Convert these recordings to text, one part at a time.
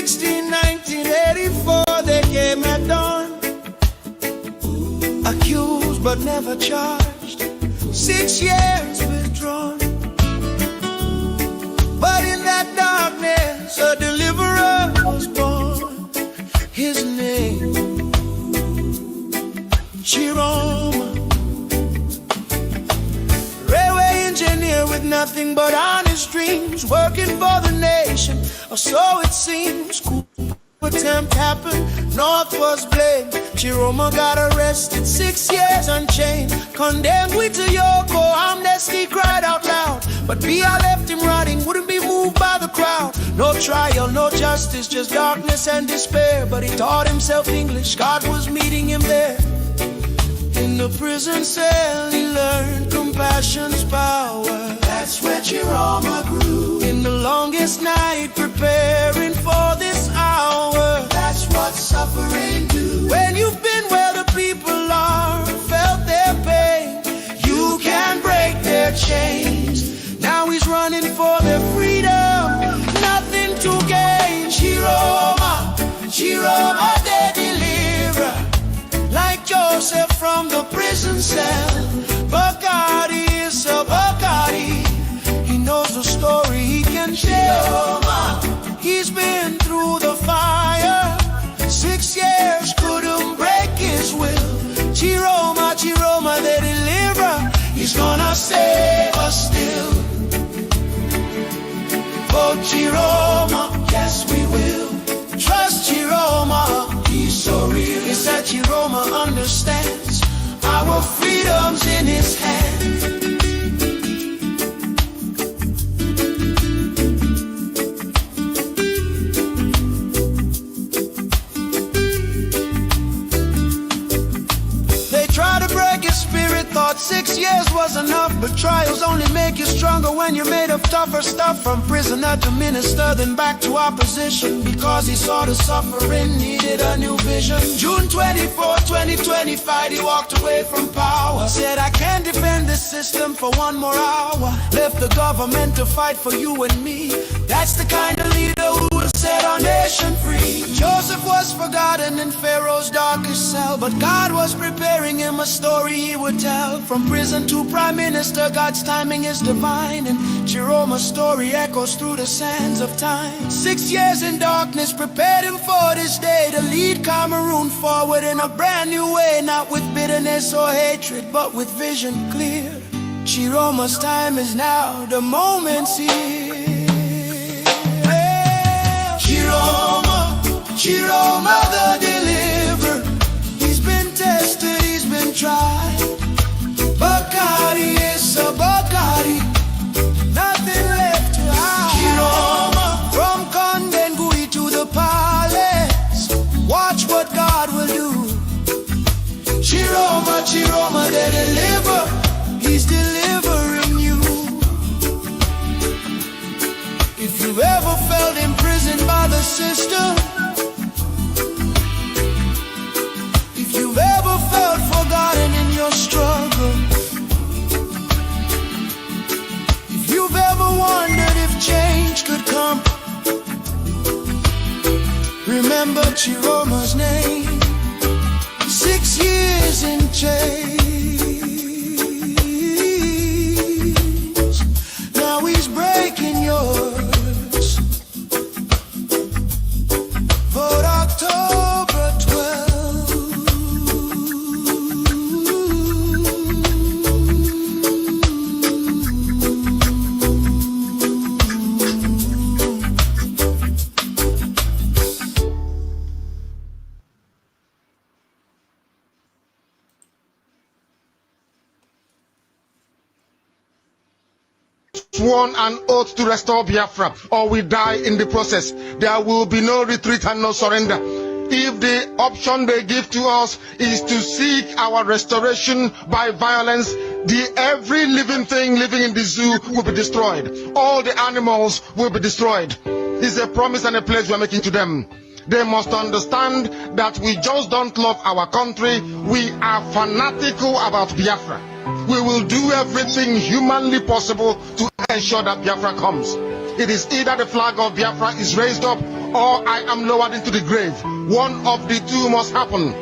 1984, they came at dawn, accused but never charged, 6 years withdrawn. But in that darkness, a deliverer was born. His name, Chiroma. Railway engineer with nothing but honest dreams, working for the nation, or so it seems. Coup attempt happened, North was blamed. Chiroma got arrested, 6 years unchained. Condemned with a Yoko, amnesty cried out loud. But Bia left him rotting, wouldn't be moved by the crowd. No trial, no justice, just darkness and despair. But he taught himself English, God was meeting him there. In the prison cell, he learned compassion's power. That's where Chiroma grew. In the longest night, preparing for this hour. That's what suffering do. When you've been where the people are, felt their pain, you can break their chains. Now he's running for their freedom, nothing to gain. Chiroma, Chiroma, the deliverer. Like Joseph from the prison cell, Bacardi is a Bacardi. He knows the story he can tell. He's been through the fire, 6 years couldn't break his will. Chiroma, Chiroma, the deliverer. He's gonna save us still. For Chiroma, yes we will. Trust Chiroma, he's so real. It's that Chiroma understands our freedom's in his hand. They try to break his spirit, thought 6 years was enough. But trials only make you stronger when you're made of tougher stuff. From prisoner to minister, then back to opposition. Because he saw the suffering, needed a new vision. June 24, 2025, he walked away from power. Said, I can't defend this system for 1 more hour. Left the government to fight for you and me. That's the kind of leader who will set our nation free. Joseph was forgotten in Pharaoh's darkest cell, but God was preparing him a story he would tell. From prison to prime minister, God's timing is divine. And Chiroma's story echoes through the sands of time. 6 years in darkness prepared him for this day, to lead Cameroon forward in a brand new way. Not with bitterness or hatred, but with vision clear. Chiroma's time is now, the moment's here. Chiroma, Chiroma the deliverer. He's been tested, he's been tried. Bacardi is a Bacardi, nothing left to hide. Chiroma, from Kondengui to the palace, watch what God will do. Chiroma, Chiroma the deliverer, he's delivering you. If you've ever felt imprisoned by the system, if you've ever felt forgotten in your struggle, if you've ever wondered if change could come, remember Chiroma's name. 6 years in chains. Now he's breaking yours. October 12th. Sworn an oath to restore Biafra, or we die in the process. There will be no retreat and no surrender. If the option they give to us is to seek our restoration by violence, every living thing living in the zoo will be destroyed. All the animals will be destroyed. It's a promise and a pledge we're making to them. They must understand that we just don't love our country. We are fanatical about Biafra. We will do everything humanly possible to ensure that Biafra comes. It is either the flag of Biafra is raised up or I am lowered into the grave. One of the two must happen.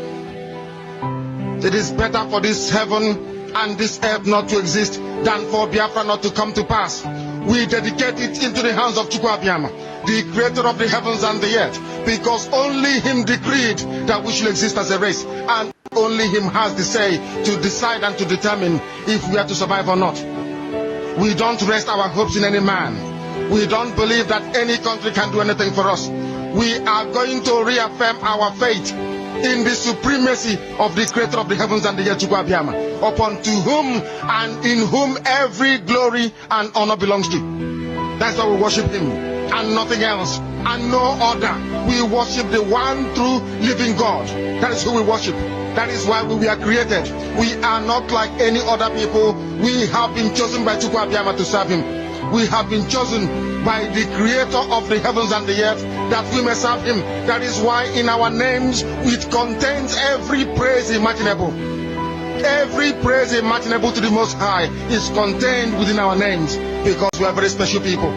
It is better for this heaven and this earth not to exist than for Biafra not to come to pass. We dedicate it into the hands of Chukwu Abiyama, the creator of the heavens and the earth, because only him decreed that we should exist as a race, and only him has the say to decide and to determine if we are to survive or not. We don't rest our hopes in any man. We don't believe that any country can do anything for us. We are going to reaffirm our faith in the supremacy of the creator of the heavens and the earth, Chukwu Abiyama, upon to whom and in whom every glory and honor belongs to. That's why we worship him and nothing else and no other. We worship the one true living God. That is who we worship. That is why we were created. We are not like any other people. We have been chosen by Chukwu Abiyama to serve him. We have been chosen by the creator of the heavens and the earth that we may serve him. That is why in our names it contains every praise imaginable. Every praise imaginable to the Most High is contained within our names, because we are very special people.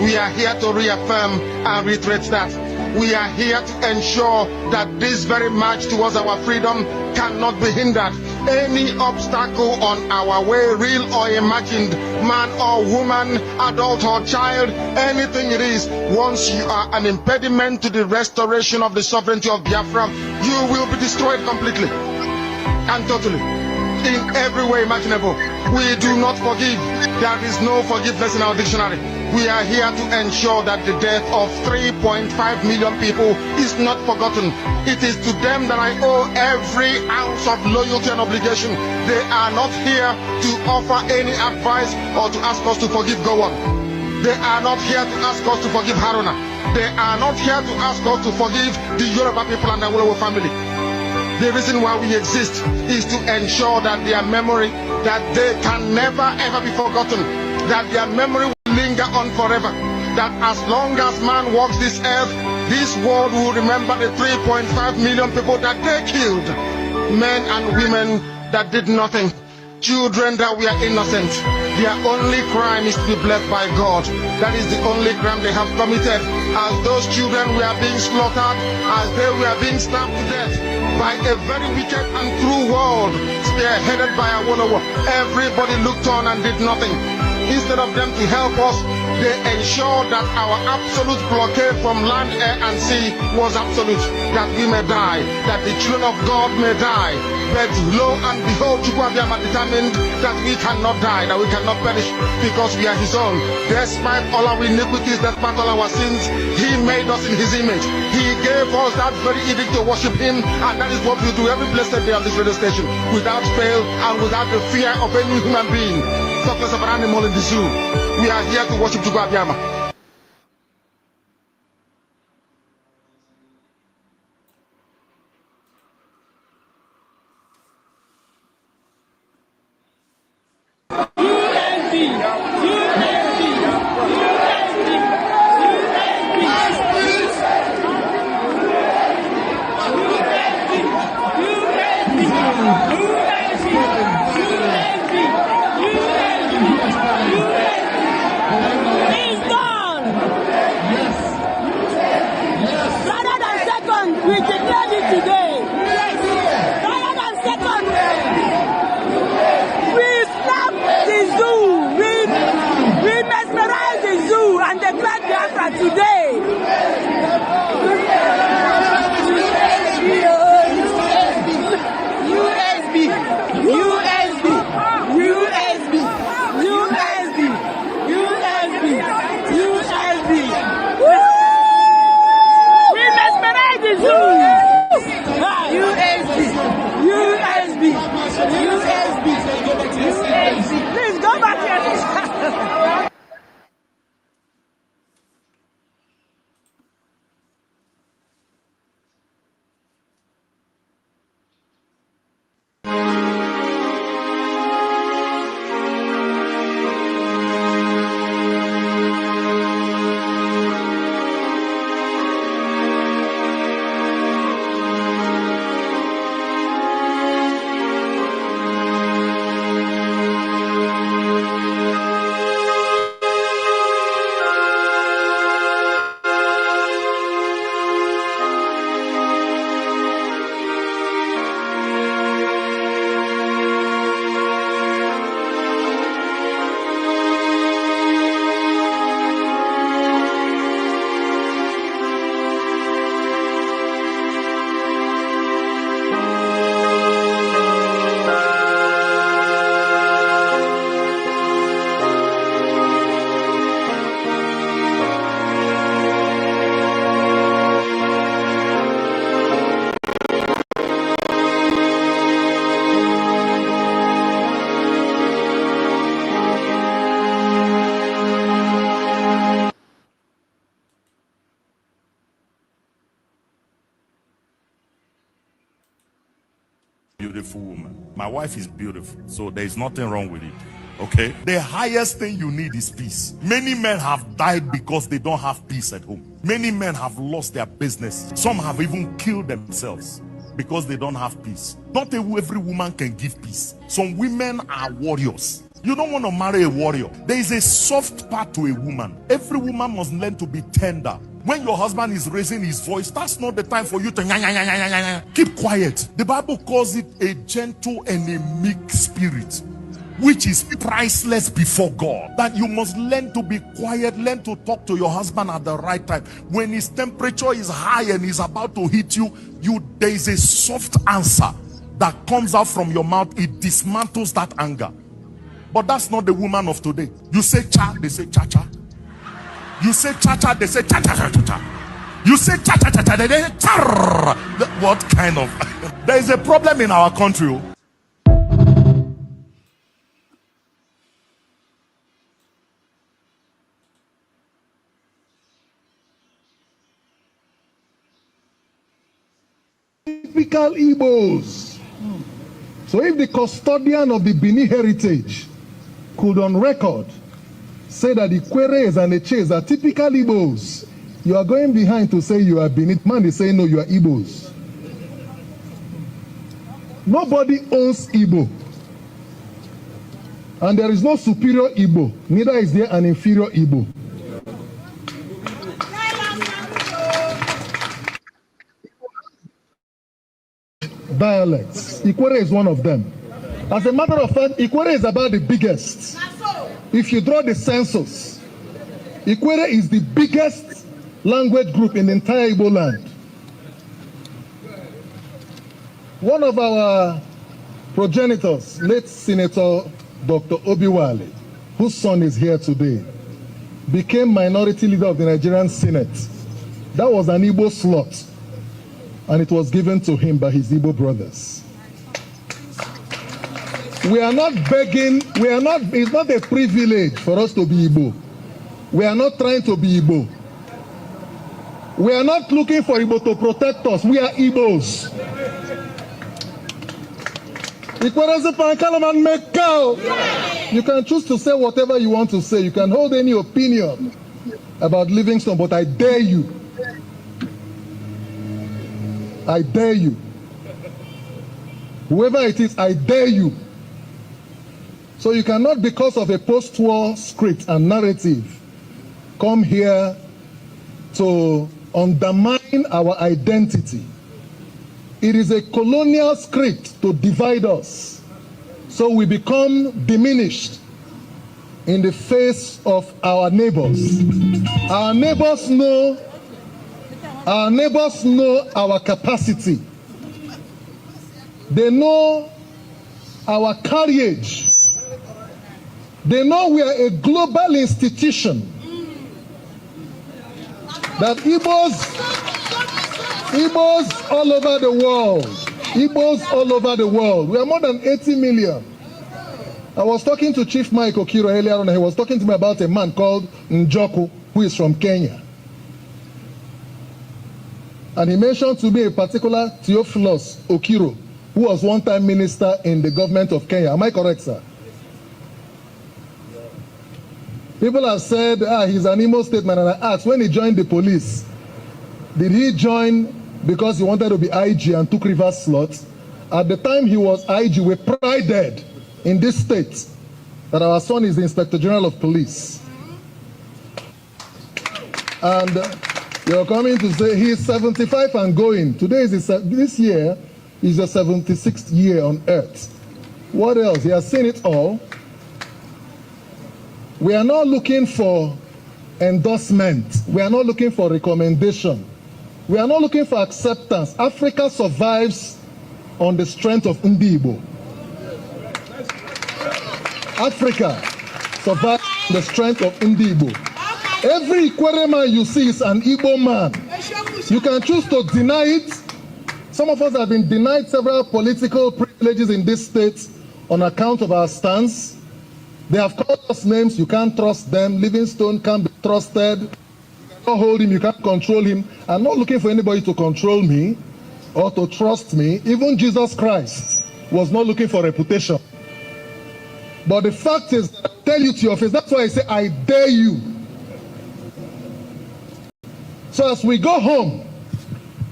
We are here to reaffirm and reiterate that. We are here to ensure that this very march towards our freedom cannot be hindered. Any obstacle on our way, real or imagined, man or woman, adult or child, anything it is, once you are an impediment to the restoration of the sovereignty of Biafra, you will be destroyed completely and totally, in every way imaginable. We do not forgive. There is no forgiveness in our dictionary. We are here to ensure that the death of 3.5 million people is not forgotten. It is to them that I owe every ounce of loyalty and obligation. They are not here to offer any advice or to ask us to forgive Gowon. They are not here to ask us to forgive Haruna. They are not here to ask us to forgive the Yoruba people and the Awolowo family. The reason why we exist is to ensure that their memory, that they can never ever be forgotten, that their memory will linger on forever, that as long as man walks this earth, this world will remember the 3.5 million people that they killed, men and women that did nothing, children that were innocent. Their only crime is to be blessed by God. That is the only crime they have committed. As those children were being slaughtered, as they were being stabbed to death by a very wicked and cruel world, spearheaded by Awolowo, everybody looked on and did nothing. Instead of them to help us, they ensured that our absolute blockade from land, air and sea was absolute, that we may die, that the children of God may die. But lo and behold, Chukwu Abiyama determined that we cannot die, that we cannot perish, because we are his own. Despite all our iniquities, despite all our sins, he made us in his image. He gave us that very edict to worship him, and that is what we do every blessed day on this radio station, without fail and without the fear of any human being, such as of an animal in the zoo. We are here to worship Chukwu Abiyama. He's gone! beautiful woman. My wife is beautiful, so there is nothing wrong with it. Okay? The highest thing you need is peace. Many men have died because they don't have peace at home. Many men have lost their business. Some have even killed themselves because they don't have peace. Not every woman can give peace. Some women are warriors. You don't want to marry a warrior. There is a soft part to a woman. Every woman must learn to be tender. When your husband is raising his voice, that's not the time for you to keep quiet. The Bible calls it a gentle and a meek spirit, which is priceless before God. That you must learn to be quiet, learn to talk to your husband at the right time. When his temperature is high and he's about to hit you, there is a soft answer that comes out from your mouth. It dismantles that anger. But that's not the woman of today. You say cha, they say cha cha. You say cha cha, they say cha cha cha cha cha. You say cha cha cha cha, they say cha. What kind of? There is a problem in our country. Typical Igbos. So if the custodian of the Bini heritage could on record say that the Kweres and the Ches are typical Igbos, you are going behind to say you are Bini. Man is saying no, you are Igbos. Nobody owns Igbo. And there is no superior Igbo, neither is there an inferior Igbo. Dialects. Ikwere is one of them. As a matter of fact, Ikwere is about the biggest. If you draw the census, Ikwere is the biggest language group in the entire Igbo land. One of our progenitors, late Senator Dr. Obiwale, whose son is here today, became minority leader of the Nigerian Senate. That was an Igbo slot, and it was given to him by his Igbo brothers. We are not begging, it's not a privilege for us to be Igbo. We are not trying to be Igbo. We are not looking for Igbo to protect us. We are Igbos. You can choose to say whatever you want to say. You can hold any opinion about Livingstone, but I dare you. I dare you. Whoever it is, I dare you. So you cannot, because of a post-war script and narrative, come here to undermine our identity. It is a colonial script to divide us, so we become diminished in the face of our neighbors. Our neighbors know our capacity. They know our courage. They know we are a global institution. That Igbos all over the world, Igbos all over the world. We are more than 80 million. I was talking to Chief Mike Okiro earlier on, and he was talking to me about a man called Njoku, who is from Kenya. And he mentioned to me a particular Theophilus Okiro, who was one time minister in the government of Kenya. Am I correct, sir? People have said, he's an Imo State man, and I asked, when he joined the police, did he join because he wanted to be IG and took reverse slots? At the time he was IG, we prided in this state that our son is the Inspector General of Police. And you're coming to say he's 75 and going. Today is this year is the 76th year on earth. What else? He has seen it all. We are not looking for endorsement. We are not looking for recommendation. We are not looking for acceptance. Africa survives on the strength of Ndibo. Africa survives on the strength of Ndibo. Every Ikwere man you see is an Igbo man. You can choose to deny it. Some of us have been denied several political privileges in this state on account of our stance. They have called us names, you can't trust them. Livingstone can't be trusted. You cannot hold him, you can't control him. I'm not looking for anybody to control me or to trust me. Even Jesus Christ was not looking for reputation. But the fact is, I tell you to your face, that's why I say, I dare you. So as we go home,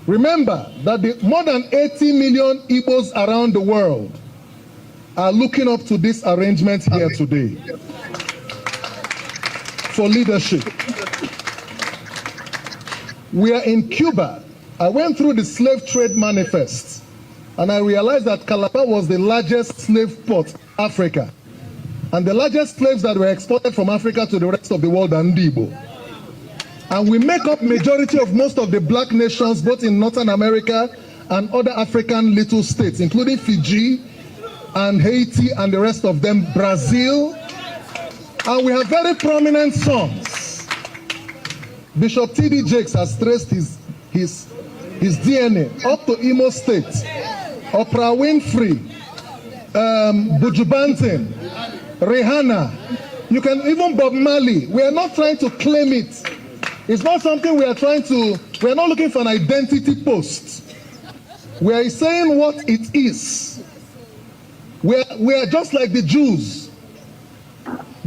remember that the more than 80 million Igbos around the world are looking up to this arrangement here today for leadership. We are in Cuba. I went through the slave trade manifest and I realized that Calabar was the largest slave port in Africa. And the largest slaves that were exported from Africa to the rest of the world are Igbo. And we make up majority of most of the black nations, both in Northern America and other African little states, including Fiji and Haiti and the rest of them, Brazil. And we have very prominent sons. Bishop T.D. Jakes has traced his DNA up to Imo State. Oprah Winfrey, Buju Banton, Rihanna, you can even Bob Marley. We are not trying to claim it. It's not something we are not looking for an identity post. We are saying what it is. We are just like the Jews.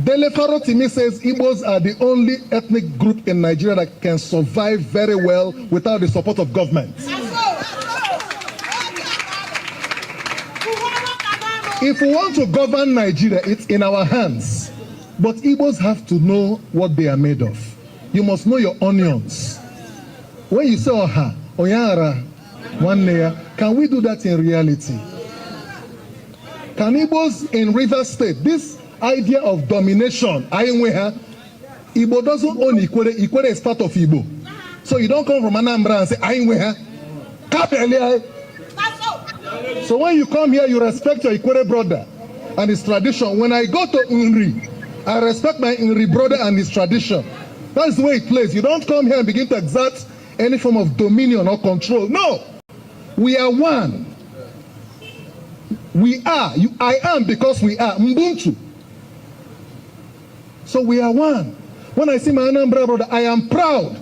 Dele Farotimi says Igbos are the only ethnic group in Nigeria that can survive very well without the support of government. If we want to govern Nigeria, it's in our hands. But Igbos have to know what they are made of. You must know your onions. When you say Oha, Oyara, Nwanneya, can we do that in reality? Can Igbos in River State, this idea of domination, Igbo doesn't own Ikwere. Ikwere is part of Igbo. So you don't come from Anambra and say, so when you come here, you respect your Ikwere brother and his tradition. When I go to Nri, I respect my Nri brother and his tradition. That's the way it plays. You don't come here and begin to exert any form of dominion or control. No. We are one. We are. I am because we are. Mbuntu. So we are one. When I see my Anambra brother, I am proud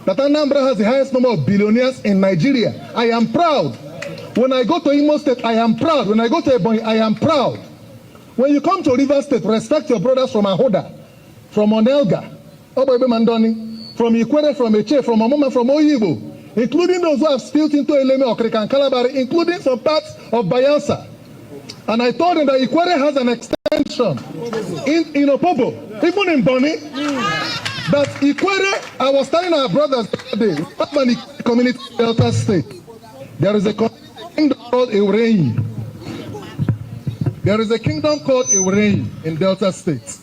that Anambra has the highest number of billionaires in Nigeria. I am proud. When I go to Imo State, I am proud. When I go to Ebonyi, I am proud. When you come to River State, respect your brothers from Ahoda, from Onelga, Oboebe Mandoni, from Ikwere, from Eche, from Omoma, from Oyibo, including those who have spilled into Eleme, Okrikan, Kalabari, including some parts of Bayelsa. And I told them that Ikwere has an extension in Opobo, even in Boni. That Ikwere, I was telling our brothers the other day, Urban community Delta State, there is a kingdom called Eurei. There is a kingdom called Eurei in Delta State.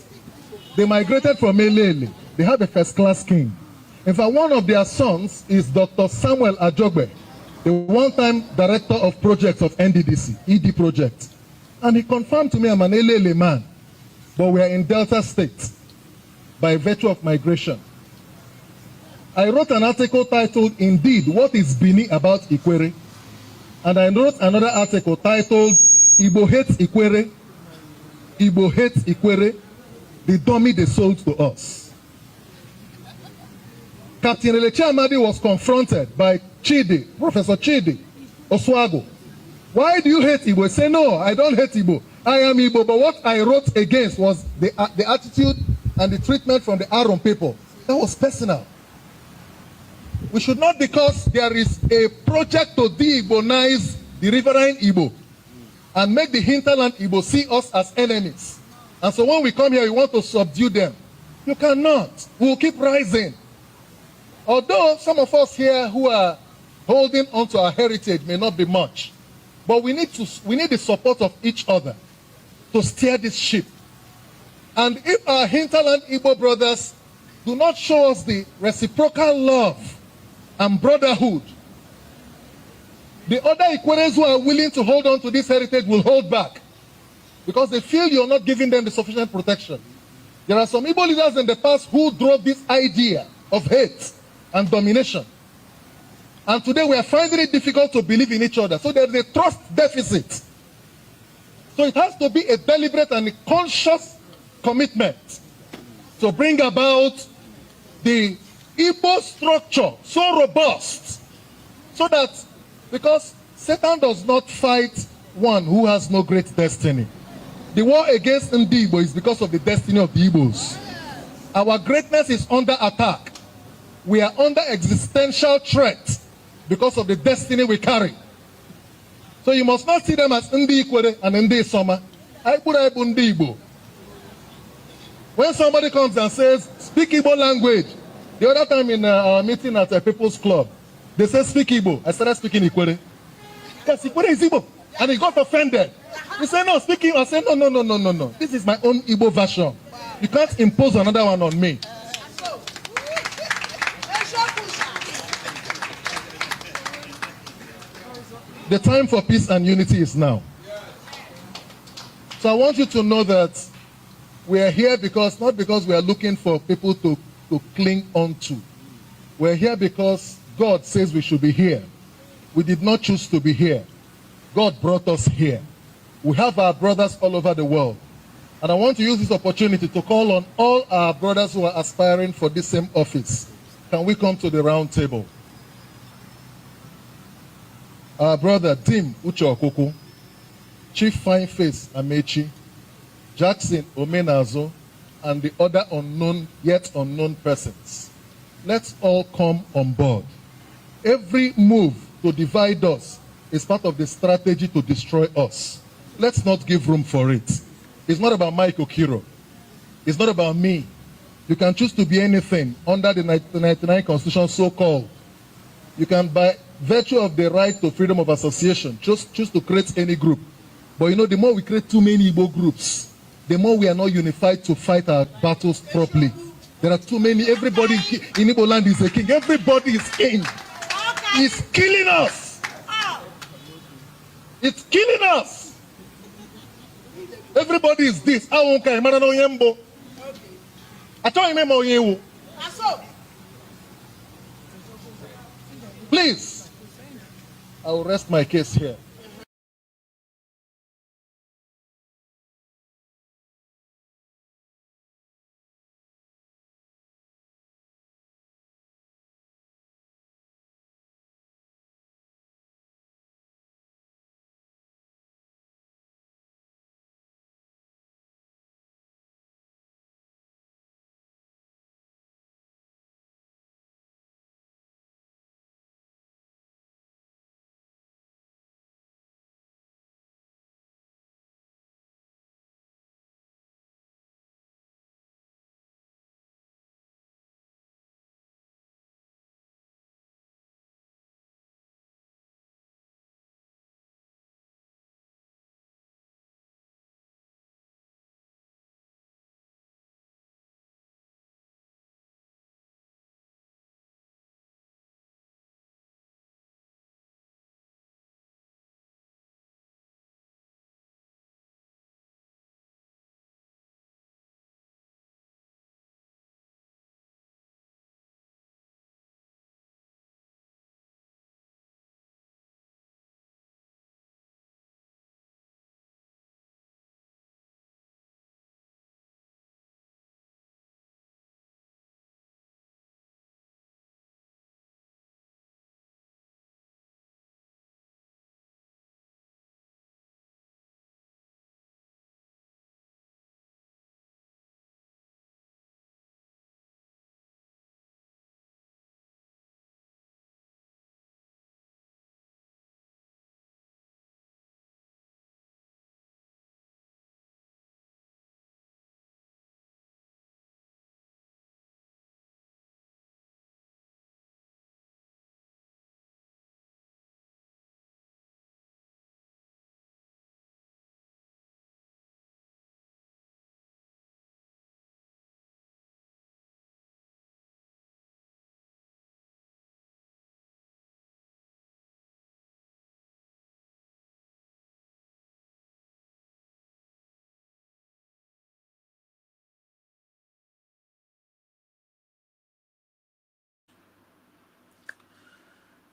They migrated from Elele. They have a first-class king. In fact, one of their sons is Dr. Samuel Ajogbe, the one-time director of projects of NDDC, ED project. And he confirmed to me I'm an Elele man, but we are in Delta State by virtue of migration. I wrote an article titled, Indeed, What is Bini About Ikwere? And I wrote another article titled, Igbo Hates Ikwere, Igbo Hates Ikwere, the dummy they sold to us. Captain Elechi Amadi was confronted by Chidi, Professor Chidi Oswago. Why do you hate Igbo? Say, no, I don't hate Igbo. I am Igbo, but what I wrote against was the attitude and the treatment from the Aron people. That was personal. We should not, because there is a project to de-Igbonize the riverine Igbo and make the hinterland Igbo see us as enemies. And so when we come here, we want to subdue them. You cannot. We will keep rising. Although some of us here who are holding on to our heritage may not be much, but we need the support of each other to steer this ship. And if our hinterland Igbo brothers do not show us the reciprocal love and brotherhood, the other Ikweres who are willing to hold on to this heritage will hold back because they feel you're not giving them the sufficient protection. There are some Igbo leaders in the past who drove this idea of hate and domination. And today we are finding it difficult to believe in each other. So there is a trust deficit. So it has to be a deliberate and a conscious commitment to bring about the Igbo structure so robust, so that, because Satan does not fight one who has no great destiny. The war against Ndi Igbo is because of the destiny of the Igbos. Our greatness is under attack. We are under existential threat because of the destiny we carry. So you must not see them as Ndi Ikwere and Ndi Soma. Ndi Igbo. When somebody comes and says, speak Igbo language, the other time in our meeting at a People's Club, they said, speak Igbo. I started speaking Ikwere. Because Ikwere is Igbo. And he got offended. He said, no, speak Igbo. I said, no. This is my own Igbo version. You can't impose another one on me. The time for peace and unity is now. So I want you to know that we are here not because we are looking for people to cling on to. We're here because God says we should be here. We did not choose to be here. God brought us here. We have our brothers all over the world. And I want to use this opportunity to call on all our brothers who are aspiring for this same office. Can we come to the round table? Our brother Tim Uche, Chief Fine Face Amechi, Jackson Omenazo, and the other yet unknown persons. Let's all come on board. Every move to divide us is part of the strategy to destroy us. Let's not give room for it. It's not about Mike Okiro. It's not about me. You can choose to be anything under the 1999 Constitution, so-called. You can, by virtue of the right to freedom of association, choose to create any group. But you know, the more we create too many Igbo groups, the more we are not unified to fight our battles properly. There are too many. Everybody in Igbo land is a king. Everybody is king. It's killing us. It's killing us. Everybody is this. Please, I will rest my case here.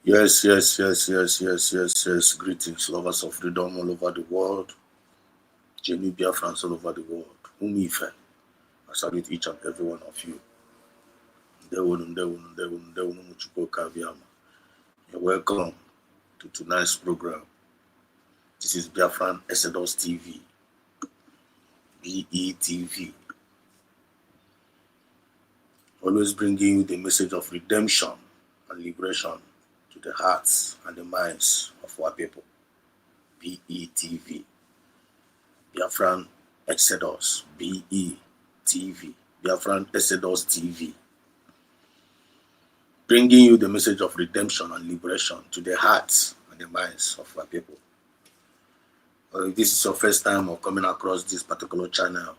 Yes. Greetings, lovers of freedom all over the world. Genuine Biafrans all over the world. Umife. I salute each and every one of you. You're welcome to tonight's program. This is Biafran Exodus TV, BETV. Always bringing you the message of redemption and liberation to the hearts and the minds of our people. BETV, Biafran Exodus, BETV, Biafran Exodus TV. Bringing you the message of redemption and liberation to the hearts and the minds of our people. If this is your first time of coming across this particular channel,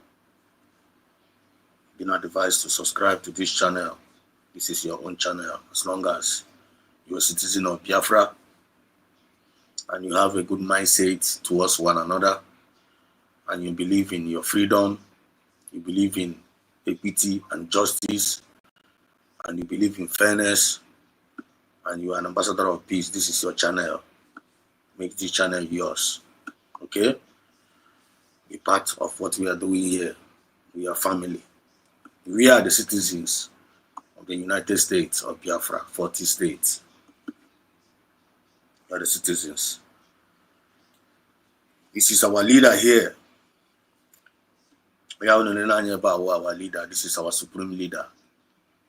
be not advised to subscribe to this channel. This is your own channel. As long as you're a citizen of Biafra and you have a good mindset towards one another, and you believe in your freedom, you believe in equity and justice, and you believe in fairness, and you are an ambassador of peace, this is your channel. Make this channel yours. Okay? Be part of what we are doing here. We are family. We are the citizens of the United States of Biafra, 40 states. We are the citizens. This is our leader here. We are about our leader. This is our supreme leader.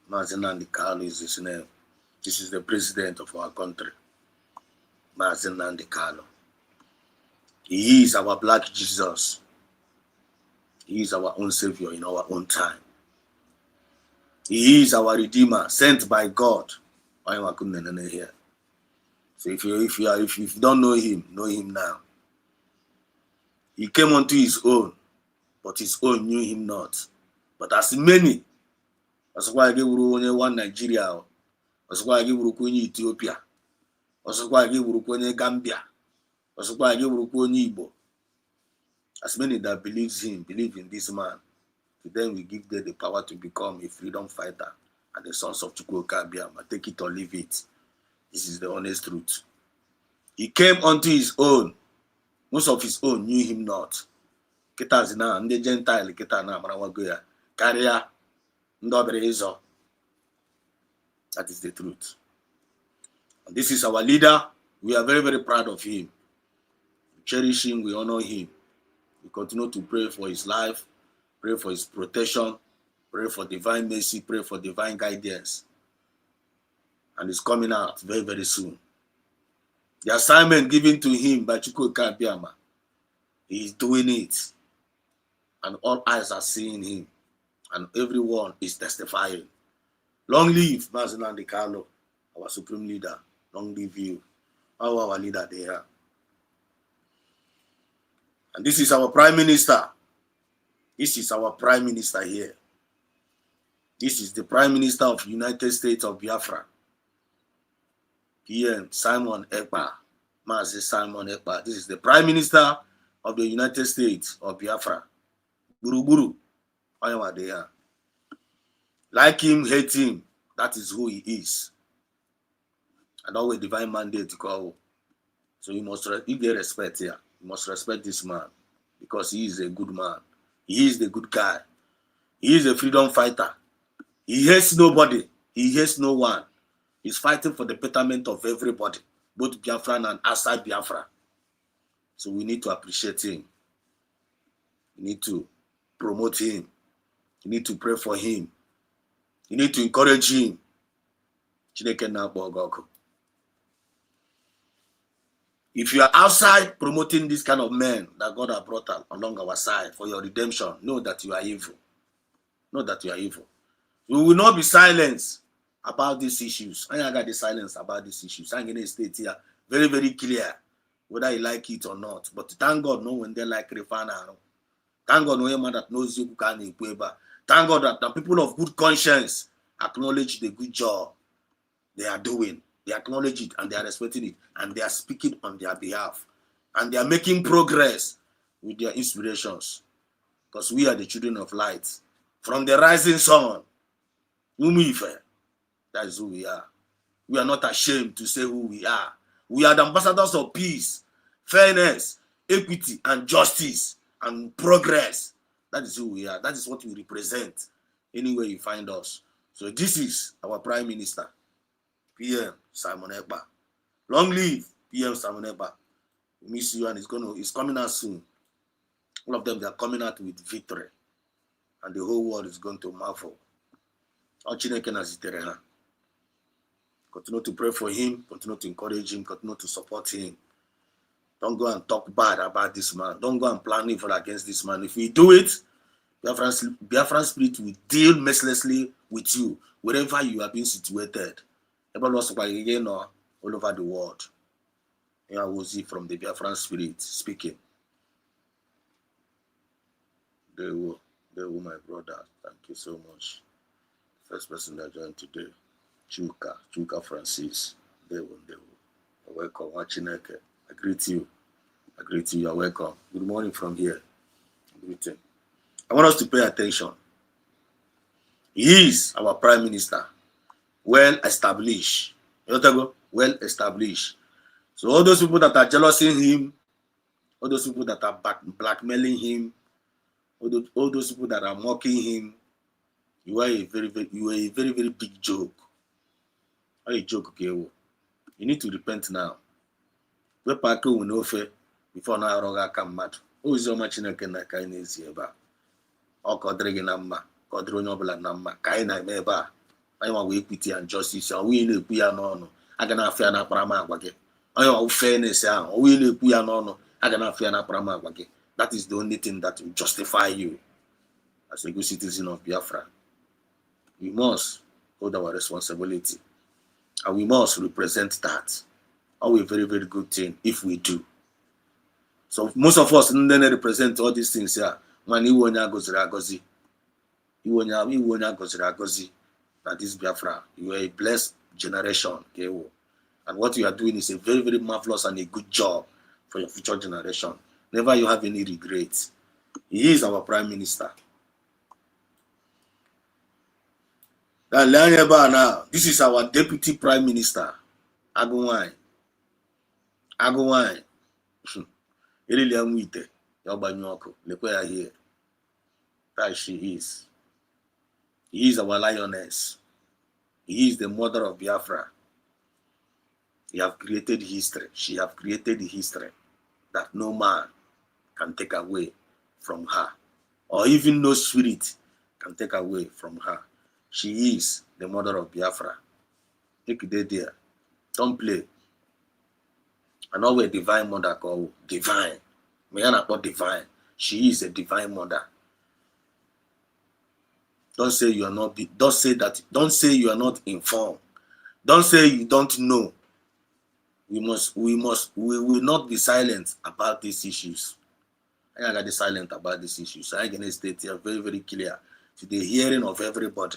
Mazen Nandikalo is his name. This is the president of our country. Mazen Nandikalo. He is our black Jesus. He is our own savior in our own time. He is our redeemer, sent by God. So if you don't know him now. He came unto his own, but his own knew him not. But as many, that's why I gave one Nigeria, that's why I gave Ethiopia, that's why I gave Gambia, that's why I gave Igbo. As many that believe in this man, to them we give them the power to become a freedom fighter and the sons of Chukwuka Biafra. Take it or leave it. This is the honest truth. He came unto his own. Most of his own knew him not. Kita zina ndị Gentile kita na amarawago ya karịa ndị obere ịzọ. That is the truth. And this is our leader. We are very, very proud of him. We cherish him. We honor him. We continue to pray for his life, pray for his protection, pray for divine mercy, pray for divine guidance. And it's coming out very, very soon. The assignment given to him by Chukwuka Biafra, he is doing it. And all eyes are seeing him. And everyone is testifying. Long live Mazen Nandikalo, our supreme leader. Long live you. Our leader there. And this is our prime minister. This is our prime minister here. This is the prime minister of the United States of Biafra. PM Simon Ekpa. Mazi Simon Ekpa. This is the prime minister of the United States of Biafra. Buruburu. Like him, hate him. That is who he is. And always divine mandate to call. So you must, if they respect here, you must respect this man. Because he is a good man. He is the good guy. He is a freedom fighter. He hates nobody. He hates no one. He's fighting for the betterment of everybody, both Biafran and outside Biafra. So we need to appreciate him. We need to promote him. You need to pray for him. You need to encourage him. If you are outside promoting this kind of men that God has brought along our side for your redemption, know that you are evil. Know that you are evil. We will not be silenced about these issues. I got the silence about these issues. I'm going to state here very, very clear, whether you like it or not. But thank God, no when they like Refana. Thank God, no man that knows you can equate. Thank God that the people of good conscience acknowledge the good job they are doing. They acknowledge it and they are respecting it and they are speaking on their behalf and they are making progress with their inspirations because we are the children of light. From the rising sun, that is who we are. We are not ashamed to say who we are. We are the ambassadors of peace, fairness, equity, and justice and progress. That is who we are. That is what we represent anywhere you find us. So this is our Prime Minister, PM Simon Ekpa. Long live PM Simon Ekpa. We miss you, and it's coming out soon. All of them, they are coming out with victory, and the whole world is going to marvel. Continue to pray for him, continue to encourage him, continue to support him. Don't go and talk bad about this man. Don't go and plan evil against this man. If you do it, Biafran spirit will deal mercilessly with you wherever you are being situated. All over the world. Here was he from the Biafran spirit speaking. They were my brother. Thank you so much. First person that joined today, Chuka Francis. They were. Welcome, Wachineke. I greet you. You're welcome. Good morning from here. Greeting. I want us to pay attention. He is our prime minister, well established. Well established. So all those people that are jealousing him, all those people that are blackmailing him, all those people that are mocking him, you are a very, very big joke. Are a joke, okay? You need to repent now. Before now, Roga come mad. Who is so much in a kindness here? Or Codrigan Nama, Codronobla Nama, Kaina Meba. I want equity and justice. I will be an honor. I cannot fear na Prama Wage. I want fairness. I will be an honor. I cannot fear na Prama Wage. That is the only thing that will justify you as a good citizen of Biafra. We must hold our responsibility. And we must represent that. A very, very good thing if we do. So most of us then represent all these things here. When you want to that is Biafra. You are a blessed generation. Okay? And what you are doing is a very, very marvelous and a good job for your future generation. Never you have any regrets. He is our prime minister. Now, this is our deputy prime minister. Agumai. Here. That she is. He is our lioness. He is the mother of Biafra. He have created history. She have created history that no man can take away from her, or even no spirit can take away from her. She is the mother of Biafra. Take it there. Don't play. And always divine mother called divine. Mayana not divine. She is a divine mother. Don't say you are not. Don't say that. Don't say you are not informed. Don't say you don't know. We will not be silent about these issues. I am going to be silent about these issues. I am going to state here very, very clear to the hearing of everybody.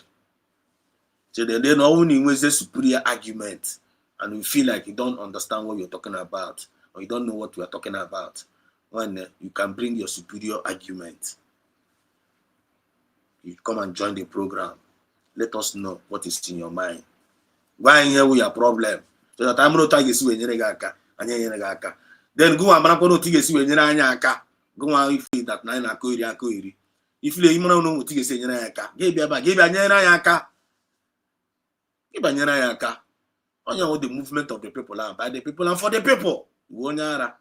So they don't only use a superior argument, and we feel like you don't understand what you're talking about, or you don't know what we are talking about. When you can bring your superior argument, you come and join the program. Let us know what is in your mind. Why here we have problem? So that I'm not talking to you. Then go and go to you. Go and feel that nine a koiri. If you don't know what you say, give on the movement of the people and by the people and for the people. I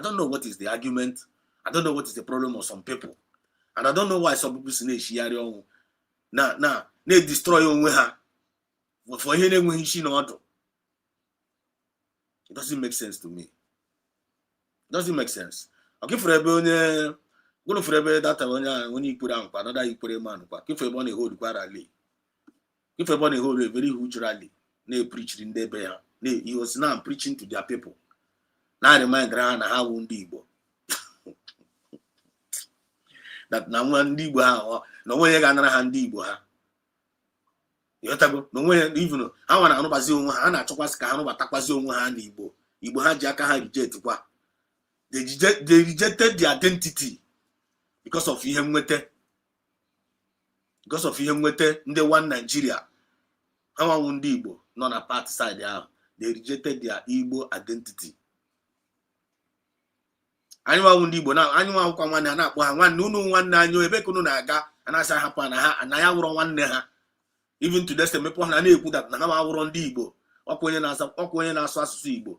don't know what is the argument. I don't know what is the problem of some people. And I don't know why some people say she are now they destroy her. For hearing when she not. It doesn't make sense to me. It doesn't make sense. Okay, for everyone, go for every that when you put down another you put a man. If you want to hold quite rally. If you want to hold a very huge rally, they preached in their bear. He was now preaching to their people. Now remind Grana how won't be that no one did no way gonna hand Igbo. No way even I want to know about Hana Chokwaska, but Takwazo hand Igbo. Igbo had Jaka reject. They rejected the identity because of him with the one Nigeria. How won't Igbo, not a part side there. They rejected their Igbo identity. Anyone won't Igbo now, anyone come one and up one, no one, I knew a becono naga, and as I happen, and I will one neha. Even to this, the Mepon and put that Nama on Dibo, or when as a Sibo,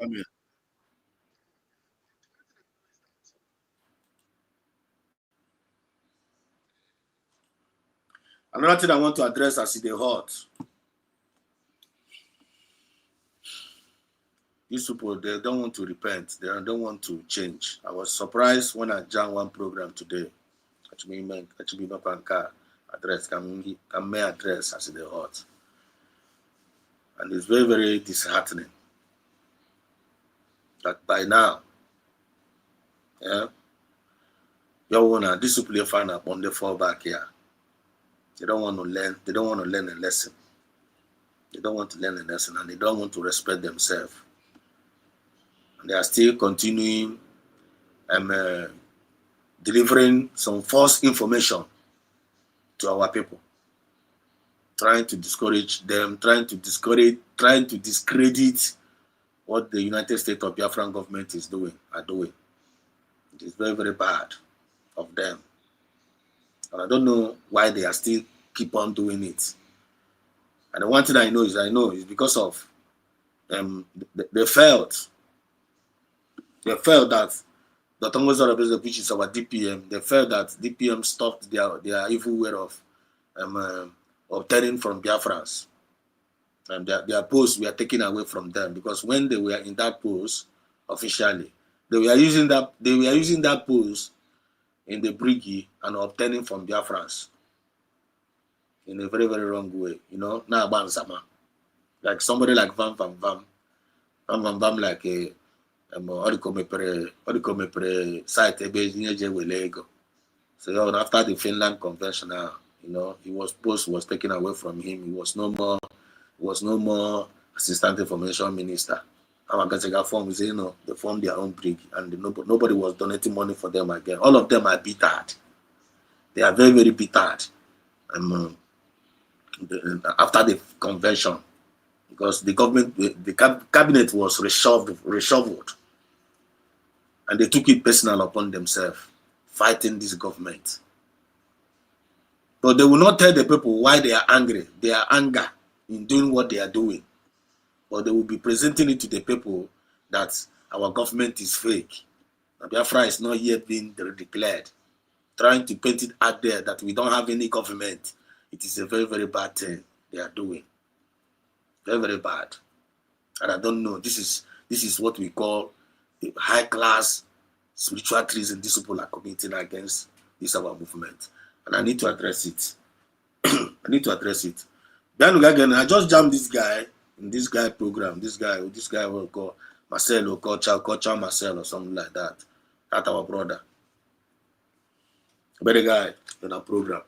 Come here. Another thing I want to address as the hot. These people, they don't want to repent. They don't want to change. I was surprised when I joined one program today. Actually, not address can may address as the hot. And it's very, very disheartening that by now, yeah, you want to discipline find up on the fall back here. They don't want to learn. They don't want to learn a lesson. They don't want to learn a lesson, and they don't want to respect themselves. And they are still continuing delivering some false information to our people, trying to discourage them, trying to discredit what the United States of Biafran government are doing. It is very, very bad of them. And I don't know why they are still keep on doing it. And the one thing I know is because of they felt that the Tongo which is our DPM, they felt that DPM stopped their evil way of obtaining from Biafrans. And their posts were taken away from them, because when they were in that post officially, they were using that post in the brigade and obtaining from Biafrans in a very, very wrong way. You know, now like somebody like Vam, like a site so after the Finland convention, you know, post was taken away from him. He was no more assistant information minister. You know, they formed their own brig, and nobody was donating money for them again. All of them are bittered. They are very, very bittered. After the convention, because the government, the cabinet was reshuffled, and they took it personal upon themselves, fighting this government. But they will not tell the people why they are angry. They are anger in doing what they are doing. But they will be presenting it to the people that our government is fake. Biafra is not yet being declared. Trying to paint it out there that we don't have any government. It is a very, very bad thing they are doing. Very, very bad. And I don't know. This is what we call the high class spiritual treason these people are committing against this our movement. And I need to address it. Then again, I just jammed this guy in this guy program. This guy will call Marcel or Culture Marcel or something like that. That's our brother. Better guy in our program.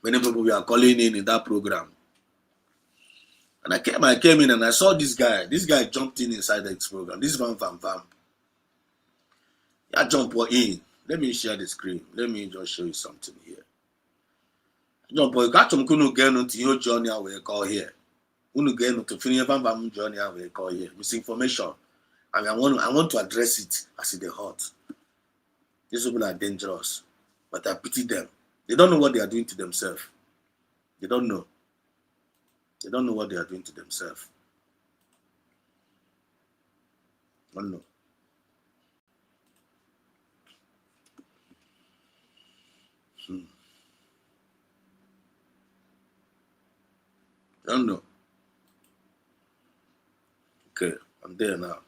Many people were calling in that program. And I came in and I saw this guy. This guy jumped inside this program. This Vam. Yeah, jump in. Let me share the screen. Let me just show you something here. Jump in. Got some kunu get into your journey we call here. Unu get into finish Vam journey we call here. Misinformation. And I want to address it as the hot. These people are dangerous, but I pity them. They don't know what they are doing to themselves. They don't know. They don't know what they are doing to themselves. Don't know. Don't know. Okay, I'm there now.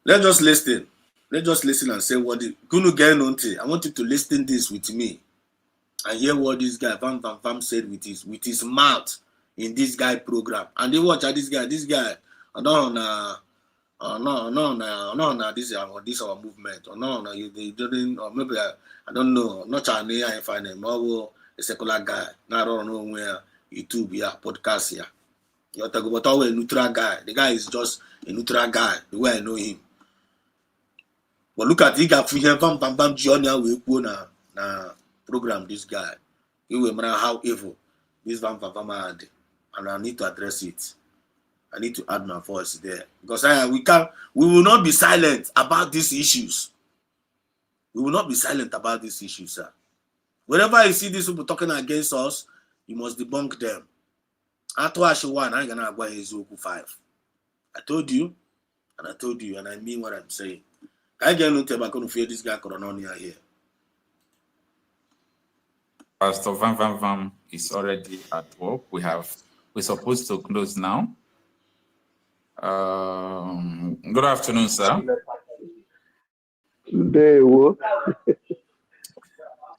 Let's just listen. Let's just listen and say what the Gunu I want you to listen this with me and hear what this guy Vam said with his mouth in this guy program. And they watch this guy. This guy, no, this is our movement. Or no, they didn't, or maybe I don't know. Not Chinese, I find him. Or a secular guy. Not I don't know where YouTube here, podcast here. You're talking about a neutral guy. The guy is just a neutral guy. The way I know him. But look at the guy Vam Johnny we go na program this guy. You will remember how evil this Vam had, and I need to address it. I need to add my voice there because we will not be silent about these issues. We will not be silent about these issues, sir. Whenever you see these people talking against us, you must debunk them. Atwashi 1, I'm gonna go Ezoku 5. I told you, and I told you, and I mean what I'm saying. I get no tobacco to fear this guy Corononia here. Pastor Van Van Van is already at work. We're supposed to close now. Good afternoon, sir.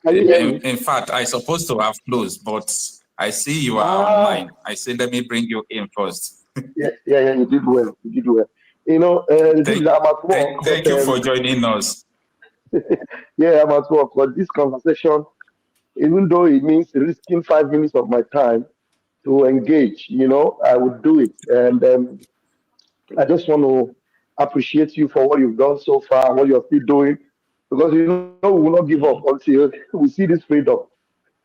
In fact, I supposed to have closed, but I see you are online. I say, let me bring you in first. Yeah, you did well. You did well. You know, thank you for joining us. Yeah, I'm at work, but this conversation, even though it means risking 5 minutes of my time to engage, you know, I would do it. And I just want to appreciate you for what you've done so far, what you're still doing, because you know we will not give up until we see this freedom.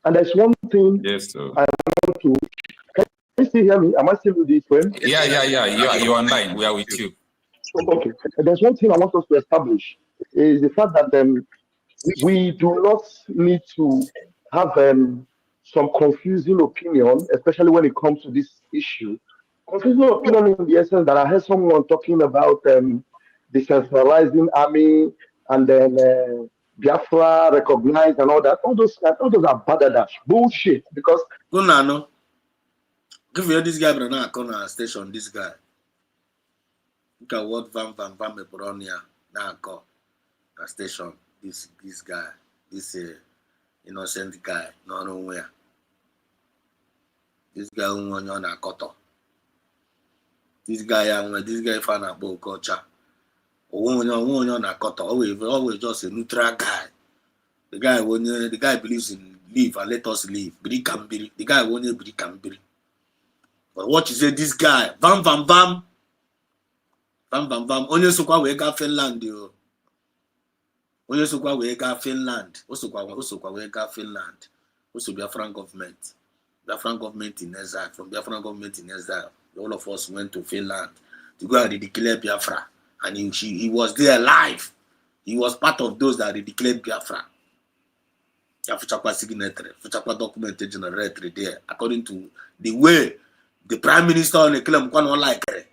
And there's one thing Yes, sir. I want to. Can you still hear me? Am I still with this friend? Yeah. You're online. We are with you. Okay. There's one thing I want us to establish is the fact that we do not need to have some confusing opinion, especially when it comes to this issue. Confusing opinion in the essence that I heard someone talking about decentralizing army and then Biafra recognized and all that. All those are badadash bullshit. Because Gunano, give you this guy Brana Kona station. This guy, look at what Van Mebronia now call a station. This guy, this innocent guy, no nowhere. This guy who on a koto. This guy fan about culture. On a koto. Always just a neutral guy. The guy believes in live and let us live. The guy won't be. But what you say, this guy, Bam. Onye sokwa we ga Finland yo. Onye sokwa we ga Finland. Osokwa we ga Finland. Also Biafran government. Biafran government in exile. From Biafran government in exile, all of us went to Finland to go and declare Biafra. And he was there live. He was part of those that declared Biafra. Fuchakwa signatory, Fuchakwa document generated there, according to the way the Prime Minister on the claim one like it.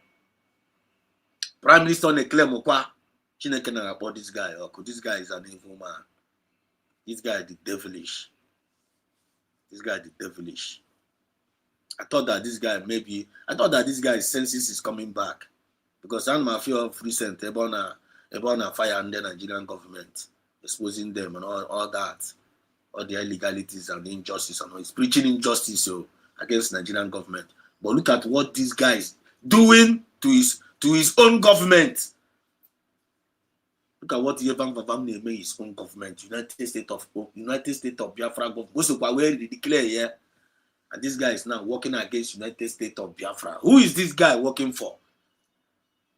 Prime Minister on the claim Chineke na about this guy. This guy is an evil man. This guy is devilish. I thought that this guy's senses is coming back. Because I'm a few of recent Ebona fire and the Nigerian government, exposing them and all that. All the illegalities and the injustice and all. He's preaching injustice against Nigerian government. But look at what this guy is doing to his own government. Look at what Yevan Vavam name his own government, United States of Biafra government. Where they declare here, and this guy is now working against United States of Biafra. Who is this guy working for?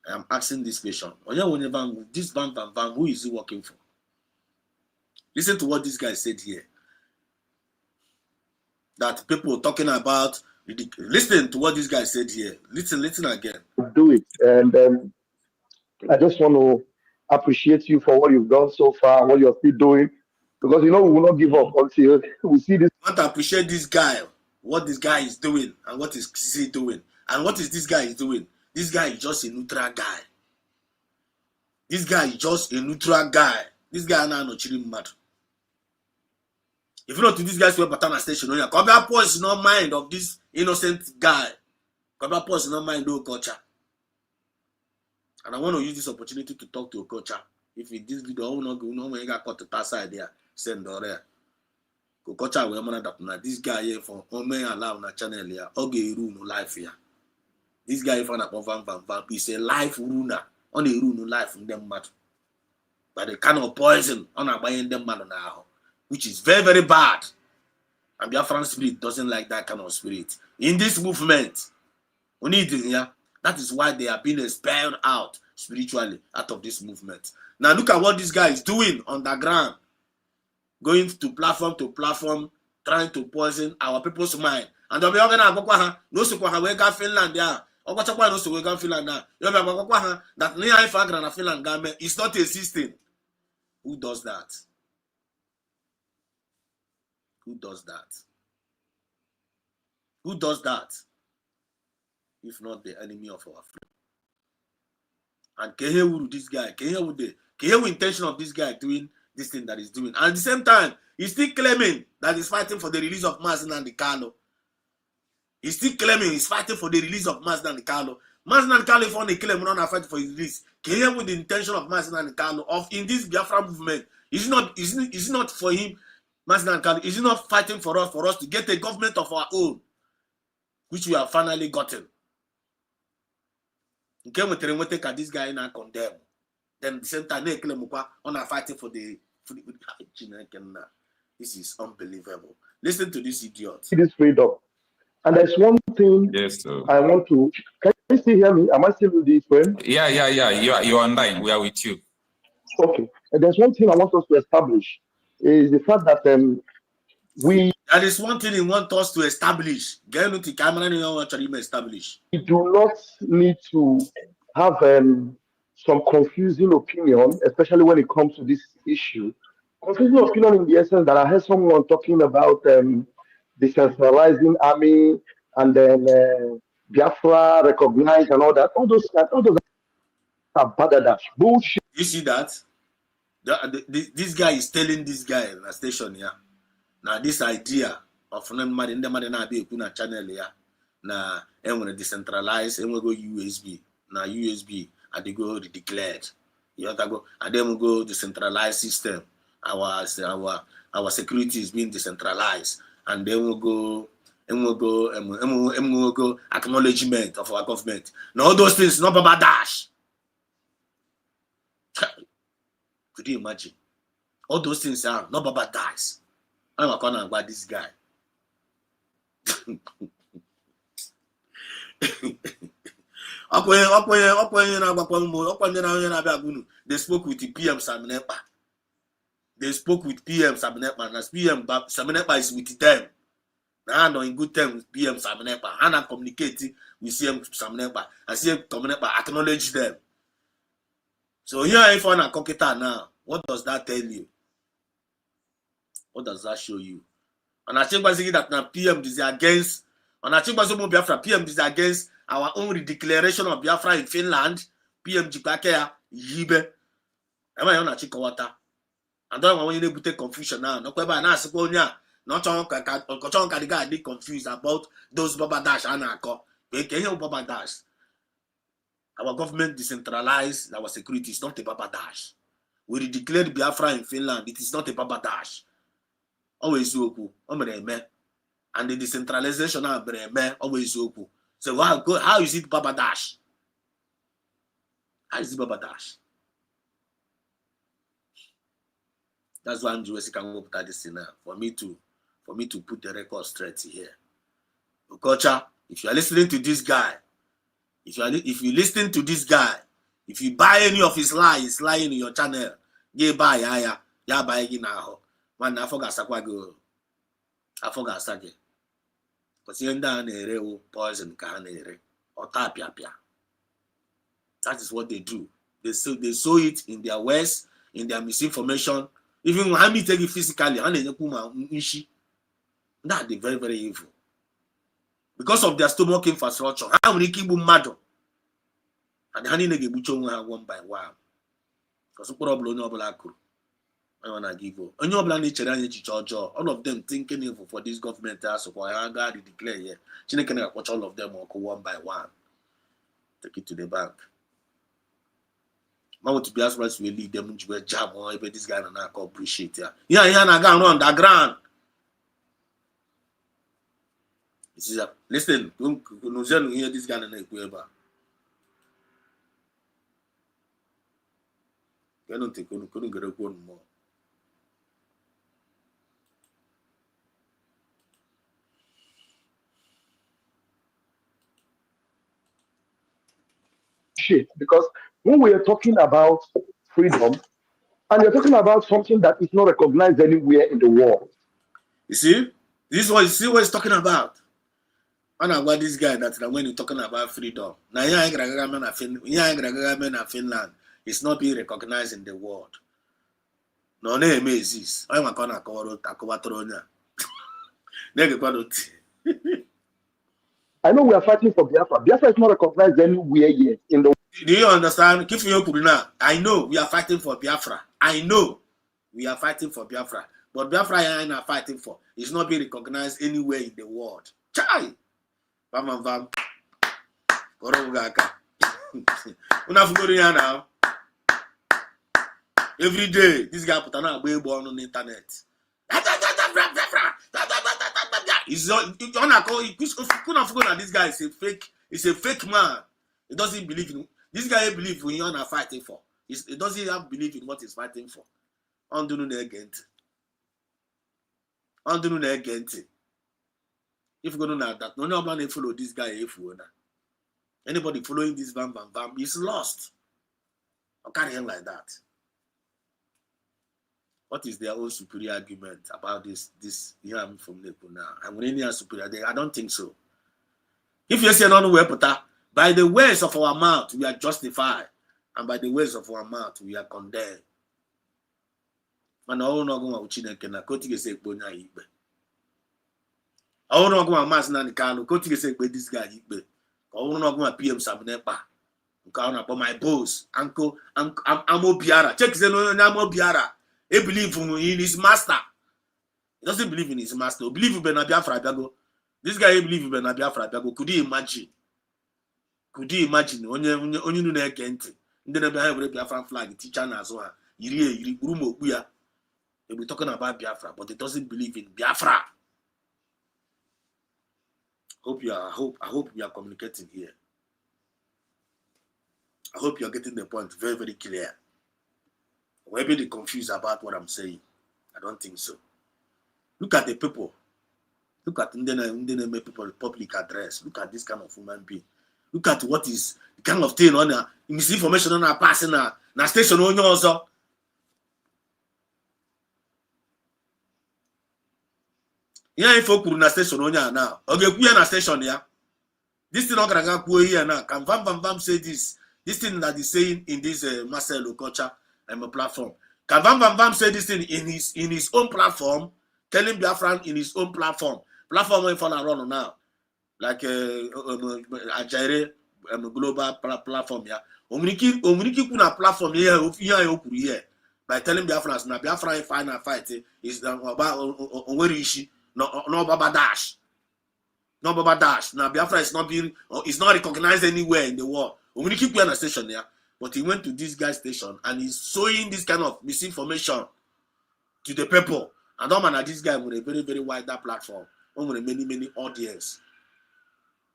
I am asking this question. This Van, who is he working for? Listen to what this guy said here. That people talking about. Listen to what this guy said here. Listen again. Do it. And I just want to appreciate you for what you've done so far, what you're still doing. Because you know we will not give up until we see this. I want to appreciate this guy, what this guy is doing, and what is he doing. And what is this guy is doing? This guy is just a neutral guy. This guy is just a neutral guy. This guy now no chilling mad. If you know to this guy's Patana station, Kobia Paul is not mind of this innocent guy. Kobia Paul is not mind no culture. And I want to use this opportunity to talk to a culture. If this video, I will not go, no got cut to that side there, send or there. Culture we man that this guy here for Ome allow na channel here. Okay, rule no life here. This guy for na Van is a life ruler. On the rule no life in them matter. But the kind of poison on a buying them man now, which is very, very bad. And Biafran spirit doesn't like that kind of spirit. In this movement, we need it here. That is why they are being expelled out spiritually out of this movement. Now look at what this guy is doing on the ground. Going to platform, trying to poison our people's mind. And they'll be organized. No support we got Finland there. Or what no support we got Finland now. You'll be that near Fagra Finland government is not existing. Who does that? Who does that? Who does that? if not the enemy of our freedom. And Kehe would this guy, Kehe with intention of this guy doing this thing that he's doing. And at the same time, he's still claiming that he's fighting for the release of Mazi Nnamdi Kanu. He's still claiming he's fighting for the release of Mazi Nnamdi Kanu. Mazi Nnamdi Kanu, if only claim we're not fighting for his release. Kehe with the intention of Mazi Nnamdi Kanu of in this Biafra movement. Is not for him, Mazi Nnamdi Kanu, is not fighting for us to get a government of our own, which we have finally gotten. This guy now condemn. Then the same time, on fighting for the this is unbelievable. Listen to this idiot. This freedom. And there's one thing I want to. Can you still hear me? Am I still with this friend? Yeah. You're online. We are with you. Okay. And there's one thing I want us to establish is the fact that that is one thing he wants us to establish. We do not need to have some confusing opinion, especially when it comes to this issue. Confusing opinion in the essence that I heard someone talking about decentralizing army and then Biafra recognized and all that. All those are bad bullshit. You see that? This guy is telling this guy in the station here. Now this idea of na channel here. Now I'm gonna decentralize and we go USB. Now USB and they go declared. You have to go and then we go decentralized system. Our security is being decentralized, and then we'll go acknowledgement of our government. Now all those things, not Baba Dash. Could you imagine? All those things are not Baba Dash. I'm not gonna about this guy. They spoke with the PM Saminepa. They spoke with PM Saminepa, and as PM Saminepa is with them. Now I'm in good terms with PM Saminepa. And I'm communicating with CM Saminepa, and CM Saminepa acknowledge them. So here if I'm a Kokita now, what does that tell you? What does that show you? And I think basically that now PM is against, and I think basically Biafra, PM is against our own redeclaration of Biafra in Finland. PM Jipakea Yibe. Am I on a Chikawata? And don't want you to confusion now. No kweba na siponya. Not on Kadiga confused about those Baba Dash anako. We can hear Baba Dash. Our government decentralized our security. It's not a Baba Dash. We declared Biafra in Finland. It is not a Baba Dash. Always yoku. And the decentralization of always yoku. So how is it Baba Dash? How is it Baba Dash? That's why I'm just can go put this in now for me to put the record straight here. Culture, if you are listening to this guy, if you listen to this guy, if you buy any of his lies lying in your channel, you buy ya buy now. Man, I forgot sakwago. I forgot sage. Because you end ere poison can ere or tapia. That is what they do. They sow it in their ways, in their misinformation. Even when I take it physically, that they very, very evil. Because of their stomach infrastructure, how many people mad? And honey nigga bucho one by one. Because problem no black crew. I wanna give you. And all of them thinking evil for this government so I got to declare here. Chineke watch all of them one by one. Take it to the bank. I want to be as well as we lead them to a jam or even this guy and I can appreciate it. Yeah, I go on the ground. Listen, don't hear this guy and I go I don't think couldn't get a good more. Shit, because when we are talking about freedom, and you're talking about something that is not recognized anywhere in the world. You see? This is what he's talking about. And about this guy that when you're talking about freedom. Now Finland is not being recognized in the world. No name exists. I'm gonna call it Takowatronia. I know we are fighting for Biafra. Biafra is not recognized anywhere yet in the. Do you understand? I know we are fighting for Biafra. I know we are fighting for Biafra. But Biafra and I are fighting for is not being recognized anywhere in the world. Chai! Bam, bam, now. Every day, this guy put on the internet. This guy is a fake. He's a fake man. He doesn't believe in. This guy believes when you're not fighting for. He doesn't have belief in what he's fighting for. If you go to that, no one follow this guy. If you anybody following this bam is lost. I can't hear like that. What is their own superior argument about this? You hear me from Nepo now. I'm really a superior. I don't think so. If you say no way, by the words of our mouth, we are justified, and by the words of our mouth, we are condemned. And all not going to Chineke na kotige se bonya ibe. All not going to mass na nikano kotige se be this guy ibe. All not going to PM Sabnepa. About my boss, uncle, I'm Obiara. Check the no I'm Obiara. He believes in his master. He doesn't believe in his master. He believes in Biafra Biago. This guy believes in Biafra Biago. Could you imagine? Could you imagine? Only no nekente. Then the Biafra flag teacher as well. Yiri Urumo Buya. They be talking about Biafra, but he doesn't believe in Biafra. I hope we are communicating here. I hope you are getting the point very, very clear. Maybe they're confused about what I'm saying. I don't think so. Look at the people. Look at the people public address. Look at this kind of human being. Look at what is the kind of thing on a misinformation on a passing na station on also. Yeah, if you na station on now. Okay, we are na station here. This thing not gonna go here now. Can Vam say this? This thing that he's saying in this Marcelo culture platform. Can Vam say this thing in his own platform? Telling Biafran in his own platform. Platform when follow around now. Like Ajire global platform here. Omuniki kuna platform here by telling Biafrans na Biafra final fight is about Onwerishi no Baba Dash. No Baba Dash. Now Biafra is not recognized anywhere in the world. Omuniki put on a station there, but he went to this guy's station and he's sowing this kind of misinformation to the people. And this guy with a very, very wide platform, with many audience.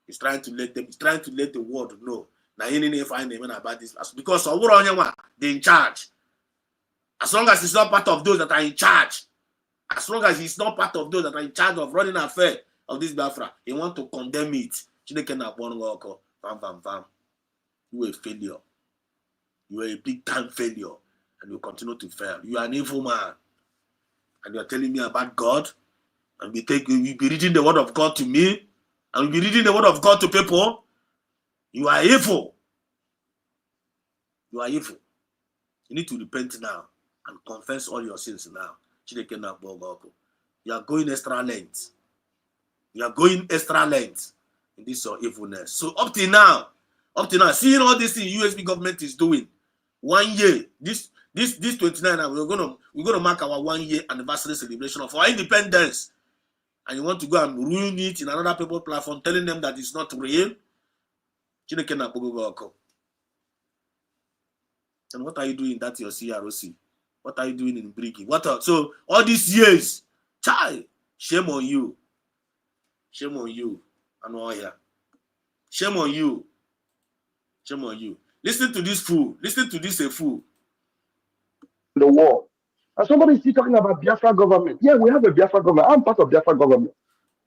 He's trying to let the world know. Now he find them about this because they're in charge. As long as he's not part of those that are in charge, as long as he's not part of those that are in charge of running affairs of this Biafra, he want to condemn it. You are a failure. You are a big time failure, and you continue to fail. You are an evil man, and you are telling me about God, and we be reading the word of God to me, and we be reading the word of God to people. You are evil. You are evil. You need to repent now and confess all your sins now. You are going extra length. You are going extra length in this your evilness. So up till now, seeing all this thing USB government is doing, 1 year, this 29, we're gonna mark our 1 year anniversary celebration of our independence, and you want to go and ruin it in another people platform, telling them that it's not real. And what are you doing that your CROC? What are you doing in Brigi? So all these years, child, shame on you. Shame on you. And all here. Shame on you. Shame on you. Listen to this fool. Listen to this a fool. The war. And somebody is still talking about Biafra government. Yeah, we have a Biafra government. I'm part of Biafra government.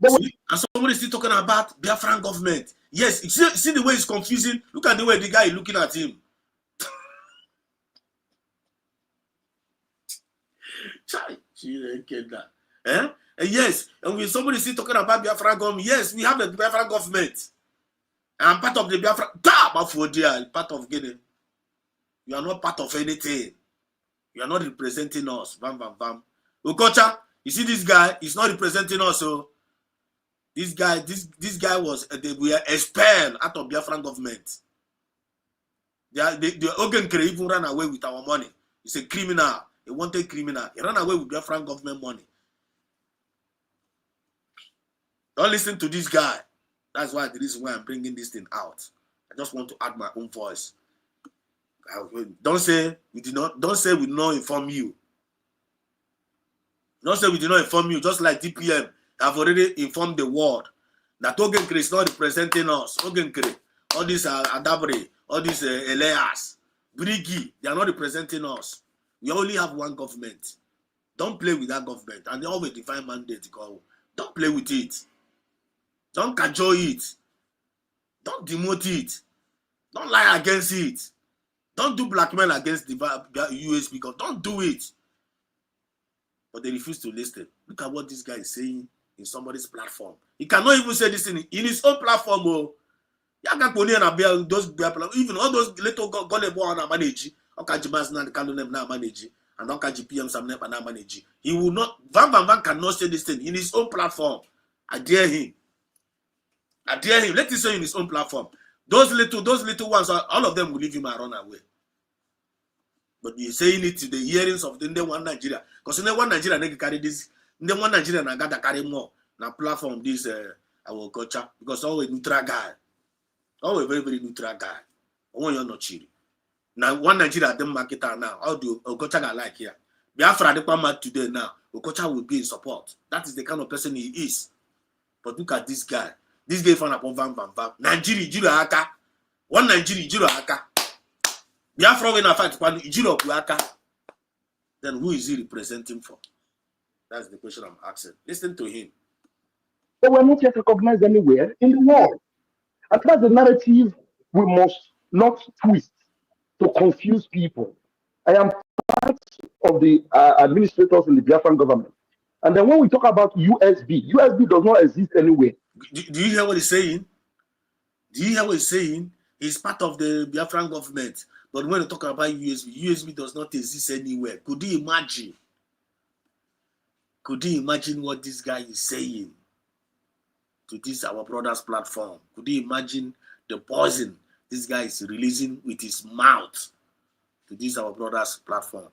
And somebody is still talking about Biafra government. Yes, see the way it's confusing. Look at the way the guy is looking at him. Yes, and when somebody is still talking about Biafra government, yes, we have a Biafra government. I'm part of the Biafra. Part of Guinea. You are not part of anything. You are not representing us. Bam. Ukocha, you see this guy, he's not representing us. So This guy was they were expelled out of Biafran government. The Ogenkere even ran away with our money. He's a criminal, a wanted criminal. He ran away with Biafran government money. Don't listen to this guy. That's why the reason why I'm bringing this thing out. I just want to add my own voice. Don't say we did not. Don't say we did not inform you. Don't say we did not inform you. Just like DPM have already informed the world that Ogenkere is not representing us. Ogenkere, all these Adabre, all these Elias, Brigi, they are not representing us. We only have one government. Don't play with that government. And they always define mandate. Don't play with it. Don't cajole it. Don't demote it. Don't lie against it. Don't do blackmail against the USB. Don't do it. But they refuse to listen. Look at what this guy is saying in somebody's platform. He cannot even say this in his own platform. Oh, even all those little gullible on manage. And GPM some manage. He will not. Van cannot say this thing in his own platform. I dare him. I dare him. Let him say in his own platform. Those little ones, all of them will leave him and run away. But you're saying it to the hearings of the one Nigeria. Because in the one Nigeria, they carry this. In the one Nigeria, I got to carry more. Now platform this our culture. Because always neutral guy. Always very, very neutral guy. Oh, you're not cheating. Now one Nigeria, them market now. How do Okocha I like here? Biafra the mad today now. Okocha will be in support. That is the kind of person he is. But look at this guy. This guy found upon Vam. Nigeria, Jiro Aka. One Nigeria, Jiro Aka. Biafra when I fight Jiro Aka. Then who is he representing for? That's the question I'm asking. Listen to him. They were not yet recognized anywhere in the world. And that's the narrative we must not twist to confuse people. I am part of the administrators in the Biafran government. And then when we talk about USB does not exist anywhere. Do you hear what he's saying? Do you hear what he's saying? He's part of the Biafran government. But when we talk about USB does not exist anywhere. Could you imagine? Could you imagine what this guy is saying to this our brother's platform? Could you imagine the poison this guy is releasing with his mouth to this our brother's platform?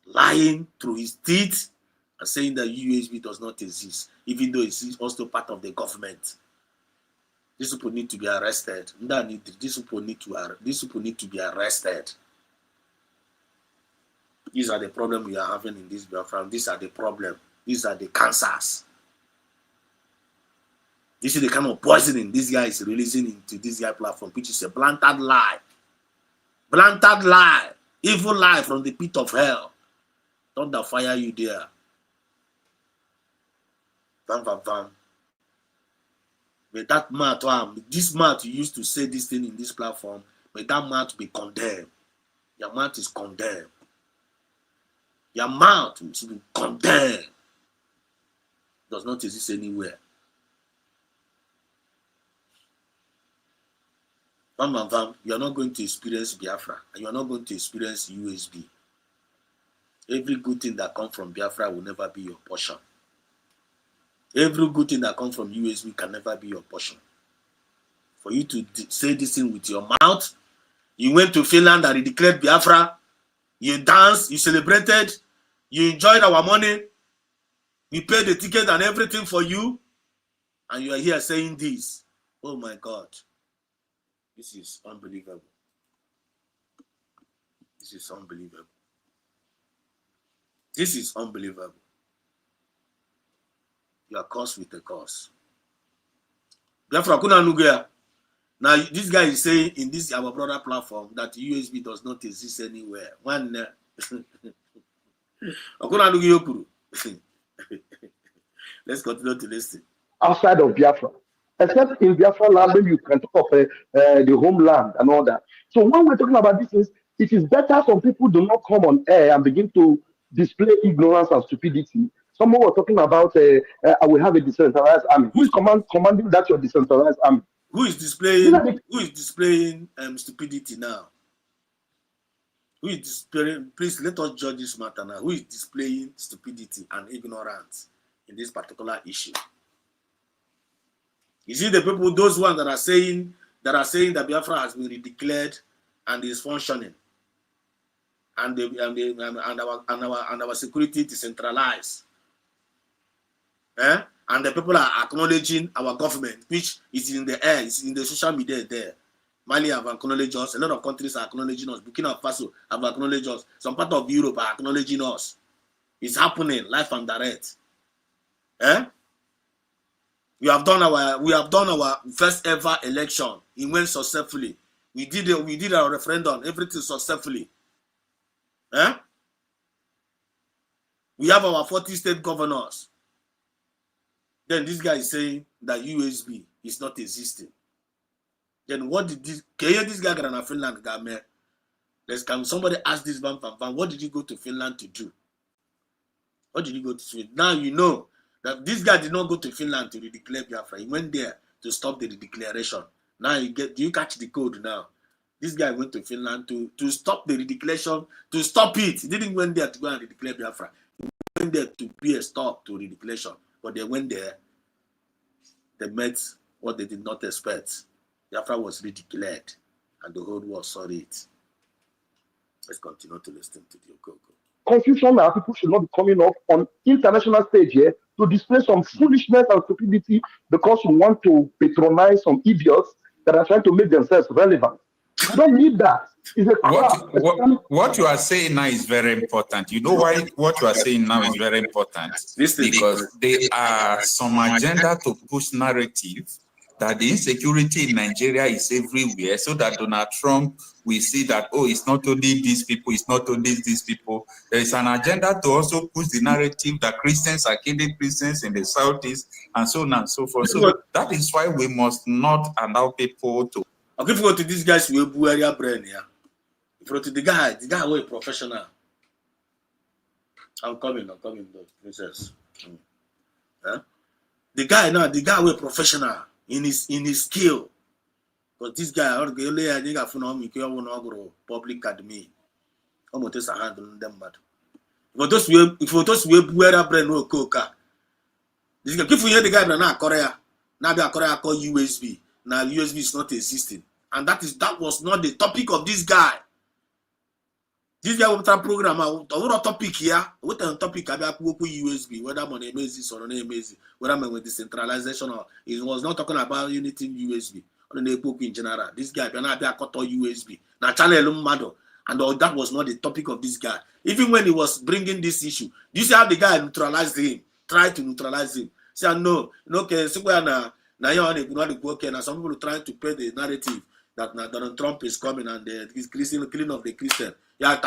Lying through his teeth and saying that USB does not exist, even though it's also part of the government. These people need to be arrested. These people need to be arrested. These are the problems we are having in this Biafra. These are the problems. These are the cancers. This is the kind of poisoning this guy is releasing into this guy platform, which is a blatant lie. Blatant lie. Evil lie from the pit of hell. Thunder fire you there. Vam. May that mouth, this mouth you used to say this thing in this platform, may that mouth be condemned. Your mouth is condemned. Your mouth is condemned. Does not exist anywhere. Vam, you are not going to experience Biafra, and you are not going to experience USB. Every good thing that comes from Biafra will never be your portion. Every good thing that comes from USB can never be your portion. For you to say this thing with your mouth, you went to Finland and you declared Biafra, you danced, you celebrated, you enjoyed our money, we paid the ticket and everything for you, and you are here saying this. Oh my God. This is unbelievable. This is unbelievable. This is unbelievable. You are cursed with a curse. Now, this guy is saying in this our brother platform that USB does not exist anywhere. One, let's continue to listen. Outside of Biafra, except in Biafra land, maybe you can talk of the homeland and all that. So when we're talking about this, it is better some people do not come on air and begin to display ignorance and stupidity. Someone was talking about, I will have a decentralized army. Who is commanding that your decentralized army? Who is displaying stupidity now? Who is displaying? Please let us judge this matter now. Who is displaying stupidity and ignorance in this particular issue? You see the people, those ones that are saying that Biafra has been redeclared and is functioning, and our security decentralized. And the people are acknowledging our government, which is in the air, it's in the social media there. Mali have acknowledged us. A lot of countries are acknowledging us. Burkina Faso have acknowledged us. Some part of Europe are acknowledging us. It's happening live and direct. We have done our first ever election. It went successfully. We did our referendum, everything successfully. We have our 40 state governors. Then this guy is saying that USB is not existing. Then what did this guy get in Finland? Can somebody ask this man, what did he go to Finland to do? What did he go to Finland? Now you know that this guy did not go to Finland to redeclare Biafra. He went there to stop the redeclaration. Now do you catch the code now? This guy went to Finland to stop the redeclaration, to stop it. He didn't went there to go and redeclare Biafra. He went there to be a stop to redeclaration. But they went there, they met what they did not expect. Biafra was redeclared, and the whole world saw it. Let's continue to listen to the Okoko. Confusion now, people should not be coming up on international stage here to display some foolishness and stupidity because you want to patronize some idiots that are trying to make themselves relevant. You don't need that. What you are saying now is very important. You know why what you are saying now is very important? Because there are some agenda to push narrative that the insecurity in Nigeria is everywhere, so that Donald Trump will see that, oh, it's not only these people, it's not only these people. There is an agenda to also push the narrative that Christians are killing Christians in the Southeast, and so on and so forth. So that is why we must not allow people to. Okay, if you go to these guys, we have area brain here. If you go to the guy who is professional. I'm coming, princess. The guy who is professional in his skill. But this guy, I think I found public academy. I'm going to handle them mad. If you those we wear brain no coca. This guy, if you hear the guy now Korea call USB. Now USB is not existing. And that was not the topic of this guy. This guy with a program, what topic here? What a topic about USB, whether money exists or not exists, whether with decentralization or it was not talking about unity USB or the epoch in general. This guy can be a cut USB. Now channel mado, and that was not the topic of this guy. Even when he was bringing this issue, do you see how the guy neutralized him? Tried to neutralize him. Say no, okay, so now some people trying to play the narrative that Donald Trump is coming and he's killing of the Christian. Yeah,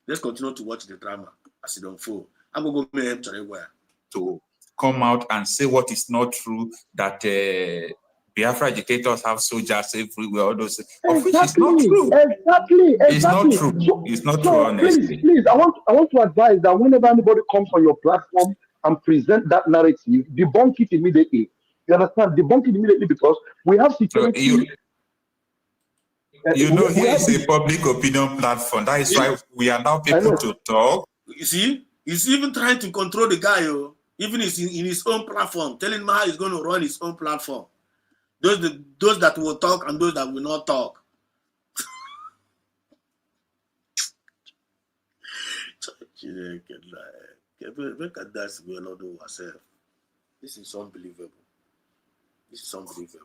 let's continue to watch the drama as it unfolds. I'm going to go to come out and say what is not true, that Biafra educators have soldiers everywhere, all those, of which is not true. Exactly. It's not true. It's not true, honestly. Please, I want to advise that whenever anybody comes on your platform and present that narrative, debunk it immediately. You understand? Debunk it immediately, because we have security. You know, here is a public opinion platform. That is why we allow people to talk. You see, he's even trying to control the guy, even in his own platform, telling him how he's going to run his own platform. Those that will talk and those that will not talk. This is unbelievable.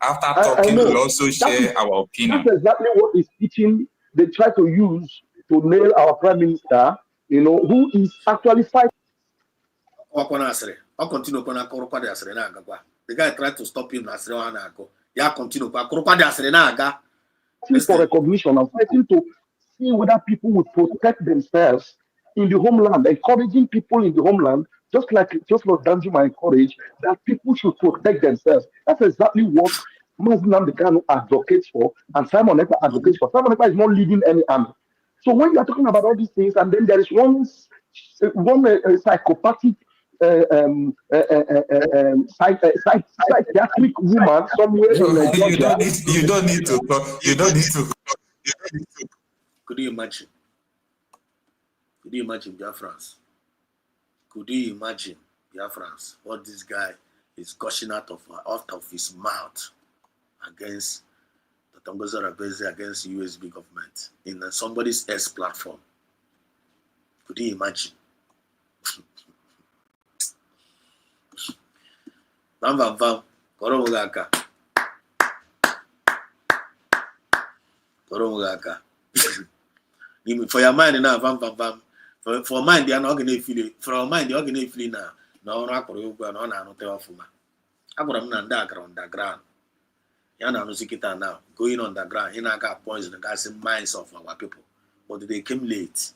After talking, we'll also share our opinion. That's exactly what is teaching. They try to use to nail our prime minister, who is actually fighting. The guy tried to stop him. Yeah, continue. For recognition and fighting to see whether people would protect themselves in the homeland, encouraging people in the homeland, just like Danjuma encouraged, that people should protect themselves. That's exactly what Mazinam Dekano advocates for, and Simon Ekpa advocates for. Simon Ekpa is not leading any army. So when you are talking about all these things, and then there is one psychopathic psychiatric woman somewhere in Nigeria. You don't need to talk. You don't need to. Could you imagine? Could you imagine Biafrans? Could you imagine Biafrans? What this guy is gushing out of his mouth against the Tongoza Rabeze, against USB government in somebody's S platform. Could you imagine? Bam bam bam. Koromugaka. For your mind now, bam bam bam. For mind, they are not going to feel it. For our mind, they are going to feel it now. No, no, no, no, no, underground. Yana Nusikita now, going underground, in our points in the gas minds of our people. But they came late.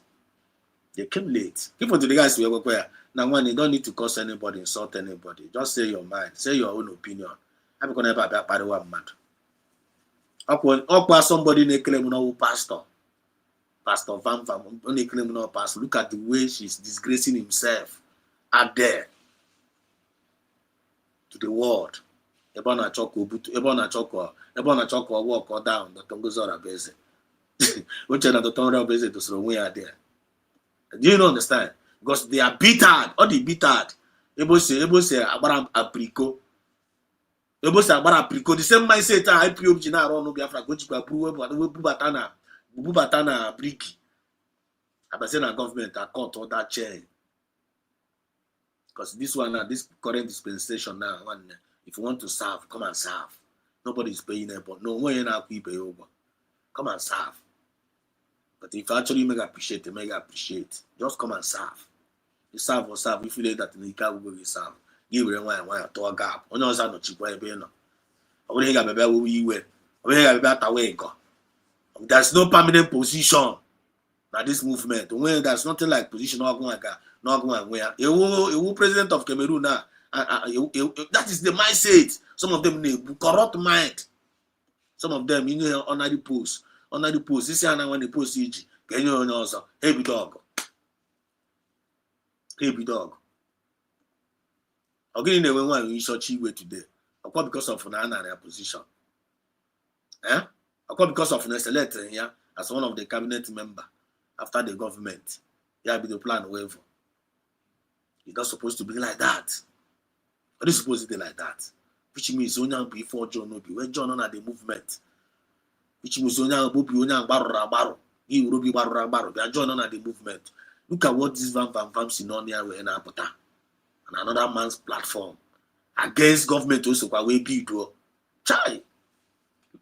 They came late. People to the guys we were now when you don't need to curse anybody, insult anybody. Just say your mind, say your own opinion. I'm gonna have a party one mad. Up somebody they claim no pastor. Pastor Van only claim no pastor. Look at the way she's disgracing himself out there to the world. Ebona Choko walk or down the Tongozora Base. Which are the Tonga Base to throw away there. Do you understand? Because they are bittered, or they bittered. Ebo say about apricot. Ebo say about apricot. The same mindset I IPO Jina no Biafra go to Bubatana bricky. Abazena government are caught on that chain. Because this one now, this current dispensation now, if you want to serve, come and serve. Nobody is paying it, but no one you now pay over. Come and serve. But if you actually make appreciate, just come and serve. You serve or serve, you feel that you can't go serve. Give it one to a gap. On your side, no cheap way, no. I will have a better way you were. I will have a better way. There's no permanent position. Now this movement, when there's nothing like position, not going where. You president of Cameroon now. That is the mindset. Some of them corrupt mind. Some of them, on the post. This is when they post EG. Can you also? Heavy dog. Again, they went in such a way today. Of course, because of an position. Of course, because of an select here as one of the cabinet member after the government. Yeah, be the plan waiver. It's not supposed to be like that. It is supposed to be like that. Which means only before John will be when John on the movement. Which means only baro. He will be baro. They are John on the movement. Look at what this Van Sinonia were in Apota. And another man's platform against government also by way big do. Chai.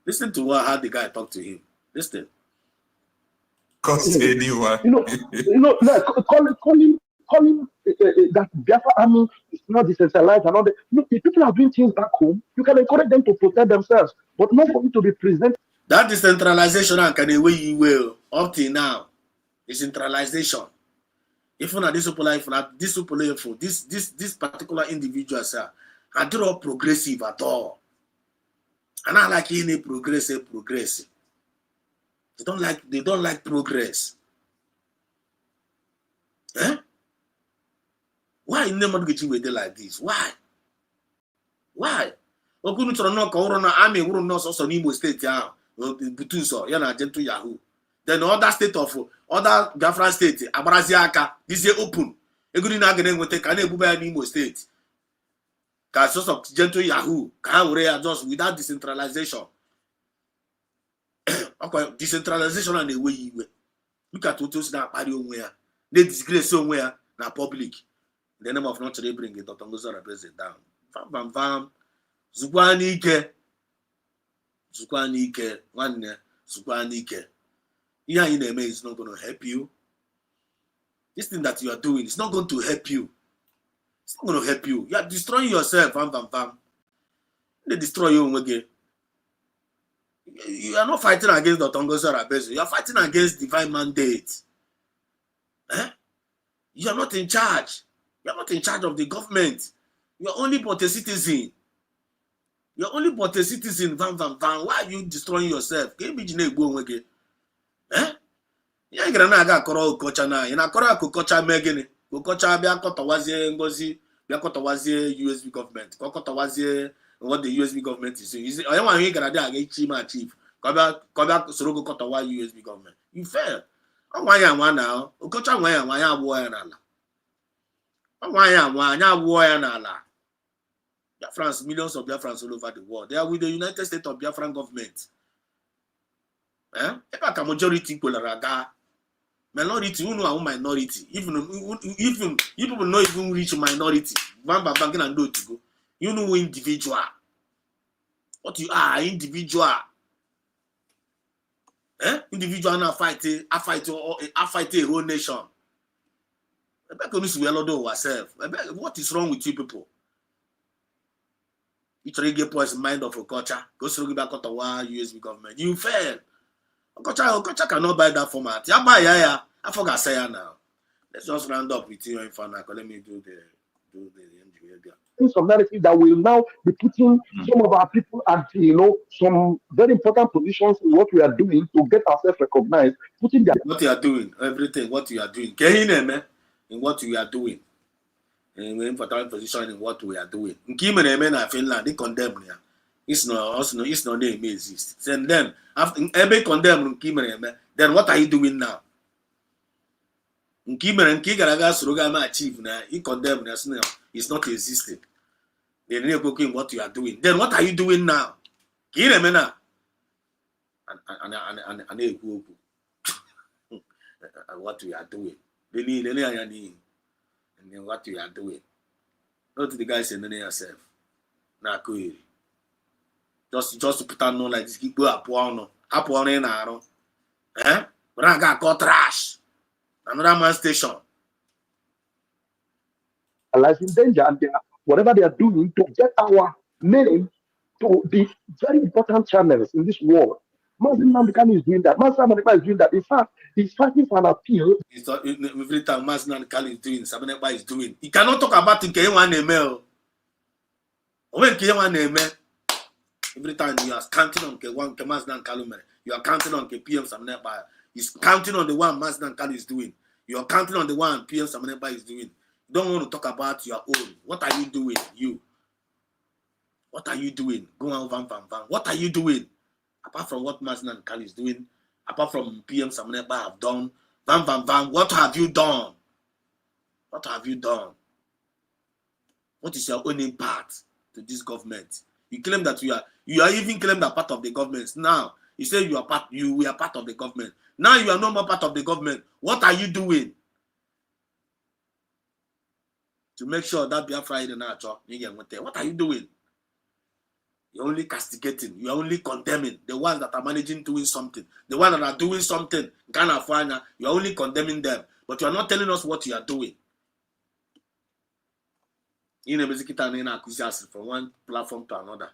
Listen to how the guy talked to him. Listen. Cost anyone. Like, calling that Biafra army is not decentralized and all that. If people are doing things back home, you can encourage them to protect themselves, but not for you to be presented. That decentralization can way you will up till now. Decentralization. Even at this particular individual, sir, are not progressive at all. And I like any progressive. They don't like progress. Eh? Why in them get you with like this? Why? Okunu tro no ka uru na army uru no so n'Imo state ya butuso ya na gentle Yahoo. Then other state of other Biafra state agbarazi aka this year open. Egudi na agene nwete ka na ebuba ya n'Imo state. Ka source of gentle Yahoo ka were ya just without decentralization. Okay, decentralization and the way you were. Look at what those that party onwe ya. They disgrace onwe ya na public. In the name of not today bring it Tongoza represent down. Vam. Zukwana ike. Yeah, in the is not going to help you. This thing that you are doing is not going to help you. It's not going to help you. You are destroying yourself. Vam. They destroy you again. You are not fighting against the Tongoza Rabeze. You are fighting against divine mandate. You are not in charge. You are not in charge of the government. You are only but a citizen. You are only but a citizen. Van. Why are you destroying yourself? Can you be go again? You ain't gonna ga koro kocha na. You na koro kocha megini. Kocha bia kotawazie ngozi. Bia kotawazie USB government. Kotawazie what the USB government is saying. I want to get a chief. Koba Sorogo Kotawa USB government. You fail. I want you one now. Kocha why warrior nala. I want you one ya warrior nala. Biafrans, millions of Biafrans all over the world. They are with the United States of Biafran government. If I can majority people are minority, who know our minority, even you people not even reach minority. Banking and do to go. You know individual. What you are, individual. Individual now fight a whole nation. What is wrong with you people? You try to get poison mind of a culture. Go through back to the USB government. You fail. Culture cannot buy that format. Yeah, buy I forgot say now. Let's just round up with you and Let me do the some narrative that will now be putting some of our people at some very important positions in what we are doing to get ourselves recognized. Putting their what you are doing, everything, what you are doing. In what we are doing. In important position in what we are doing. In Finland, they condemn here. It's not name exists. And then after every condemn then what are you doing now? Achieve now. He condemn us now. It's not existing. They need to in what you are doing. Then what are you doing now? And what we are doing. They need and then what we are doing. Not the guys in yourself. Now just to put on like this, keep up one in our but I got trash. Another man station. Lives in danger, and whatever they are doing to get our name to the very important channels in this world. Mazin Namdekan is doing that. Mazin Namdekan is doing that. In fact, he's fighting for an appeal. Every time Mazin Namdekan is doing, Sabaneba is doing. He cannot talk about it. When every time you are counting on one Mazin Namdekan, you are counting on PM Sabaneba. He's counting on the one Mazin Namdekan is doing. You are counting on the one PM Sabaneba is doing. You don't want to talk about your own. What are you doing? You. What are you doing? Go on, van. What are you doing? Apart from what Mazin Namdekan is doing, apart from PM Sabaneba have done, van. What have you done? What have you done? What is your own impact to this government? You claim that you are even claim that part of the government. Now you say we are part of the government. Now you are no more part of the government. What are you doing to make sure that Biafra is not? What are you doing? You're only castigating. You're only condemning the ones that are managing doing something. The ones that are doing something, you're only condemning them. But you're not telling us what you are doing. You know, from one platform to another.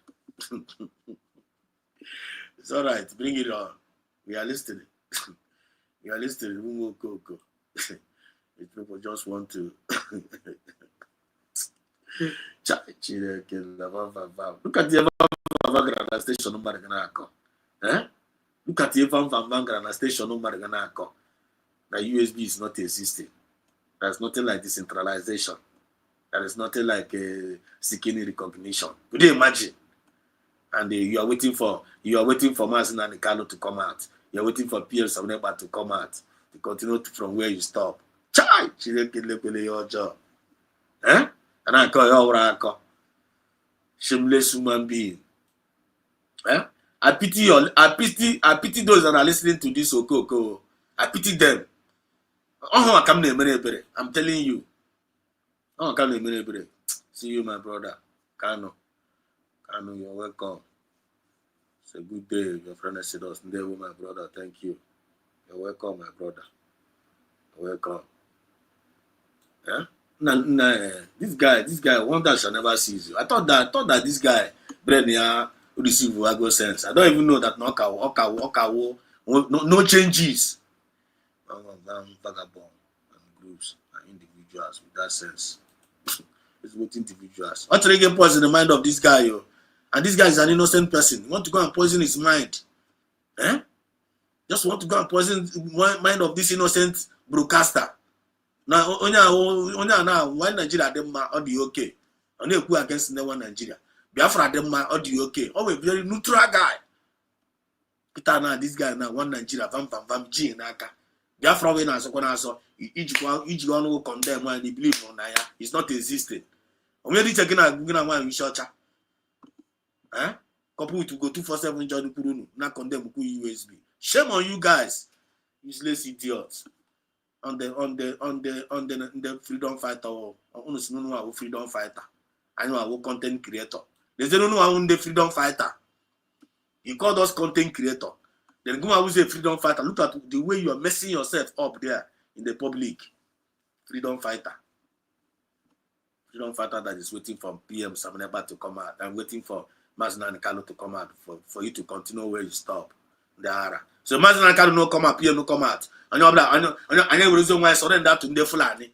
It's all right. Bring it on. We are listening. We are listening. We will go. People just want to. Look at the Van station number. Look at the Van station number. The USB is not existing. There's nothing like decentralization. There is nothing like seeking recognition. Could you imagine? And you are waiting for Mazin Namdekan to come out. You are waiting for PM Sabaneba to come out to continue from where you stop. Chai! Your job. And I call you shameless human being. I pity those that are listening to this Okoko. I pity them. I'm telling you. See you, my brother. Kano, you're welcome. It's a good day. Your friend has said us. My brother, thank you. You're welcome, my brother. You're welcome. This guy, one that shall never sees you. I thought that this guy, Brenia, who receive Wago sense. I don't even know that no changes. Vagabond and groups and individuals with that sense. It's with individuals. What to get poison in the mind of this guy, yo? And this guy is an innocent person. You want to go and poison his mind? Just want to go and poison the mind of this innocent broadcaster. Now, why Nigeria them are the okay? Only who against the one Nigeria. Biafra them are the okay. Oh, a very neutral guy. Peter now, this guy now one Nigeria vam G naka. Biafra when I saw each one will condemn and he believe on Naya. It's not existing. I'm really checking out Google and one researcher. Couple with go 247 Johnny Kurunu, not condemn USB. Shame on you guys, useless idiots. On the freedom fighter or freedom fighter. I know our content creator. They say no one the freedom fighter. You call us content creator. Then go and say freedom fighter. Look at the way you are messing yourself up there in the public. Freedom fighter. Freedom fighter that is waiting for PM Samaneba to come out. I'm waiting for Mazina and Kalo to come out for you to continue where you stop. So Mazina and Kalo no come out, PM no come out. I know reason why I surrender to the Fulani.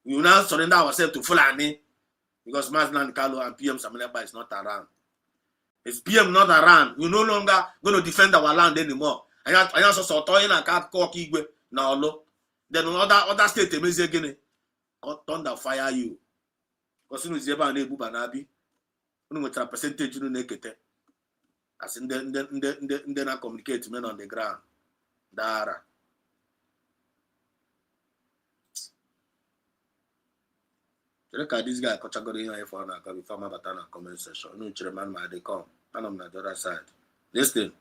We will now surrender ourselves to Fulani because Mazina and Kalo and PM Samaneba is not around. If PM not around, we're no longer going to defend our land anymore. I also saw Toyin and Cat Corky now look. Then other state they may say again, thunder fire you. Because soon as you ever enable Banabi, you know what percentage you naked. As in then I communicate men on the ground. Dara. Look at this guy, Kochagori for an account before my batana comment session. No chairman, they come. And I'm on the other side. Listen.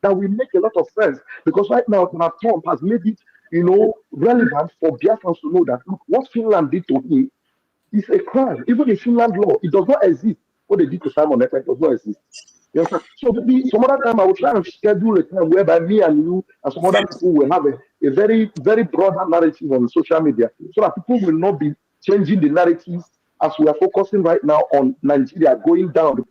That will make a lot of sense because right now, Donald Trump has made it, relevant for Biafrans to know that look, what Finland did to him is a crime. Even in Finland law, it does not exist. What they did to Simon Ekpa does not exist. Yes, sir. So maybe some other time I will try and schedule a time whereby me and you and some other people will have a very, very broader narrative on social media so that people will not be changing the narratives as we are focusing right now on Nigeria going down.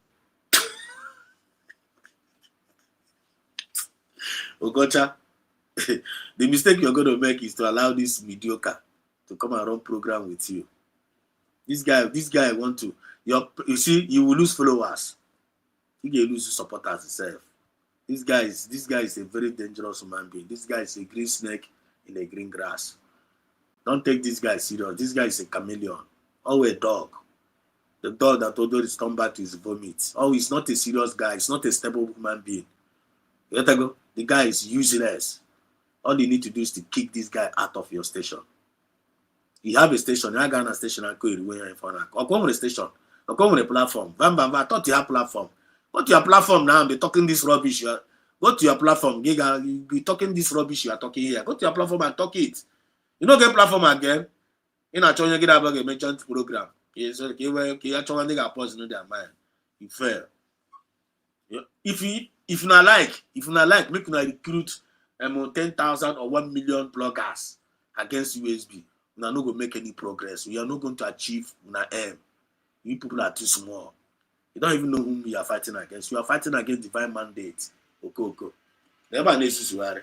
Ogocha, the mistake you're going to make is to allow this mediocre to come and run program with you. This guy want to, you see, you will lose followers. You will lose supporters himself. This guy is a very dangerous human being. This guy is a green snake in the green grass. Don't take this guy serious. This guy is a chameleon. Or a dog. The dog that although is come back to his vomit. Oh, he's not a serious guy. He's not a stable human being. You let go. The guy is useless. All you need to do is to kick this guy out of your station. You have a station. You have a station. Or come with a station. Or come with a platform. Bam, bam, bam. I thought you have a platform. Go to your platform now and be talking this rubbish. Go to your platform. You be talking this rubbish you are talking here. Go to your platform and talk it. You know, get platform again. In a chance, you get a mentioned program. You actually get pause in their mind. You fail. If you not like, make you recruit 10,000 or 1 million bloggers against USB. We are not going to make any progress. We are not going to achieve our aim. You people are too small. You don't even know whom you are fighting against. You are fighting against divine mandate. Okay. Never necessary.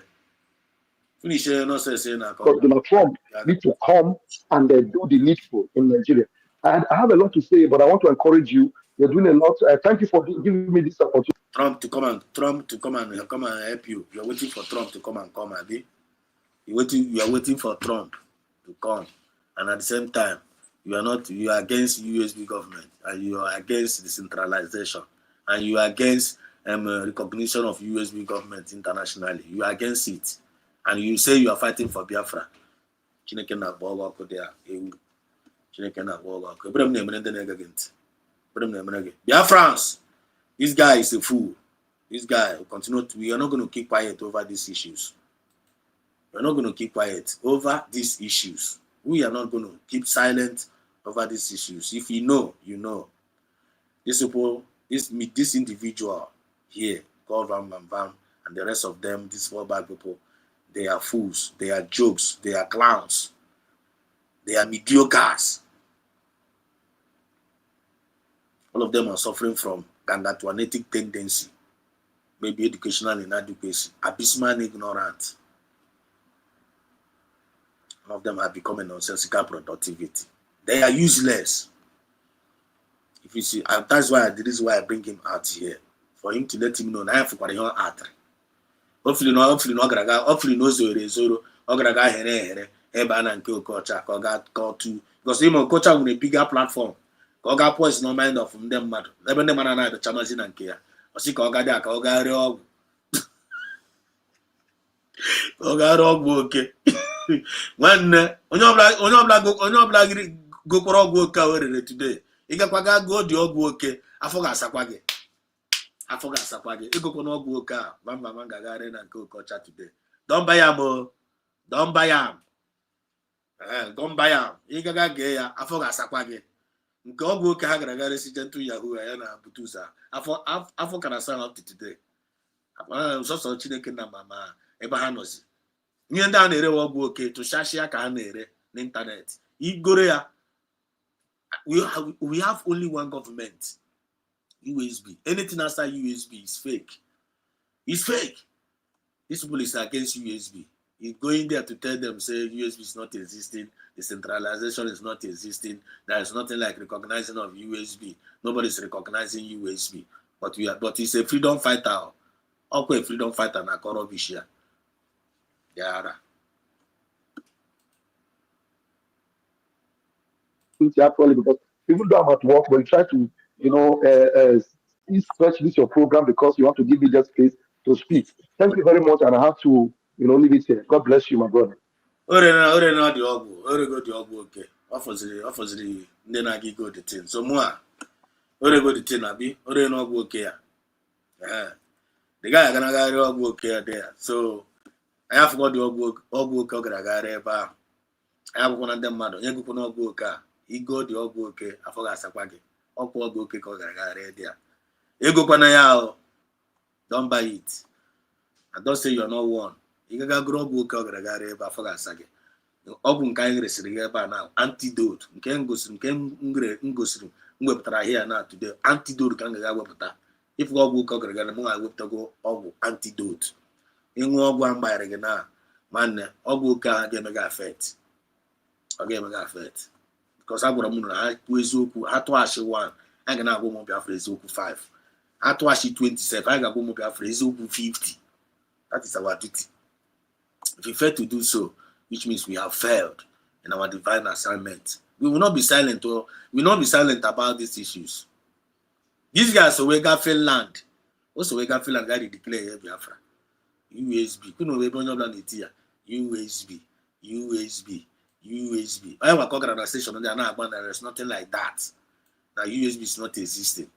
Finish nonsense saying that. Because Donald Trump need to come and do the needful in Nigeria. And I have a lot to say, but I want to encourage you. You're doing a lot. Thank you for giving me this opportunity. Trump to come and help you. You're waiting for Trump to come, Abi. You are waiting for Trump to come, and at the same time, you are against USB government, and you are against decentralization, and you are against recognition of USB government internationally. You are against it, and you say you are fighting for Biafra. Biafrans, this guy is a fool. This guy will continue to. We are not going to keep quiet over these issues. We are not going to keep quiet over these issues. We are not going to keep silent over these issues. If you know, you know. This people, this individual here, called Ram Bam Bam, and the rest of them, these 4 bad people, they are fools, they are jokes, they are clowns, they are mediocres. All of them are suffering from Gangatuanetic tendency, maybe educational inadequacy, abysmal ignorance. All of them have become a nonsensical productivity. They are useless. If you see, that's why this is why I bring him out here, for him to let him know. I have for your art. Hopefully no zoro. Ograga here. Ebana and Kocha, Koga to because him Kocha with a bigger platform. Koga post no mind of them mad. Never the man and I the chamazin and care. Or see Koga da Koga Rog. Koga Rog okay. When Onobla go for go today. Igakwaga go the ogwoke. I forgot Sakwage. afọ ga-asakwa gị egokwa n'ọgwụ oke a vamvama gagharị na nke okocha today don't buy am o don't buy am don't buy am ịgaga gee ya afọ ga-asakwa gị nke ọgwụ oke ha gara gara si jentu yahoo ya na butuza afọ kara asa up to today sọsọ Chineke na mama ebe ha nọzi ihe ndị a na-ere ọgwụ oke tụchachịa ka ha na-ere n'ịntanetị igoro ya we have only one government USB. Anything outside USB is fake. It's fake. This people is against USB. You're going there to tell them, say USB is not existing, decentralization is not existing, there is nothing like recognizing of USB. Nobody's recognizing USB. But it's a freedom fighter. Okay, freedom fighter na korobishia. Yeah. Actually, because even though I'm at work, but you try to, stretch this your program because you want to give me just space to speak. Thank you very much, and I have to, leave it here. God bless you, my brother. Orena dị ọgwụ oke ọfọziri ndị na-aga igo the thing. So mụa orego the thing abi orena ọgwụ oke ya the guy aganagharị ọgwụ oke ya dị ya so anyị afụgo dị ọgwụ oke ọ gara agagharị ebe ahụ anyị abụkwana ndị mmadụ onye gụkwana ọgwụ oke a igo dị ọgwụ oke afọ ga-asakwa gị ọkwa ọgwụ oke ka ọ gara agagharị dị ya egokwana ya ahụ don't buy it and don't say you're not one. Ị gaga gụrụ ọgwụ oke ọ gara agagharị ebe afọ ga-asa gị ọgwụ nke anyị resịrị gị ebe a na antidote nke ngosiri mwepụtara ahịa na today antidote ka m ga wepụta ịfụ ọgwụ oke ọ gara agagharị m ga-ewepụtago ọgwụ antidote ịṅụ ọgwụ a mgbanyere gị na nwanne ọgwụ oke a ga-eme gị affect ọ ga-eme gị affect because a gwara m na ha kwuo eziokwu ha tụghachi 1 anyị ga na-agwa ụmụ Biafra eziokwu 5 ha tụghachi 27 anyị ga-agwa ụmụ Biafra eziokwu 50. That is our duty. If we fail to do so, which means we have failed in our divine assignment, we will not be silent or we will not be silent about these issues. These guys Owega Finland, also Owega Finland guy declare Biafra. USB. You know we bring up here. USB. I have a organization and there is nothing like that. Now USB is not existing.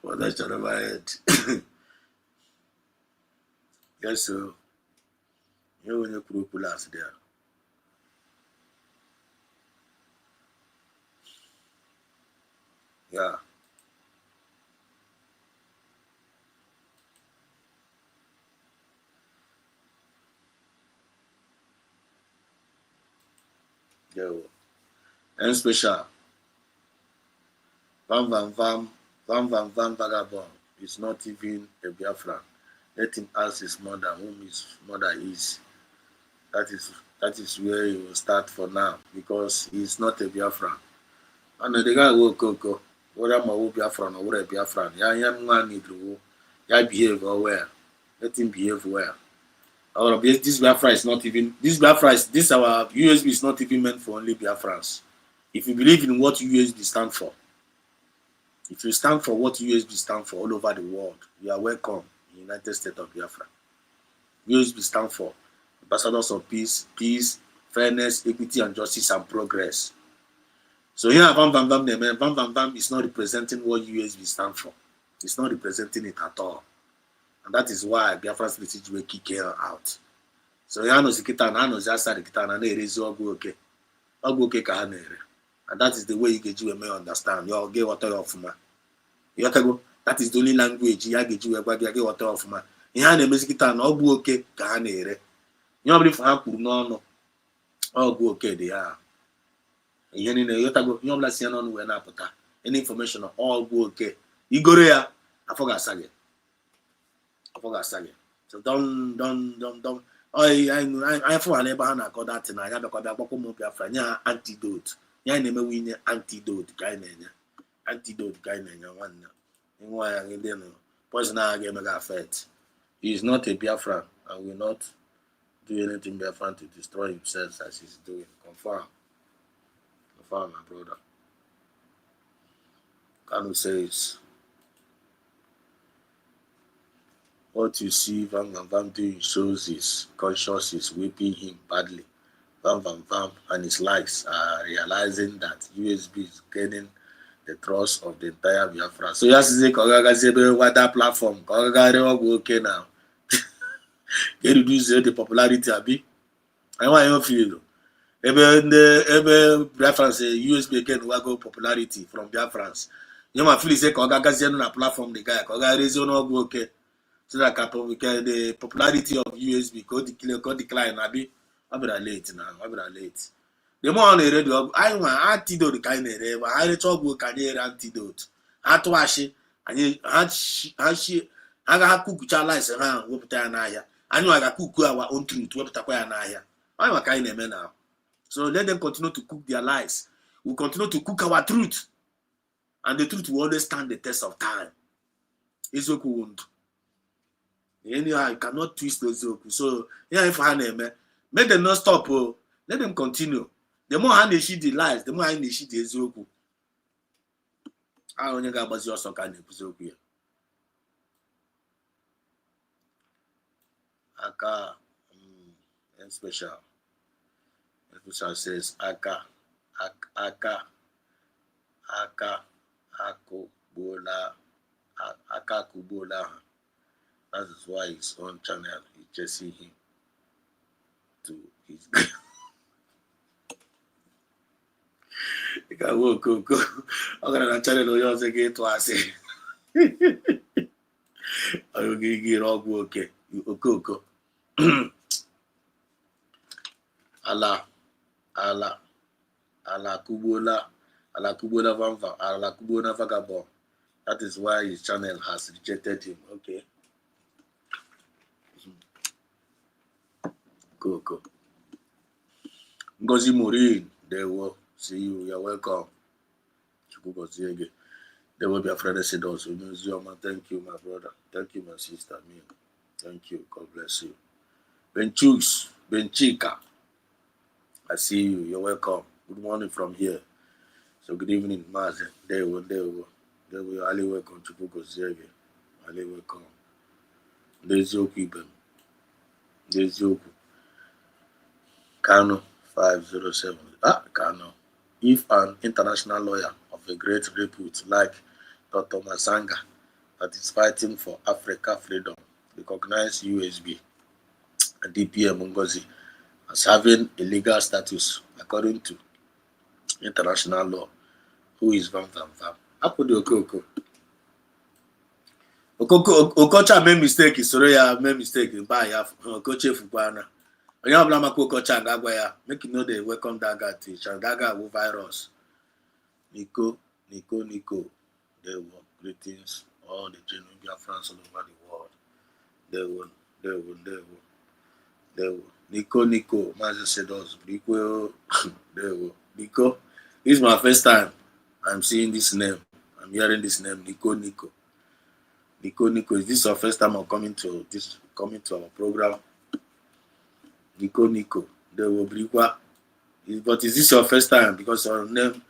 Well, that's out of my head. Yes, so you when you pull us there. Yeah. Yo. And special. Vam vagabond is not even a Biafran. Let him ask his mother whom his mother is. That is where he will start for now because he is not a Biafran. And the guy will go. Whether I'm a Biafran or a Biafran, ya behave well. Let him behave well. This Biafra is not even our USB is not even meant for only Biafrans. If you believe in what USB stands for. If you stand for what USB stands for all over the world, you are welcome in the United States of Biafra. USB stands for Ambassadors of Peace, Fairness, Equity, and Justice and Progress. So here, Vam is not representing what USB stands for. It's not representing it at all. And that is why Biafra's message will kick her out. So here, knows the Kitan, I knows outside the Kitan, and there is okay. And that is the way you get you may understand. You get water off ma. That is the only language you get you get water off ma. You have the music and all okay can ere. You believe for no. All okay they are. You know, you bless you on when I put any information on all okay. You go there, I forgot Sage. So don't. I for an Ebana call that and I have a call that Biafra antidote. Ya na-eme winye antidote ka anyị na-enye nwanne nwa ya ndị nọ poison a ga-eme ga affect. He is not a Biafran and will not do anything Biafran to destroy himself as he's doing. Confirm my brother. Kanu says what you see Vam doing shows his conscience is whipping him badly. Vam and his likes are realizing that USB is gaining the trust of the entire Biafra. So yes, say what that platform, okay now. They reduce the popularity abi. I want you feel. Ebe Biafra say USB can go popularity from Biafrans. You might feel say Kogagazi on a platform the guy raise on okay. So that the popularity of USB go decline abi. I be late now. I be late. The more on the radio, I want antidote kind of area. I talk about can antidote. Atwashi and I got cook chalice around wopita na ya. I know I got cook our own truth wopita kwa na ya. I'm a kind of man now. So let them continue to cook their lies. We'll continue to cook our truth. And the truth will always stand the test of time. Izoku won't. Anyhow, you cannot twist those Izoku. So, yeah, if I name make them not stop. Oh. Let them continue. The more they shit the lies, the more they shit the Izoku. I only got about your soccer in Izoku here. Aka, special. Special says Aka, Akubola. That is why his own channel is chasing him to his. I'm gonna channel yours again twice. Are you getting all okay? You okay? Allah Kubola Vanva, Allah Kubola Vagabond. That is why his channel has rejected him. Okay. Cool. Ngozi Morin, they will see you. You're welcome. They will be a friend. Said also, thank you, my brother. Thank you, my sister. Thank you. God bless you. Benchika. I see you. You're welcome. Good morning from here. So good evening, Mazen. They will. Ali welcome to Kukoziege. Ali welcome. There's Yoku. Kano 507. Kano. If an international lawyer of a great repute like Dr. Masanga that is fighting for Africa freedom recognize USB and DPM Ngozi as having a legal status according to international law, who is Vam? Okocha made mistake, made mistake by Okoche Fubana. Onye ọbụla maka Okocha ga-agwa ya, make you know they welcome that guy to each other. That guy will virus. Nico. They will greetings all the genuine Biafrans all over the world. They will. Nico. Master said us. They will. Nico. This is my first time I'm seeing this name. I'm hearing this name. Nico. Is this your first time of coming to our program? Nico. They will Brikwa. But is this your first time? Because your name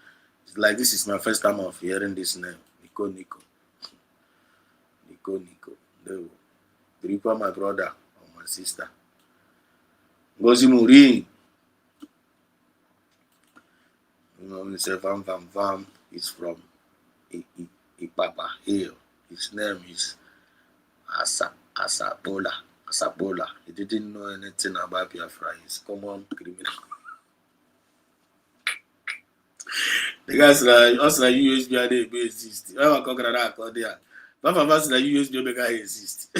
is like this is my first time of hearing this name. Nico. They will Brikwa, my brother or my sister. Ngozi Muri. Say Vam is from Ipapa Hill. His name is Asabola. He didn't know anything about Biafra. He's common criminal. The guys also like USB are they exist. I want to conquer that there. But for us like USB make exist.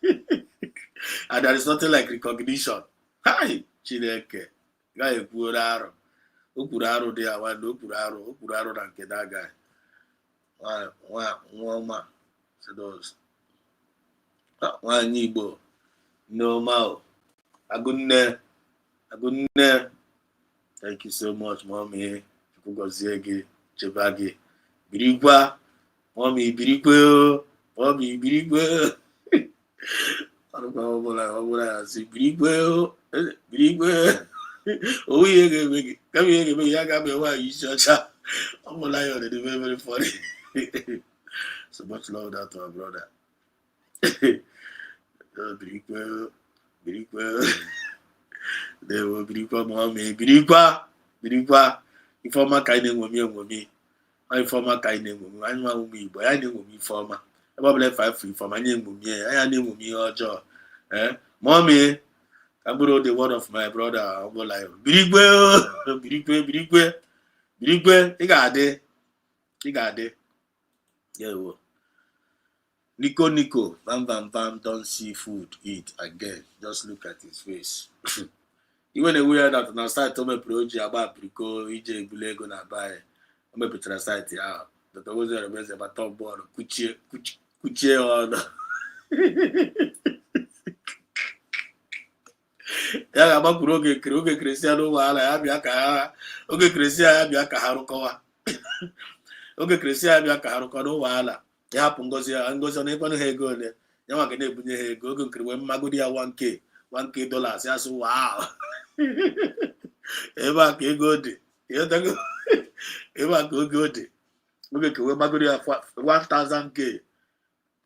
And there is nothing like recognition. Hi, Chineke. Guy Puraro. Opuraro there, one Opuraro than that guy. One so those. One Igbo. No mal. Agunne. Thank you so much, mommy. Kugoziege, Chebagi. Birigwa. Mommy, Birigwa. I don't know what I say. Birigwa. Oh, yeah, come here, I got me a while. You shut up. I'm a lion. It's very, very funny. So much love that to our brother. Birigwa. They will Birigwa, mommy. Birigwa. If I'm a kind of woman, Informer kind of woman, I'm a woman, but I know me former. About 5 free for my name, I know me or jaw. Mommy, I borrow the word of my brother. I'm like, Birigwe, he got it. Yeah, well. Nico, bam, don't see food, eat again. Just look at his face. Even a weird that now start to me project about Prico, EJ Bulego na buy. I'm a picture site out. The was a best about top board, Kuche on. Ya ba kuroge Cristiano wala ya bia ka oge Cristiano ya bia ka harukowa. Oge Cristiano ya bia ka harukowa no wala. Ya hapu ngozi na ikonu ha ego ne. Ya nwa ke na-ebunye ha ego oge nkiriwe mmagodi ya 1k dollars ya so wow. Ebe a ka ego dị. Ebe a ka oge dị. Oge kewe mmagodi ya 1000k.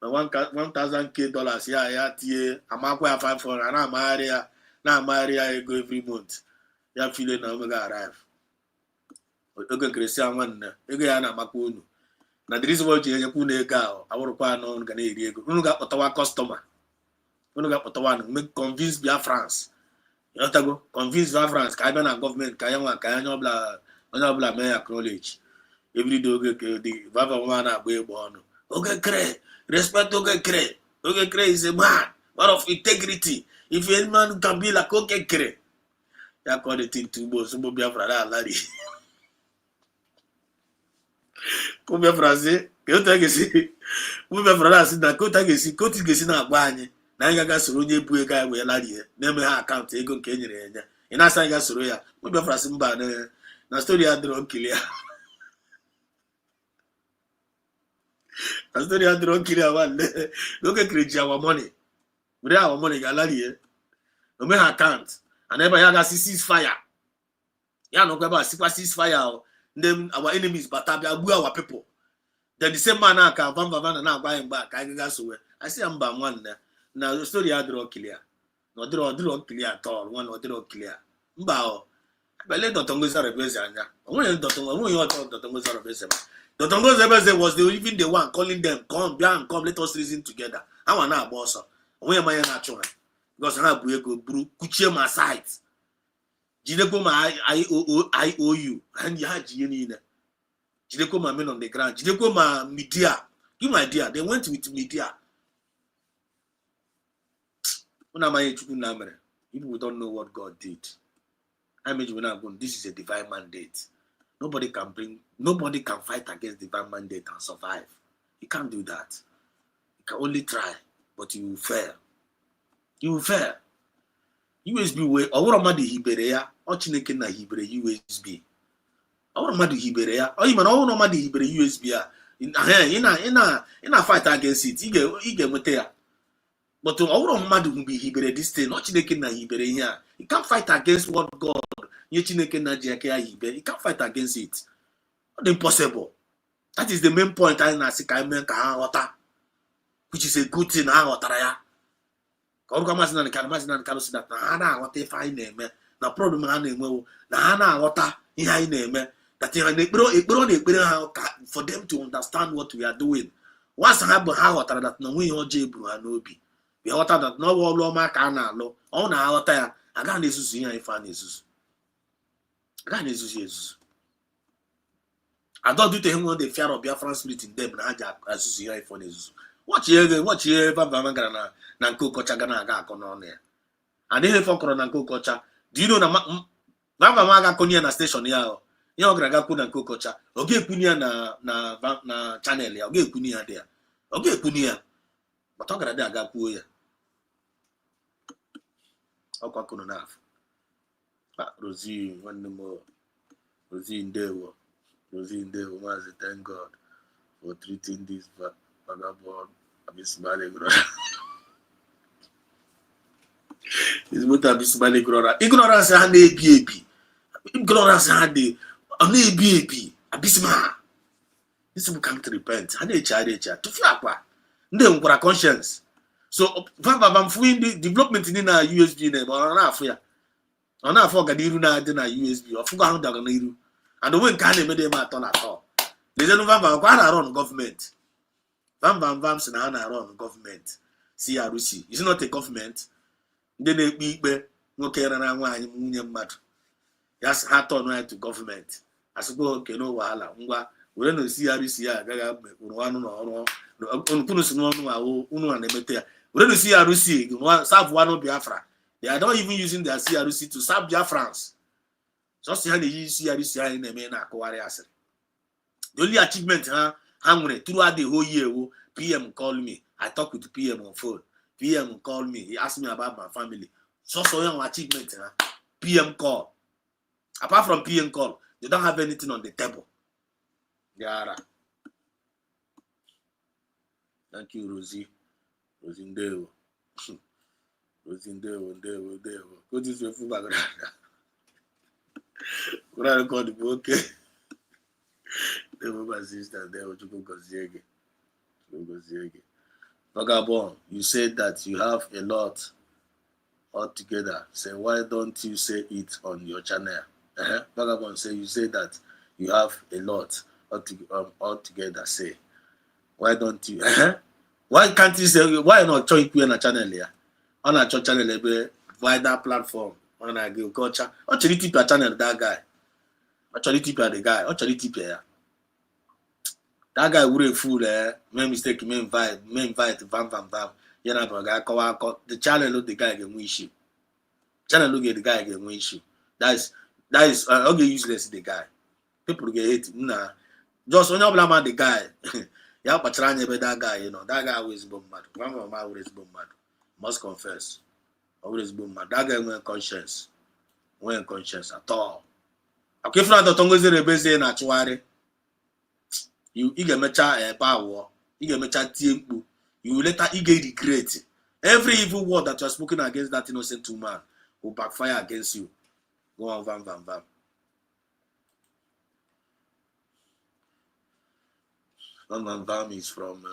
1000k dollars ya tie amakwa ya 500 na-amagharị ya ego every month ya file na omega arrive oge nkirisi nwanne ego ya na-amakwa unu na the reason why ji enyekwa unu ego ahụ awụrụkwa anọ ga na-eri ego unu ga-akpọtawa customer unu ga-akpọtawa make convince Biafrans yotago convince Biafrans ka abịa na gọọmenti ka ya nwa ka onye ọbụla mee acknowledge everyday oge ke dị vava nwa na-agba egbe ọnụ oge kre respect oge kre is a man of integrity. If any man can be like okay, ya call the thing two boys, some Biafra lari. Come Biafra say, you take it see. Come Biafra say na ko take it ko ti gesi na agba anyi. Na nga ga soro nye bu ego ai we lari e. Na me ha account ego nke enyere enya. Ina sa nga soro ya. Come Biafra say mba na story adro clear. Na story adro clear one. Look at our money. We have our money gallery. No me account. And ever ya see ceasefire. Ya no go ceasefire. Then our enemies but our people. Then the same man can van na buy him back. I see am ba one na the story draw clear. No draw clear at all. One or draw clear. Mba o. But let Dr. Ngozi represent anya. Only Dr. Ngozi represent. Dr. Ngozi was even the one calling them come let us reason together. I want na boss. Only am I na children. Because I have to go kuchie my site. Jideko my IOU and ya Jienina. Jideko my men on the ground. Jideko my media. Give my idea. They went with media. People don't know what God did. I mean, when I'm going, this is a divine mandate. Nobody can fight against divine mandate and survive. You can't do that. You can only try, but you will fail. You will fail. USB way ọwụrụ mmadụ hibere ya ọ Chineke na hibere USB ọwụrụ mmadụ hibere ya ọ ịma na ọwụrụ mmadụ hibere USB a ị na fight against it ị ga-enweta ya but ọwụrụ mmadụ mgbe hibere this thing ọ Chineke na hibere ihe a you can't fight against what God nye Chineke na ji aka ya hibere you can't fight against it. Not impossible. That is the main point anyị na-asị ka eme ka ha ghọta which is a good thing ha ghọtara ya. Ọrụ masị na nkanụ si that na ha na-aghọta ife anyị na-eme na problem ha na-enwewo na ha na-aghọta ihe anyị na-eme that ha na-ekpere ha for them to understand what we are doing. Once ha ghọtara that na nwe ihe ọjọọ eburu ha n'obi bịa ghọta that na ọrụ ọrụ ọma ka a na-alụ ọ na-aghọta ya agaghị na-ezuzu ihe ife a na-ezuzu agaghị na-ezuzu ezuzu. I don't do to him when they fear of Biafran spirit in them na ha ji azụzu ihe ife na-ezuzu. Watch ihe Baba gara na nke ụkọcha ga na-aga akọ n'ọnụ ya adịghị ife ọkọrọ na nke ụkọcha. Do you know na Baba ma aga-akọnye ya na station ya ahụ ihe ọ gara agakwu na nke ụkọcha ọ ga-ekwunye ya na channel ya ọ ga-ekwunye ya dị ya ọ ga-ekwunye ya but ọ gara dị agakwuo ya ọkwa kụrụ n'afọ. Rosie nwanne m Rosie ndewo maazị thank God for treating this vagabond abismali grora. This motor abismali grora. Ignorance ha na-ebi. Ignorance ha dị na-ebi abisma. This people come to repent. Ha na-eche tufu akwa. Ndị nwekwara conscience. So vava mfuin the development ni na USB na ọ na-afụ ya. Ọ na-afụ ọganiru na-adị na USB. Ọfụgo ahụ daga n'iru. And the way nke a na-eme dị eme atọ na atọ. They say no Vam run government. Vam say na run government. CRC. Is it not a government? They make no care na nwanyi nwunye mmadụ. Yes, ha turn to government. As go okay no wahala. Ngwa we no CRC ya gaga unu no ọrụ kunu si no awo unu na emete ya. We no CRC serve one Biafra. They are not even using their CRC to serve Biafrans. Just how they use CRC in the main akọwarị asịrị. The only achievement nwere throughout the whole year, PM call me. I talk with PM on phone. PM call me. He asked me about my family. So young achievement. PM call. Apart from PM call, they don't have anything on the table. Yeah. Thank you, Rosie. Rosie Ndeo. Rosie Ndeo. Go to the full background. What I call the book, okay? My sister there, Vagabond, you said that you have a lot altogether. Say, why don't you say it on your channel? Vagabond, say you say that you have a lot altogether. Say, why don't you? Why can't you say? Why not join you on a channel here? On a channel, a wider platform. On agriculture. Actually, tip your channel that guy. Actually, tip the guy. Actually, tip here. That guy would a fool, make mistake, me invite, vam. You know, the channel look the guy can win issue. Channel look at the guy can win issue. That is okay, useless the guy. People get hate. Nah, just when you blame the guy, you have to that guy, you know. That guy always bomb mad. One of my always bomb mad. Must confess. Always bomb mad. That guy went conscience at all. Okay, from the tongue is the best in actually. You get mecha power, you get mecha tiempo, you later get regret. Every evil word that you are spoken against that innocent woman will backfire against you. Go on, vam. Vam is from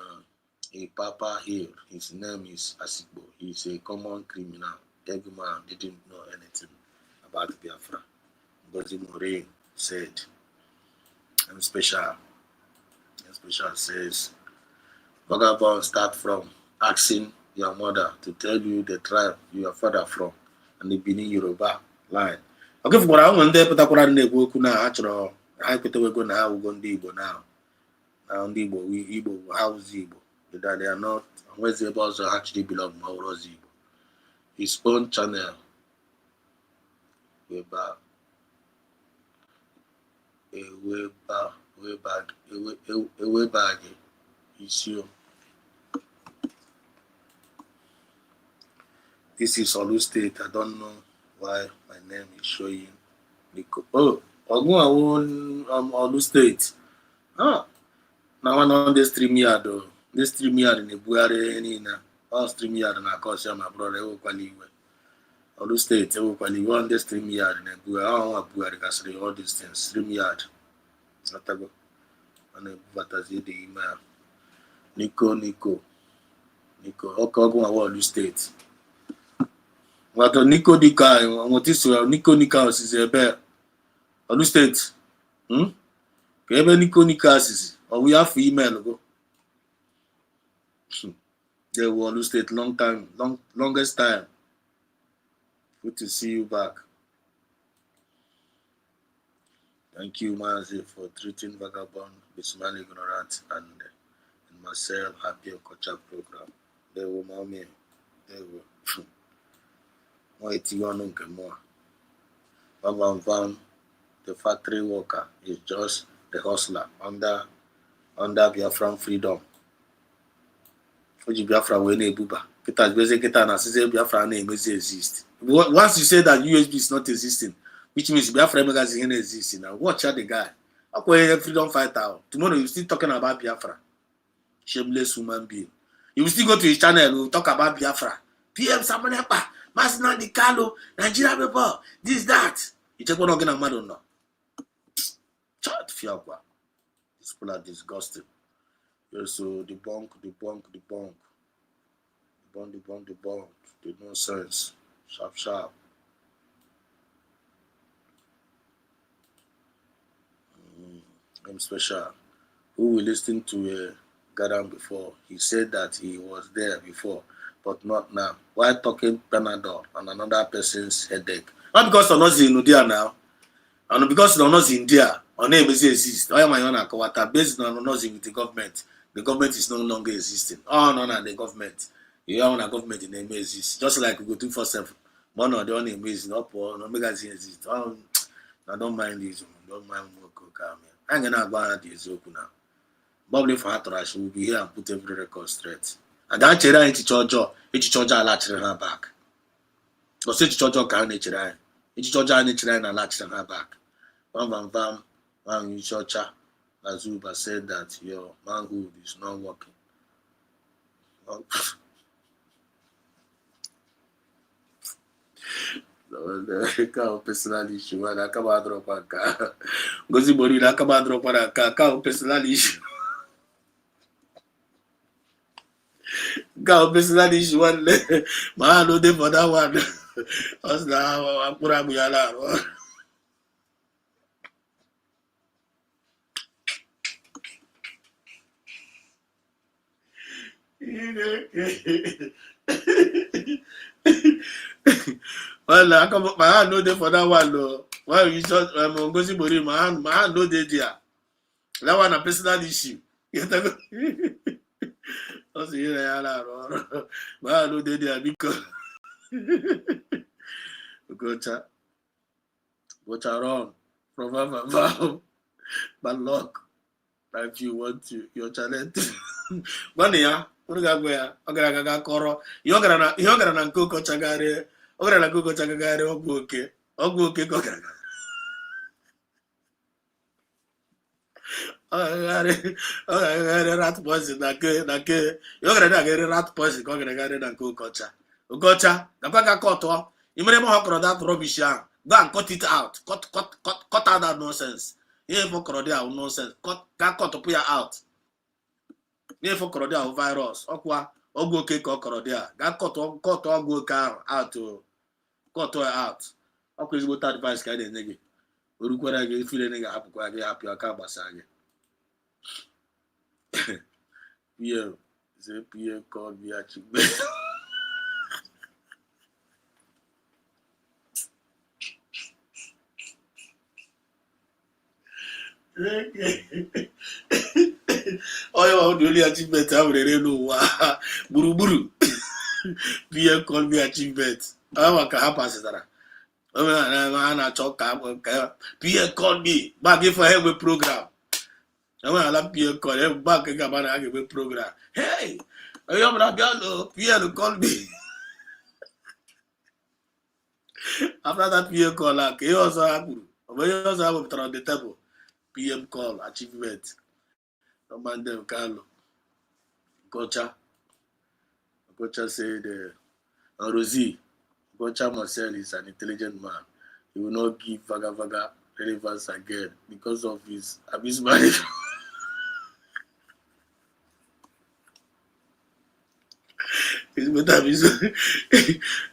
a Papa here. His name is Asikbo. He's a common criminal. Every man didn't know anything about Biafra. Ngozi Moraine said, I'm special. Special says, Vagabond start from asking your mother to tell you the tribe your father from and the Benin Yoruba line. Okay, for what I want there, but I go na achro. I put we go now, we go Igbo now. Now Igbo, how's Igbo? That they are not, where's the boss actually belong to Igbo. His own channel, way back issue. This is Olu State. I don't know why my name is showing Nico. Oh, Olu State. Now I'm on this StreamYard though. This StreamYard in the Buhari any na all StreamYard na cause my brother Olu State on this StreamYard in the Buhari. I don't want Buhari can say all these things. StreamYard. Natago. And batazi the email. Nico. Okogun Olu State. What Nico Dika, what is Nico is a bear. Olu State. Nico is, or we have email go. They were Olu State longest time. Good to see you back. Thank you, Mazi, for treating Vagabond, Bisman Ignorant, and myself happy culture program. They were mommy. They were more. Vam, the factory worker is just the hustler under Biafran freedom. Biafra when a buba. Biafra name exist. Once you say that USB is not existing, which means Biafra magazine exists now. Watch out the guy. Okay, freedom fighter. Tomorrow you still talking about Biafra. Shameless human being. You will still go to his channel, will talk about Biafra. PM Samonepa, Masina Di Carlo, Nigeria people, this, that. You take one organ and mad or not. Chat Fiagua. These people are disgusting. So debunk. The nonsense. Sharp. I'm special. who we listened to Garam before, he said that he was there before, but not now. While talking Panadol and another person's headache. Not because they're not in India now, and because they're not in India, our name is exist. I am my own Akawata based on nothing with the government. The government is no longer existing. Oh no, no, the government. You have a government in the name exists. Just like we go 247. One or the only amazing up or no magazine exists. I don't mind this. Don't mind what come here. I'm gonna go out this open now. Probably for Hatrash will be here and put every record straight. And that chera each charge a latch her back. Or say charge can nature. Each charge a nature and a latch her back. One you churcha. Azuba said that your manhood is not working. Personal issue and I come out drop a car. Gozi Bori, I come out drop a car, personal issue. Go personal issue one man no dey for that one. Us now Akura Buyala. Well, I come my hand no dey for that one though. Well, you just Gozi Bori, my hand no dey there. That one a personal issue. Us here yala. My hand no dey there because Gocha run from bad luck. If you want to, your talent. Money, ya. What go ya? Ogara koro. Yogara na nkoko chagare. Ogara na nkoko chagare ogwu oke. Ogwu oke ogara. Ogara rat poison na ke. Yogara na gere rat poison ogara gare na nkoko cha. Ugocha, ga koto. Imere mo hakro that rubbish ya. Go and cut it out. Cut out that nonsense. You for corona nonsense. Cut to put out. You for corona virus. Okwa ogwo ke corona. Got cut ogwo car out to cut out. Okwa is good advice ka dey nege. Orukwara ge feel nege happy kwa ge happy aka basage. Pierre, the Pierre called me at Oh, the only achievement I would know. Buru. Pierre called me achievement. I want to happen. Pierre called me back if I have a program. I want to let Pierre call him back again. I have a program. Hey, I am not Pierre called me. After that Pierre call, he also happened. But he also have on the table. PM call achievement. No man them Carlo. Gocha said Rosie. Gocha Marcel is an intelligent man. He will not give vaga relevance again because of his abuse marriage. It's better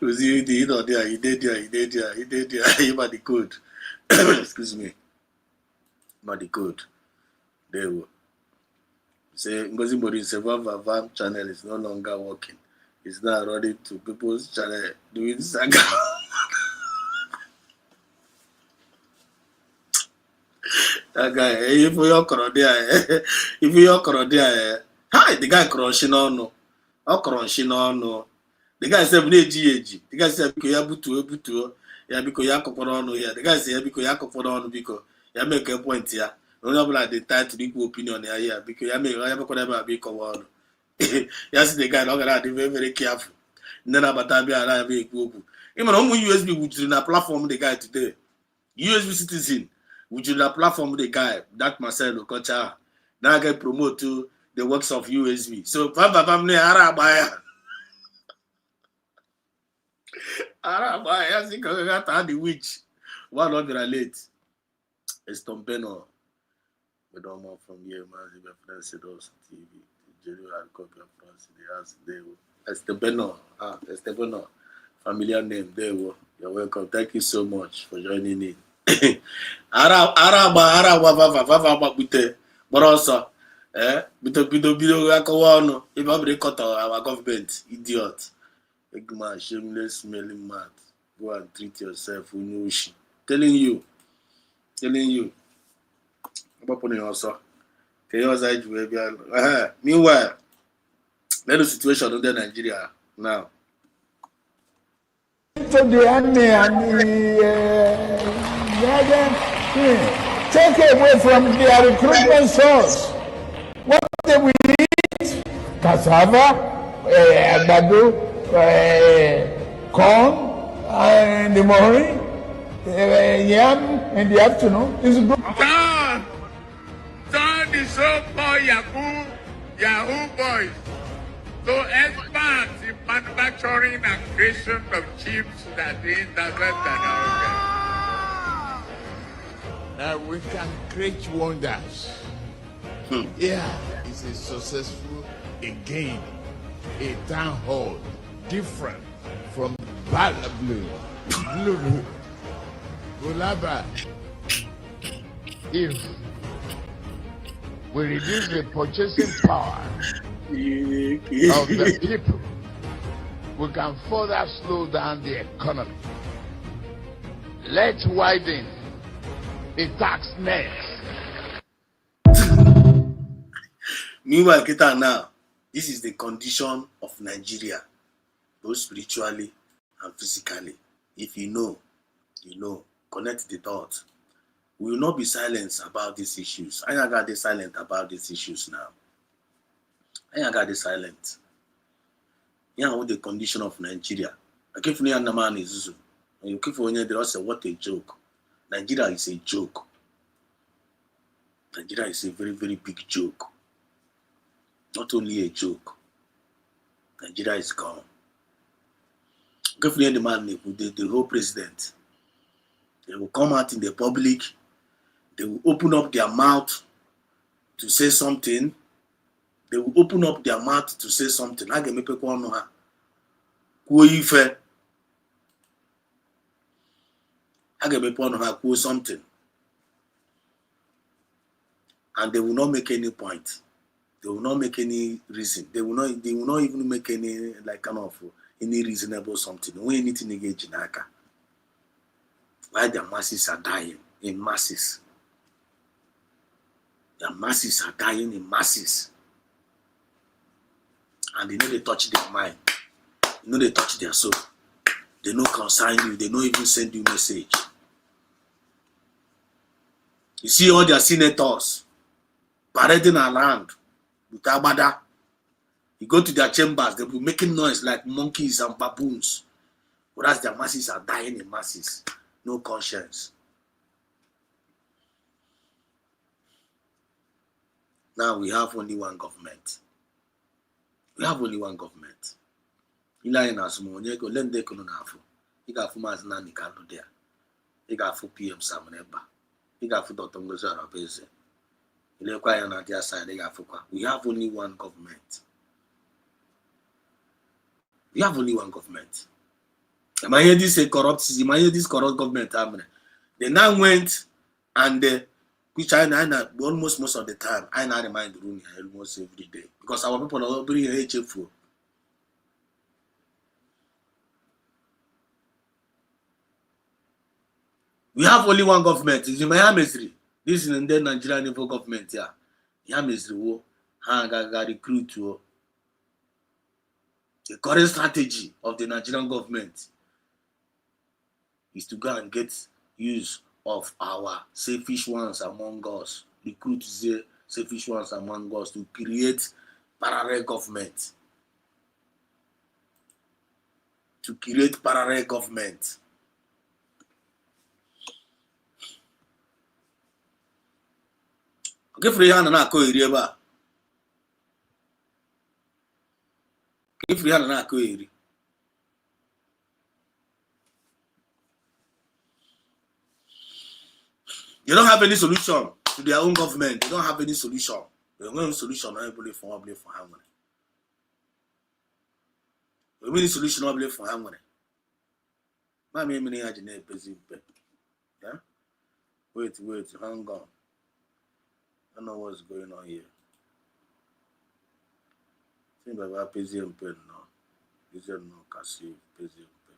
Rosie, he did there. He did there. He had the code. Excuse me. But the code. There we say Ngozi Mori's Vam channel is no longer working. It's now running to people's channel doing saga. That guy, if you're corrodea, hi, the guy crushing on no. The guy said, the guy said, butu, ya because ya koporo here. The guy said, because ya koporo because ya make a point here. No like the title equal opinion here because ya make a big one. Yes, the guy not gonna be very careful. Then about that be a big group. Even on USB which is in a platform the guy today. USB citizen which is in a platform the guy that Marcel Okocha now get promote to the works of USB. So family Arabaya. Arabaya got the witch. One not relate. It's Tom Beno. We don't know from here, man. The reference those TV. General copy of France. They ask they Estebeno. Estebeno. Familiar name. There we You're welcome. Thank you so much for joining in. Araba. But also, Bido akawa ọnụ. If I cut our government, idiot. Egma, shameless, smelling mad. Go and treat yourself, Unushi. Telling you. Also. Meanwhile, let the situation under Nigeria now. To the enemy and take away from their recruitment source. What they will eat? Cassava, àgbàdo, corn in the morning, yam in the afternoon. It's good. Turn the so-called Yahoo boys to experts in manufacturing and creation of chips that the internet and all we can create wonders. Yeah, it's a successful again, a town hall different from Blue, Gulaba. If we reduce the purchasing power of the people, we can further slow down the economy. Let's widen the tax net. Meanwhile, Kita now, this is the condition of Nigeria, both spiritually and physically. If you know, connect the dots. We will not be silent about these issues. I ain't got the silent about these issues now. I ain't got the silent. Yeah, what the condition of Nigeria. I keep for the man is you keep for they also what a joke. Nigeria is a joke. Nigeria is a very, very big joke. Not only a joke. Nigeria is gone. Keep for the man the whole president. They will come out in the public. They will open up their mouth to say something. They will open up their mouth to say something. I can make people know how. I can make people know how something. And they will not make any point. They will not make any reason. They will not even make any any reasonable something. No anything against Jinaka. Why their masses are dying in masses. The masses are dying in masses. And they know they touch their mind. They know they touch their soul. They know concern you. They don't even send you message. You see all their senators parading around with Abada. You go to their chambers, they'll be making noise like monkeys and baboons. Whereas their masses are dying in masses. No conscience. Now we have only one government. We have only one government. Ilayi na sumonye go lende kono na afu. Iga afu mazina ni kanu there. Iga afu PM Samuneba. Iga afu Dr. Ngozi Arabeze. Ile kwa ya na their side iga afu kwa. We have only one government. We have only one government. Am I hear this a corrupt system? Am I hear this corrupt government happening? They now went and which I almost most of the time I now remind the room here almost every day because our people are very HFO. We have only one government. It's in Miami. This is in the Nigerian level government here. Miami is the hanga recruit to the current strategy of the Nigerian government is to go and get use of our selfish ones among us, recruit the selfish ones among us to create parallel government. To create parallel government. Okay, free hand na ko iri ba. Okay, free hand na ko iri. They don't have any solution to their own government. They don't have any solution. They don't have any solution. I believe for harmony. They have any solution. I believe for harmony. My memory is not busy. Yeah. Wait, hang on. I don't know what's going on here. Think about Pezi and Pen now. Is there no Cassie, Pezi and Pen?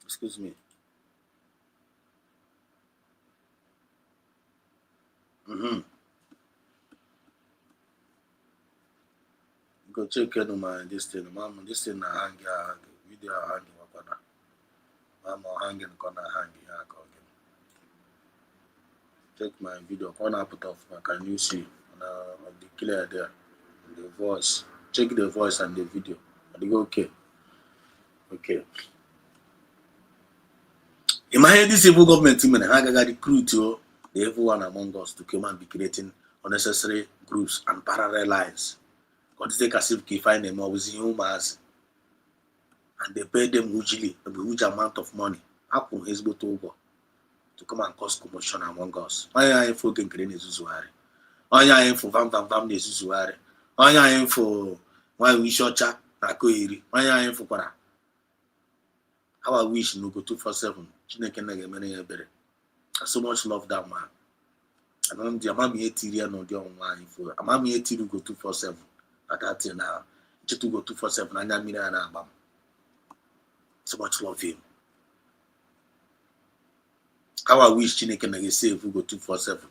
Excuse me. Go check it on my this thing. Mama, this thing I hang video hanging corner. Mama hanging corner hanging. Check my video. Corner put off. Can you see on the clear there? The voice. Check the voice and the video. I go okay. Okay. Imagine this evil government team and I got recruit the everyone among us to come and be creating unnecessary groups and parallel lines. Because they can simply find them always humans and they pay them hugely, a huge amount of money. How come he's go to come and cause commotion among us? Why are you for getting Zuzuari? Why are you for Vam Zuzuari? Why are you for why we shot chat? Why are you for Para? How I wish no go 247. I so much love that man. I don't the amami etiri no the on one for amami etiri go 247 at that thing now. Just to go 247 and that mean na abam. So much love him. How I wish Chineke na save go 247.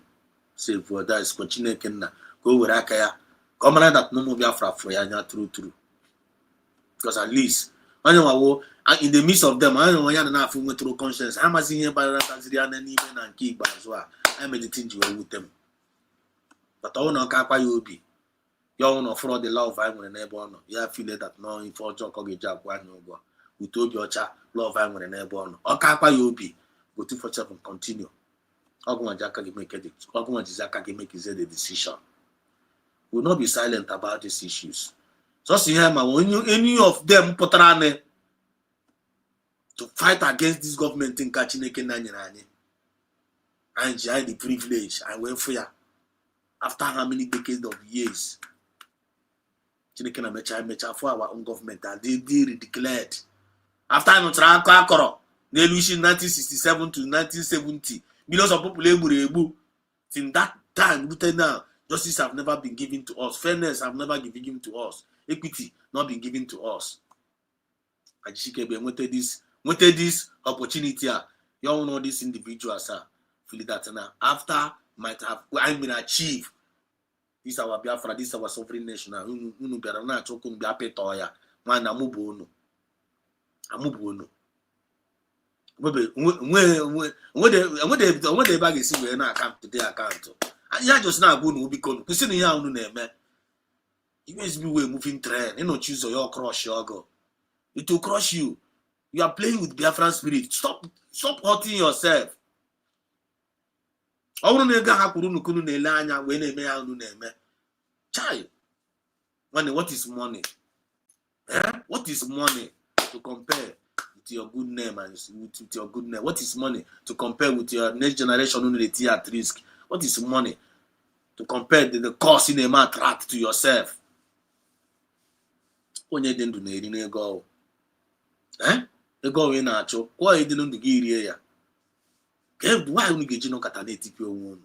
Save for that is Chineke na go where akaya. Come on that no more Biafra for ya true. Because at least in the midst of them, I don't know if you through conscience. I'm a senior by Tanzania and even and keep by as well. I'm meditating with them. But I don't know you will be. You don't know for the love I'm with a neighbor. You feel that no, in for job, one go. We told your child, love I'm with a neighbor. Or Kapa you will be. Go 247 continue. Oguma Jaka make it. Oguma Jaka make his the decision. We will not be silent about these issues. So see him when any of them put on to fight against this government in Kachineke Nanyani. And she had the privilege and welfare after how many decades of years. Chineke na mecha for our own government and they declared. After Notraka 1967 to 1970, millions of people able. Since that time, now, justice have never been given to us. Fairness have never been given to us. Equity not been given to us. And Chikebe wanted this opportunity. You all know these individuals feel that now after might have achieve this our Biafra, this our sovereign nation. Unu bịara na achọkwu mgbe apịtọ ya nwanne amụbụ unu nwede ebe a ga-esi wee na akaụntụ dị akaụntụ ya just na-agwa unu biko kwụsị na ihe unu na-eme be way moving train choose your crush your it will crush you. You are playing with Biafran spirit. Stop hurting yourself. Child, what is money? What is money to compare with your good name and with your good name? What is money to compare with your next generation who is at risk? What is money to compare the cost in a matter to yourself? Onye dị ndụ na-eri n'ego ego onwe na-achụ kwa ịdị ndụ gị rie ya why unu ga-eji nọkọta na-etipi onwe unu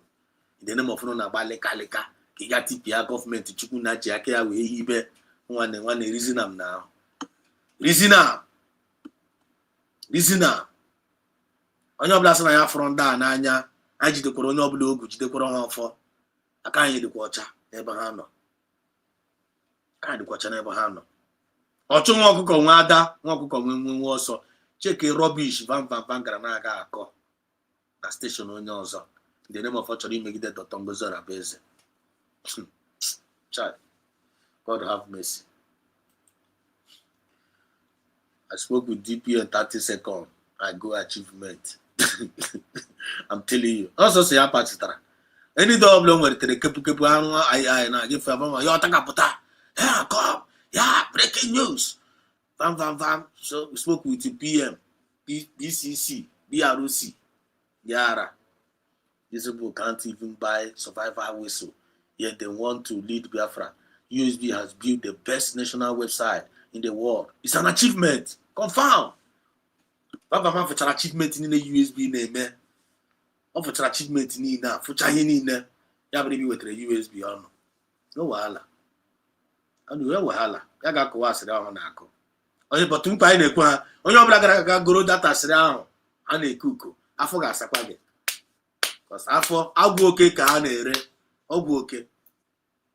in the name of na-agba lịkalịka ka ị ga tipịa gọọmenti chukwu na-ji aka ya wee hibe nwanne rizina m na rizina onye ọbụla sị na ya fọrọ ndị a n'anya anyị jidekwara onye ọbụla ogu jidekwara ha ọfọ aka anyị dịkwa ọcha n'ebe ha nọ ọchụ nwa ọkụkọ nwe ada nwa ọkụkọ nwe ọsọ cheke rubbish van gara na-aga akọ na station onye ọzọ ndị name of chọrọ imegide Dr. Ngozi Orabaeze. Child, God have mercy. I spoke with DP in 30 seconds. I go achievement. I'm telling you. Also say ya pachitara. Any double nwere tere kepu anu ai na give favor yo takapụta. Yeah, come. Yeah, breaking news. Vam. So we spoke with the PM, BCC, BROC, Yara. These people can't even buy survival whistle. Yet they want to lead Biafra. USB has built the best national website in the world. It's an achievement. Confirm. Baba for achievement in the USB name. For achievement in na for China. Ya be with the USB on. No wahala. Anu ya wahala. Ya ga ko asịrị ahụ na-akụ. Onye bọtụ mkpa anyị na-ekwu ha. Onye ọbụla gara goro data asịrị ahụ a na-ekuko. Afọ ga-asakwa gị. Because afọ agwụ oke ka ha na-ere. Ọgwụ oke.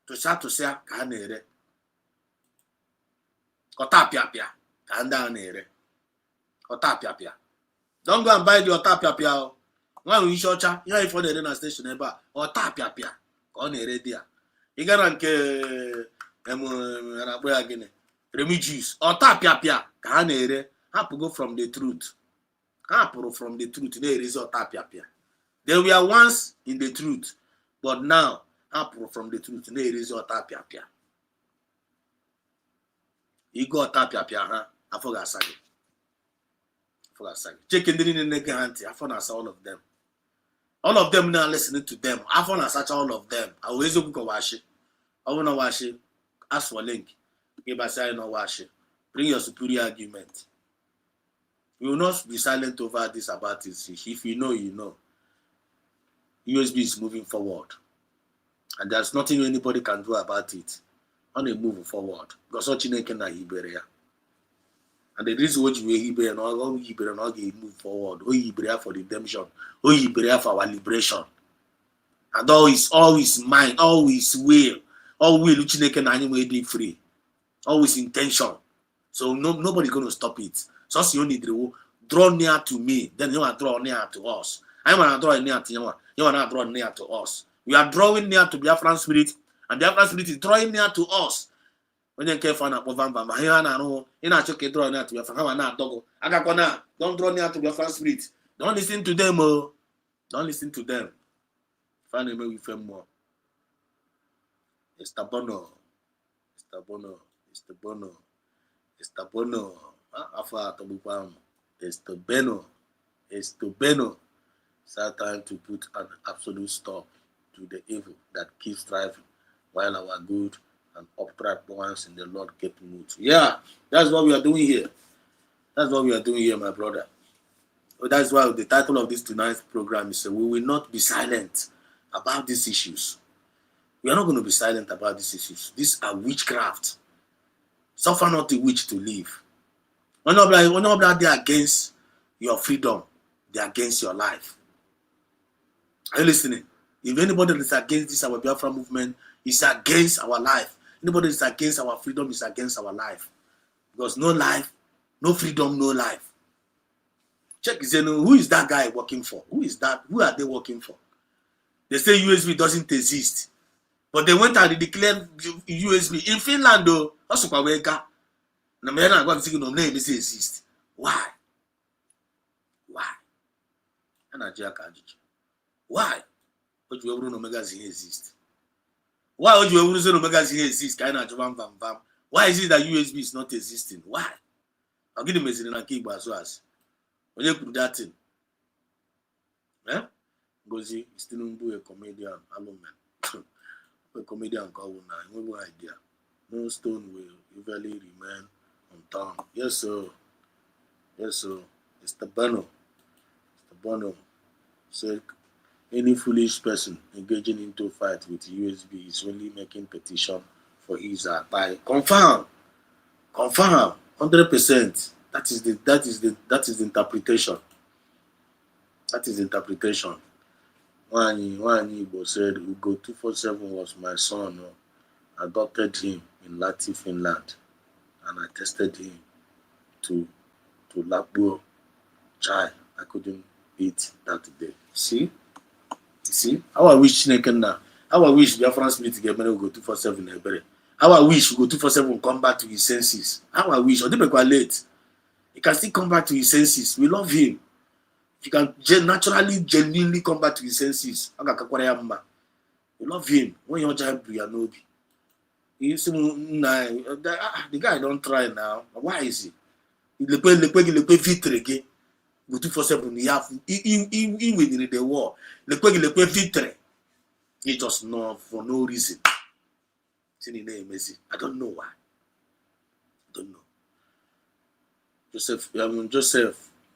Tụsịa ka ha na-ere. Ọta pịapịa ka ndị a na-ere. Ọta pịapịa. Don't go and buy the ọta pịapịa. Nwa ahụ isi ọcha ihe ifo na-ere na station ebe a ọta pịapịa ka ọ na-ere dị ya. Ị gara nke na-akpọ ya gịnị remigius ọta pịapịa ka ha na-ere. Hapụgo from the truth. Ha pụrụ from the truth na-erezi ọta pịapịa. They were once in the truth, but now ha pụrụ from the truth na-erezi ọta pịapịa. Ịgo ọta pịapịa ha afọ ga-asa gị. Cheke ndị niile na-ege ha ntị afọ na-asa all of them. All of them now listening to them. Afọ na-asacha all of them. Awụ eziokwu ka washi. Ọ bụ na washi, ask for link. Give us a no washi. Bring your superior argument. You will not be silent over this about this. If you know, you know. USB is moving forward. And there's nothing anybody can do about it. On a move forward. Because such Chineke na Iberia. And the reason why you Iberia not move forward. Oh Iberia for redemption. Oh Iberia for our liberation. And all is mind, all is will. All will Chineke na anyway be free. Always intention. So nobody gonna stop it. So you need to draw near to me, then you want to draw near to us. I want to draw near to you. You want to draw near to us. We are drawing near to Biafran spirit, and Biafran spirit is drawing near to us. When you care for an apple van, in a choke draw near to Biafran, don't draw near to Biafran spirit. Don't listen to them, oh. Don't listen to them. Find me with them more. It's the bono. It's the beno. It's our time to put an absolute stop to the evil that keeps thriving while our good and upright ones in the Lord get moved. Yeah, that's what we are doing here. That's what we are doing here, my brother. So that's why the title of this tonight's program is We Will Not Be Silent About These Issues. We are not going to be silent about these issues. These are witchcraft. Suffer not the witch to live. When they are against your freedom, they are against your life. Are you listening? If anybody is against this, our Biafra movement, is against our life. Anybody is against our freedom is against our life. Because no life, no freedom, no life. Check, who is that guy working for? Who is that? Who are they working for? They say USB doesn't exist. But they went and declared USB in Finland, though. Also, exist. Why? Why? But you ever know magazine exist? Why would you ever know magazine exist? Why is it that USB is not existing? Why? I'll give them a message in a keyboard as well as when you put that in. Eh? Gozi is still a comedian, a comedian called no idea. No stone will eventually remain unturned. Yes, sir. Yes, sir. It's the Bono. Said any foolish person engaging into fight with USB is only making petition for his by confirm 100%. That is the interpretation. That is interpretation. One Igbo said Ugo 247 was my son. I adopted him in Lati, Finland, and I tested him to Lapo Chai. I couldn't beat that day. See? How I wish Chineke. How I wish Biafran spirit get money Ugo 247 How I wish Ugo 247 come back to his senses. How I wish. Or they quite late. He can still come back to his senses. We love him. If you can naturally, genuinely come back to his senses, we love him. When you're giant, you know. The guy don't try now. Why is he? Le vitre go 247. He win the war. Le vitre. He just know for no reason. I don't know why. I don't know. Joseph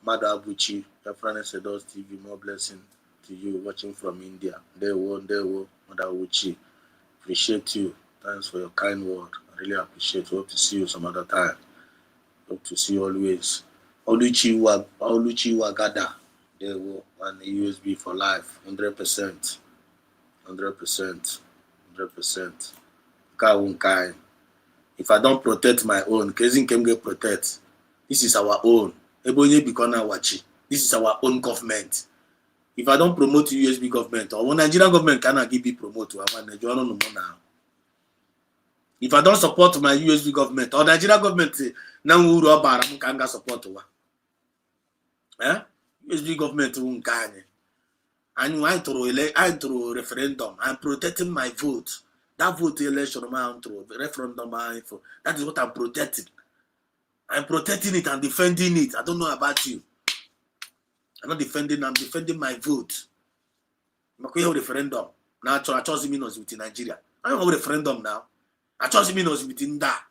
Madabuchi, Biafra Sedos TV, more blessing to you watching from India. There were Madabuchi. Appreciate you. Thanks for your kind word. I really appreciate you. Hope to see you some other time. Hope to see you always. Oluchi Wagada. There were and USB for life. 100%. 100%. 100%. Kawunkai. If I don't protect my own, Kezin can get protect. This is our own. This is our own government. If I don't promote USB government, or Nigerian government cannot give me promote to now. If I don't support my USB government, or Nigerian government, now we can support USB government won't can. And I through referendum. I'm protecting my vote. That vote election through the referendum. That is what I'm protecting. I'm protecting it and defending it. I don't know about you. I'm not defending, I'm defending my vote. I'm a referendum. Now I chose Minos within Nigeria. I don't have a referendum now. I chose Minos within that.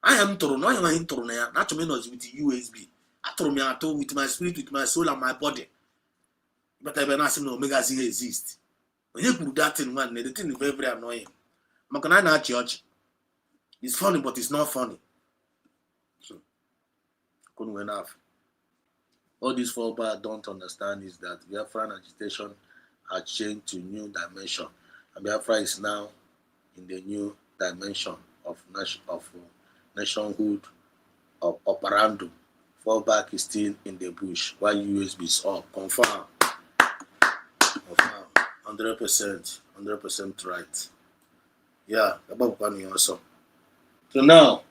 I am thrown, I am thrown there. Not Minos with USB. I told me I told with my spirit, with my soul and my body. But I've been asking Omega Z exist. When you put that in one, the thing is very, very annoying. I'm going to church. It's funny, but it's not funny. So, couldn't enough. All these fallback don't understand is that Biafran agitation has changed to new dimension. And Biafra is now in the new dimension of nationhood, of operandum. Fallback is still in the bush, while USB is up. Confirm. 100% right. Yeah, about one also. So now,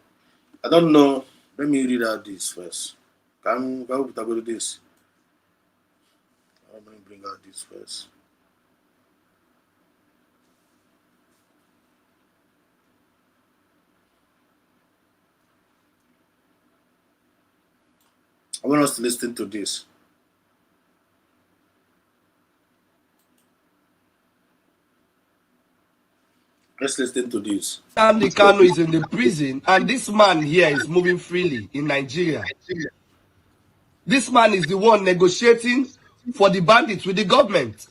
I don't know. Let me read out this first. Can go to this? Let me bring out this first. I want us to listen to this. Let's listen to this. Nnamdi Kanu is in the prison, and this man here is moving freely in Nigeria. This man is the one negotiating for the bandits with the government.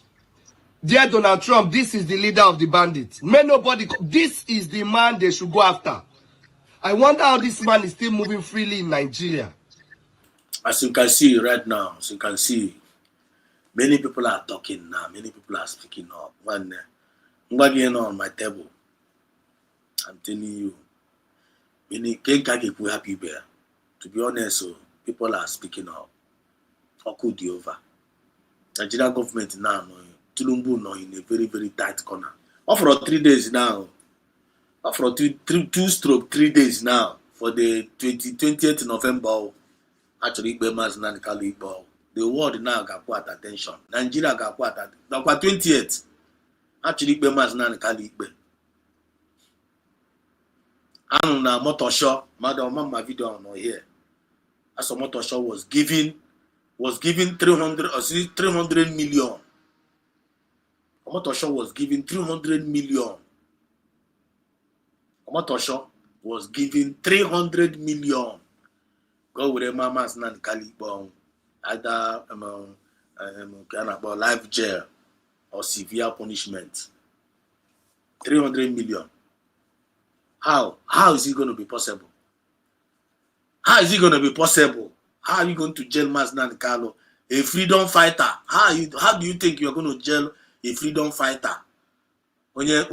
Dear Donald Trump, this is the leader of the bandits. This is the man they should go after. I wonder how this man is still moving freely in Nigeria. As you can see right now, as you can see, many people are talking now. Many people are speaking up. One on my table. I'm telling you, many can't happy bear. To be honest, so people are speaking up. How could you over? Nigerian government now, Tulumbu now in a very, very tight corner. For 3 days now. For 3 days now. For the 20th November. Actually, the world now got quite attention. Nigeria got quite attention. Now, 20th. Actually, I na motor show. Madam, my video on here. As a motor show was given 300 million. A motor show was given 300 million. A motor show was given 300 million. Go with a mama's nan Kalibon, either life jail or severe punishment. 300 million. How is it going to be possible? How is it going to be possible? How are you going to jail Masnan Carlo, a freedom fighter? How do you think you're going to jail a freedom fighter? You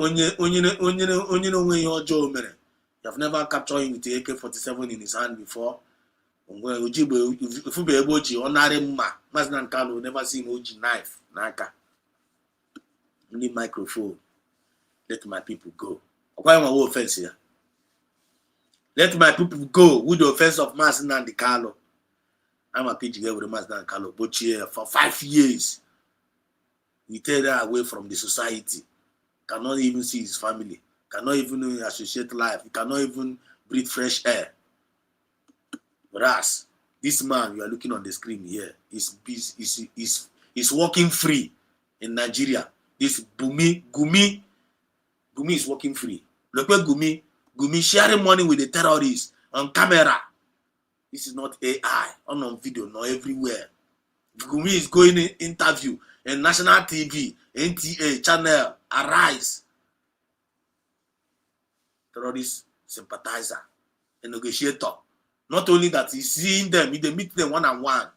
have never captured him with the AK-47 in his hand before. If you be able to honor him, Masnan Carlo never seen OG knife. Naka. Only microphone. Let my people go. Why am I offense here? Let my people go with the offense of Masnan Carlo. I'm a PG with Masnan Carlo, but here for 5 years. We tear that away from the society. Cannot even see his family. Cannot even associate life. He cannot even breathe fresh air. Whereas this man you are looking on the screen here is walking free in Nigeria. This Gumi is walking free. Look at Gumi sharing money with the terrorists on camera. This is not AI, on video, not everywhere. Gumi is going in interview in national TV, NTA, channel, Arise. Terrorist sympathizer, a negotiator. Not only that, he's seeing them, they meet them one-on-one.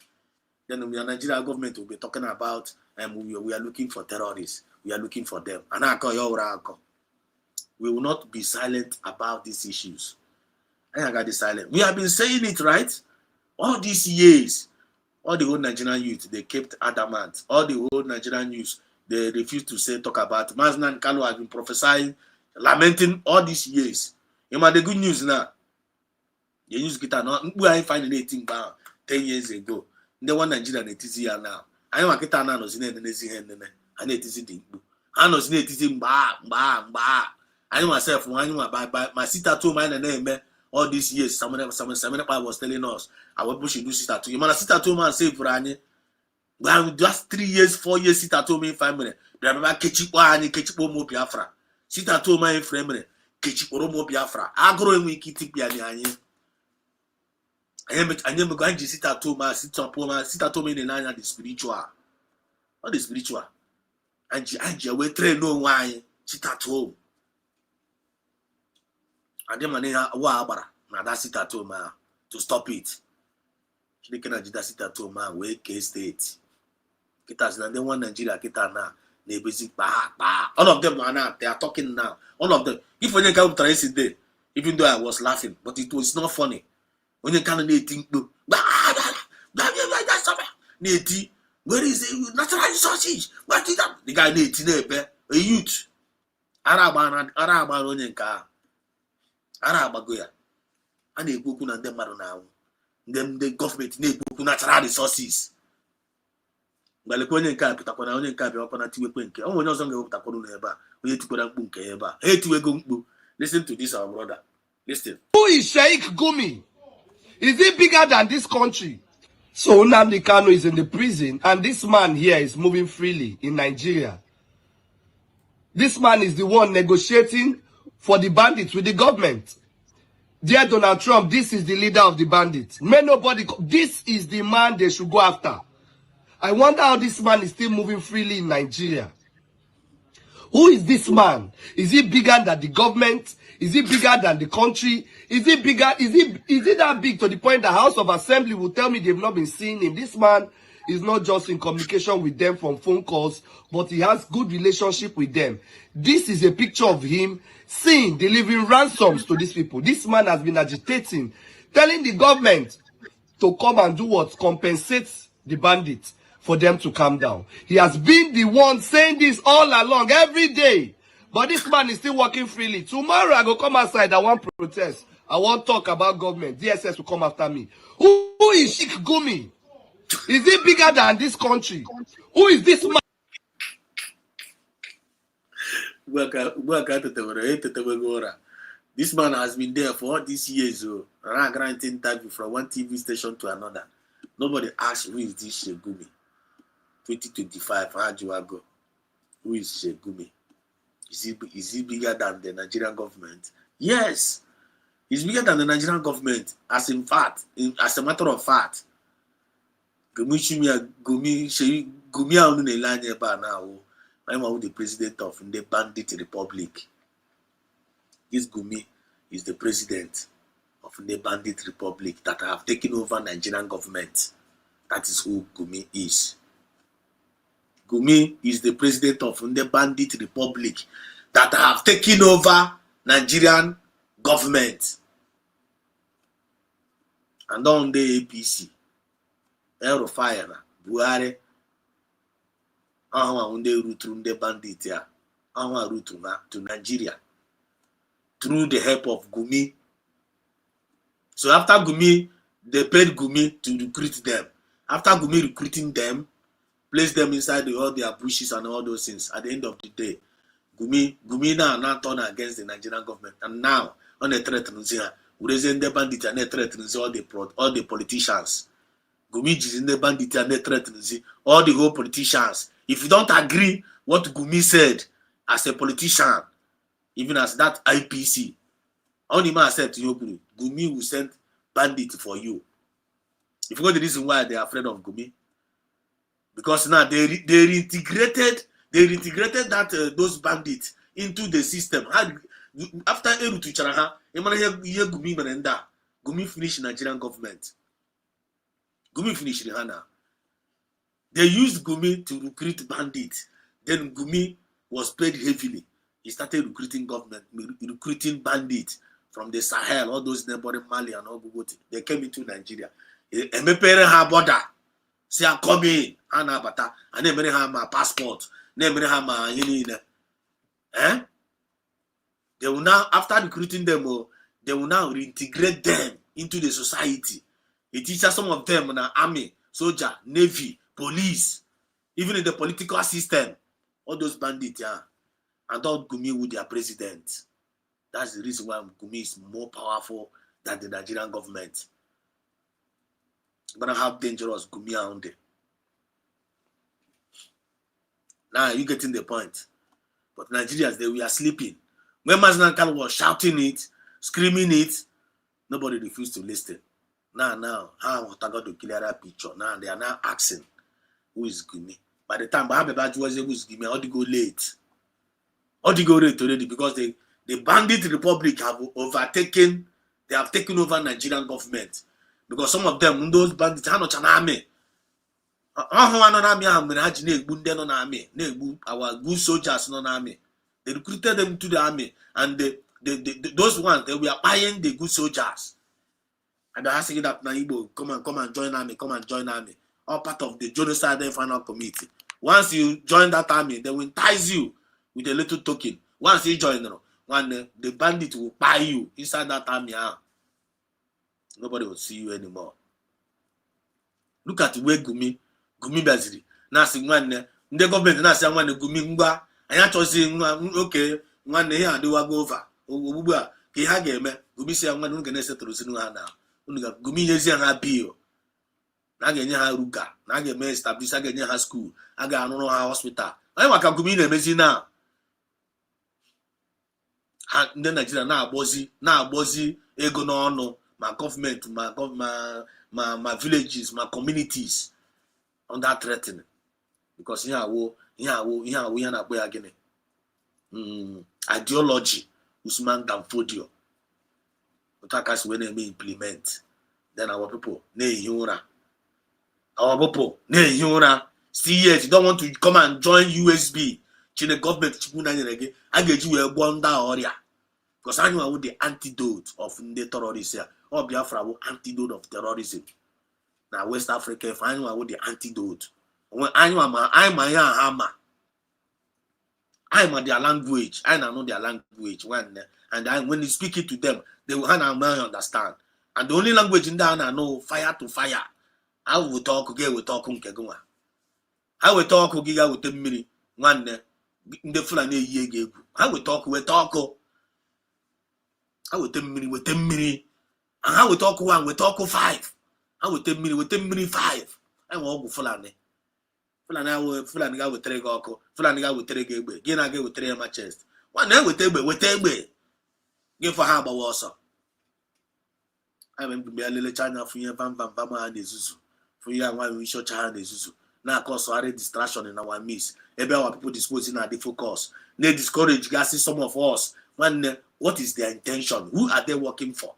Then the Nigerian government will be talking about, we are looking for terrorists. We are looking for them. We will not be silent about these issues. I got the silent. We have been saying it, right? All these years, all the whole Nigerian youth, they kept adamant. All the whole Nigerian youth, they refused to talk about. Maznan Kalu has been prophesying, lamenting all these years. You know the good news now. The news guitar now. We are finding 10 years ago. The one Nigerian it is here now. I am a guitar now. No, it's not and it is the I know it's not I know myself. My sister told my name all these years. Someone was telling us I will push you do sister to you. My sister told me and say for Annie. Well, just 3 years, 4 years. Sister told me 5 minutes. Remember Kechipo mo Biafra. Sister told my friend Kechipo mo Biafra. I grow in Kitty Piani. I am going to sister told my sister told me the nine the spiritual. Not the spiritual. And you will train no wine. Sister told. And then manena wabara. Now that sister told me to stop it. She can that sister told me wait K-State. Kitas and then one Nigeria kita now. They basic all of them are now they are talking now. All of them. If when you come to today, even though I was laughing, but it was not funny. When you can't think, where is the natural resources? What is that? The guy needs a youth. Araba Goya. And they go and them now. Them the government need natural resources. But the Korean cap, Takonaonian cap, or Panati, oh, no, some go Takoneba, we need to put a book. Hey, to a go. Listen to this, our brother. Listen. Who is Sheikh Gumi? Is he bigger than this country? So Nnamdi Kanu is in the prison, and this man here is moving freely in Nigeria. This man is the one negotiating for the bandits with the government. Dear Donald Trump, this is the leader of the bandits. This is the man they should go after. I wonder how this man is still moving freely in Nigeria. Who is this man? Is he bigger than the government? Is he bigger than the country? Is he bigger? Is he that big to the point the House of Assembly will tell me they've not been seeing him? This man is not just in communication with them from phone calls, but he has good relationship with them. This is a picture of him delivering ransoms to these people. This man has been agitating, telling the government to come and do what? Compensate the bandits for them to calm down. He has been the one saying this all along, every day. But this man is still working freely. Tomorrow I go come outside, I want protest. I want talk about government. DSS will come after me. Who is Sheikh Gumi? Is he bigger than this country? Who is this man? This man has been there for all these years. I grant interview from one TV station to another. Nobody asked who is this Sheikh Gumi. 2025, how do I go? Who is Sheikh Gumi? Is he bigger than the Nigerian government? Yes, he's bigger than the Nigerian government. As a matter of fact, Gumi I'm the president of the Bandit Republic. This Gumi is the president of the Bandit Republic that have taken over Nigerian government. That is who Gumi is. Gumi is the president of the Bandit Republic that have taken over Nigerian government. And on the APC, Aerofire, Buhari, the bandit here, route to Nigeria through the help of Gumi. So after Gumi, they paid Gumi to recruit them. After Gumi recruiting them, place them inside all their bushes and all those things. At the end of the day, Gumi now turn against the Nigerian government. And now, on the threat, we raise the bandit and the threat all the politicians. Gumi is in the bandit and the threat all the whole politicians. If you don't agree what Gumi said as a politician, Even as that IPC, only man said to you, Gumi will send bandit for you. If you know the reason why they are afraid of Gumi, because now they reintegrated that those bandits into the system. After Eru to Charaha, Gumi finished Nigerian government. Gumi finished Rihana. They used Gumi to recruit bandits. Then Gumi was paid heavily. He started recruiting bandits from the Sahel, all those neighboring Mali and all Bugoti. They came into Nigeria. Emepere ha border. Say I come in, Anabata, and they have my passport. They have my They will now, after recruiting them, they will now reintegrate them into the society. It teaches some of them in the army, soldier, navy, police, even in the political system. All those bandits, and thought Gumi would be their president. That's the reason why Gumi is more powerful than the Nigerian government. But how dangerous Gumi are on there. Now you getting the point. But Nigerians, we are sleeping. When Maznakan was shouting it, screaming it, nobody refused to listen. Now, how got to clear that picture? Now they are now asking, who is Gumi? By the time Bahabeba was who is Gumi, how do you go late? How do you go late already? Because the bandit republic have overtaken, they have taken over Nigerian government. Because some of them, those bandits, are not an army. Our good soldiers, non army. They recruited them to the army, and those ones they were buying the good soldiers. And they're asking that Naibo, come and join army, come and join army. All part of the genocide final committee. Once you join that army, they will entice you with a little token. Once you join them, when the bandit will buy you inside that army, nobody will see you anymore. Look at the way Gumi Baziri. Now see one the government now say one Gumi Ngwa. I actually say okay, one day I do go over. Ubua, he had game. Gumi say I'm going to get to Sinu now. Gumi is a happy. Naganya Ruga, Nagame establish Aganya school, Aga no hospital. I want Gumi the Mezi now. And then Nigeria now bossy, ego no, my government, my villages, my communities on that threatening. Because ideology Usman Danfodio. Utakas when they implement, then our people, still yet you don't want to come and join USB. Chine government I get you a wonder area. Because I know the antidote of the terrorism here. Or Biafra will antidote of terrorism. Now West Africa, if I know the antidote. When I'm their language. I know their language. When you speak it to them, they will understand. And the only language in there I know, fire to fire. I will talk again with talk I will talk again with the mini one the Fulani ye. I will talk with talk. I will 10 minutes with 10 minutes. And I will talk one with talk 5. I will 10 minutes with 10 minutes 5. I will go Fulani. Fulani guy with 3 goko. Fulani guy with 3 gebe. Again I get with 3 in my chest. One day with Tegbe. Give for Haba also. I mean, be a little China for you, Bam and the Zuzu. For you, and why we show China the Zuzu. Now, cause already distraction in our midst. Maybe our people disposing at the focus. They discourage gassing some of us. What is their intention? Who are they working for?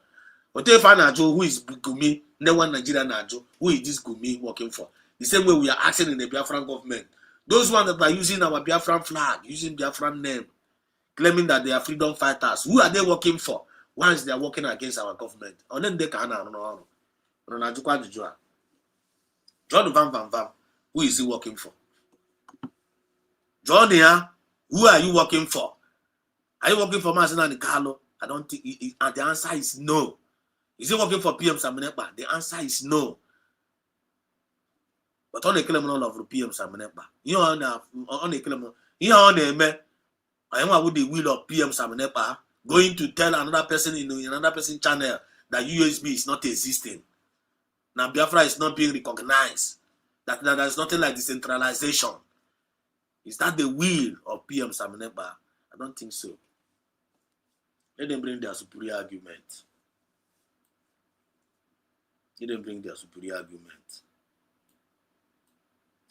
But if I know who is Gumi, no one Nigerian Najo, who is this Gumi working for? The same way we are acting in the Biafran government. Those ones that are using our Biafran flag, using Biafran name, claiming that they are freedom fighters, who are they working for? Once they are working against our government, and then they can John Van, who is he working for? John here, who are you working for? Are you working for Mazina and Carlo? I don't think the answer is no. Is he working for PM Samenepa? The answer is no. But on the criminal of PM Samenepa, you on the criminal, you on the I am with the will of PM Samenepa going to tell another person in another person's channel that USB is not existing. Now Biafra is not being recognized. That there's nothing like decentralization. Is that the will of PM Samenepa? I don't think so. Let them bring their superior argument. Let them bring their superior argument.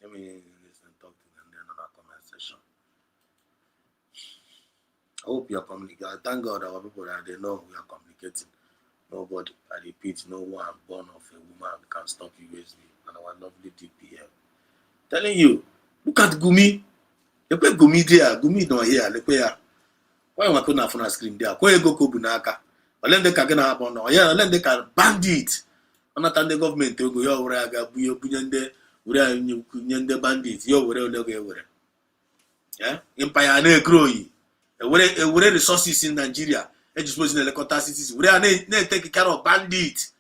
Let me listen, talk to them then on our comment section. I hope you are communicating. I thank God our people that they know we are communicating. Nobody, I repeat, no one born of a woman can stop USB and our lovely DPM. Telling you, look at Gumi. You put Gumi there, Gumi don't here. Look where. Why am I going to screen there? Why go Kobunaka? Let them can happen now. Yeah, let them can bandit. I'm not the government to go your raga, buyo punyende, where you kunyende bandit, your where. Yeah, Empire ne grow. Where resources in Nigeria, exposing the Lakota cities, where they take care of bandit.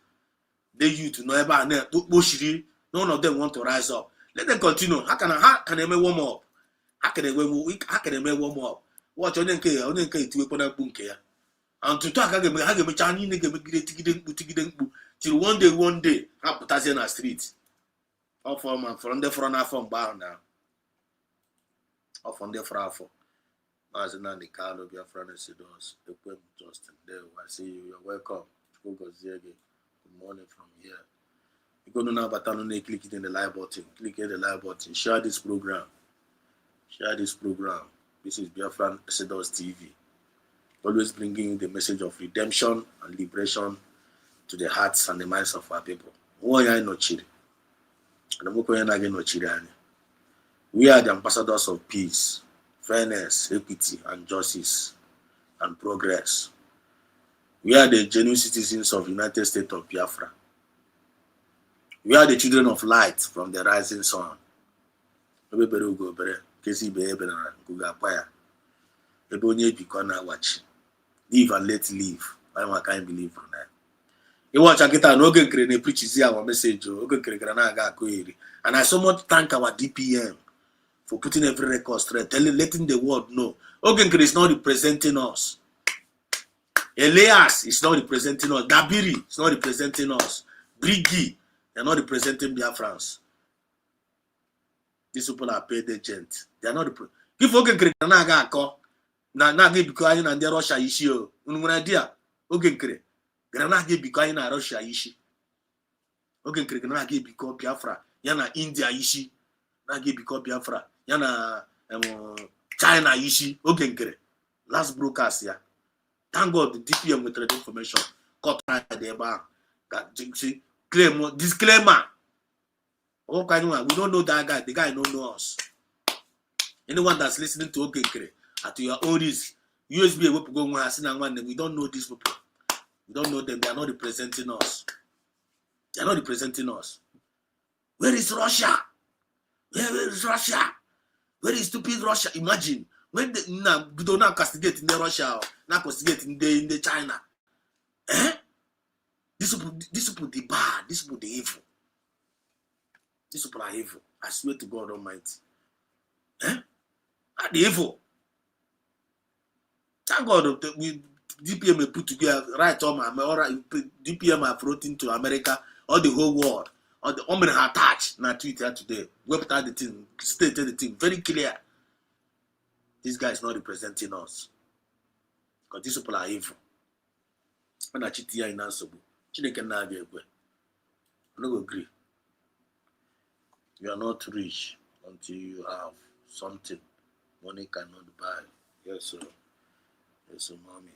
They youth no ever none of them want to rise up. Let them continue. How can they make warm up? How can they make warm up? Watch on nke to open up bunker. And to talk again, I give me Chinese nigga till one day, I put us in a street. Off from the front half from bar now. Off from the front for. As in the car of your friend Sidons, the poem Justin. There, I see you. You're welcome. Good morning from here. You go to now, but click it in the live button. Click in the live button. Share this program. Share this program. This is Biafra Sidons TV. Always bringing the message of redemption and liberation to the hearts and the minds of our people. We are the ambassadors of peace, fairness, equity, and justice, and progress. We are the genuine citizens of the United States of Biafra. We are the children of light from the rising sun. Live and let live. I can't believe for that. You watch Akita no get create preach our message. And I so much thank our DPM for putting every record straight, letting the world know. Ogenkere is not representing us. Elias is not representing us. Dabiri is not representing us. Brigi, they are not representing Biafrans. These people are paid agents. They are not if Ogenkere na go na get because in the Russia issue. Idea. Ogenkere na get because in Russia issue. Ogenkere na get because Biafra yana India issue. Na get because Biafra yana China issue. Ogenkere last broadcast here. Thank God the DPM with the information. Cut right there back. Claim disclaimer. We don't know that guy. The guy don't know us. Anyone that's listening to Ogenkere at your own risk, USB we don't know these people. We don't know them. They are not representing us. They are not representing us. Where is Russia? Where is Russia? Where is stupid Russia? Imagine when we don't now castigate in the Russia, now castigate in the China. These people they bad. These people they evil. These people are evil. I swear to God Almighty. Are they evil? Thank God we DPM put together right on DPM have brought into America or the whole world. Or the woman attached na Twitter today. Website the thing, stated the thing very clear. This guy is not representing us. Because these people are evil. When I cheat here in Ansobu, Chineke na be egwe. I don't agree. You are not rich until you have something money cannot buy. Yes, sir. Yes, sir, mommy.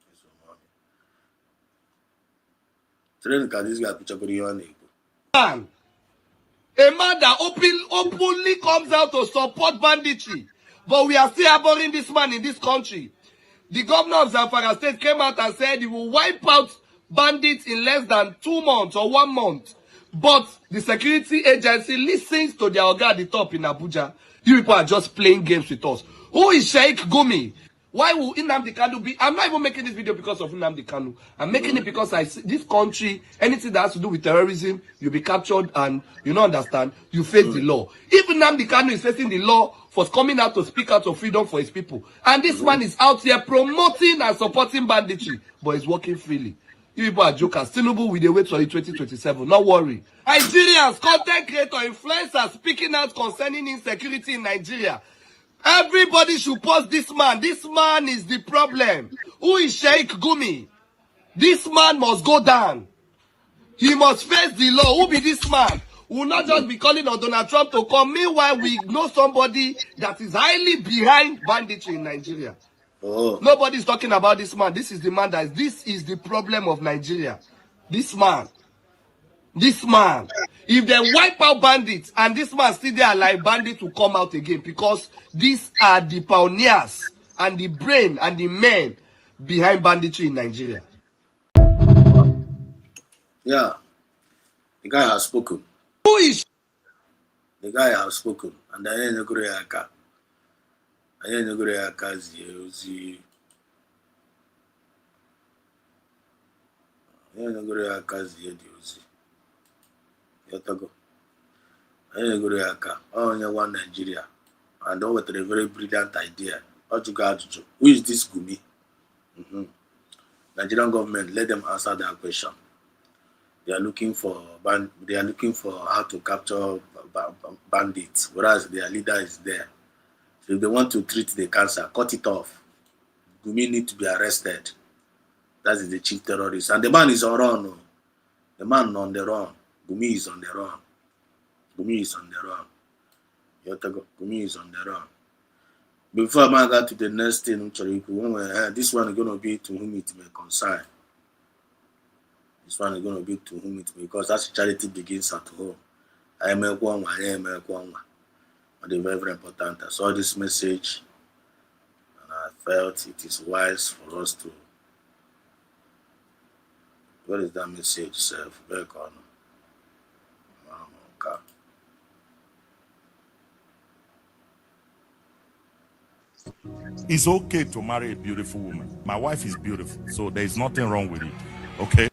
Yes, sir, mommy. This guy Man, a man that openly comes out to support banditry, but we are still harboring this man in this country. The governor of Zamfara State came out and said he will wipe out bandits in less than 2 months or 1 month. But the security agency listens to their organ at the top in Abuja. You people are just playing games with us. Who is Sheikh Gumi? Why will Nnamdi Kanu be? I'm not even making this video because of Nnamdi Kanu. I'm making it because I see this country, anything that has to do with terrorism, you'll be captured and you don't understand, you face the law. If Nnamdi Kanu is facing the law for coming out to speak out of freedom for his people, and this man is out here promoting and supporting banditry, but he's working freely. You people are jokers. Tinubu will they wait for you 2027. Not worry. Nigerians, content creator, influencers speaking out concerning insecurity in Nigeria. Everybody should pause this man. This man is the problem. Who is Sheikh Gumi? This man must go down. He must face the law. Who be this man? We will not just be calling on Donald Trump to come. Meanwhile, we know somebody that is highly behind banditry in Nigeria. Oh. Nobody is talking about this man. This is the man this is the problem of Nigeria. This man. This man. If they wipe out bandits and this man still there alive, bandits will come out again, because these are the pioneers and the brain and the men behind banditry in Nigeria. Yeah, the guy has spoken. Who is? The guy has spoken, and I ain't agree. I ain't agree. Zi. I ain't agree. Zi. Yotago. I ain't agree. Only one Nigeria, and over to a very brilliant idea. Who is this Gumi? Nigerian government, let them answer that question. They are looking for how to capture bandits, whereas their leader is there. So if they want to treat the cancer, cut it off. Gumi need to be arrested. That is the chief terrorist, and the man is on run. The man on the run. Gumi is on the run. Gumi is on the run. Gumi is on the run. Before I go to the next thing, this one is going to be to whom it may concern. This one is going to be to whom it may, because that's charity begins at home. I am a one. But it's very, very important. I saw this message and I felt it is wise for us to. What is that message, self? Very good. Okay. It's okay to marry a beautiful woman. My wife is beautiful, so there is nothing wrong with it. Okay?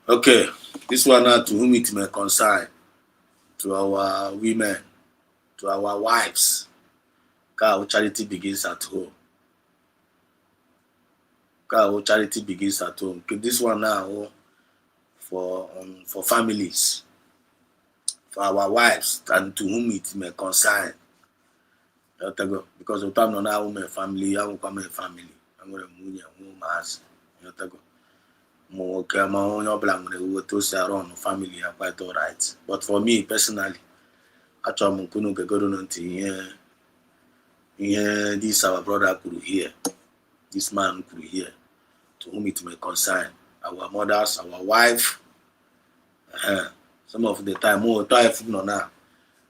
Okay. This one now to whom it may concern. To our women, to our wives. God, charity begins at home. God, charity begins at home. This one now for families, for our wives, and to whom it may concern. Because the time on our woman family, I will come a family. I'm going to move your mass. More care, my own blank, to say around family are quite all right. But for me personally, I try to go here. This our brother could hear. This man could hear. To whom it may concern. Our mothers, our wife. Some of the time, more time now.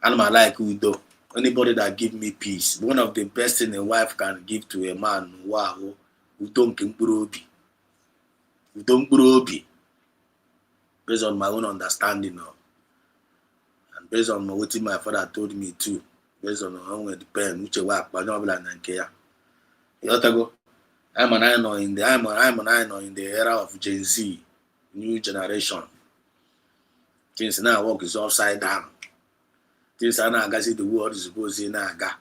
And my like we do. Anybody that give me peace, one of the best thing a wife can give to a man, wow, who don't be based on my own understanding now, and based on what my father told me too, based on how it depends which work, but no blah and care. I'm an I in the era of Gen Z, new generation. Things now work is upside down. Things are now see the world is supposed to ga.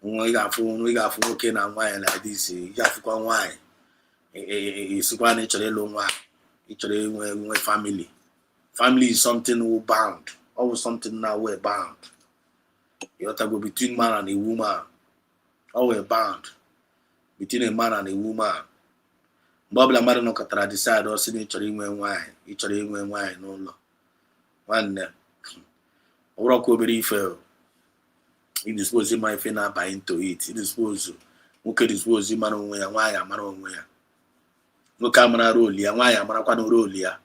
We got okay and wine like this. You have to wine. It's one naturally long one. It's family. Family is something we bound. Always something now we're bound. You have to go between man and a woman. Always bound. Between a man and a woman. Bob Lamar no can decide or see naturally wine. Each other wine no law. One Rock over refill. He disposed my finna by into it. He disposed. Who could dispose him man where why am I on where? No camera roll ya, why am I no roll ya?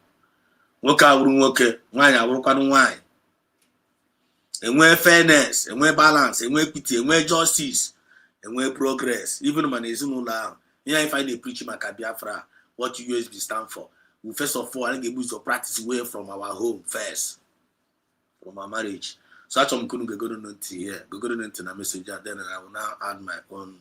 Work out room worker, why I work on wine. And where fairness, and where balance, and where equity, and where justice, and where progress. Even man is no loud. Here I find a preaching like Biafra, what USB stand for. We first of all, I get boost of practice away from our home first. From my marriage. So I'm going to go to here. Go to the message, then I will now add my own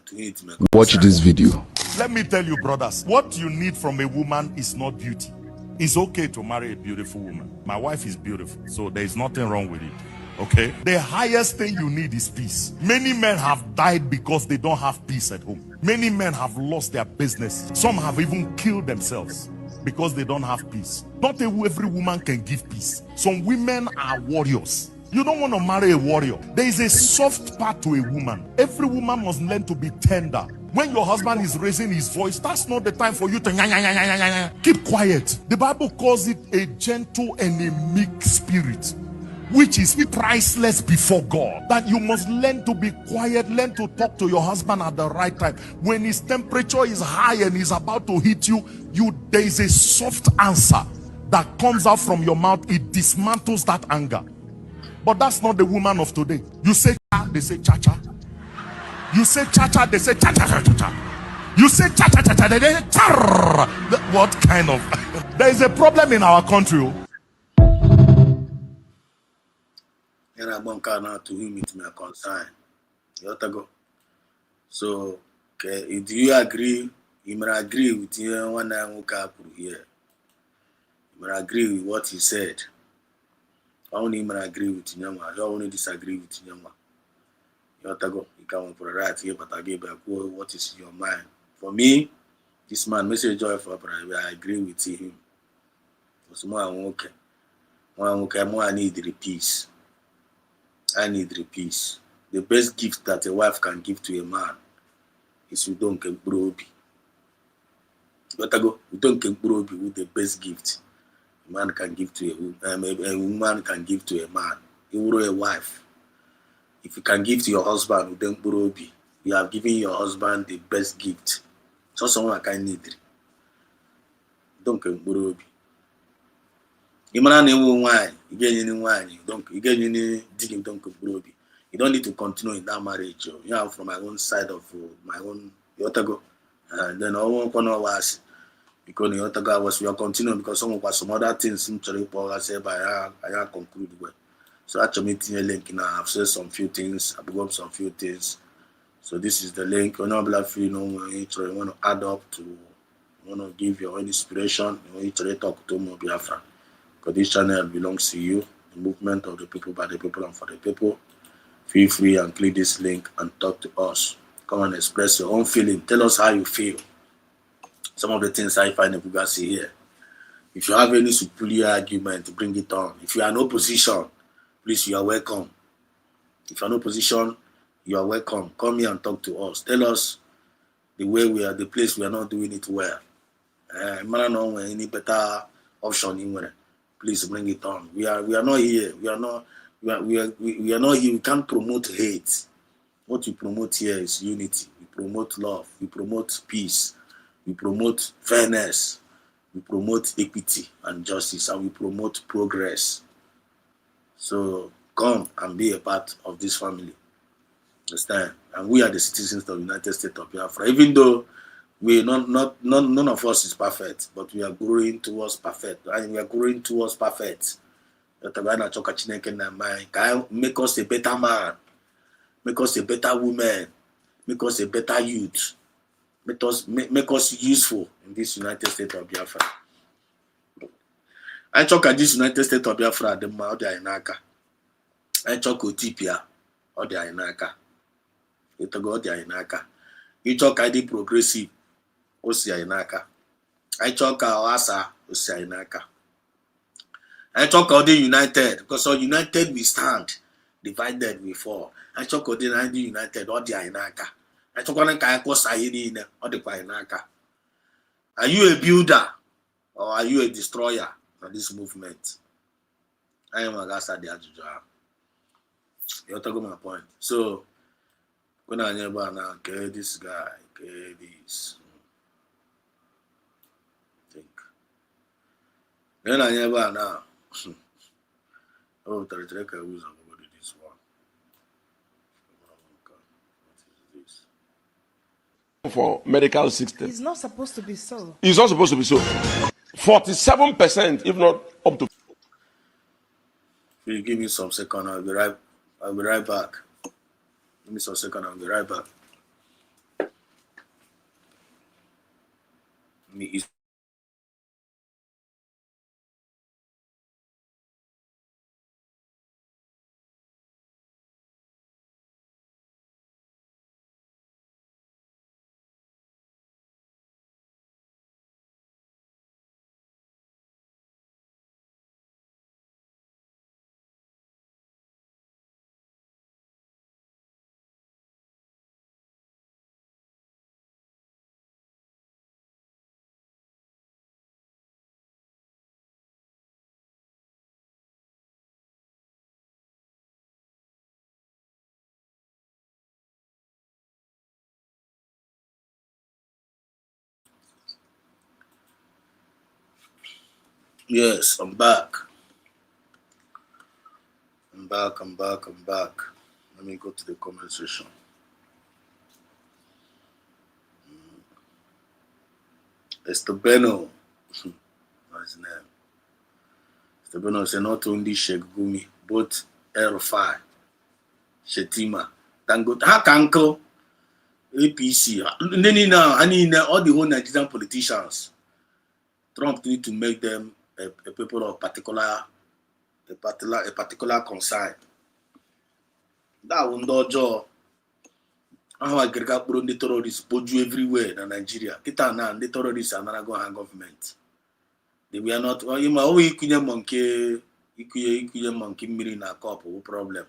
to it. Watch this video. Let me tell you, brothers, what you need from a woman is not beauty. It's okay to marry a beautiful woman. My wife is beautiful, so there is nothing wrong with it. Okay? The highest thing you need is peace. Many men have died because they don't have peace at home. Many men have lost their business. Some have even killed themselves because they don't have peace. Not every woman can give peace. Some women are warriors. You don't want to marry a warrior. There is a soft part to a woman. Every woman must learn to be tender. When your husband is raising his voice, that's not the time for you to keep quiet. The Bible calls it a gentle and a meek spirit, which is priceless before God. That you must learn to be quiet, learn to talk to your husband at the right time. When his temperature is high and he's about to hit you, there is a soft answer that comes out from your mouth. It dismantles that anger. But that's not the woman of today. You say cha, they say cha cha. You say cha cha, they say cha cha cha cha cha. You say cha cha cha cha, they say cha. What kind of? There is a problem in our country. And I want to him it may concern. You go. So, okay, do you agree? You may agree with you one here. You may agree with what he said. I only agree with Nyama. I only disagree with Nyama. You come for right here, but I give back what is in your mind. For me, this man, message joy for I agree with him. Because more okay. More I need the peace. I need the peace. The best gift that a wife can give to a man is you don't get broby. You don't get broby with the best gift a man can give to a woman can give to a man. You a wife. If you can give to your husband with them broby, you have given your husband the best gift. So someone can need it. Don't get broby. You man wine, you get any wine, you get any digging, don't get broby. You don't need to continue in that marriage. You know, from my own side of my own Yotago. And then I won't was because in Yotago we are continuing because some other things in Choripo I said by I conclude well. So at your meeting link now I've said some few things, I've got some few things. So this is the link. You're not black free, no you want to add up to you want to give your own inspiration, you want to talk to more Biafra. Because this channel belongs to you, the movement of the people by the people and for the people. Feel free and click this link and talk to us. Come and express your own feeling. Tell us how you feel. Some of the things I find in Bugasi here. If you have any superior argument, bring it on. If you are in opposition, please, you are welcome. If you are in opposition, you are welcome. Come here and talk to us. Tell us the way we are, the place we are not doing it well. Any better option anywhere. Please bring it on. We are not here. We are not here. We can't promote hate. What we promote here is unity. We promote love. We promote peace. We promote fairness. We promote equity and justice, and we promote progress. So come and be a part of this family. Understand? And we are the citizens of the United States of Biafra. Even though none of us is perfect, but we are growing towards perfect. And we are growing towards perfect. Make us a better man, make us a better woman, make us a better youth, make us useful in this United States of Biafra. I talk at this United States of Biafra, the mouth they are in Aka. I talk Otipia, or they are in Aka. You talk about they are in Aka. You talk ID progressive, Osia in Aka. I talk Asa, Osia in Aka. I talk all the united, because all united we stand, divided we fall. I talk all the united, all the in Aka. I talk on Kayako Sahini in all the Painaka. Are you a builder or are you a destroyer of this movement? I am a gas at the Ajuja. You're talking my point. So, when I never now, okay, this guy, okay, this. Think. Then I never now. Oh, the record was about this one. What is this? For medical system. It's not supposed to be so. It's not supposed to be so. 47%, if not up to. If you give me some second, I'll be right back. Give me some second, I'll be right back. Yes, I'm back. I'm back. Let me go to the comment section. Estebeno. What's his name? Estebeno said not only Sheikh Gumi, both Erufai, Shetima, Dangote, Hakanko, APC. All the whole Nigerian politicians. Trump need to make them a people of particular concern. That will not job. How I get up the terrorists boju everywhere in Nigeria. Kita na the terrorists are not going to government. They were not. You might always ikuye monkey mmiri na cup no problem.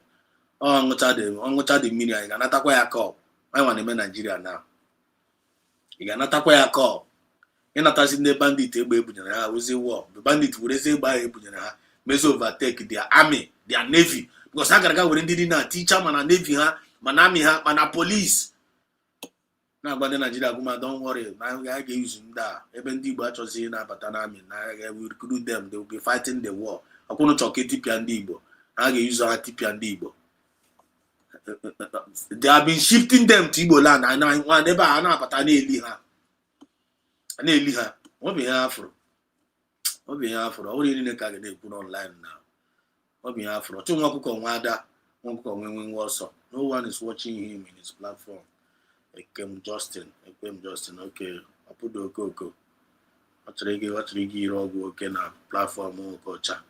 Ongocha the mmiri anyị ga-anatakwa ya cup. Anyị nwa na-eme Nigeria now. Ị ga-anatakwa ya cup. Ị natasi ndị bandit egbe ebunyere ha ozi war. The bandit were eze egbe ahụ ebunyere ha mezo overtake their army, their navy. Because ha gara were ndị na teacher mana navy ha, mana army ha, mana police. Na gbade Nigeria guma don't worry. Na ga use nda. Ebe ndị Igbo achọzi na abata na army na we recruit them. They will be fighting the war. Akwụnụ chọka etipia ndị Igbo. Ha ga-use ha tipia ndị Igbo. They have been shifting them to Igbo land and one ebe ha na-abata na-eli ha. Na-eli ha. Ọ bụ ihe afro. Ọ bụ ihe afro. Ọ niile ka ga na-ekwu online now. Ọ bụ ihe afro. Ọchụ nwa ọkụkọ nwa ada, nwa ọkụkọ nwe ọsọ. No one is watching him in his platform. Ekem Justin. Okay. Apudo Okoko. Wachiri gị ire ọgwụ oke na platform Kocha.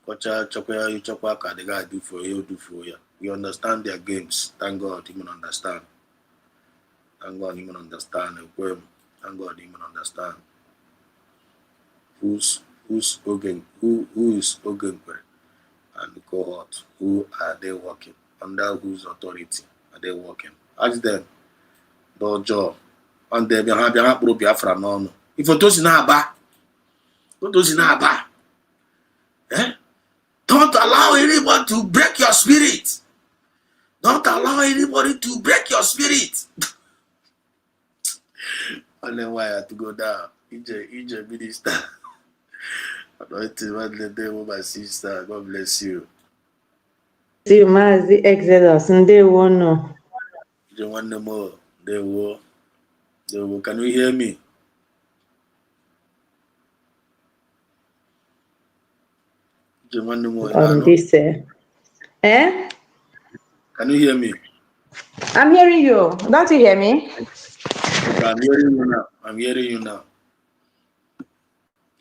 Kocha chọkwa ka the guy do for you. You understand their games. Thank God, even understand. Thank God, even understand. Thank God, even understand. Who is Ogenkwe and the cohort? Who are they working? Under whose authority are they working? Ask them. Dojo. And they have Biafra no. If you don't don't allow anyone to break your spirit. Don't allow anybody to break your spirit. And then why I had to go down? EJ minister. My sister. God bless you. See, Mazi Exodus, and they won't know. You want them more? They will. Can you hear me? On this, eh? Can you hear me? I'm hearing you. Don't you hear me? Okay, I'm hearing you now.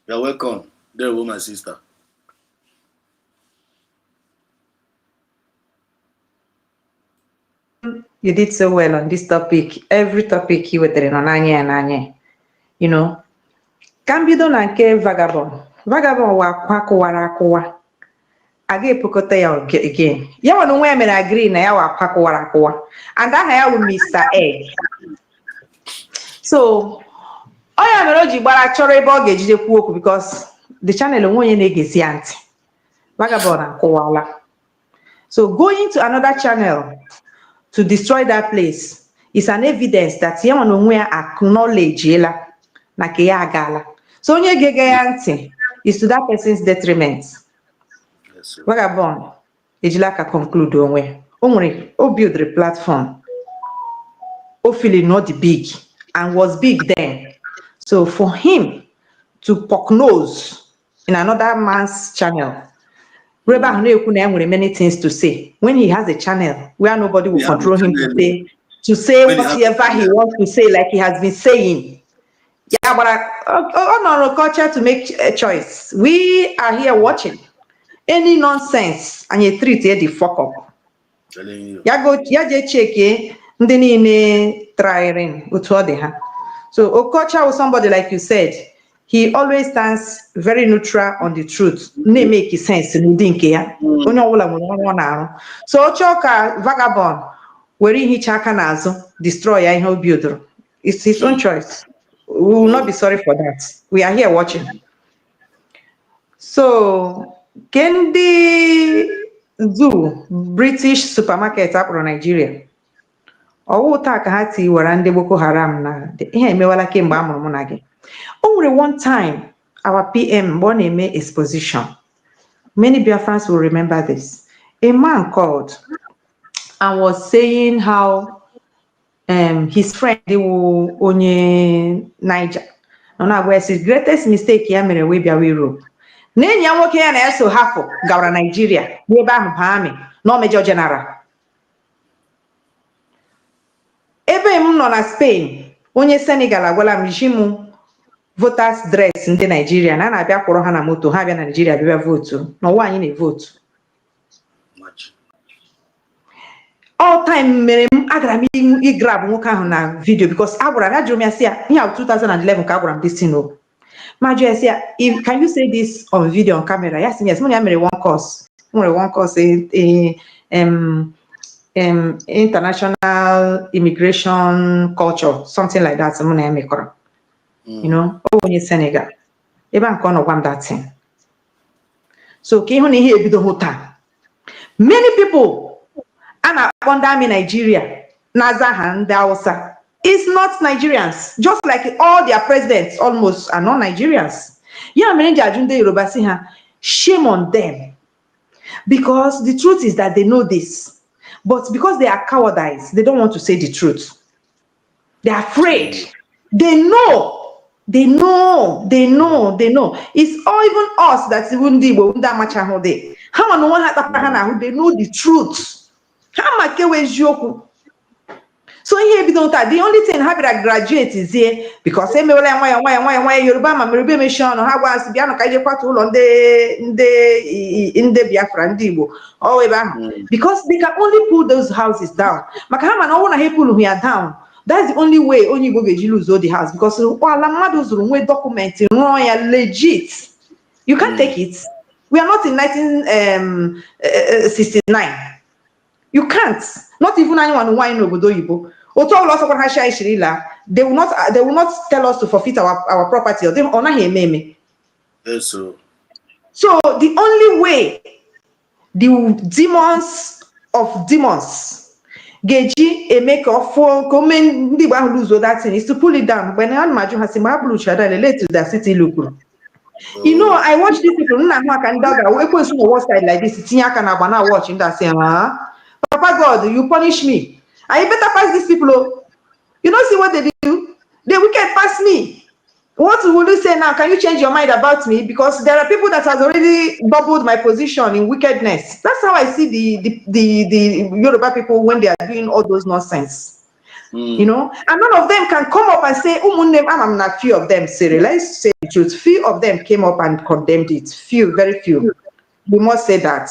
You're welcome. There you go, my sister. You did so well on this topic. Every topic you were there on Anya. You know, can be done and care vagabond. Vagabond wa kwakuwa. Again, pokota ya again. Ya wanu we me agree na ya wa kwakuwa. And that ya will Mr. Egg. So, oya meroji gbara chọrọ ebe ọ ga-ejide kwu okwu because the channel onwe onye na-egezi ya ntị. Vagabond akwụwala. So, going to another channel to destroy that place is an evidence that ya wanu onwe ya acknowledge la na ke ya agala. So, onye gege ya ntị is to that person's detriment. Yes, Vagabond ejila ka conclude onwe. O build the platform. O feeling not big and was big then. So for him to poke nose in another man's channel, Reba Hane many things to say. When he has a channel where nobody will control him to say whatever he wants to say, like he has been saying. Yeah, but on our culture to make a choice. We are here watching. Any nonsense and you treat it the fuck up. telling you. Ya je check ndị niile trying otu ọ dị ha. So Okocha was somebody like you said, he always stands very neutral on the truth. Na-make sense n'ụdị nke ya. Onye ọbụla nwere ọrụ ọ na-arụ. So ocho ka vagabond were ihicha aka n'azụ destroy ya ihe o bidoro. It's his own choice. We will not be sorry for that. We are here watching. So Kendi Zoo British supermarket akpọrọ Nigeria. Ọwụ taa ka ha ti wara ndị Boko Haram na ihe emewala kemgbe amụrụ mụ na gị. O nwere one time our PM, Boneme exposition. Many Biafrans will remember this. A man called and was saying how his friend onye Niger. No, where's his greatest mistake ya mere we bia Europe. N'enyi ya nwoke ya na-eso hapụ gawara Nigeria n'ebe ahụ baa amị no Major General. Ebe m nọ na Spain, onye Senegal agwala m ji m voters dress ndị Nigeria na na-abịa kwụrụ ha na moto ha bịa na Nigeria bịa votu n'ụwa anyị na-evotu. All time mere m agara m grab nwoke ahụ na video because agwara m ya jụrụ m ya sị ya ihe 2011 ka agwara m this thing o. Ma jụọ ya sị ya, can you say this on video on camera? Yes, yes, m ya mere one course international immigration culture, something like that. You know, onye Senegal. Ebe nke ọ nọ gwa m that thing. So ka ịhụ na ihe ebido hụ taa. Many people and under army Nigeria, Nazaha and Hausa, it's not Nigerians, just like all their presidents almost are not Nigerians. Shame on them. Because the truth is that they know this. But because they are cowardice, they don't want to say the truth. They're afraid. They know. They know. It's all even us that's even they know the truth. So here the only thing happy that graduate is here because Yoruba mission or how was Biano in the Biafra because they can only pull those houses down. Makahama no wanna people who are down. That's the only way only go lose all the house because documenting legit. You can't take it. We are not in 1969. You can't. Not even anyone who wine over Doyibo. They will not tell us to forfeit our property or them honor him. Yes, so the only way the demons of demons Geji a make of for comment the one lose that thing is to pull it down. When I imagine has related to the city look. You know, I watch these people. We side like this. Watching that saying, Papa God, you punish me. I better pass these people. You don't see what they do? The wicked pass me. What will you say now? Can you change your mind about me? Because there are people that has already doubled my position in wickedness. That's how I see the Yoruba people when they are doing all those nonsense. You know, and none of them can come up and say, I'm not few of them. Say, let's say the truth. Few of them came up and condemned it. Few, very few. We must say that.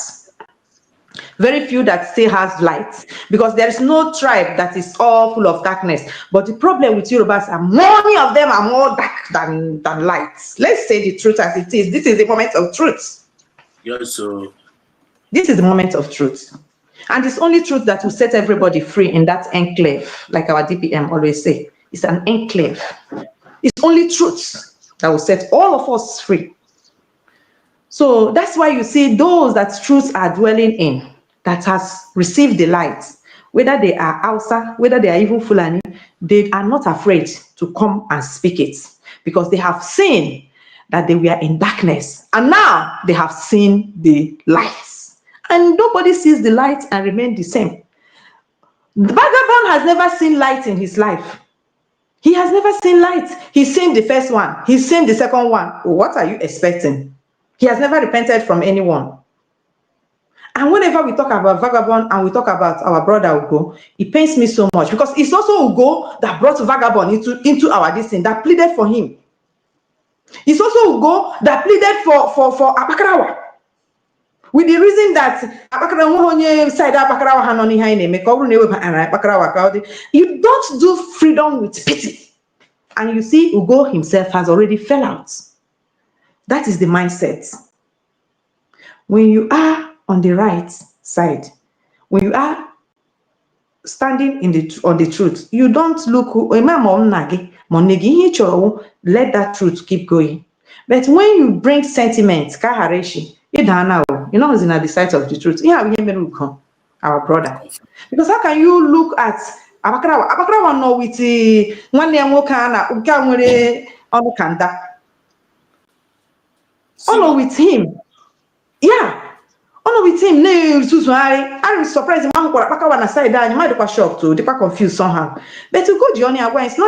Very few that still has light, because there is no tribe that is all full of darkness. But the problem with Yorubas are many of them are more dark than light. Let's say the truth as it is. This is the moment of truth. Yes, so this is the moment of truth. And it's only truth that will set everybody free in that enclave, like our DPM always say. It's an enclave. It's only truth that will set all of us free. So that's why you see those that truths are dwelling in, that has received the light, whether they are Hausa, whether they are even Fulani, they are not afraid to come and speak it because they have seen that they were in darkness and now they have seen the light. And nobody sees the light and remain the same. The vagabond has never seen light in his life. He has never seen light. He's seen the first one. He's seen the second one. What are you expecting? He has never repented from anyone. And whenever we talk about vagabond and we talk about our brother Ugo, it pains me so much because it's also Ugo that brought vagabond into our destiny, that pleaded for him. It's also Ugo that pleaded for Abakarawa. With the reason that you don't do freedom with pity. And you see, Ugo himself has already fell out. That is the mindset. When you are on the right side, when you are standing on the truth, you don't look, let that truth keep going. But when you bring sentiments, you know who's in the sight of the truth. Our brother. Because how can you look at Abakarawa no with one name Kanda? Honor with him. Yeah. Honor with him. I'm surprised. Na side and might be shocked too. They were confused somehow. But to go Johnny against no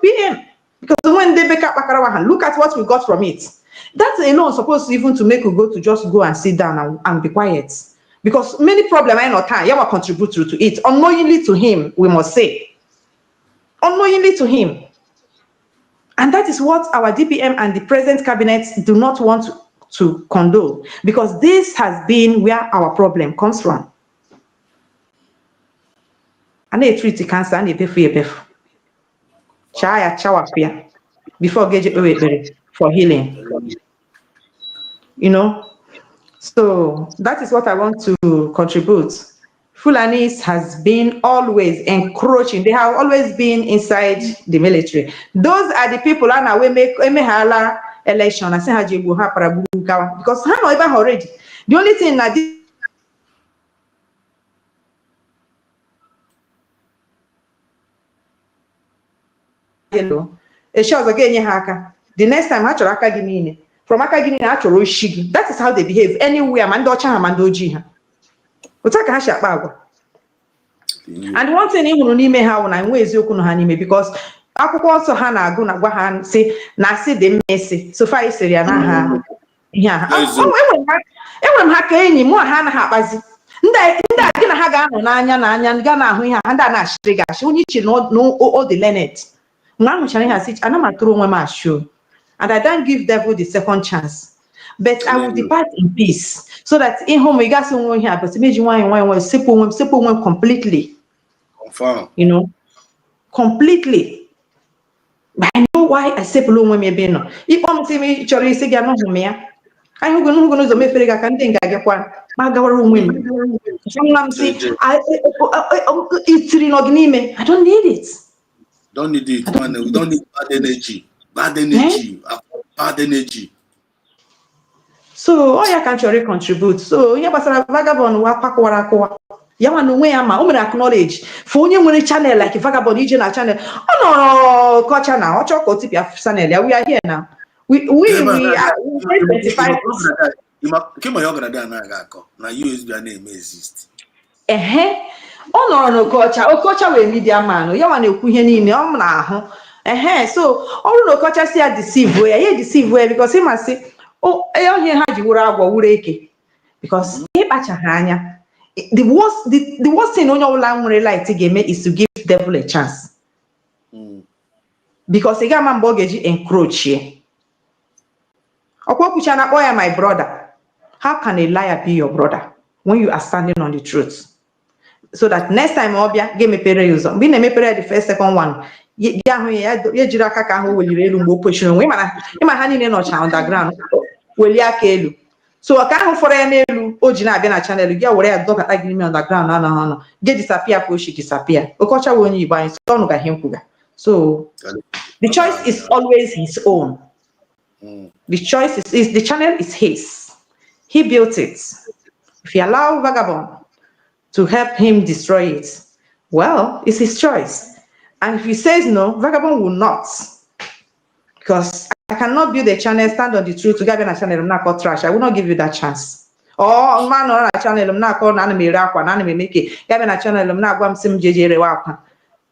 PM. Because when they back up look at what we got from it. That's alone supposed even to make you go and sit down and be quiet. Because many problems are not time. You will contribute to it. Unknowingly to him, we must say. Unknowingly to him. And that is what our DPM and the present cabinet do not want to condone. Because this has been where our problem comes from. And they treat the cancer and they pay for your Chaya before getting for healing. You know? So that is what I want to contribute. Fulanis has been always encroaching. They have always been inside the military. Those are the people that we make election. I say because I know even already. The only thing that the next time I chọrọ aka gị niile from aka gị niile a chọrọ oshi gị. That is how they behave anywhere ma ndị ọcha ha ma ndị ojii ha. Otu ka ha si akpa agwa. And one thing ịhụrụ n'ime ha wụ na enwe eziokwu na ha n'ime because akwụkwọ nsọ ha na-agụ na gwa ha si na asị dị mmesi so far isiri ya na ha ihe ha. Enwere m ha ka enyi mụ ha anaghị akpazi. Ndị a gị na ha ga-anọ n'anya ga na-ahụ ihe ha ndị a na-ashịrị gị ashị onye iche na o dị lenet. And I don't give devil the second chance. But I will depart in peace. So that in home we got someone here, but imagine one simple completely. Confirm. You know, completely. But I know why I say below women being no. If I'm saying Charlie say no me, I who gonna do me feel can think I get one. My government women. Some say it's in me. I don't need it. Don't need it, man. We don't need bad energy. Bad energy. Bad energy. So, all you can actually contribute. So, yeah, but vagabond wa pakwa. Ya want to way ama. We acknowledge. For you when channel like a vagabond regional channel. Oh no, culture now. Ocho koti pia channel. We are here now. We are 25. Kima yoga na gako. Na USB name exist. Oh no culture we media man. Ya wana ekwu ihe niile ọ na ahụ. So all no culture see a deceive way. He deceive way because he must say, oh, ihe ha ji wuru agwọ wuru eke. Because ịkpachaghị anya. The worst thing onye ọbụla nwere light ga-eme is to give devil a chance. Because ị ga-ama mgbe ọ ga-eji encroach here. Ọkwa kwucha na kpọ ya my brother. How can a liar be your brother when you are standing on the truth? So that next time obia game mepere user be na mepere the first second one ya hu ya jiri aka ka hu welire elu mgbe o kwesịrị nwe ịma ha niile nọcha underground weli aka elu so ka ahụ fọrọ ya n'elu o ji na-abịa na channel gị were ya dọbata gị n'ime underground na get disappear ka o shi disappear okocha we onye Igbo anyị so ọnụ ga ihe nkwuga. So the choice is always his own. The choice is the channel is his. He built it. If you allow vagabond to help him destroy it, well, it's his choice. And if he says no, vagabond will not. Because I cannot build a channel, stand on the truth to get a channel, I'm not called trash. I will not give you that chance. Or man on a channel, I'm not called anime rakwa, anime make it, get a channel, I'm not going to sim JJ rewapa.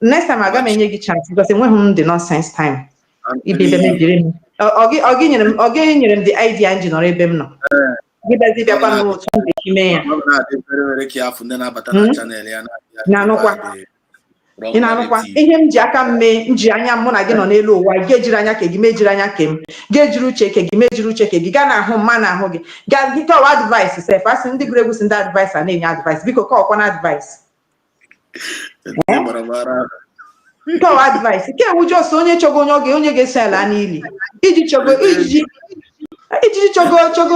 Next time I got a chance because it went the nonsense time. It be the again the idea engine or a bim. Give us the Japan ị na-anụkwa ihe m ji aka mme nji anya mụ na gị nọ n'elu ụwa ga-ejiri anya ke gị mejiri anya ke m ga-ejiri uche ke gị mejiri uche ke gị gaa na-ahụ mma na ahụ gị gaa gị kọwa advice sef asị ndị gụrụ egwu si ndị advice a na-enye advice biko kọwakwa na advice kọwa advice nke ewu jos onye chọgo onye ga-eso ala n'ili iji chọgo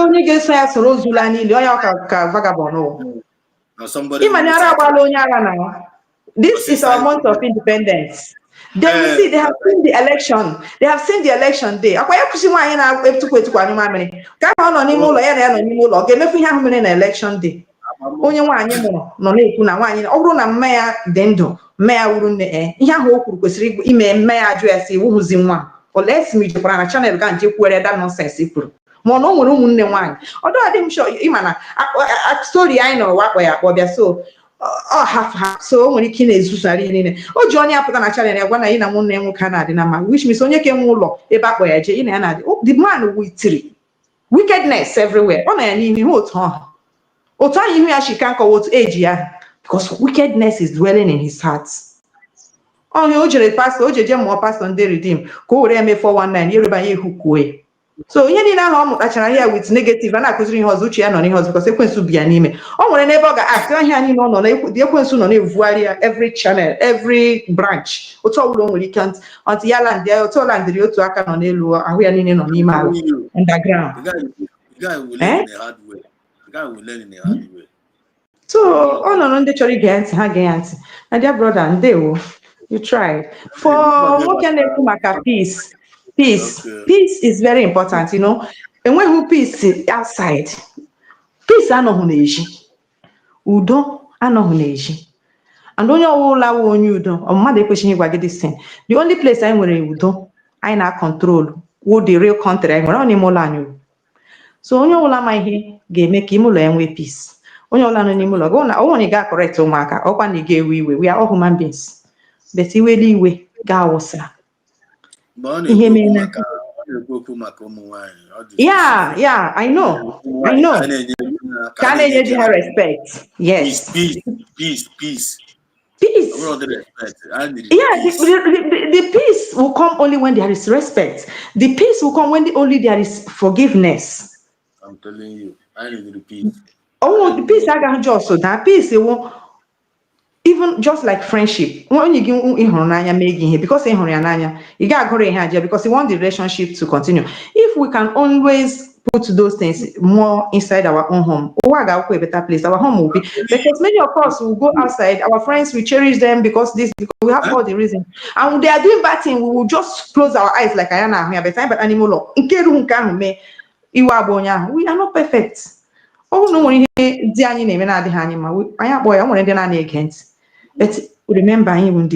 onye ga-eso ya soro ozula n'ili ọ ya ka vagabond ịmanye ara agbala onye ara na this is our month of independence. Then you see, they have seen the election. They have seen the election day. Akwaya kusi nwaanyị na-etukwu anyị mamịrị. Ka ọ nọ n'ime ụlọ ya na ya nọ n'ime ụlọ ga-emefu ihe ahụ mere na election day. Onye nwaanyị mụrụ nọ na-ekwu na nwaanyị ọ bụrụ na mme ya dị ndụ mme ya wuru nne ihe ahụ o kwuru kwesịrị ime mme ya ajụ ya si iwuhuzi nwa oles mi jekwara na channel ga nje kwere that nonsense kwuru ma ọ na o nwere ụmụnne nwaanyị ọdọ adị m sure ịma na story anyị nọ wakpọ ya akpọ bịa so ọ half so o nwere ike na-ezuzari niile o ji onye apụta na channel ya gwa na ị na nwanne nwoke a na-adị na mma which means onye ka enwe ụlọ ebe akpọ ya jee ị na ya na-adị the man witiri wickedness everywhere ọ na ya n'ime ihe otu ahụ ihu ya shika nkọwa otu eji ya because wickedness is dwelling in his heart. Onye o jere pastor o jeje mụọ pastor ndị redeem ka o were eme 419 Yoruba ya ehukwue so ihe niile ahụ ọ mụtachara ya with negative a na-akụziri ihe ọzọ uche ya nọ n'ihe ọzọ because ekwensu bi ya n'ime o nwere n'ebe ọ ga-act ahịa niile ọ nọ na ekwensu nọ na-evugharị ya every channel every branch otu ọbụla o nwere ike ọntị ya landị ya otu ọ landịrị otu aka nọ n'elu ahụ ya niile nọ n'ime ala underground. So ọ nọ ndị chọrọ ige ntị ha gee ya ntị na dear brother ndewo you tried for nwoke na-ekwu maka peace is very important, you know. Enweghị peace outside, peace anọghị n'ezi, udo anọghị n'ezi, and onye ọbụla wụ onye udo mmadụ ekwesịghị ịgwa gị this thing. The only place anyị nwere udo anyị na-control wụ the real country anyị nwere ọ n'ime ụlọ anyị. So onye ọbụla ma ihe ga-eme ka ime ụlọ ya nwee peace. Onye ọbụla nọ n'ime ụlọ gị na ọ nwere ga correct ụmụaka ọkwa na ị ga-ewe iwe, we are all human beings, but iwele iwe ga-awụsa ihe mere. Yeah, I know. Can I give her respect? Yes. Peace. Yeah, the peace will come only when there is respect. The peace will come when only there is forgiveness. I'm telling you, I need the peace. Oh, the peace I got just so that peace it won't. Even just like friendship, when you give because you got because you want the relationship to continue. If we can always put those things more inside our own home, a better place, our home will be. Because many of us will go outside, our friends will cherish them because we have all the reasons. And when they are doing bad things, we will just close our eyes like I am here. But animal we are not perfect. Oh no, but remember him.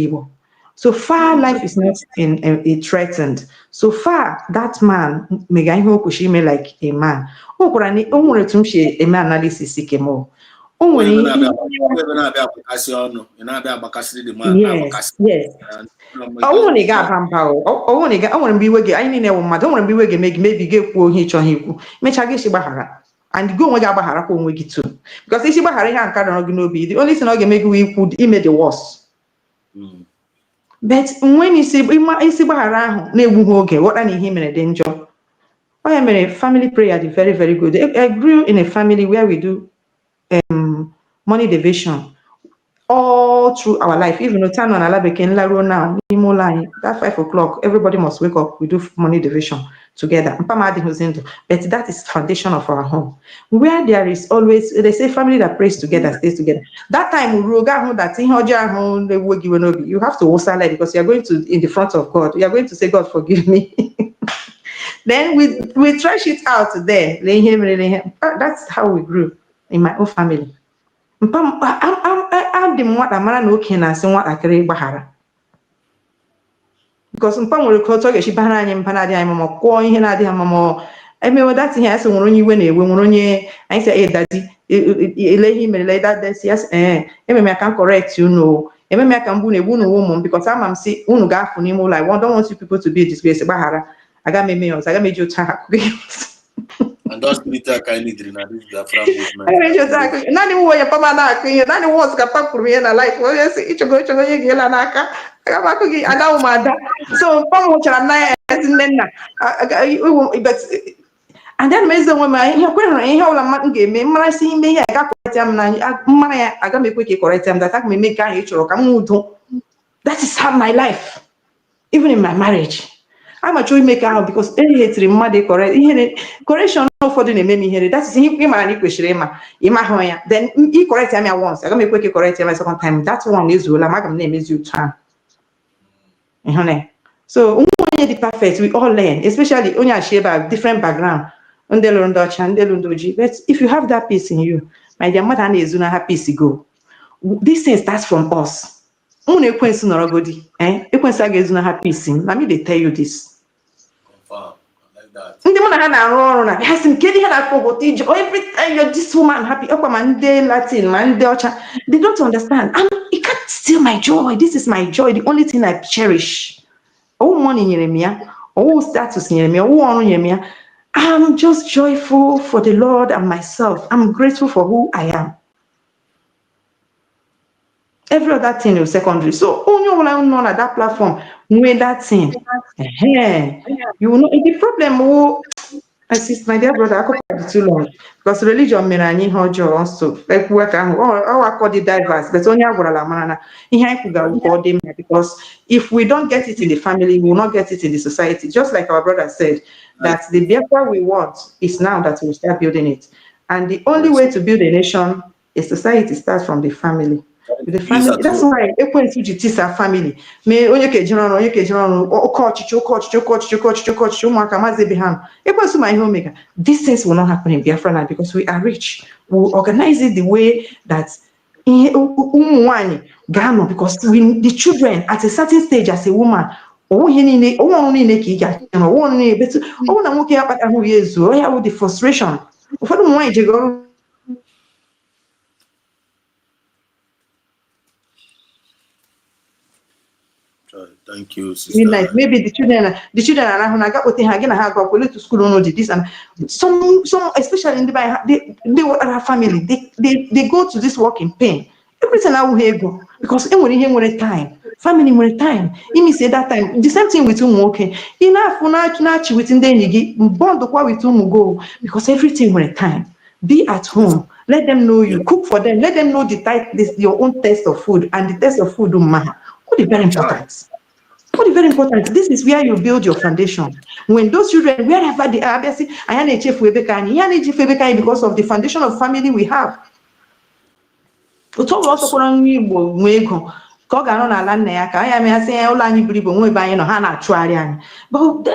So far, life is not threatened. So far, that man like a man. A man analysis yes. I want to get Pampao. I want to be wege. I need a woman. Don't want to be wege. Maybe get poor hitch on him. Mechagi Shibahara. And go with Abahara wigi too. Because if Shibahara and Kadan be the only thing I can make we could image the worst. But when you see Shibahara, okay, what I need him in a danger. I am a family prayer, very, very good. I grew in a family where we do money division all through our life. Even though time on Alabeke now, that 5 o'clock, everybody must wake up. We do money division together. But that is the foundation of our home. Where there is always, they say family that prays together stays together. That time you have to also because you are going to in the front of God. You are going to say, God, forgive me. Then we trash it out there. That's how we grew in my own family. I'm the one that okay na say what akere gbahara because nwere culture ge shibara anyị mpana dị anyị mama kwọ ihe na adị mama emewe that ihe asị nwere onye iwe na-ewe nwere onye anyị say daddy elehi mere that yes ememe aka correct you know ememe aka mgbu na-egbu na ụmụ because ama m si unu ga-afụ n'ime ụlọ I don't want you people to be disgraced gbahara aga m eme ọzọ aga m eji otu ha and those military kind of na this Biafra movement. Nani wo ya pama na akụnye nani wo ska papụrụ ya na life o yesi ichogo ye gela n'aka aga makụ gị aga ụmụada so pam chara na ya nne but and then meze nwe ma ihe kwere ihe ụlọ mmadụ ga-eme mara si ime ihe aga correct am na mara ya aga m ekwe ka correct am that me make ka ị chọrọ ka m udo. That is how my life even in my marriage. I'm actually make out because any hatred mmadụ correction ụfọdụ na-eme m ihere. That is ihe ịmara na ị kwesịrị ịma hụ ya then ị correct ya once aga m ekwe ka correct ya second time that one ezuola ma aga m na-emezi otu ahụ ịhụna. So onye dị perfect we all learn especially onye ashi ebe different background ndị lụrụ ndị ọcha ndị lụrụ ndị ojii but if you have that peace in you my dear mother na-ezu na ha peace go. This thing starts from us. Unu ekwensu nọrọgodi ekwensu aga ezu na ha peace. Let me dey tell you this. Ndị mụ na ha na-arụ ọrụ na ha sị m kedu ihe na-akpọgota ije every time you're this woman happy ọkwa ma ndị Latin ma ndị ọcha they don't understand it can't steal my joy. This is my joy, the only thing I cherish. Ọwụ money nyere m ya, ọwụ status nyere m ya, ọwụ ọrụ nyere m ya. I'm just joyful for the Lord and myself. I'm grateful for who I am. Every other thing is secondary. So only one I know on that platform with that thing. You will know the problem. Oh, I see my dear brother, I could be too long because religion may not also like work and I call it diverse, but only because if we don't get it in the family, we will not get it in the society. Just like our brother said, that the Biafra we want is now that we start building it. And the only way to build a nation, a society starts from the family. With the family, that's why ekwentị ji tisa family mee onye kejiri ọrụ oke ọchịchị ụmụaka maazị ebe ha ekwentị ma ihe omega. These things will not happen in Biafra now because we are rich. We will organize it the way that ụmụ nwanyị ga-anọ because the children at a certain stage as a woman ọwụ ọrụ niile ka ị ga-achọ ọwụ ọrụ niile betu ọwụ na nwoke ya kpatahụ ya ezuo ya wụ the frustration. Ụfọdụ ụmụ nwaanyị jego ọrụ. Thank you, sister. Midnight, maybe the children are going to school or this and some especially in the they are family they go to this work in pain. Everything I will go because when time family more time. It means that time the same thing with working enough within the bond with go because everything when time. Be at home. Let them know you cook for them. Let them know your own taste of food and the taste of food don't matter. What is very important. What is very important, this is where you build your foundation. When those children, wherever they are, they say, because of the foundation of family we have. But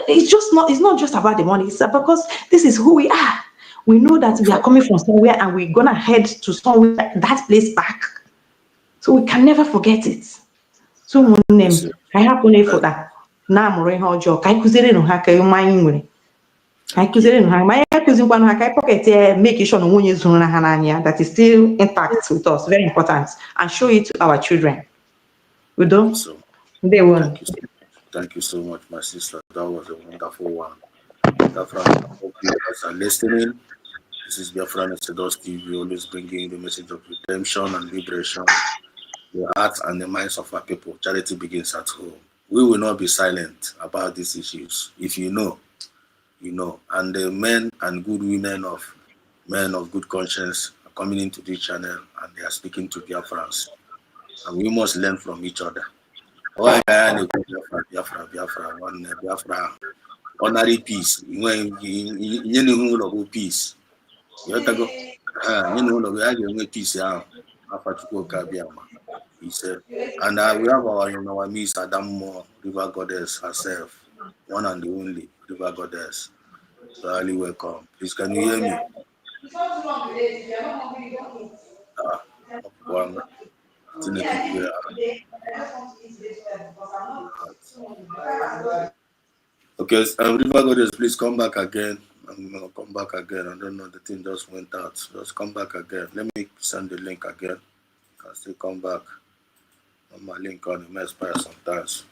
it's not just about the money, it's because this is who we are. We know that we are coming from somewhere and we're gonna head to somewhere, that place back. So we can never forget it. So name I have only for that. Now more how joke. I could say no haka you mind. I could say no my cousin one haka pocket make sure no one is that is still intact with us. Very important. And show it to our children. We don't they won't. Thank you so much, my sister. That was a wonderful one. Biafra, I hope you guys are listening. This is Biafra Sedos TV, always bringing the message of redemption and liberation. The hearts and the minds of our people. Charity begins at home. We will not be silent about these issues. If you know, you know. And the men and good women of men of good conscience are coming into this channel and they are speaking to Biafrans. And we must learn from each other. Biafra, honorary peace. You know peace. You know peace. He said, and we have our Miss Adamo, River Goddess herself, one and the only River Goddess. So highly welcome. Please, can you hear me? Okay, River Goddess, please come back again. I'm gonna come back again. I don't know, the thing just went out. Just come back again. Let me send the link again. I'll still come back. My link on the expire sometimes,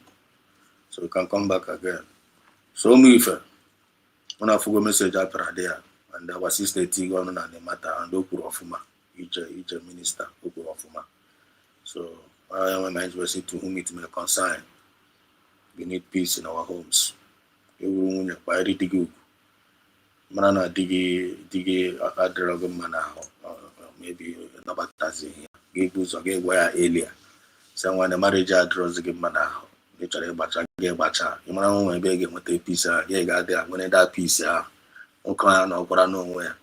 so you can come back again. So me when I forgot message after there, and our sister Tigo on the matter and Okurofuma, each minister Okurofuma. So I am a person to whom it may concern. We need peace in our homes. Everyone by dig Mana digi adragon mana maybe nabatazi give us again where earlier. Someone the marriage draws the game now. Literally, bacha. You know, when beg him with a piece, yeah, got there. When that piece, okay, no, but I know where.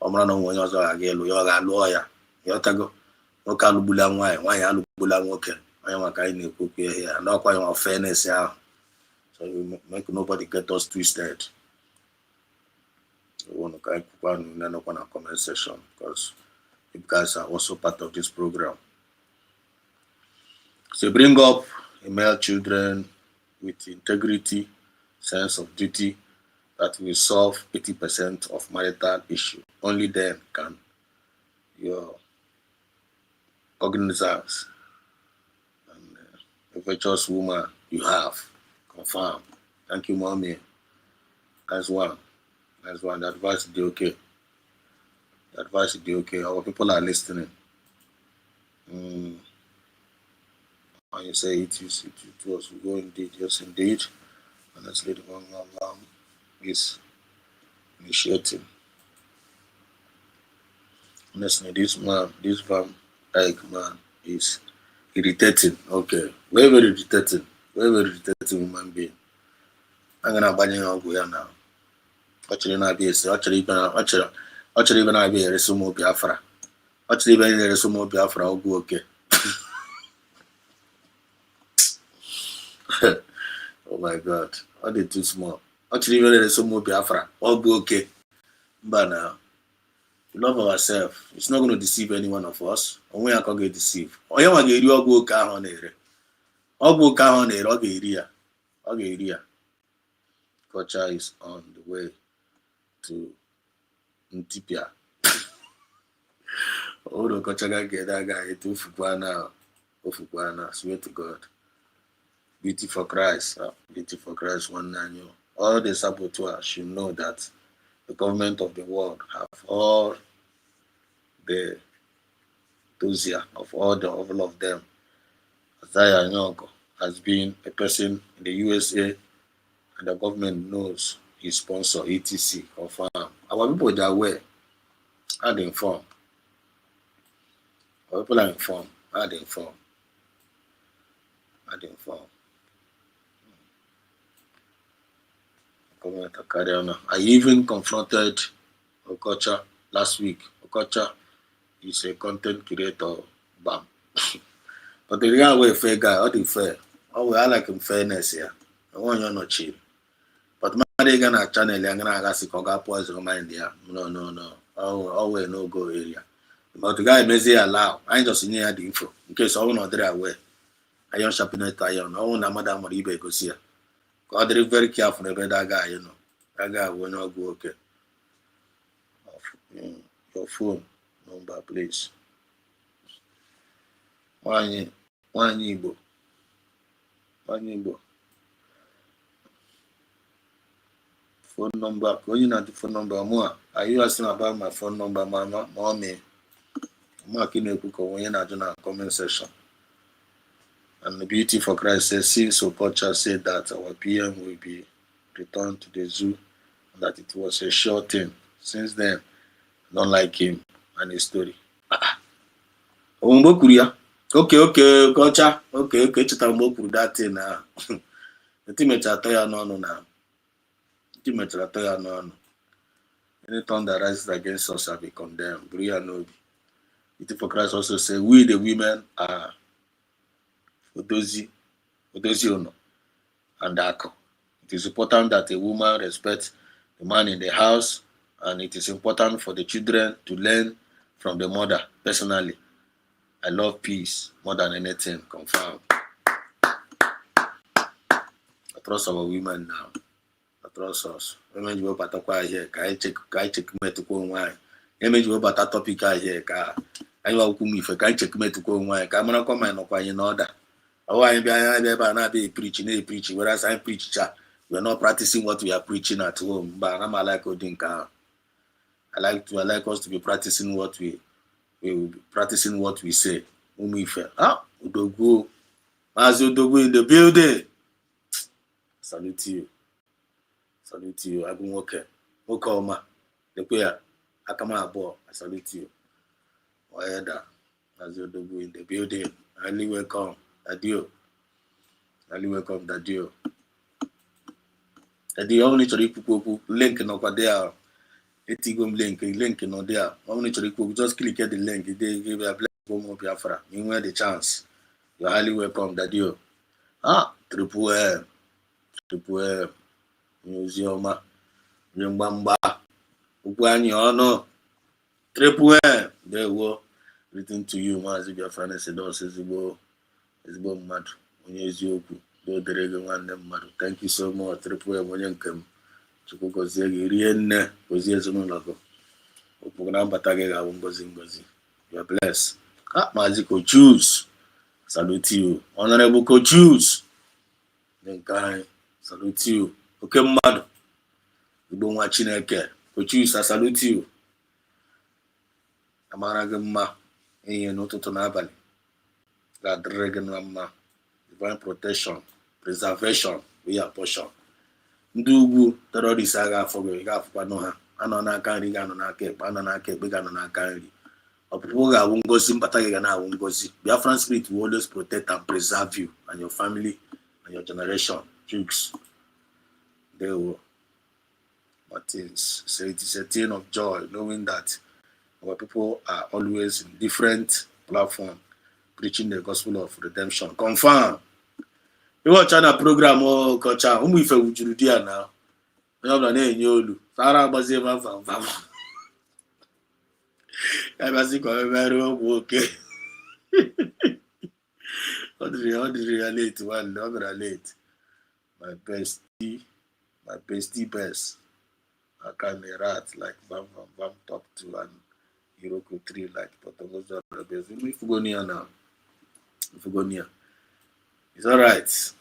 I'm not when you're a lawyer. You're go. No calubulang why alubulang okay. I am a kind of cook here. Not quite of fairness, yeah. So you make nobody get us twisted. You want to kind of one up on a comment section because you guys are also part of this program. So bring up male children with integrity, sense of duty, that will solve 80% of marital issue. Only then can your cognizance and a virtuous woman you have confirm. Thank you, mommy. That's one. That's one. The advice is okay. The advice is okay. Our people are listening. And you say it was go indeed. Yes, indeed. Honestly, the one is initiating. Honestly, this man is irritating. Okay. Very, very irritating. Very, very irritating human being. I'm gonna buy you now. Actually, not be actually even I be a resume Biafra. Actually, even a resume Biafra will go okay. Oh my God. All they too small. Actually, even a resume Biafra all go okay. But now, we love ourselves. It's not going to deceive any one of us. And we are going to get deceived. Oh, yeah, I get you all go okay on there. All go okay on there. Okay, culture is on the way to Ntipia. Oh, the culture get that guy to Fukwana. Swear to God. Beauty for Christ. Beauty for Christ, 190. All the saboteurs should know that the government of the world have all the dossier of all of them. Isaiah Nyoko has been a person in the USA, and the government knows his sponsor, ETC, confirm. Our people are aware, are informed. Our people are informed, are informed. I even confronted Okocha last week. Okocha is a content creator, bam. But the real way fair guy, all the fair. Oh, I like him fairness here. I want you not cheap. But my gonna channel, I'm gonna ask Koga poison mind there. No. Always no go area. But the guy may say allow. I ain't just near the info. In case I not there away. I am sharpen it iron. I want Madam Moribe go see. God, they're very careful about that guy, you know. That guy will not go okay. Your phone number, please. One Igbo. Phone number. Going at the phone number more. Are you asking about my phone number, Mama? Mommy. When you're not in a comment section. And the Beauty for Christ says, since Okocha said that our PM will be returned to the zoo, that it was a short thing. Since then, I don't like him and his story. Okay, Okocha. Okay, Chitamboku, that thing now. The team now. Any tongue that rises against us shall be condemned. Beauty for Christ also said, we the women are Odozi and Ako. It is important that a woman respects the man in the house, and it is important for the children to learn from the mother. Personally, I love peace more than anything. Confirm. I trust our women now. I trust us. Women you better quiet here. Can I check me to go wine? Women you better topic here. Can I walk me if I check me to go wine? Can I come and no in order? Oh, I be preaching. Whereas I preach, we are not practicing what we are preaching at home. But I'm like Odinka. I like us to be practicing what we will be practicing what we say. Udogu. As Udogu in the building. Salute you. I've been working. Okoma. The prayer. Akama Abo. I salute you. Oeda. As Udogu in the building. Highly welcome. Adio. Dadio. Only to link over there. Etigum link no there. Only to just click the link. They give a black home Biafra. You have the chance. You're highly welcome, Dadio. Triple M. Museum. Yumbamba. Ukwanyono. Triple M. There we written to you, Mazi Biafra. Said, ezigbo mmadụ onye eziokwu do dere gị nwanne mmadụ. Thank you so much. Triple M onye nke m Chukwu gozie gị rie nne gozie ezinụlọ gị okpukpe na mbata gị ga-abụ ngozi you are blessed. Maazị Kochus salute you. Honorable Kochus salute you. Oke mmadụ Igbo nwa Chineke Kochus I salute you. Amara gị mma ihe n'ụtụtụ n'abalị ga-adịrị gị na mma. Divine protection preservation we are portion. Ndị ugwu terrorists agha afọ gị ga-afụkwanụ ha anọ n'aka nri ga-anọ n'aka ekpe anọ n'aka ekpe ga-anọ n'aka nri. Ọpụpụ ga-abụ ngozi mbata gị ga na-abụ ngozi. Biafran spirit will always protect and preserve you and your family and your generation. Jukes they will. Martins say it is a thing of joy knowing that our people are always in different platforms preaching the gospel of redemption. Confirm. You watch China program or kocha umu ife wujuru dia now. Onye ọbụla na-enye olu. Sara agbazie vam. Ebasi kwa mere ogwu oke. Ọ dịrị ya late one, ọ bịara late. My bestie best. I can rat like vam top 2 and Hiroko 3 like Potogozo Rebels. If you go near now. It's all right.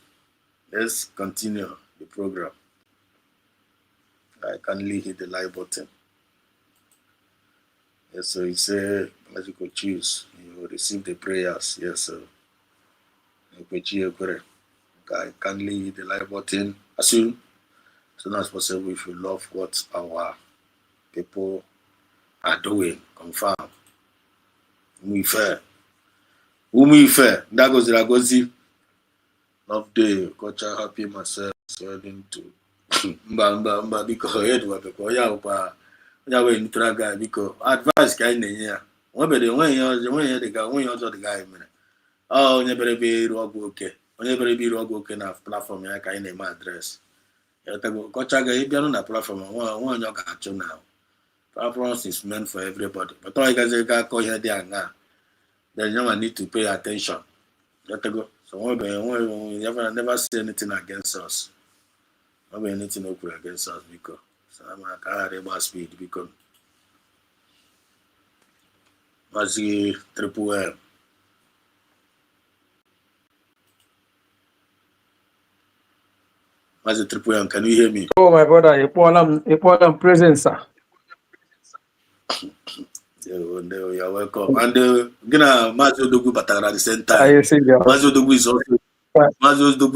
Let's continue the program. I kindly hit the like button. Yes, so he said, as you could choose, you will receive the prayers. Yes, sir. I kindly hit the like button. As soon as possible, if you love what our people are doing, confirm. Umi fair. That goes Ragozi. Love day, culture happy myself, sweating to Mba because head was because ya we neutral guy because advice kind here. When you the guy when you also the guy man. Oh, never be okay. Never be okay na platform ya kind name address. Ya go culture guy be on the platform one you got now. Platform is meant for everybody. But all you guys call here there now. Then you need to pay attention. You have to go. So we never say anything against us. Not anything against us because so I'm a car about speed because Mazi Triple M. Mazi Triple M, can you hear me? Oh my brother, you put them present, sir. You're welcome. And Mazi Odogu Batara at the same time. Mazi Odogu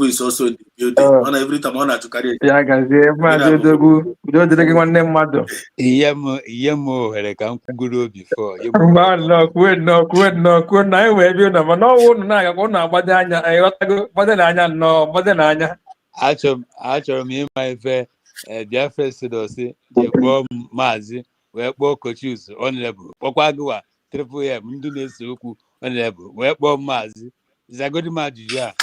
is also in the building. Every time I want to carry it. Yeah, guys, Mazi Odogu. We don't drink one name, Mado. Yemo, like I'm good before. Man, no, quit. I will be no, no one. I go now, but then I got to go. But then I know, but then I. Actually, me my fair. Biafra said, "Osi, the bomb Mazi, we both choose on level. Okwagua, Triple M, Mdunesi Uku on level. We bomb Mazi. Is a good match, yeah."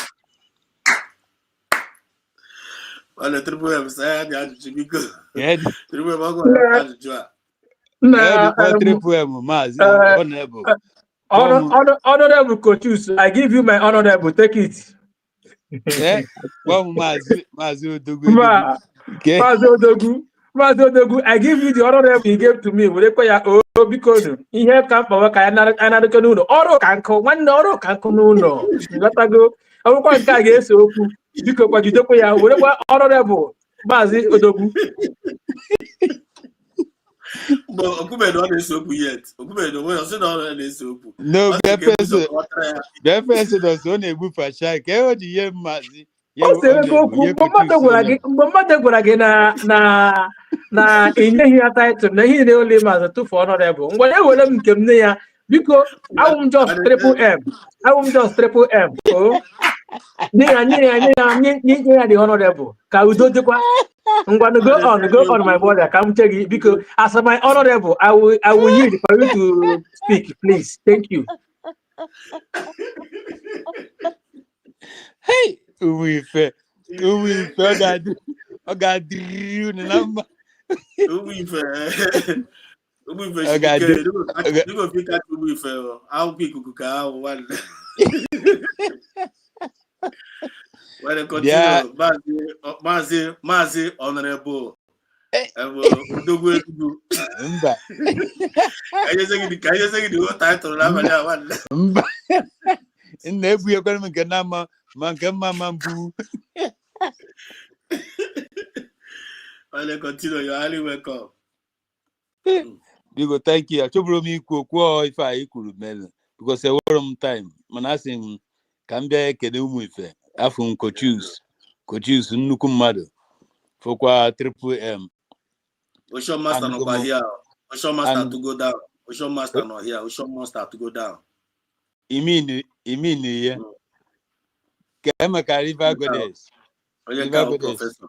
Well, the Triple M say that to be good. Triple M go to Joa. Triple M Mazi on level. Honorable Coaches, I give you my honorable. Take it. Bomb Mazi Odogu. Mazi Odogu, I give you the honorable you gave to me. We require because he have come for work. Another canoe. Oro canco, one oro canco no. You got to go. I will quite get so because what you do for you, whatever honorable Mazi Odogu. But Okume don't is so yet. Okume don't want to know is so. No, Biafra said us on a book for shy. What do you Mazi? Mmadụ gwara gị na enyeghị ya title na ihe na-ole mazị tụfu honorable ngwa ya were m nke m nne ya biko awụ m just triple M nye ya the honorable ka udo dịkwa ngwa go on my brother ka m che gị biko as my honorable I will yield for you to speak please thank you. Hey, we fair. I got you the number. We fair. I got you go pick up we fair. I'll pick Kuka one. When I continue, Mazi honorable. Mba. Can you say the whole title? Mba. Nebu you're going to get nama mambu. I'll continue. You're highly welcome. You go thank you. I told me if I could mail because I were time. Man, I sing Cambia Kedemu if Afun could choose Nukum Mother for qua triple M. Ocean Master not here. Ocean Master to go down. Ocean Master not here. Ocean Master to go down. You mean, yeah? Kamaka River Goddess. River Goddess.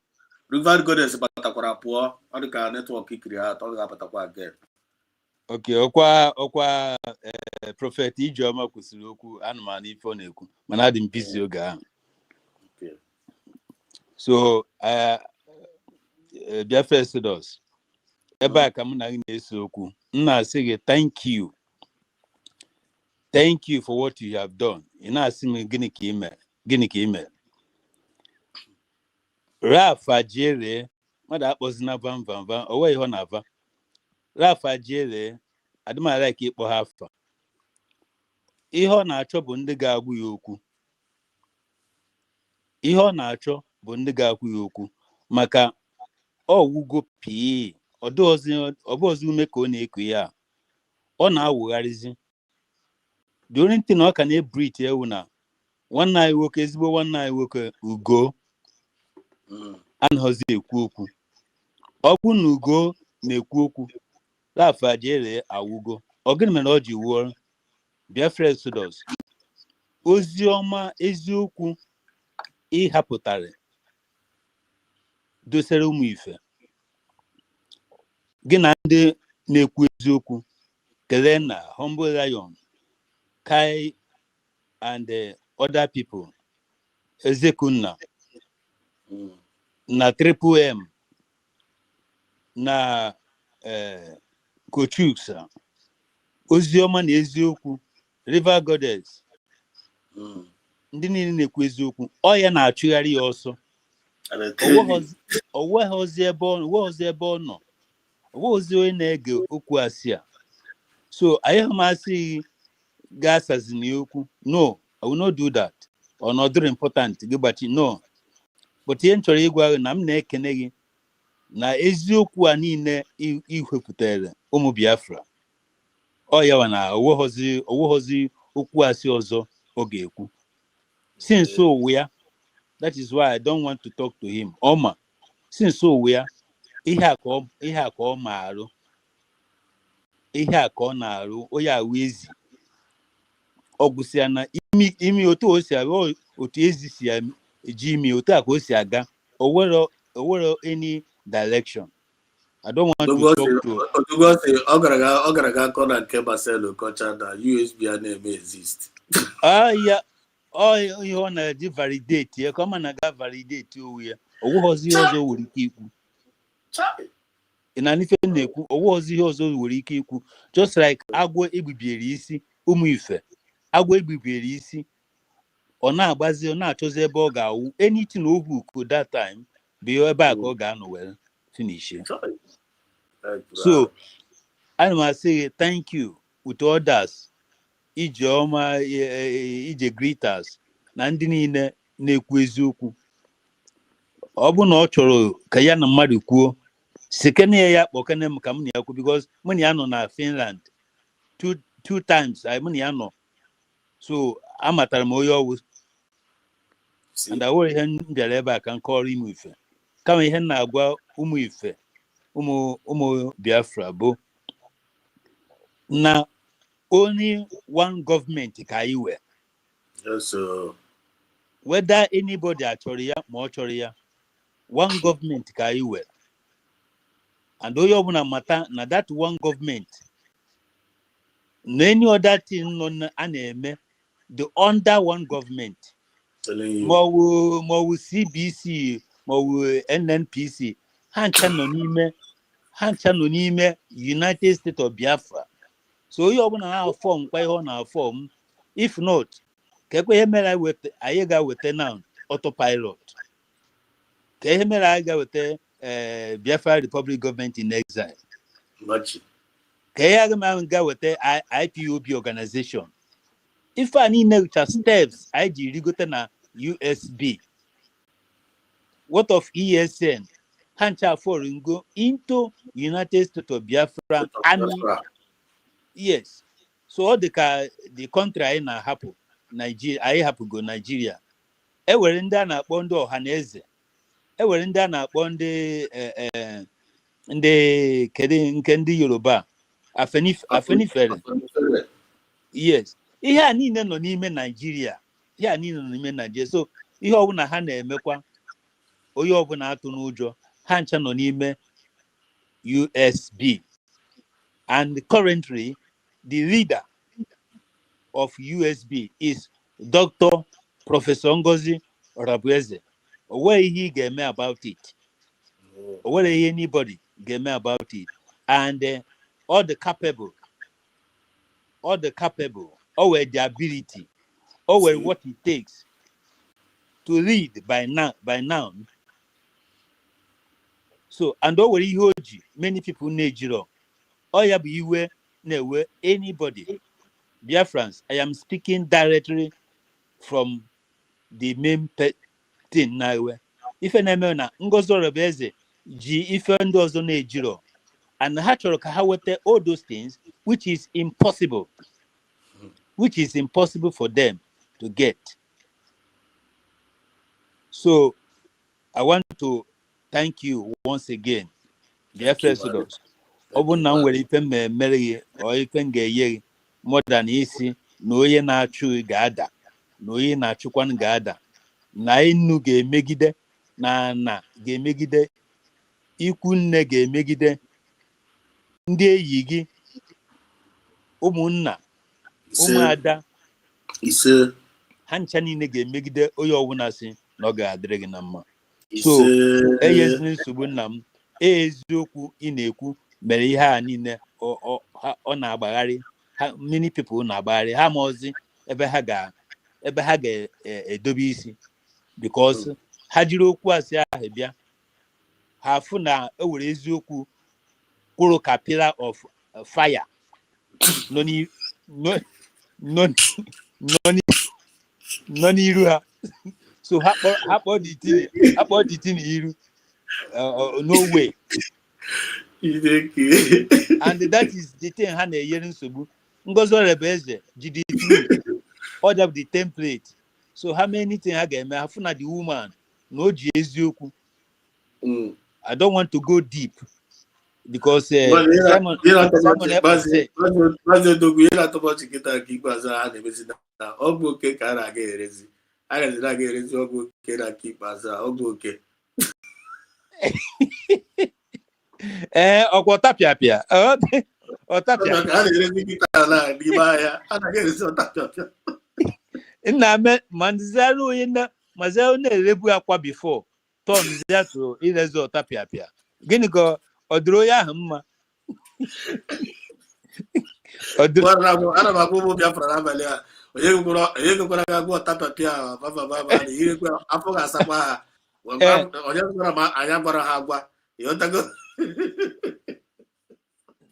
River Goddess Patakwara poor. All the car network create. All the Patakwa again. Okay, okwa prophet Ijoma kusiloku anumani ifoneku. Manadi mpisi yoga. Okay. So, Biafra Exodus. Eba kamuna inesoku. Nna sige thank you. Thank you for what you have done. Ina asimi gini ki Rafa Jere, mada akpozina van. Owe iho na va. Rafa Jere, adima like ikpo hafa. Ihe ọ na-achọ bụ ndị ga-agwụ ya okwu. Ihe ọ na-achọ bụ ndị ga-agwụ ya okwu maka ọwụgo pii ọbụzi ume ka ọ na-eku ya ọ na-awụgharịzi. The only thing ọ ka na-ebrit ewu na nwanne anyị nwoke ezigbo nwanne anyị nwoke Ugo anaghịzi ekwu okwu. Ọ bụ na Ugo na-ekwu okwu Rafa Jere awụgo. Ọ gịnị mere ọ ji wuo Biafra Exodus? Ozi ọma eziokwu ịhapụtara dosere ụmụ ife gị na ndị na-ekwu eziokwu kelee na Humble Lion Kai and other people Ezekunna na Triple M na Kochuksa ozi ọma na eziokwu River Goddess ndị niile na-ekwu eziokwu ọ ya na-achụgharị ya ọsọ. Oweghọzi ebe ọ nọ. Oweghọzi onye na-ege okwu asị a. So anyị masị ga-asazini okwu. No, I will not do that. Or not very important. No. But ihe m chọrọ ịgwa gị na m na-ekene gị na eziokwu a niile ihwepụtara ụmụ Biafra. Ọ yawa na oweghọzi okwu asị ọzọ ọ ga-ekwu. Since so we are, that is why I don't want to talk to him. Oma, since so we are, ihe a ka ọ marụ, ihe a ka ọ na-arụ, o ya wezi. Ọ gụsịa na imi otu o si aga, otu ezi si eji imi otu a ka o si aga, o nwere any direction. I don't want to talk to. Ọ gara ga akọ na nke Marcelo Kocha na USB a na-eme exist. Yeah. Ihe ọ na-eji validate ya ka ọ ma na-aga validate onwe ya. Ọwụghọzi ihe ọzọ nwere ike ikwu. Ị na-anife na-ekwu ọwụghọzi ihe ọzọ nwere ike ikwu. Just like agwọ egbibiere isi ụmụ ife. Agwọ egbibiere isi ọ na-agbazi ọ na-achọzi ebe ọ ga-awụ. Anything o hook that time bụ ebe a ka ọ ga-anọ were finish. So ana m asị thank you with others. Ijeoma ije greeters na ndị niile na-ekwu eziokwu. Ọ bụ na ọ chọrọ ka ya na mmadụ kwuo sikene ya kpọkene m ka m na ya kwuo because mụ na ya nọ na Finland two times mụ na ya nọ. So amatara m onye ọwụ and awere ihe m bịara ebe a ka m kọrọ ịmụ ife kama ihe m na-agwa ụmụ ife ụmụ Biafra bụ na only one government ka anyị were. Yes, sir. Whether anybody achọrọ ya ma ọ chọrọ ya, one government ka anyị were. And onye ọbụla mata na that one government na any other thing nọ a na-eme the under one government. Ma ọ CBC ma ọ NNPC ha ncha nọ n'ime United States of Biafra. So onye ọbụla na-afọm kwa ihe ọ na-afọm. If not, ka ekwe ihe mere anyị ga-weta now autopilot. Ka ihe mere anyị ga-weta Biafra Republic government in exile. Much. Kaya ga with the IPOB organization. If I need no steps, I go na USB. What of ESN? Hancha foreign go into United States of Biafra Army. Yes. So all the country I na happen Nigeria, I happen go Nigeria. E were ndị a na-akpọ ndị ọhaneze. E were ndị a na-akpọ ndị kedu nke ndị Yoruba Afenifere. Yes. Ihe a niile nọ n'ime Nigeria. Ihe a niile nọ n'ime Nigeria. So ihe ọbụla ha na-emekwa onye ọbụla atụ n'ụjọ ha ncha nọ n'ime USB. And currently the leader of USB is Dr. Professor Ngozi Rabueze. Where he game about it? Where anybody game about it? And all the capable, all the the ability, what it takes to lead by now. So and many people need you. Anybody. Biafrans, I am speaking directly from the main thing now. If an emena ngozo rebeze, if and and all those things, which is impossible for them to get. So I want to thank you once again, Biafra students. Obunna nwere ife mere or ife ga-eye more than isi na onye na-achụ ga-ada na onye na-achụkwan ga-ada na inu ga-emegide na ga-emegide ikwu nne ga-emegide ndị eyi gị ụmụnna ụmụada ise ha ncha niile ga-emegide onye ọbụla si na ọ ga-adịrị gị na mma. So eyezina nsogbu nna m eziokwu ị na-ekwu mere ihe a niile ọ na-agbagharị. Many people na-agbagharị ha maọzi ebe ha ga-edobe isi because ha jiri okwu asị ahụ bịa ha fụ na ewere eziokwu kwụrụ ka pillar of fire nọ n'iru ha. So ha kpọ the thing iru no way. And that is the thing ha na-eyere nsogbu. Ngozi Rebeze jide order the template. So how many things ha ga-eme ha fụ na the woman na o ji eziokwu. I don't want to go deep because Simon said Otapia. Manzaro in Mazao Rebu Aqua before. Tom Zato is Otapia. Ginigo Odroya Huma.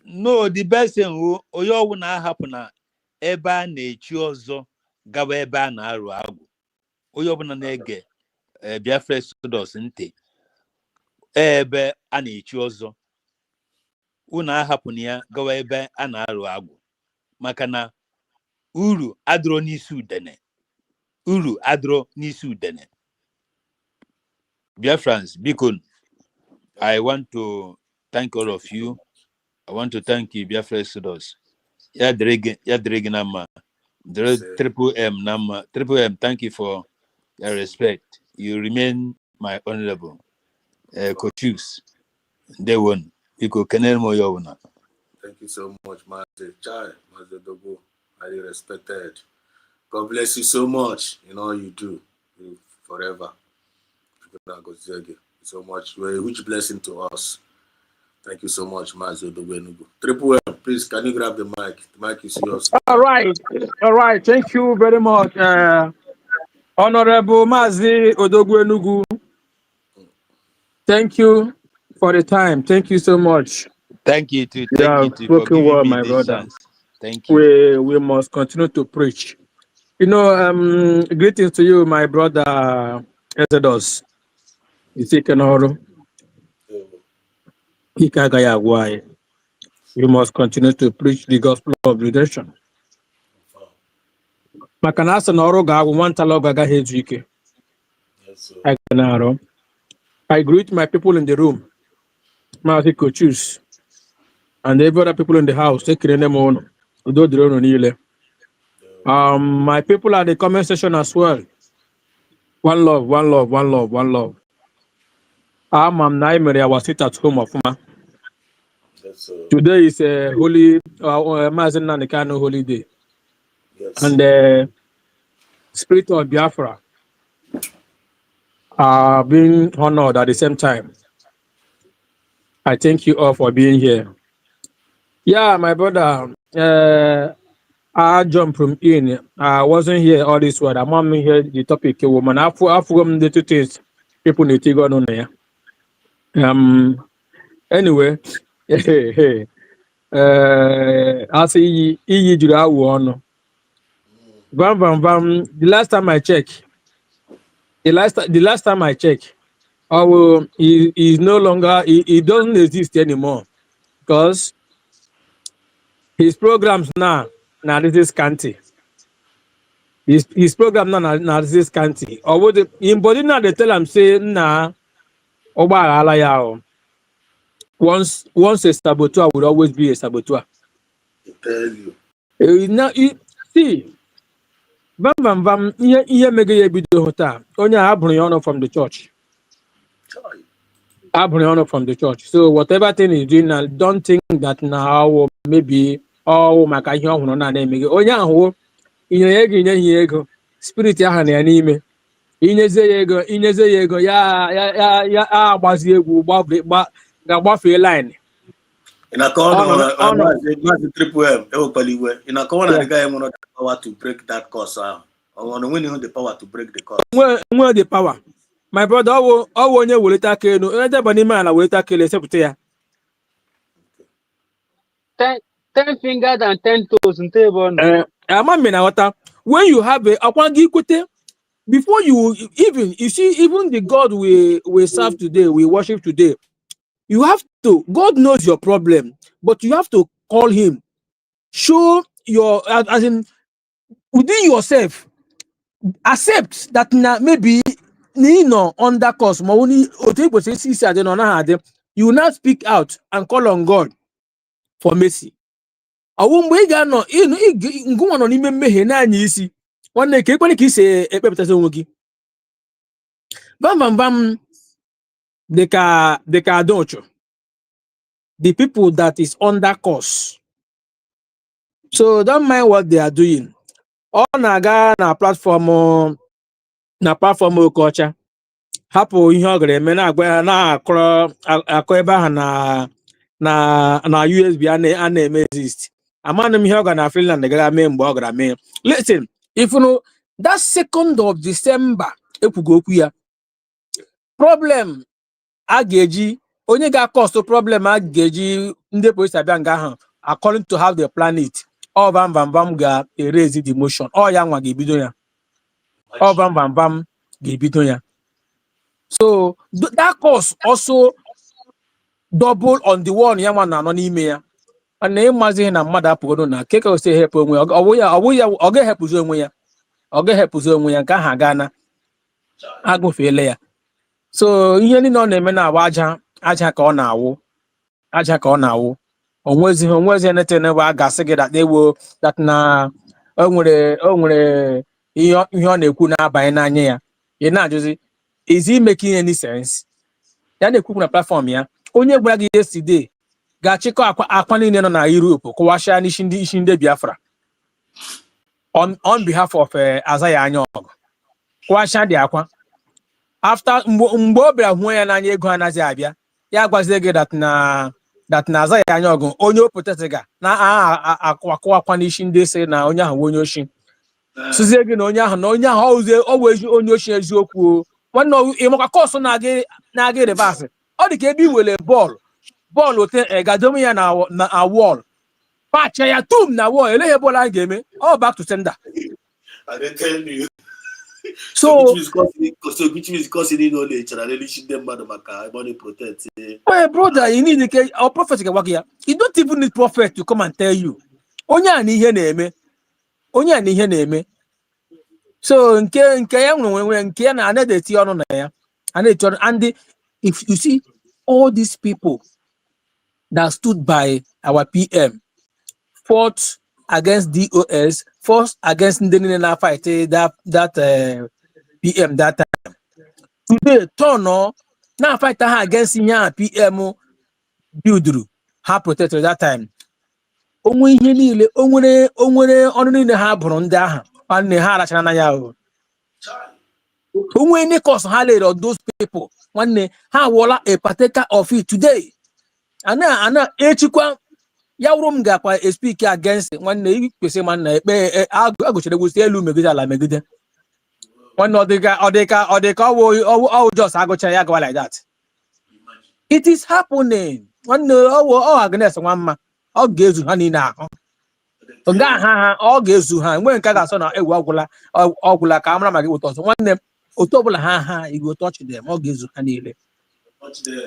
No, the best thing oyo na happen na ebe a na-echi ọzọ gaba ebe a na-arụ agwụ. Onye ọbụla na-ege Biafra Exodus ntị ebe a na-echi ọzọ unu ahapụ na ya gawa ebe a na-arụ agwụ maka na uru adịrọ n'isi udene. Biafrans, biko, I want to thank all of you. I want to thank you, Biafra Exodus. Ya dịrị nama. Triple M, thank you for your respect. You remain my honorable coaches. They won. Thank you so much, Master Chai, Master Dogo. Highly respected. God bless you so much in all you do forever. So much. You're a huge blessing to us. Thank you so much, Master Dogo. Triple M, please, can you grab the mic? The mic is yours. All right. Thank you very much, Honorable Mazi Odogwu Enugu. Thank you for the time. Thank you so much. Thank you too. You Thank you have too for spoken giving well, me my this brother. chance. Thank you. We must continue to preach. You know, greetings to you, my brother Exodus. Isikenoro, Ikagayagwai. You must continue to preach the gospel of redemption. Maka na asị na ọrụ ga-agwụ nwantala ọgụ agaghị ezu ike. I greet my people in the room, Maazị Kochus, and every other people in the house. Ekele m unu. Udo dịrị unu niile. My people at the comment section as well. One love, one love, one love, one love. I'm na our sit at home of Ma. Today is a holy Mazen Nanikano holiday. And the spirit of Biafra are being honored at the same time. I thank you all for being here. Yeah, my brother, I jumped from in. I wasn't here all this while. I'm on here the topic woman. I forgot the two things people need to go on there. Anyway, I say you do that one. Bam bam bam. The last time I checked, he is no longer he doesn't exist anymore because his programs now this is scanty. His program now this is scanty. Or would in body now they tell him say nah once a saboteur would always be a saboteur. Tell you. Now see bam bam bam ihe mege ya bido taa onye abụrụ ya ọnụ from the church. From the church. So whatever thing is doing now, don't think that now maybe maka ihe ọhụrụ na na-emege onye ahụ inye ego spirit ahụ na ya n'ime inyeze ya ego ya agbazi egwu ga-agbafe line. Maazị Triple M ewekpaliwe ị na-akọwa na the guy nwere the power to break that curse ahụ. When the power to break the curse. Nwere the power. My brother, ọwụ onye weleta aka elu onye deba n'ime ala weleta aka elu esepụta ya 10 fingers and 10 toes. When you have a before you even the God we serve today, we worship today, you have to, God knows your problem, but you have to call him, show your as in within yourself, accept that maybe under course you will not speak out and call on God for mercy. Bam bam bam the people that is under course, so don't mind what they are doing. All naga na platform culture hapo ihe ogre me na agba na akọ ebe ha na USB and exist. Amana m ihe oga na Finland gara me mgbe ogara me. Listen, if you know that 2nd of December ekwugo okwu ya problem ageji onye ga cost problem ageji ndị police abịa nga ha according to how they plan it. All bam bam bam ga erase the motion. All ya nwa ga-ebido ya. All bam bam bam ga-ebido ya. So that cost also double on the one ya nwa na n'ime ya. And ịmazi na mmadụ apụgodo na keke o say help onwe ya. Ọ ga-ehepụzi onwe ya. Ọ ga-ehepụzi onwe ya nke aha gana agụfeele ya. So ihe niile ọ na-eme na aja ka ọ na-awụ. Aja ka ọ na-awụ. Onwezi anything ebe a ga-asị gị that na o nwere ihe ọ na-ekwu na-abanye n'anya ya. Ị na-ajụzi, is he making any sense? Ya na-ekwu na platform ya. Onye gwara gị yesterday ga-achịkọ akwa niile nọ na Europe kụwasịa n'isi ndị Biafra on behalf of Azaya Anyog. Kụwasịa dị akwa. After mgbe ọ bịara hụọ ya n'anya ego anaghị abịa, ya gwazie gị that na Azaya Anyog onye o protectga na akwa n'isi ndị si na onye ahụ onye oshi. Suzie gị na onye ahụ ọ wee onye oshi eziokwu. Nwanne ịmakwa kọsụ na-aga reverse. ọ dị ka ebe iwere bọọlụ ote gadomi ya na wall pacha ya tum na wall eleghị bọọlụ a ga-eme all back to sender. I dey tell you. So which means causing knowledge and relation them maka money protect. My brother, you need a prophet. You don't even need prophet to come and tell you. Onya ni ihe na-eme. So nke ya nwe nke na anedeti ọnụ na ya. And if you see all these people that stood by our PM, fought against DOS, fought against ndị na fight that PM that time. Today, turn now fight against PM build ha protected that time. Onwe ihe niile onwere ọnụ niile ha bụrụ ndị aha nwanne ha arachara na ya o. Onwe any cause ha lere on those people nwanne ha wụla a partaker of it today. Ana echikwa ya wụrụ m gakwa speak against nwanne ikwesị nwanne ekpe agụchere egwusi elu megide ala megide. Nwanne ọ dịka ọwụ just agụcha ya gawa like that. It is happening. Nwanne ọ Agnes Nwamma ọ ga-ezu ha niile ahụ. Nga ha ọ ga-ezu ha enwe nke ga-asọ na ewu ọgwụla ka amara maka ụtọ ọzọ. Nwanne otu ọbụla ha igwe touch them ọ ga-ezu ha niile.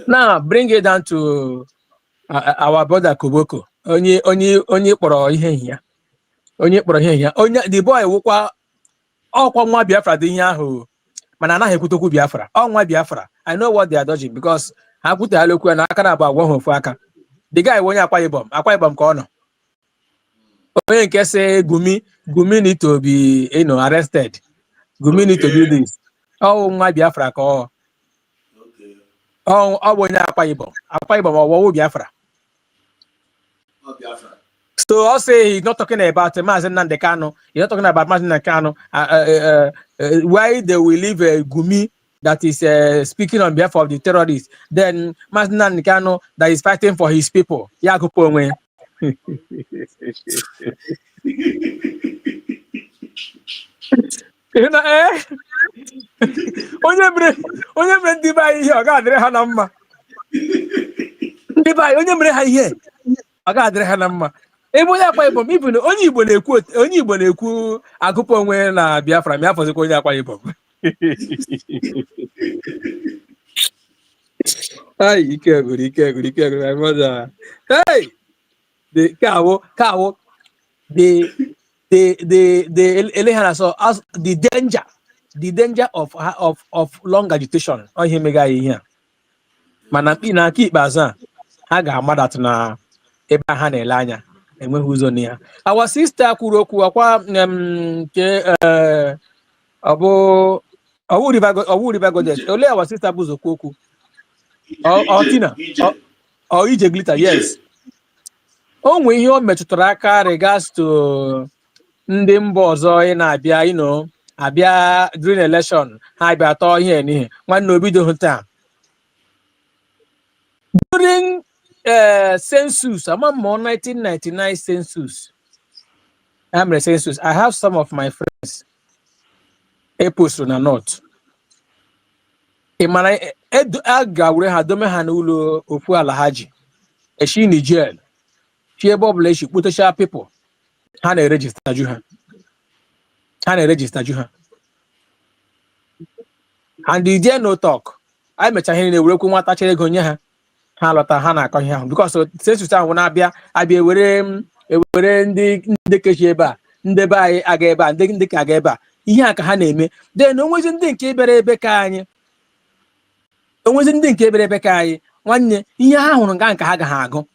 Now bring it down to our brother Koboko. Onye kpọrọ ihe ya. Onye the boy wụkwa ọkwa nwa Biafra dị ihe ahụ mana anaghị ekwutokwu Biafra. Ọ nwa Biafra. I know what they are dodging because ha kwutela okwu na aka na abụ agwa ha ofu aka. The guy onye Akwa Ibom ka ọ nọ. Onye nke sị Gumi need to be arrested. Gumi need to do this. Ọ nwa Biafra ka ọ bụ onye Akwa Ibom ọwụwụ Biafra. So I'll say he's not talking about Mazen Nandekano. He's not talking about Mazen Nandekano. Why they will leave Gumi that is speaking on behalf of the terrorists. Then Mazen Nandekano that is fighting for his people. Yakupongwe. You know, onye mere ndị be anyị ihe ọ ga-adịrị ha na mma. Ndị be anyị onye mere ha ihe ọ ga-adịrị ha na mma. Ebe onye Akwa Ibom ibu na onye Igbo na-ekwu agụpụ onwe na Biafra ma afọzikwa onye Akwa Ibom. Ai ike gwụrụ my brother. Hey, the danger of long agitation. Ọ ihe mega ihe. Mana na nke ikpeazụ ha ga-amadat na ebe ha na-ele anya enweghị ụzọ na ya. Our sister kwuru okwu akwa nke ọwụ River Goddess. Ole our sister bụ zokwu okwu. Tina Ije Glitter, yes. O nwe ihe o metụtara aka regards to ndị mba ọzọ na-abịa abịa during election ha bịa atọ ihe n'ihe nwanne obido taa. During census, I'm on 1999 census. I'm a census. I have some of my friends. Epos na North. Imana agawure ha dome ha n'ụlọ ofu Alhaji. Eshi ni jail. She ebe she put people. Ha na-register ju ha. And the day no talk. I mecha ihe na-ewerekwu nwata chere ego nye ha. Ha lọta ha na-akọ ihe ahụ because census ahụ na-abịa ewere ndị kechi ebe a ndị be anyị aga ebe a ndị ka aga ebe a ihe a ka ha na-eme. Then onwezi ndị nke bere ebe ka anyị nwanne ihe ha hụrụ nga nke ha gaghị agụ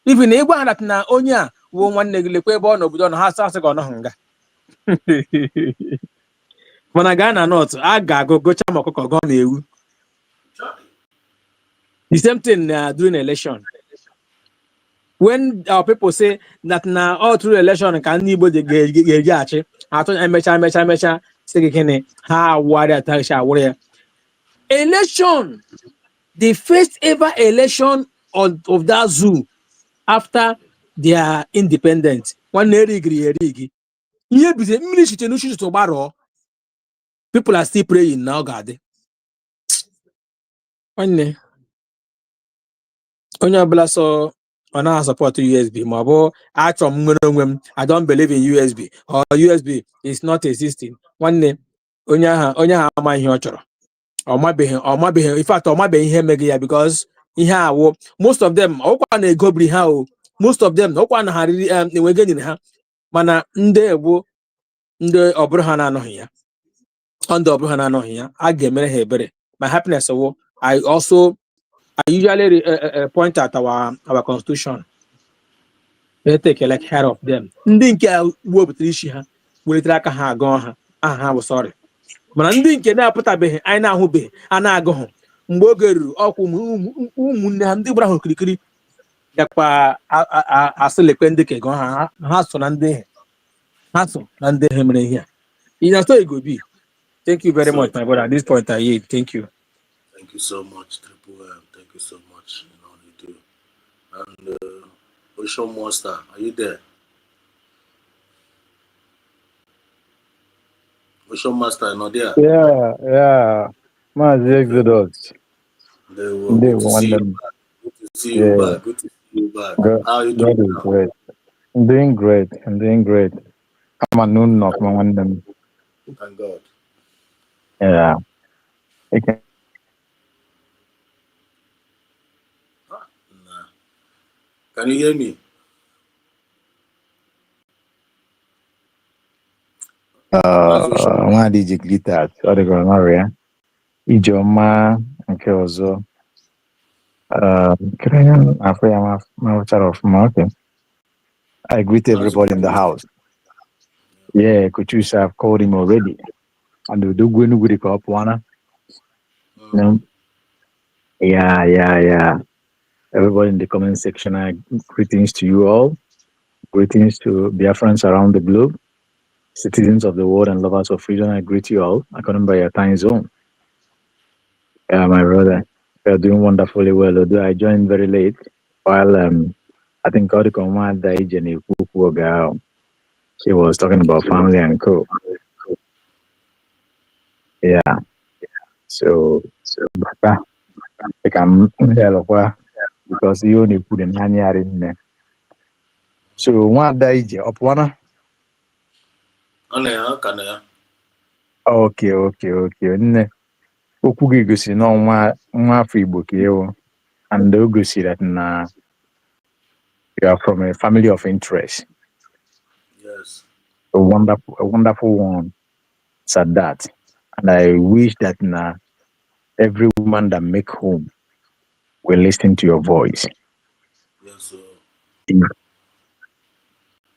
even na ịgwa ha na onye a wuo nwanne gị lekwa ebe ọ n'obodo nọ ha asị gị ọ nọghị nga mana gaa na North a ga-agụ gocha ma ọkụkọ gụọ na ewu. The same thing during election. When our people say that now all through election can Igbo get mecha say kene ha warrior tasha warrior. Election, the first ever election of that zoo after their independence. One erigi. People are still praying now, God. One onye ọbụla so ọ na-support USB ma ọ bụ achọ m nwere onwe m, I don't believe in USB or USB is not existing. Nwanne onye ahụ ama ihe ọ chọrọ. Ọ mabeghị in fact ọ mabeghị ihe mege ya because ihe awụ most of them ọkwa na-egobiri ha o, most of them ọkwa na ha riri enwege nyere ha, mana ndị egbo ndị ọbụrụ ha na-anọghị ya, ndị ọbụrụ ha na-anọghị ya, a ga-emere ha ebere. My happiness wo, I usually point at our constitution. They take like care of them. Ndị nke wepụtara isi ha welitere aka ha agụọ ha aha ha bụ sorry. Mana ndị nke na-apụtabeghị anyị na-ahụbeghị a na-agụghụ mgbe oge ruru ọkwụ ụmụnne ha ndị gbara ha okirikiri gakwa asịlekwe ndị ka gụọ ha so na ndị ha mere ihe a. So it go be. Thank you very much, my brother. At this point, I yield. Thank you. Thank you so much, Triple M. Thank you so much. You know you do. And Ocean Monster, are you there? Ocean Master, are not there? Yeah. Mazi Exodus. Good to see you back. Good to see you back. Good to see you back. How are you doing now? Great. I'm doing great. I'm a noon knock, my one. Thank God. Yeah. Okay. Can you hear me? Nwa DJ Glitter, ọ dịgọrọ n'ọrịa. Ijeọma nke ọzọ. Afọ ya mawụchara ọfụma, okay. I greet everybody in the house. Yeah, Kuchusa, I've called him already. And the Dugwinu with the up one. No. Yeah. Everybody in the comment section, greetings to you all. Greetings to Biafrans around the globe. Citizens of the world and lovers of freedom, I greet you all according by your time zone. Yeah, my brother, you're doing wonderfully well. Although I joined very late, while I think God command that she was talking about family and co. Yeah. So I can because you only put in in there. So one day up one. Okay. Okwu gị gosi na nwa afọ Igbo ka ewu, and o gosi that na you are from a family of interest. Yes. A wonderful one. Said that, and I wish that na every woman that make home will listen to your voice. Yes, sir.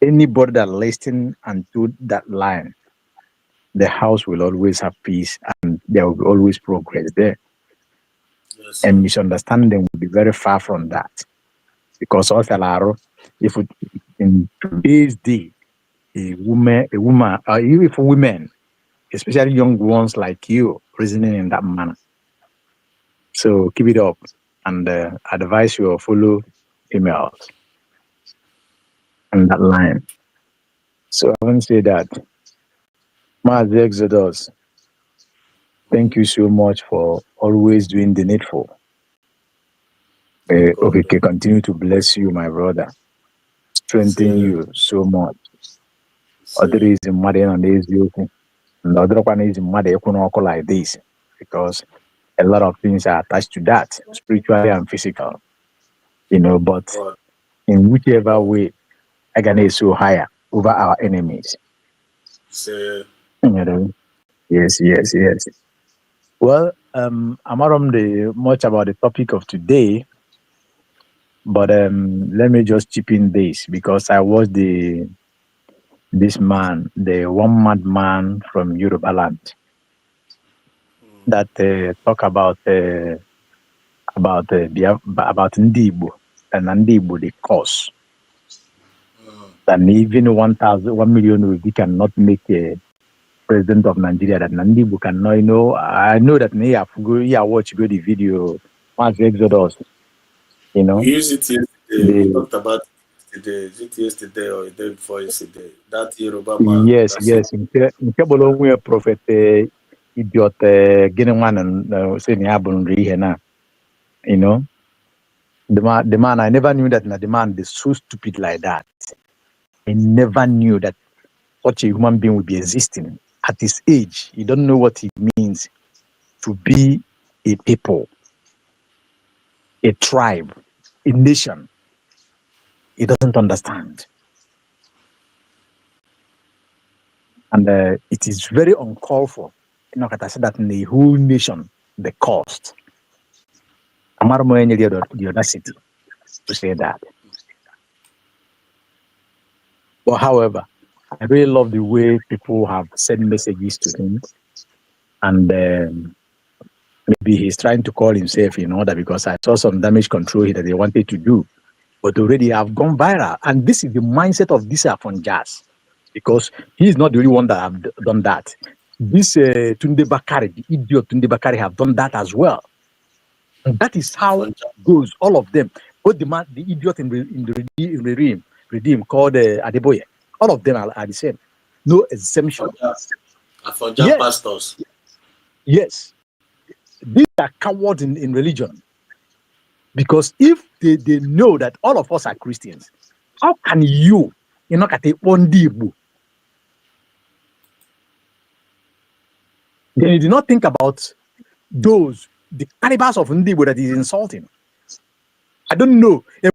Anybody that listen and do that line, the house will always have peace and there will be always progress there. Yes, and misunderstanding will be very far from that. Because also, if in today's day, a woman, even for women, especially young ones like you, reasoning in that manner. So keep it up and advise your fellow females on that line. So I want to say that, Mazi Exodus, thank you so much for always doing the needful. Okay, continue to bless you, my brother. Strengthen you so much. Other is in mother and is you. And other one is in mother like this. Because a lot of things are attached to that, spiritually and physical. But in whichever way, I can is so higher over our enemies. Yes. Well, I'm not much about the topic of today, but let me just chip in this because I watched this man, the one madman from Yoruba land, that talk about Ndibo and Ndibo the cause. And even 1 million we cannot make a president of Nigeria. That Ndibo cannot. I know that watch the video. Once Exodus, We used it yesterday. We talked about it yesterday. Is it yesterday or the day before yesterday? That Yoruba man. Yes. Incredible we prophet idiot getting one and saying happen here now. The man, I never knew that the man is so stupid like that. I never knew that such a human being would be existing at his age. He don't know what it means to be a people, a tribe, a nation. He doesn't understand. And it is very uncalled for. You know, I said that in the whole nation, the cost. The audacity to say that. But however, I really love the way people have sent messages to him. And maybe he's trying to call himself in order, because I saw some damage control that they wanted to do. But already have gone viral. And this is the mindset of this Afon Jazz, because he's not the only one that have done that. This Tunde Bakari, the idiot Tunde Bakari, have done that as well. And that is how it goes, all of them. Both the idiot in the regime called Adeboye, all of them are the same. No exemption. Yes. Pastors. Yes. These are cowards in religion. Because if they know that all of us are Christians, how can you know, at one Igbo? They did not think about the calibers of Ndibo that is insulting. I don't know. I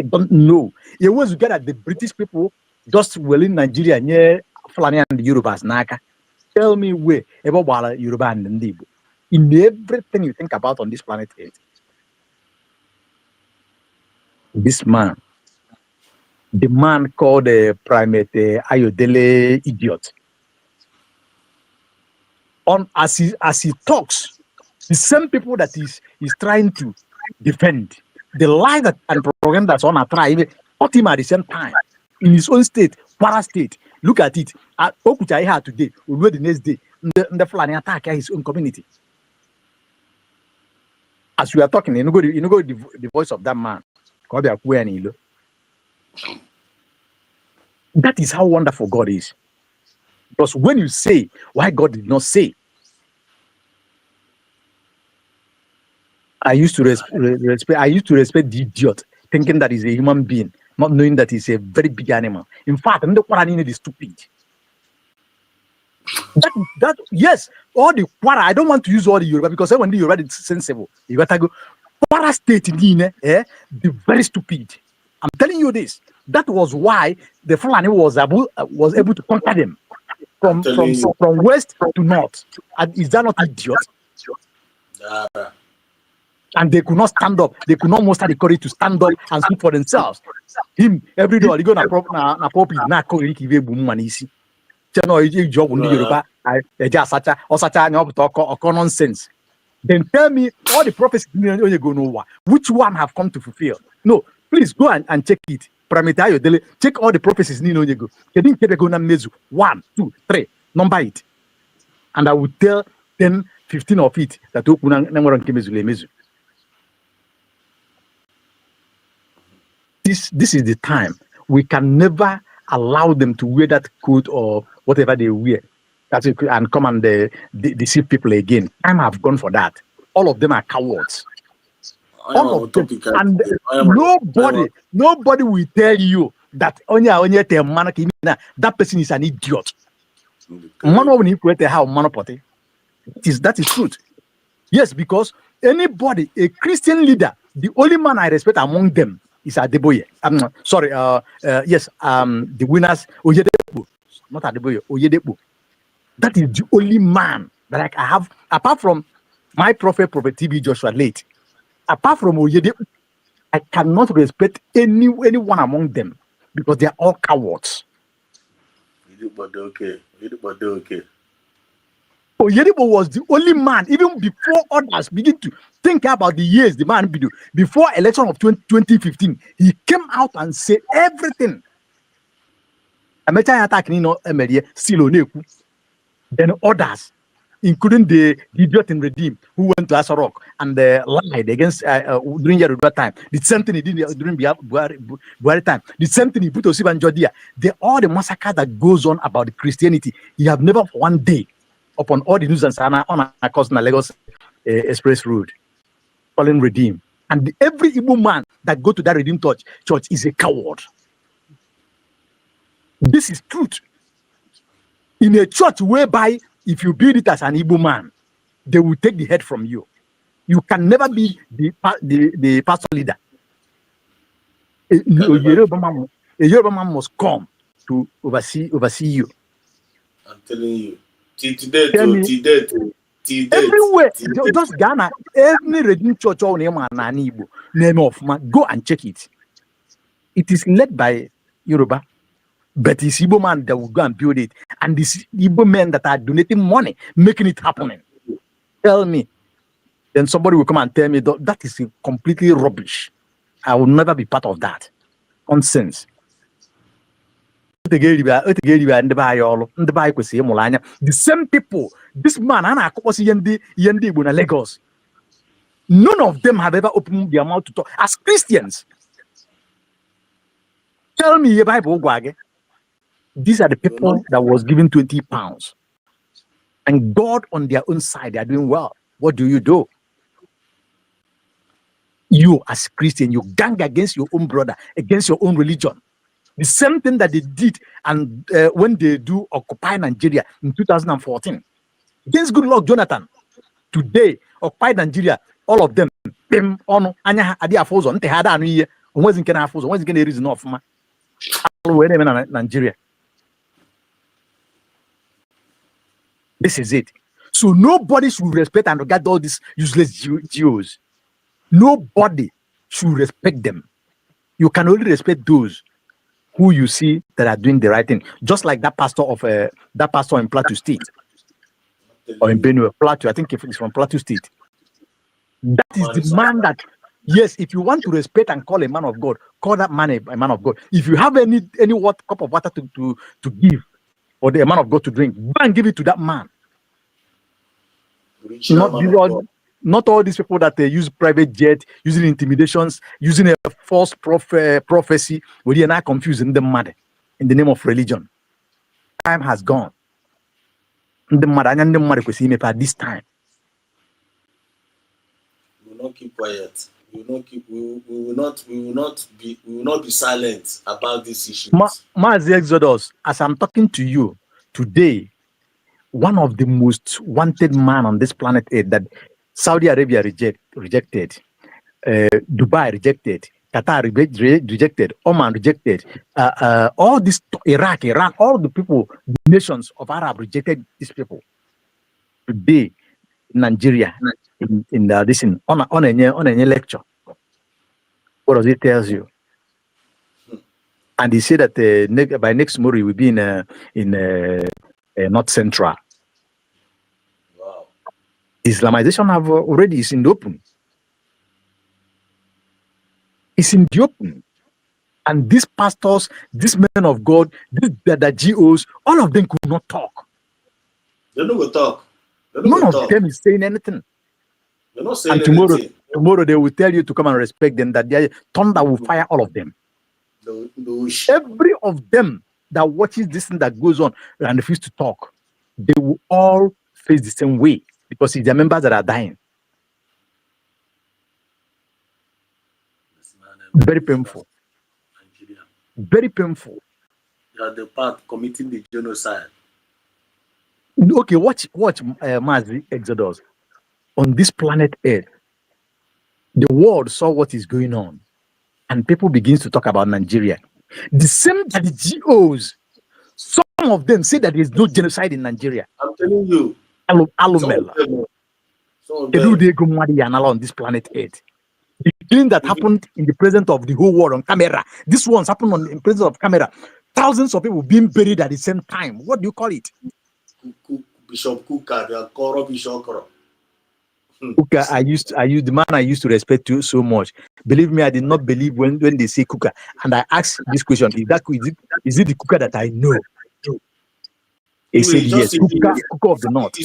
don't know. It was good that the British people just well in Nigeria near Fulani and the Yorubas Naka. Tell me where about Yoruba and Ndibo. In everything you think about on this planet Earth. This man, the man called the primate Ayodele idiot. As he talks, the same people that he's trying to defend, the lie that and propaganda that's on a tribe, caught him at the same time in his own state, Kwara State. Look at it. Okucha had today, we will the next day. The Fulani attack his own community. As we are talking, you know the voice of that man. That is how wonderful God is. Because when you say why God did not say, I used to respect the idiot, thinking that he's a human being, not knowing that he's a very big animal. In fact, the Quran is stupid. That yes, all the Quara, I don't want to use all the Yoruba, because when the Yoruba is sensible, you gotta go. Quara State the very stupid. I'm telling you this. That was why the Fulani was able to conquer them from west to north. And is that not idiot? And they could not stand up. They could not muster the courage to stand up and speak for themselves. Him every day they go na popi na ko ri kive bu manisi. Chano job on Yoruba. I just such a nonsense. Then tell me all the prophecies you go know which one have come to fulfill. No, please go and check it. Check all the prophecies you go. 1, 2, 3. Number it. And I will tell 10, 15 of it that this is the time. We can never allow them to wear that coat or whatever they wear and come and deceive people again. Time have gone for that. All of them are cowards. All of them. And nobody will tell you that that person is an idiot. That is truth. Yes, because anybody, a Christian leader, the only man I respect among them is Adeboye. The winners, Oyedepo, not Adeboye, Oyedepo. That is the only man that I have, apart from my prophet TB Joshua late. Apart from Oyedepo, I cannot respect anyone among them because they are all cowards. Oyedepo was the only man, even before others begin to think about the years the man before election of 2015, he came out and said everything. Then others, including the idiot in Redeem who went to Asarok and lied against during Yoruba time. The same thing he did during Buhari time. The same thing he put Osiban Jodia. All the massacre that goes on about Christianity, he have never for one day upon all the news and sana on a coast na Lagos Express Road. calling Redeem. And every Igbo man that go to that Redeem church is a coward. This is truth. In a church whereby if you build it as an Igbo man, they will take the head from you. You can never be the pastor leader. A Yoruba man must come to oversee you. I'm telling you. Till today. Everywhere, just Ghana, every Redeemed church or name of man, go and check it. It is led by Yoruba, but it's Igbo man that will go and build it, and these Igbo men that are donating money, making it happening. Tell me, then somebody will come and tell me that is completely rubbish. I will never be part of that nonsense. The same people, this man, and Lagos. None of them have ever opened their mouth to talk as Christians. Tell me, your Bible, these are the people that was given 20 pounds. And God on their own side, they are doing well. What do? You as Christian, you gang against your own brother, against your own religion. The same thing that they did and when they do occupy Nigeria in 2014 against good luck Jonathan. Today, occupy Nigeria, all of them, Nigeria. This is it. So nobody should respect and regard all these useless Jews. Nobody should respect them. You can only respect those who you see that are doing the right thing. Just like that pastor in Plateau State or in Benue, Plateau. I think if it's from Plateau State. That is the man that, yes, if you want to respect and call a man of God, call that man a man of God. If you have any cup of water to give or the man of God to drink, go and give it to that man. Not all these people that they use private jet, using intimidations, using a false prophecy, where they are not confusing them mad in the name of religion. Time has gone. The mad at this time. We will not keep quiet. We will not be silent about these issues. Mazi Exodus, as I'm talking to you today, one of the most wanted man on this planet Earth that Saudi Arabia rejected, Dubai rejected, Qatar rejected, Oman rejected, all this Iraq, Iran, all the people, the nations of Arab rejected these people. Today, Nigeria, in this on a lecture, what does it tell you? And he said that by next tomorrow we will be in North Central. Wow. Islamization is in the open. It's in the open. And these pastors, these men of God, the GOs, all of them could not talk. They don't go talk. None of them is saying anything. They're not saying anything. Tomorrow they will tell you to come and respect them, that their thunder will fire all of them. Every of them that watches this thing that goes on and refuse to talk, they will all face the same way because it's their members that are dying. Very painful. Very painful. They are the part committing the genocide. Okay, watch Mazi Exodus. On this planet Earth, the world saw what is going on, and people begins to talk about Nigeria. The same that the GOs, some of them say that there is no genocide in Nigeria. I'm telling you. Alumela. On this planet Earth. The killing that happened in the presence of the whole world on camera. This one's happened in presence of camera. Thousands of people being buried at the same time. What do you call it? Bishop Kuka, they are called Bishop Kuka, the man I used to respect you so much. Believe me, I did not believe when they say Kuka. And I asked this question, is it the Kuka that I know? He said yes, Kuka of the North.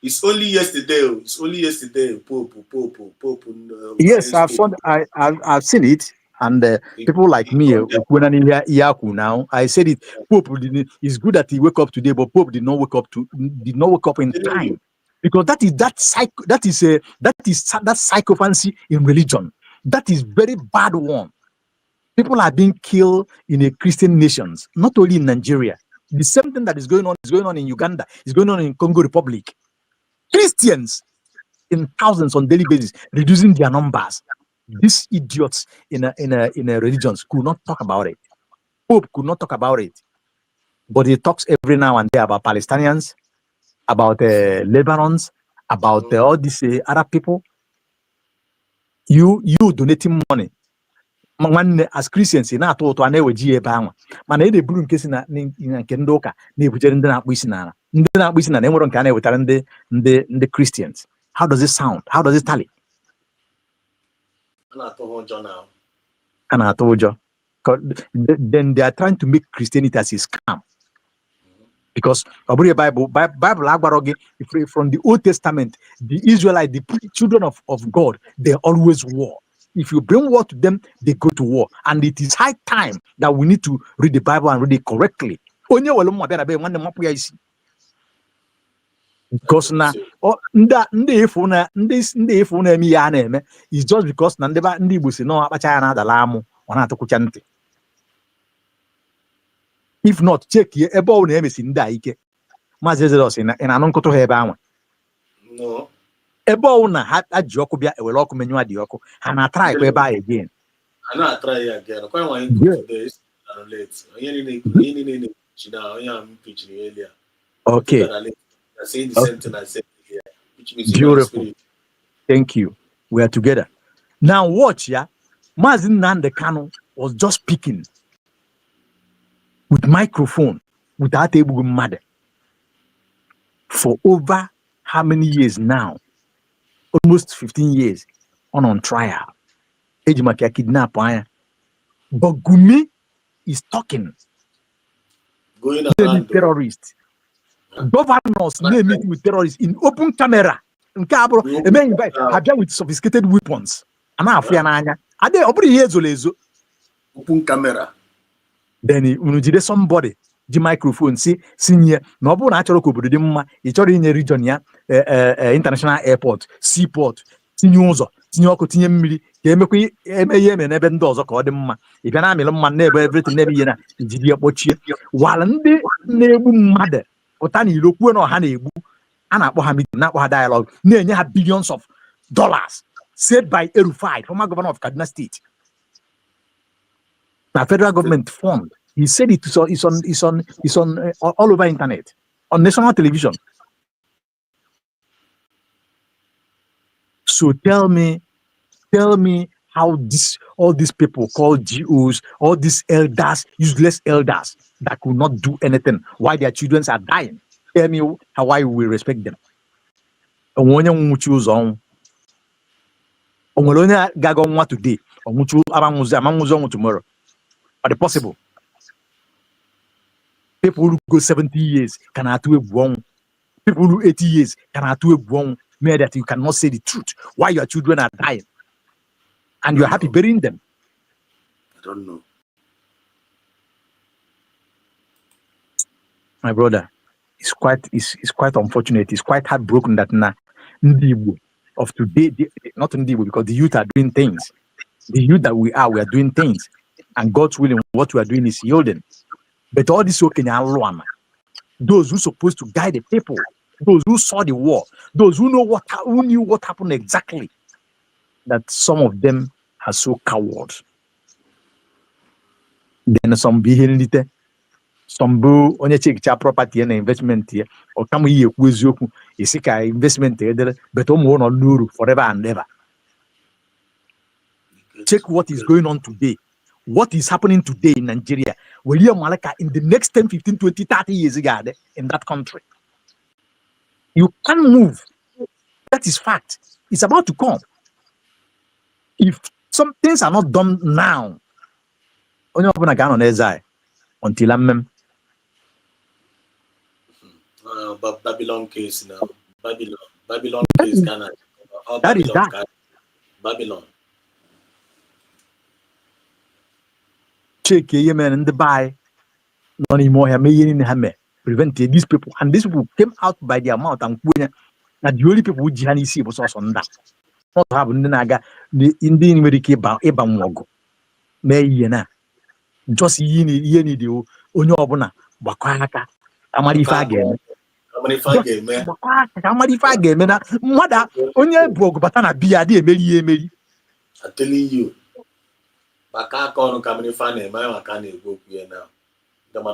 It's only yesterday. Pope. Yes, I've seen it. And people like me, now, I said it. Pope it's good that he wake up today, but Pope did not wake up in time. because that is that psychophancy in religion. That is very bad one. People are being killed in a Christian nations, not only in Nigeria. The same thing that is going on in Uganda, is going on in Congo Republic. Christians in thousands on daily basis, reducing their numbers. These idiots in a religions could not talk about it. Pope could not talk about it, but he talks every now and then about Palestinians, about Lebanons, about all these Arab people. You donating money. As Christians, in atụ ụtụ a na-eweji ebe anwa mana ị na-eburu nke si na nke ndị ụka na-ebujere ndị na-akpụ isi n'ala ndị na-akpụ isi n'ala enwere nke a na-ewetara ndị Christians. How does it sound? How does it tally? Then they are trying to make Christianity as a scam. Because Bible from the Old Testament, the Israelites, the children of God, they always war. If you bring war to them, they go to war. And it is high time that we need to read the Bible and read it correctly. Because now, it's just because if not, check here ebo na emesi ndị a ike Maazị Ezelos ị na-anụ nkụtụ ha ebe anwa no ebe ọwụ na ha ji ọkụ bịa ewere ọkụ menyụọ dị ọkụ ha na-atara ikwe ebe a again I na-atara ya again kwa nwa anyị go today late onye niile china onye am pitch earlier okay I say the same thing I said here which means beautiful. Thank you. We are together now. Watch ya. Maazị Nnamdi Kanu was just speaking with microphone without able mother for over how many years now? Almost 15 years on trial. Ejimaka kidnap. But Gumi is talking. Going around terrorists. Governors may meet with terrorists in open camera. Have them with sophisticated weapons. Are they open camera? Then somebody the microphone senior no bụ na achọrọ ka obodo dị mma ị chọrọ inye region ya international airport seaport tinye ụzọ tinye ọkụ tinye mmiri ka emekwa eme ihe eme n'ebe ndị ọzọ ka ọ dị mma ị bịa na amịrị mma n'ebe everything n'ebe ihe na ijidi ya kpochie wala ndị na-egbu mmadụ ụta na ilo kwuo na ọha na-egbu a na-akpọ ha meeting na-akpọ ha dialogue na-enye ha billions of dollars said by Erufai, former governor of Kaduna State. The federal government fund. He said it's on all over internet, on national television. So tell me how all these people called GOs, all these elders, useless elders that could not do anything, why their children are dying. Tell me how I will respect them. Today, tomorrow. Are it possible? People who go 70 years cannot do it wrong. People who 80 years cannot do it wrong. Mere that you cannot say the truth. Why your children are dying, and you are happy burying them. I don't know, my brother. It's quite unfortunate. It's quite heartbroken that Ndibu of today, not Ndibu, because the youth are doing things. The youth that we are doing things. And God's willing, what we are doing is yielding. But all this those who are supposed to guide the people, those who saw the war, those who knew what happened exactly, that some of them are so coward. Then some behind it, some boo on your check property and investment here, or come here with you, is a investment there, but on lure forever and ever. Check what is going on today. What is happening today in Nigeria? William Malaka in the next 10, 15, 20, 30 years ago in that country. You can't move. That is fact. It's about to come. If some things are not done now, until I'm Babylon case now. Babylon case Ghana. That is that. Babylon. Check Yemen and the buy no anymore prevented these people, and these people came out by their mouth and na the only people who ji ha n'isi bụ sọsọ nda ọtụ ha bụ ndị na-aga ndị nwere ike ịba nwọgụ mee ihe na just ihe niile onye ọbụla gbakọ aka amara ife a ga-eme gbakọ aka ka amara ife a ga-eme na mmadụ onye bụ ọgụ bata na biya adịghị emeri ya emeri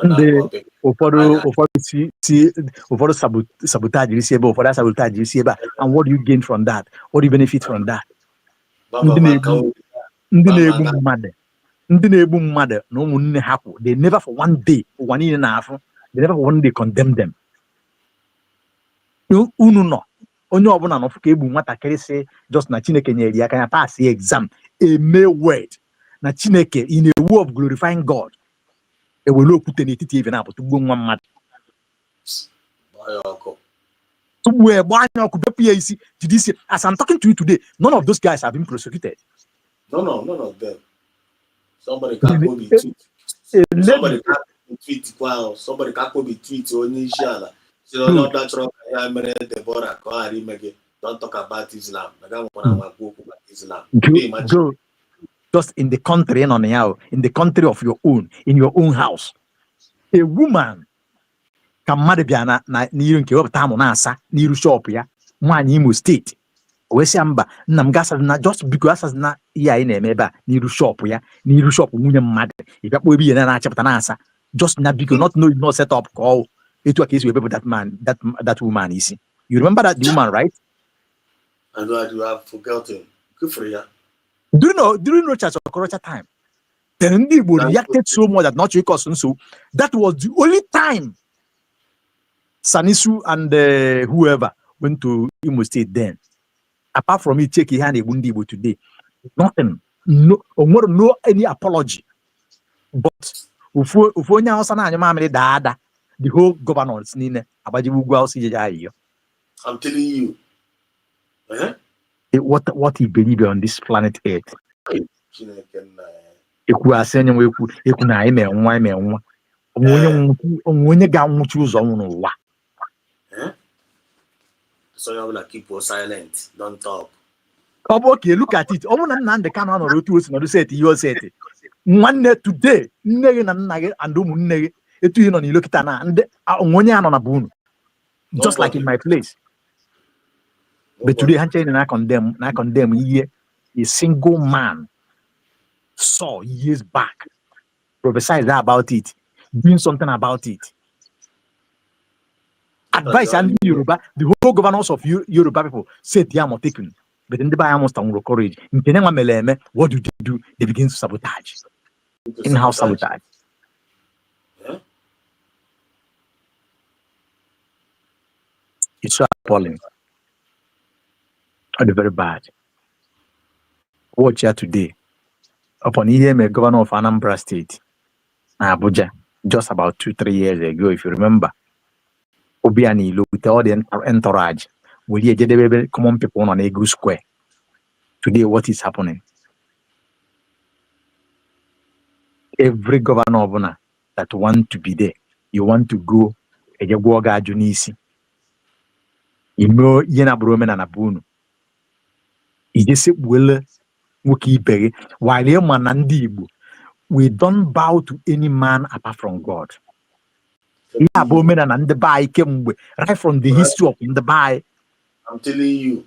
ndị ụfọdụ sabotage isi ebe ụfọdụ sabotage isi ebe a, and what do you gain from that? What do you benefit from that? ndị na-egbu mmadụ na ụmụnne ha kwụ, they never for one day ụwa niile na-afụ, they never for one day condemn them. Unu nọ onye ọbụla nọfụ ka egbu nwatakịrị si just na Chineke nyere ya aka ya pass exam eme word na Chineke in a way of glorifying God ewere okwute n'etiti ebe na-apụ tugbuo nwa mmadụ tugbuo egbe anya ọkụ bepụ ya isi jide isi. As I'm talking to you today, none of those guys have been prosecuted. None of them. Somebody can't go be tweet. Somebody can't go be tweet onye isi ala. So not that wrong. I mere Deborah ko ari mege. Don't talk about Islam. Islam. Go. Just in the country in the country of your own, in your own house, a woman can marry na n'iru nke wepụta amụ na-asa n'iru shop ya nwaanyị Imo steeti wee sị mba nna m gasị na just biko asasị na ihe anyị na-eme ebe a n'iru shop ya n'iru shop nwunye mmadụ ịbịa kpọọ ebe ihe na-achapụta na-asa just na biko not know no set up ka ọ etu a ka esi wepụ that woman isi. You remember that the woman, right? I know I do. I've forgotten. Good for you. During Rocha's Okorocha time, the Igbo reacted so much that not because so that was the only time Sanisu and whoever went to Imo State then. Apart from it, check hand Igbo today, nothing, no any apology. But the whole governors nine I'm telling you. What he believed on this planet Earth. So you will keep silent, don't talk. Okay, look at it. One today, just like in my place. But today, I condemn a single man saw years back, prophesied about it, doing something about it. Advice and Yoruba, the whole governors of Yoruba people said they are not taken. But in the Bible, almost courage. What do they do? They begin to sabotage. In-house sabotage. Yeah. It's so appalling. Or very bad. Watch here today. Upon hearing a governor of Anambra State, Abuja, just about 2-3 years ago, if you remember, Obiani with all the entourage, we had common people on Egu Square. Today, what is happening? Every governor of Bona that want to be there, you want to go, you know, Yena Bromen and Abunu. We don't bow to any man apart from God. Right from the history of the Bible. I'm telling you.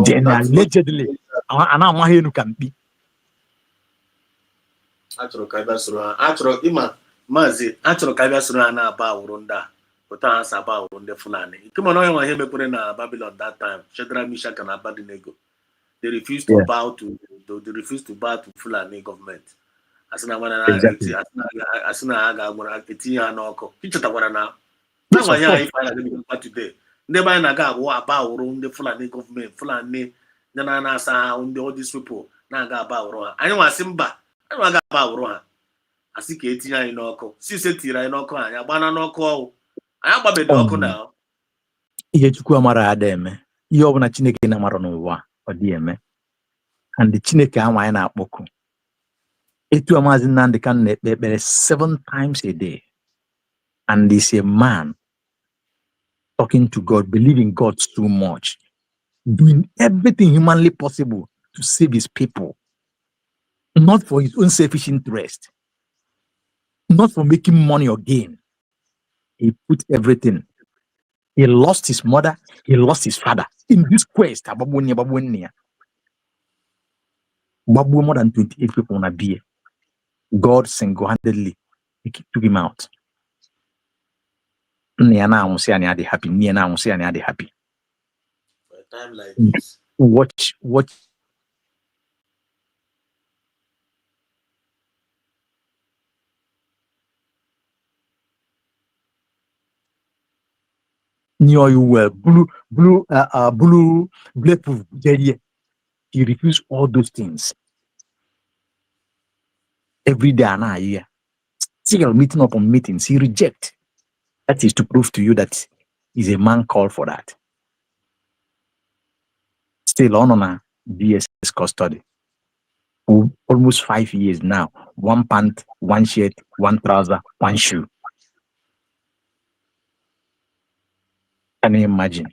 Then allegedly, can be. Pụta asa ba ndị Fulani. Come on, I hear me na Babylon that time. Shadrach, Meshach, and Abednego. They refused to bow to Fulani government. As soon as I got Tia and Oko. Pichatawana now. Now I hear if I today. Never naga about the Fulani government, Fulani, Nana Sa, all these people. Naga about I know a Simba. I know about I see Tia in Oko. See Tira in Oko. I banana Oko. Ihe Chukwu amara ademe ihe ọbụla Chineke na-amara n'ụwa ọ dị eme and the Chineke ahụ anyị na-akpọku etu Maazị Nnamdi Kanu na-ekpe ekpere 7 times a day and is a man talking to God, believing God so much, doing everything humanly possible to save his people, not for his own selfish interest, not for making money or gain. He put everything. He lost his mother, he lost his father in this quest. More than 28 people on a beer. God single-handedly took him out. For a time like this. Watch. Near you were bulletproof. He refused all those things. Every day and a year. Still meeting up on meetings, he rejects. That is to prove to you that he's a man called for that. Still on DSS custody. For almost 5 years now. 1 pant, 1 shirt, 1 trouser, 1 shoe. Can you imagine?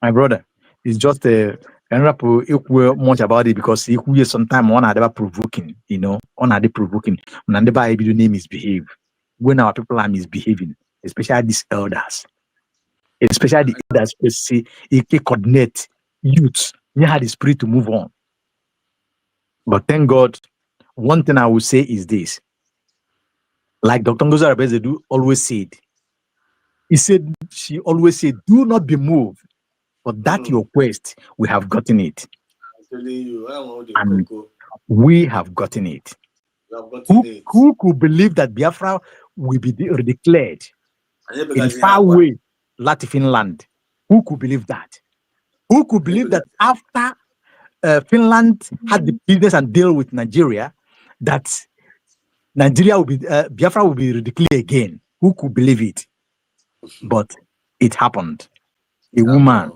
My brother, it's just a much about it because he sometimes one are provoking, on are provoking. When the name misbehave. When our people are misbehaving, especially these elders, especially the elders who say he can coordinate youths, you had the spirit to move on. But thank God, one thing I will say is this. Like Dr. Ngozi Arabeze always said, she always said, do not be moved. For that your quest, we have gotten it. I'm telling you, I want the And cocoa. we have gotten it. Who could believe that Biafra will be declared in far away Latin land? Who could believe that? Who could believe that after Finland had the business and deal with Nigeria, that Nigeria will be Biafra will be declared again? Who could believe it? But it happened. A woman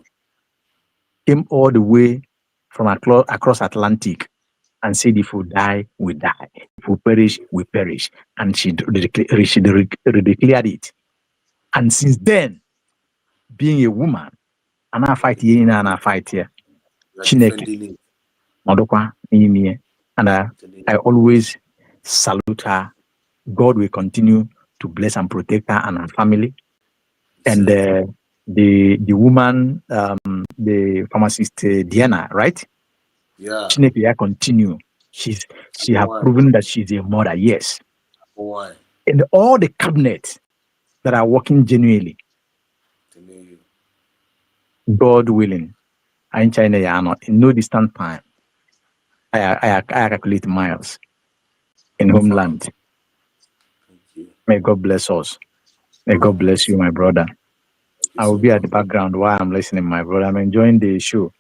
came all the way from across Atlantic and said, if we die, we die. If we perish, we perish. And she declared it. And since then, being a woman, and I fight here and I fight here. Chineke. And I always salute her. God will continue to bless and protect her and her family. And the woman, the pharmacist Diana, right? Yeah. Chineke continue. She have proven that she's a mother. Yes. And all the cabinet that are working genuinely, God willing, in China, in no distant time, I calculate miles in homeland. May God bless us. May God bless you, my brother. I will be at the background while I'm listening, my brother. I'm enjoying the show.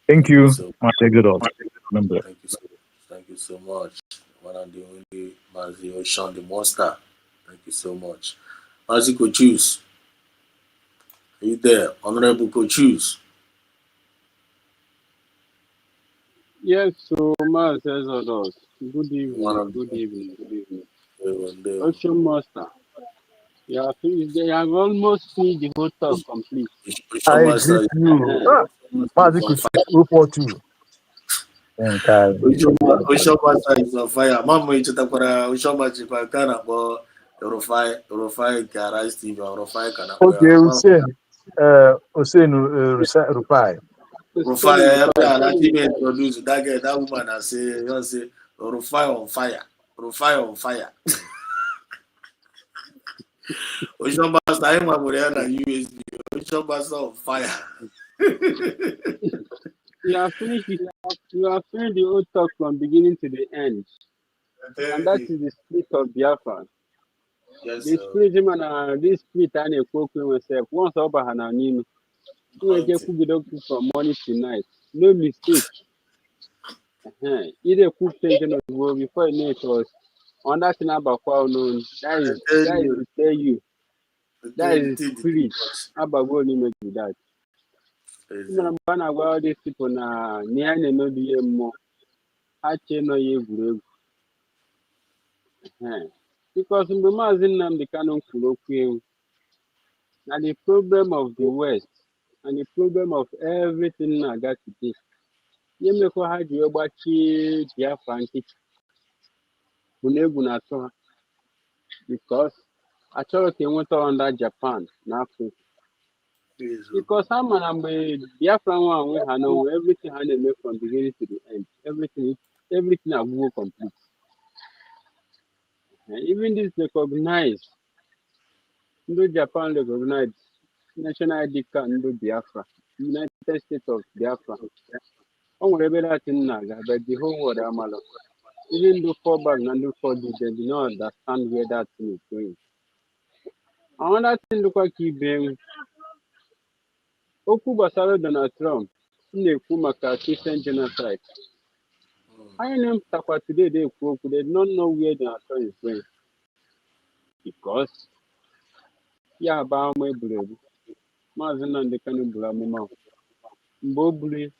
Thank you. Remember. Thank you so much. One and the only Mazi Ocean, the monster. Thank you so much. Mazi Kochus. Are you there? Honorable Kochus. Yes, so Mars says others. Good evening, good evening, good evening. Ocean Master. Yeah, they have almost finished the whole talk complete. I greet you. Mazi Kochus, 042. Ocean Master is on fire. Mama, you talk about Ocean Master, but kind of Rufai, Kara, Steve, or Rufai, okay, Hussein Rufai. Rufai, I think introduce that guy, that woman, I say, Rufai on fire. Rufai on fire. Ocean Master, I'm a USB. Ocean Master on fire. You have finished the whole talk from beginning to the end. And that is the spirit of Biafra. Yes, the spirit and this spirit and a cocoa myself. Once over Hananino, you get from morning to night. No mistake. Either cook thinking of go before you know it was on that thing about known. That is to tell you. That is spirit. About going to do that. All these people now near no more. I no ye group. Because in the Mazin Namdekano Kuloku, and the problem of the West, and the problem of everything I got today. You make a hard you about Biafra because I thought they went under Japan now. Because I'm a Biafra one we have know everything I make from beginning to the end. Everything I will complete. And even this recognized, no Japan recognized national ID card no Biafra, United States of Biafra. On whatever that in Naga, but the whole world Amalo. Even though fall back and do for the they do not understand where that thing is going. Another thing look like he being Oku Basaro Donald Trump, Nekumaka Christian genocide. I am Tapa today they don't know where Donald Trump is going. Because yeah, about my blade. Mazin and the cannon blamima. Mbobuli,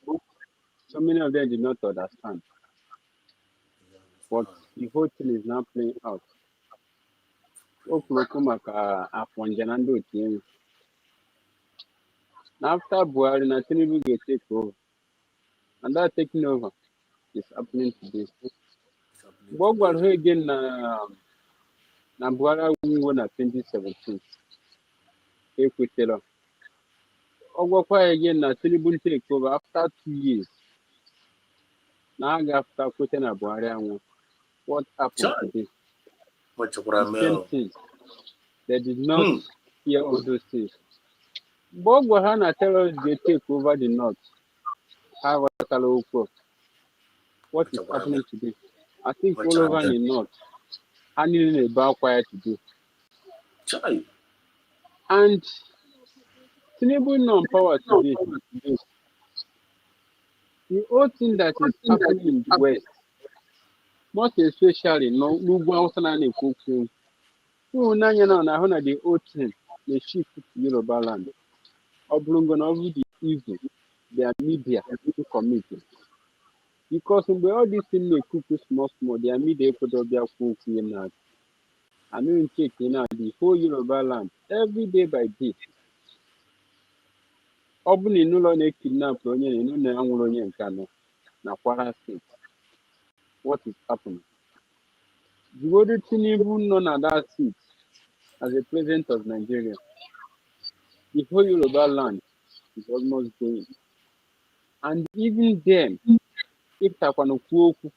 so many of them did not understand. But the whole thing is now playing out. Okulokumaka Afonjanando team. After Buhari, Natinibu get take over. And that taking over is happening today. Bogwal again na Buhari won at 2017. Equitelo. Ogwakwa again na Tinubu take over after 2 years. Now after quitting a Buhari, what happened today? The same thing. They did not hear all those things. Bogwahana tell us they take over the north. What is happening today? I think all over the north, handling about quiet today. And Tinubu non power today. The whole thing that is happening in the West, most especially no Lugwa Kuku, who Nanyana and Ahona the whole thing, they shift to Yoruba land. Oblungon over the evil, their media to commit. Because when all these things they cook small, their media put up their cook in that. I mean, take the whole Yoruba land every day by day. Obuni nulo ne kidnap onye ne nune anwụrụ onye nkano na Kwara State. What is happening? Jigodu Tinubu nọ na that seat as the president of Nigeria. The whole Yoruba land is almost going. And even then, if Takwano Kuoku,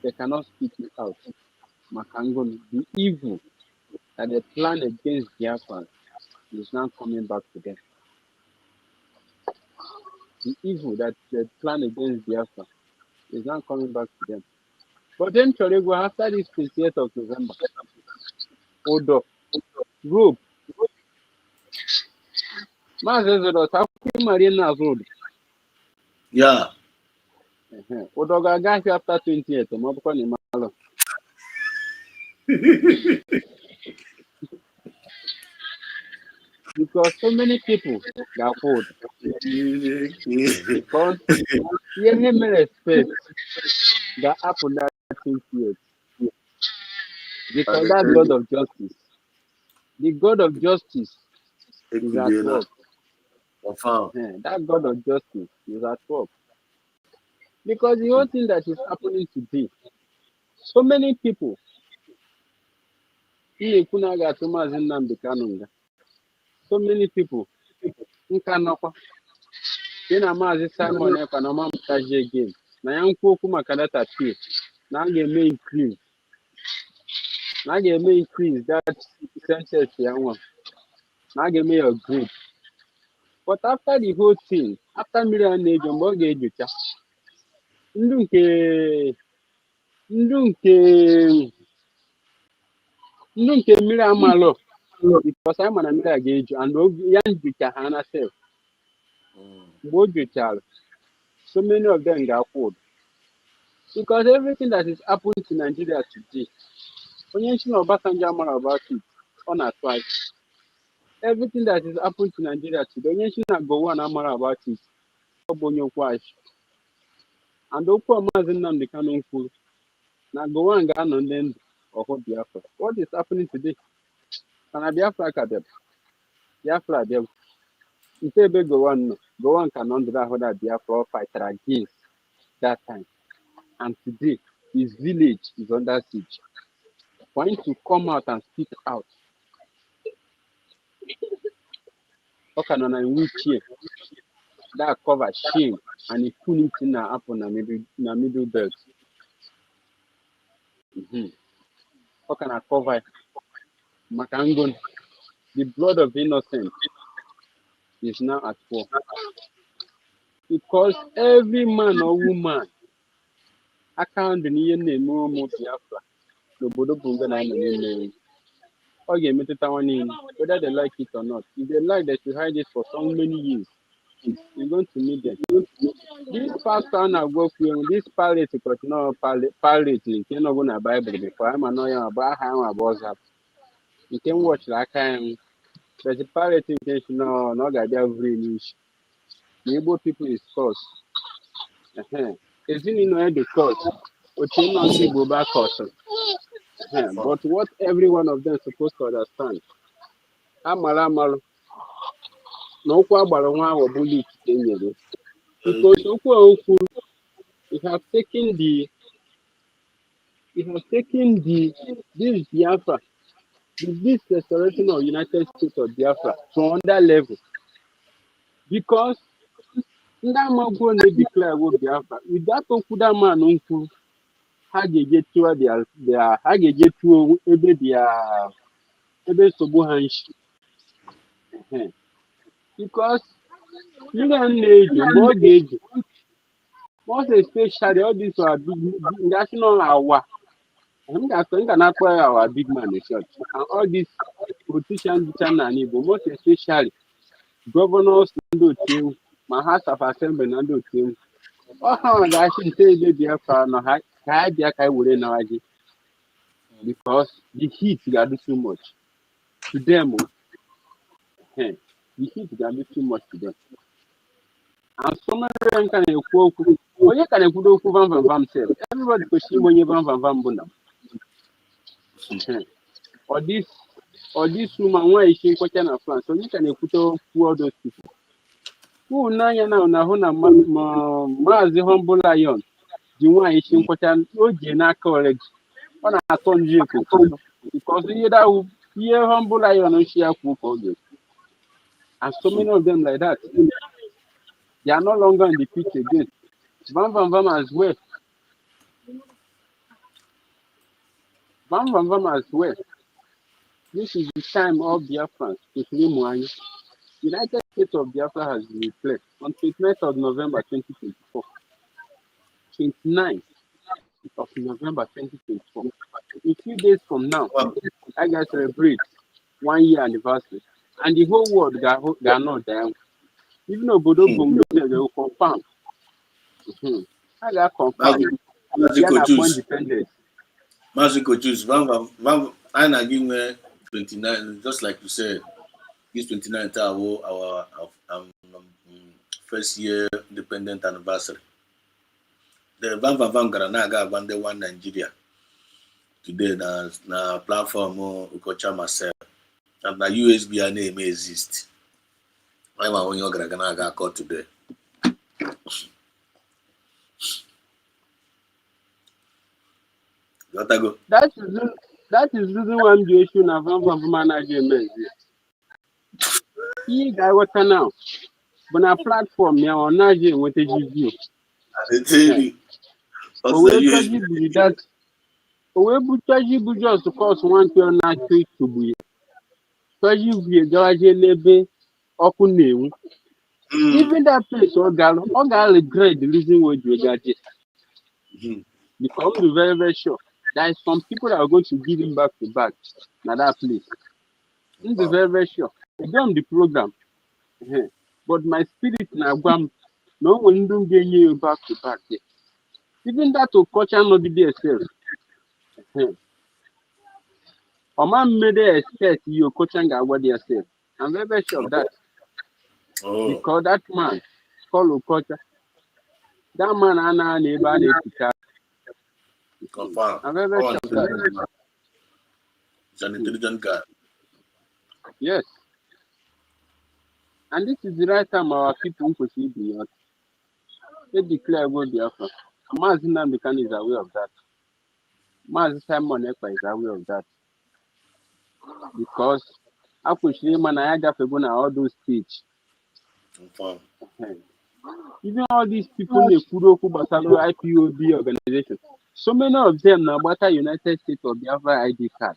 they cannot speak it out. Makangon, the evil that they plan against Biafra is now coming back to them. The evil that they plan against Biafra is now coming back to them. But then Chorego, after this 28th of November, Odo, Rope, Mazezo, Taku Marina Road. Yeah. Odo Gaga after 28th, Mobcon Malo. Because so many people got food. Because you have respect that happened that 28th. Because that God of justice, the God of justice is at work. That God of justice is at work. Because the whole thing that is happening today, so many people, so many people, Simon again. Now, increase. Now, increase that census. Now, a group. But after the whole thing, after million age, mortgage, Ndunke mmiri amalụ because I'm an mmiri ga-eju and ya njucha ha na self. Mgbe o juchara, so many of them got food. Because everything that is happening to Nigeria today, onye nchi na Obasanjo amara about it, ọ na-atụ anya. Everything that is happening to Nigeria today, onye nchi na Gowon amara about it, ọ bụ onye okwu achị. And okwu Maazị Nnamdi Kanu kwuru na Gowon ga-anọ ndị ndụ of what Biafra. What is happening today? And Biafra Kadeb. Biafra Deb. Ntebe go on cannot do that Biafra fighter against that time. And today his village is under siege. For him to come out and speak out. Okay, no, in which year that cover shame and he put it in a middle belt. Okay, I cover Makangon. The blood of innocent is now at war. Because every man or woman account the name Biafra, the Bodo Bunga name. Okay, whether they like it or not. If they like, they should hide it for so many years. You're going to meet them. This pastor now go through this palette because no palette link. You're not gonna Bible before I'm annoying about how I was up. You can watch like but the palette intention no got their news. The able people is cause. Isn't you know the cause? But you not see go back cause. But what every one of them supposed to understand. Amala no kwa gbara nwa ahụ bullet enyere. Because okwu it has taken this Biafra, this restoration of United States of Biafra to another level. Because that man go and declare what Biafra. With that that man uncle, how they get to their how they get to their sobo hands. Because you don't need your mortgage. Most especially all these are big national hour. I think our big man in church. And all these politicians, most especially governors, my House of Assembly, Nando Tim. Oh, I should say the Biafra, no, I would know because the heat got too much to them. The heat got too much to them. And so many can you quote, or you can go van themselves. Everybody could see when you van buna. Or this woman, why is she question of France? So you can put all those people. Who now Mazi Humble Lion, the one is in question, no Jena college, on a ton because you Humble Lion and she have and so many of them like that. They are no longer in the pitch again. Van as well. Van as well. This is the time of Biafra to claim United States of Biafra has been declared on 29th of November 2024. 29th of November 2024. A few days from now, I can celebrate 1 year anniversary. And the whole world got not down. Even though Bodo Bunga they will confirm. I got confirmed. Independence. Magical choose. I give me 29, just like you said. This 29th our first year independent anniversary. The Van Garanaga Bande One Nigeria. Today na platform Ukocha myself. And na USB name exist. I'm on your Garanaga call today. Go. That is reason why I'm doing a Van management. He got what now. But a platform here on Nigeria with a GV. That we just to cause one to not to be. So you garage lebe open even that place all regret the reason why you got it. Because I'm very, very sure there is some people that are going to give him back to back na that place. I'm very, very sure. I done the program. But my spirit now no one don't get you back to back there. Even that to culture not be there self. Or man made expect you coaching what they say. I'm very, very sure of that. Because that man called culture. That man and neighbor. I'm very, very sure of that. He's an intelligent guy. Yes. And this is the right time our people could see beyond. They declare about Biafra. Mazin Namdekan is aware of that. Mazin Simon Ekpa is aware of that. Because Akushima Nayaja Febuna all those speech. Even all these people in the Kuroku Basalo IPOB organization, so many of them now about a United States of Biafra ID card.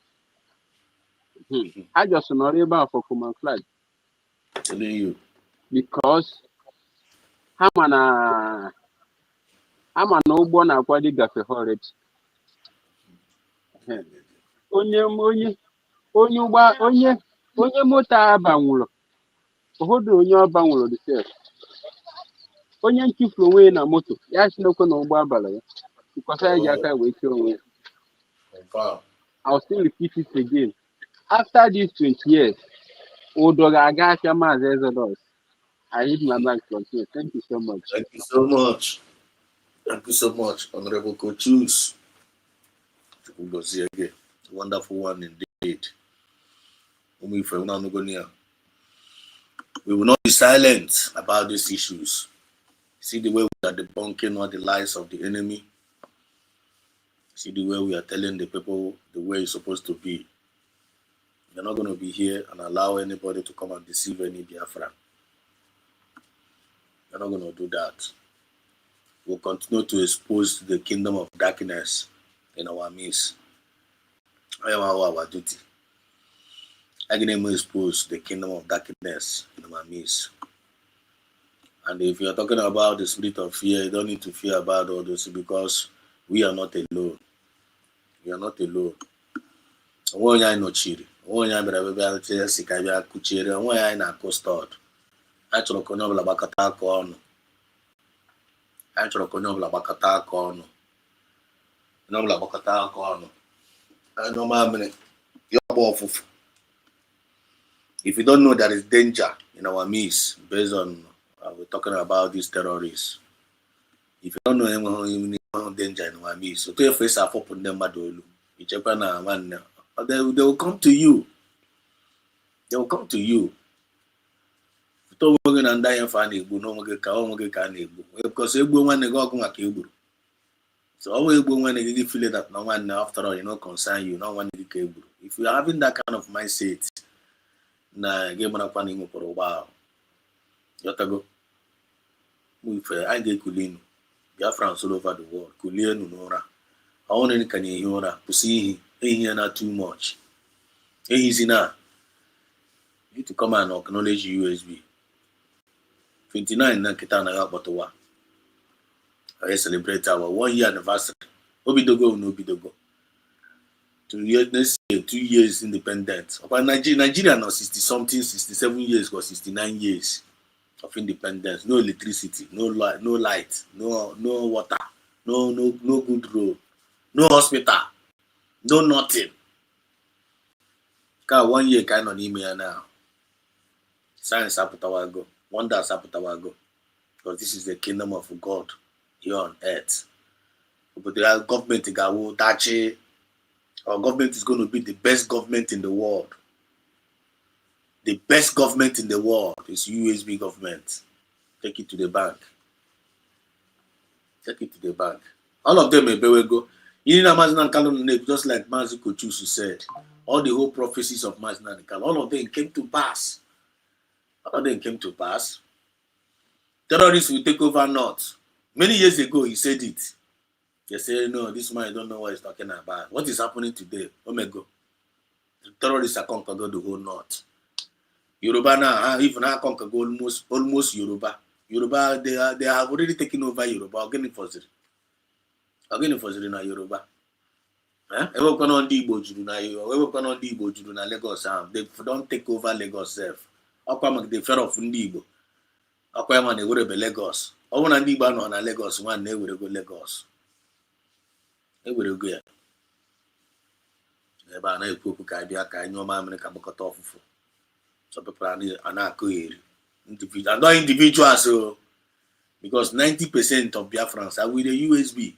I just not able for common flag. Telling you. Because I'm an old aquatic gafe already. Onye moto abanwụrụ ụfọdụ onye ọbanwụrụ dị sef onye nchifuru onwe ya na moto ya chinekwe na ụgbọ abalị ya because anyị ji aka wee chee onwe ya. I'll still repeat it again. After these 20 years, Udo ga-aga afịa Maazị Exodus. I hit my back from here. Thank you so much. Thank you so much. Thank you so much, Honorable Coachus. Again. Wonderful one indeed. We will not be silent about these issues. See the way we are debunking all the lies of the enemy. See the way we are telling the people the way it's supposed to be. We're not going to be here and allow anybody to come and deceive any Biafra. We're not going to do that. We'll continue to expose the kingdom of darkness in our midst. I am our duty. I can expose the kingdom of darkness in our midst. And if you're talking about the spirit of fear, you don't need to fear about all those because we are not alone. We are not alone. Onye anyị nọchiri, onye anyị bịara ebe a si ka bịa kuchiere, onye anyị na-akọstọd. Anyị chọrọ ka onye ọbụla gbakọta aka ọnụ. Anyị chọrọ ka onye ọbụla gbakọta aka ọnụ. Onye ọbụla gbakọta aka ọnụ. Anyị nọma mere ya ọgba ọfụfụ. If you don't know there is danger in our midst based on we're talking about these terrorists. If you don't know any danger in our midst, so to your face up on them they will come to you. They will come to you. Because so always when you feel that no one after all, concern you, no one. If you're having that kind of mindset, na game na kwa n'ime for a while. Yotago. I get Kulinu. Biafrans all over the world. Kulinu Nora. I want any can you hear to see here not too much. Easy now. You need to come and acknowledge USB. 29 na kita na yabotowa. I celebrate our 1 year anniversary. Obidogo no Obidogo. 2 years next year, 2 years independent. But Nigeria now 60 something, 67 years or 69 years of independence. No electricity, no light, no water, no good road, no hospital, no nothing. Because 1 year kind of email now. Science aputawago, wonders aputawago. Because this is the kingdom of God here on earth. But the government gawo dachi. Our government is going to be the best government in the world. The best government in the world is USB government. Take it to the bank. Take it to the bank. All of them may go. You know, just like Mazi Kochusu said, all the whole prophecies of Mazina Nikal, all of them came to pass. All of them came to pass. Terrorists will take over North. Many years ago, he said it. They say, no, this man, I don't know what he's talking about. What is happening today? Omega. The terrorists are conquered the whole North. Yoruba now, even now conquer almost Yoruba. Yoruba, they have already taken over Yoruba. Again for zero na Yoruba. Ever come on the Igbo Juru na Ever come on the Igbo Juru na Lagos. They don't take over Lagos self. Aquamak the fair of Ndibo. Aquaman they would be Lagos. I want to Ndiba no na Lagos. One day we go Lagos. They will go. Never know people can be a kind of man can cut off. So people are not good. Individual, not individuals, so because 90% of Biafrans are with the USB.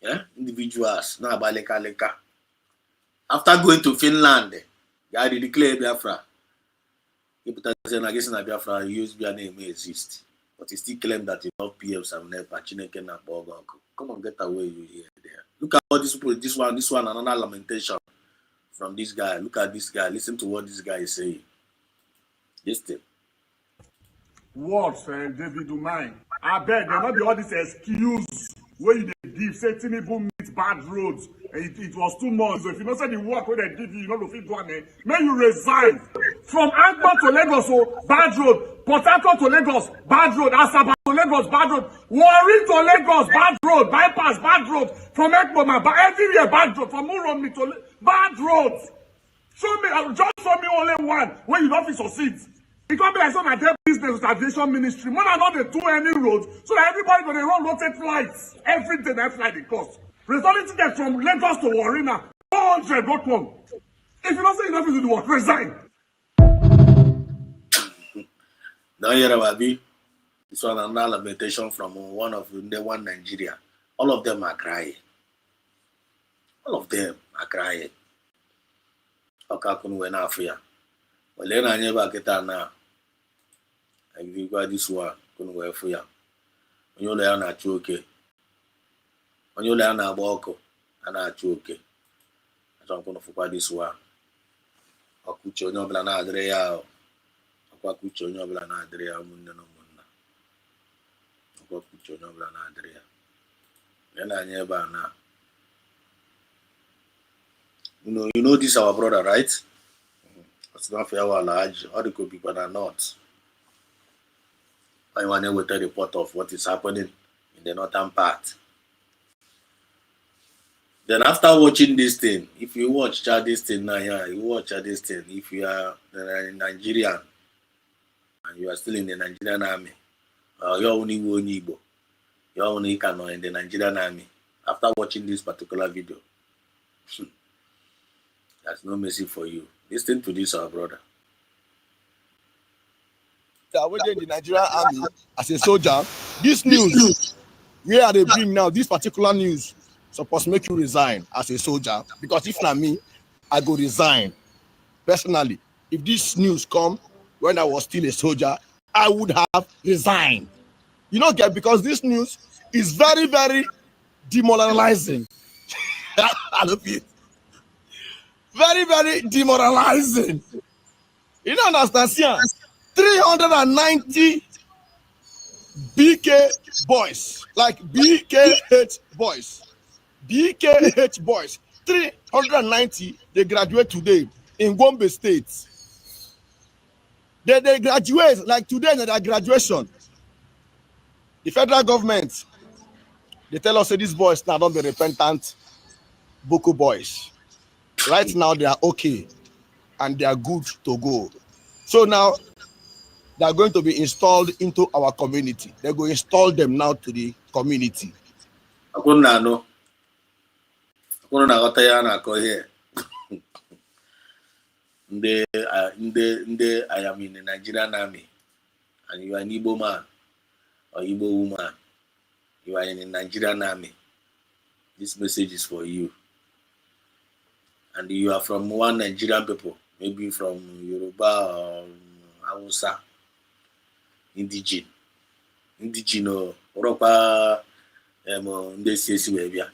Yeah, individuals, not by leka. After going to Finland, guy they declare Biafra. People say I guess in Biafra use their name may exist. But he still claim that he love PMs and never Chineke na Bogo. Come on, get away you here there. Look at all these people, this one, another lamentation from this guy. Look at this guy. Listen to what this guy is saying. Listen. Words, David Umay. I beg, there not be all this excuse where you give, say Tinubu meet bad roads. It was 2 months. So if you don't say the work where they give you, you know, if you do it, may you resign. From Agba to Lagos, so bad road. Port Harcourt to Lagos, bad road. Asaba to Lagos, bad road. Warri to Lagos, bad road. Bypass, bad road. From Ekboma, everywhere, bad road. From Uromi to bad roads. Show me, just show me only one where you don't succeed. It can't be like some of their business with aviation ministry. More than not they do any roads, so that everybody gonna run rotate flights every day. That flight they cost. Resulting to get from Lagos to Warri now, 400 go come. If you don't say enough to do the work, resign. Don't hear about me. This one another lamentation from one of the one Nigeria. All of them are crying. All of them are crying. Okay, couldn't win Africa. Well, then I never get that now. And if you got this one, couldn't wait for you. When you learn at you okay. When you learn at walk, and at you okay. I don't want to forget this one. I could show you Blana Adrea. I could show you Blana Adrea. Munda no Munda. I could show you Blana Adrea. Then I never now. You know this our brother, right? It's not fair or large, or it could be but not. I want to tell the report of what is happening in the northern part. Then after watching this thing, if you watch this thing now, yeah, you watch this thing. If you are Nigerian and you are still in the Nigerian army, you're only one Igbo, you're only Kano in the Nigerian army. After watching this particular video, there's no mercy for you. Listen to this, our brother. Within the Nigerian army as a soldier, this news where they bring now, this particular news supposed to make you resign as a soldier. Because if not me, I go resign. Personally, if this news come when I was still a soldier, I would have resigned. You know, because this news is very, very demoralizing. I love it. Very, very demoralizing. You don't understand? 390 BK boys, like BKH boys, 390, they graduate today in Gombe State. They graduate, like today in their graduation. The federal government, they tell us that these boys now don't be repentant Boko boys. Right now they are okay and they are good to go. So now they are going to be installed into our community. They're going to install them now to the community. Ndị I am in the Nigerian army and you are an Igbo man or Igbo woman, you are in the Nigerian army. This message is for you. And you are from one Nigerian people, maybe from Yoruba or Hausa, Indigen or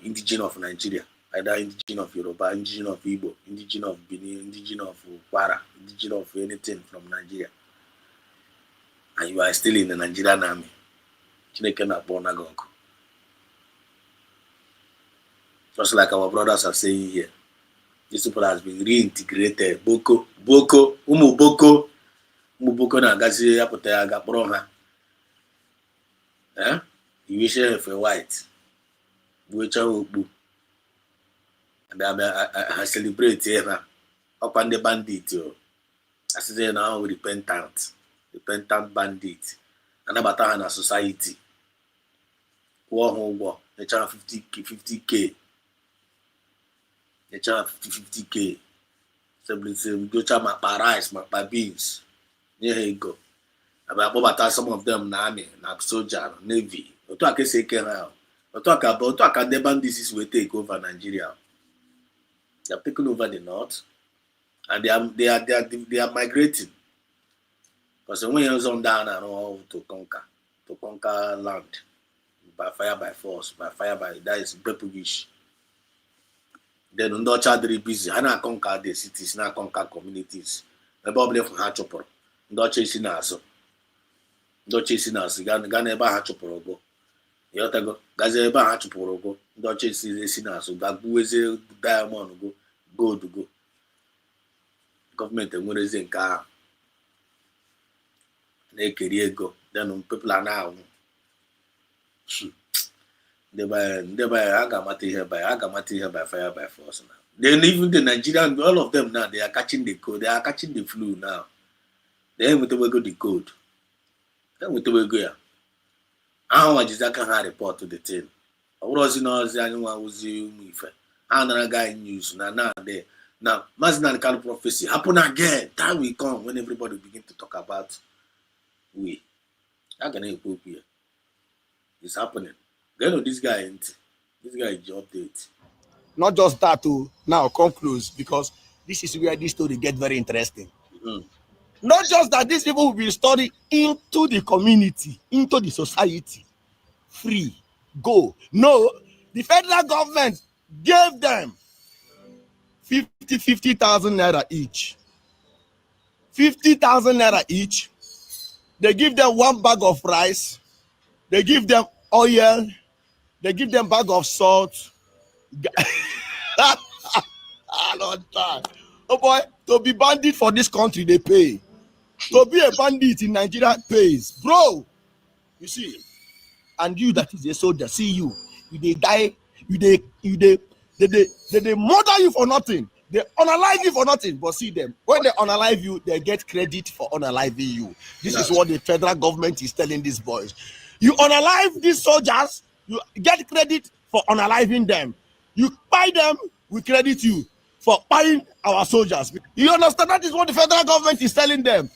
Indigen of Nigeria, either Indigen of Yoruba, Indigen of Igbo, Indigen of Benin, Indigen of Kwara, Indigen of anything from Nigeria, and you are still in the Nigerian army. Just like our brothers are saying here, these people has been reintegrated. Boko na gazi apụta ya ga-kpọrọ ha. You wish for white. And I celebrate here. Up on the bandit. I say now repentant bandit. And about our society. War. They charge 50K. They charge 50K. So go charge my rice, my beans. Here you go. About some of them army, soldier, navy. Otu aka say now. Otu aka the bandits will take over Nigeria. They have taken over the north, and they are migrating. Because when you're on down and all to conquer land by fire by force, by fire by that is Bepugish. Then on Dutch are very busy. I not conquer the cities, not conquer communities. The problem from Hatchopor. Dutch is in us. Dutch is in us. Gana eba Hatchopor go. Yotago. Gaza eba Hatchopor go. Dutch is in us. Gabueze diamond go. Gold go. Government and where is in car. They carry go. Then people are now. They buy Agamati here by fire by force now. Then even the Nigerian, all of them now, they are catching the code. They are catching the flu now. They ain't with the go the code. They with the go here. How much is that can report to the thing? What was in all the anyone was you me? Another guy in news now there. Now, Mazina kind of prophecy happen again. Time will come when everybody begin to talk about we. How can I go here? It's happening. You know this guy is your update. Not just that to now come close, because this is where this story gets very interesting. Mm-hmm. Not just that these people will be studied into the community, into the society, free, go. No, the federal government gave them 50,000 naira each. 50,000 naira each. They give them one bag of rice. They give them oil. They give them bag of salt. Oh boy, to be bandit for this country, they pay. To be a bandit in Nigeria pays. Bro, you see, and you that is a soldier, see you they die, they murder you for nothing. They unalive you for nothing. But see them, when they unalive you, they get credit for unaliving you. This is what the federal government is telling these boys. You unalive these soldiers, you get credit for unaliving them. You buy them, we credit you for buying our soldiers. You understand? That is what the federal government is telling them.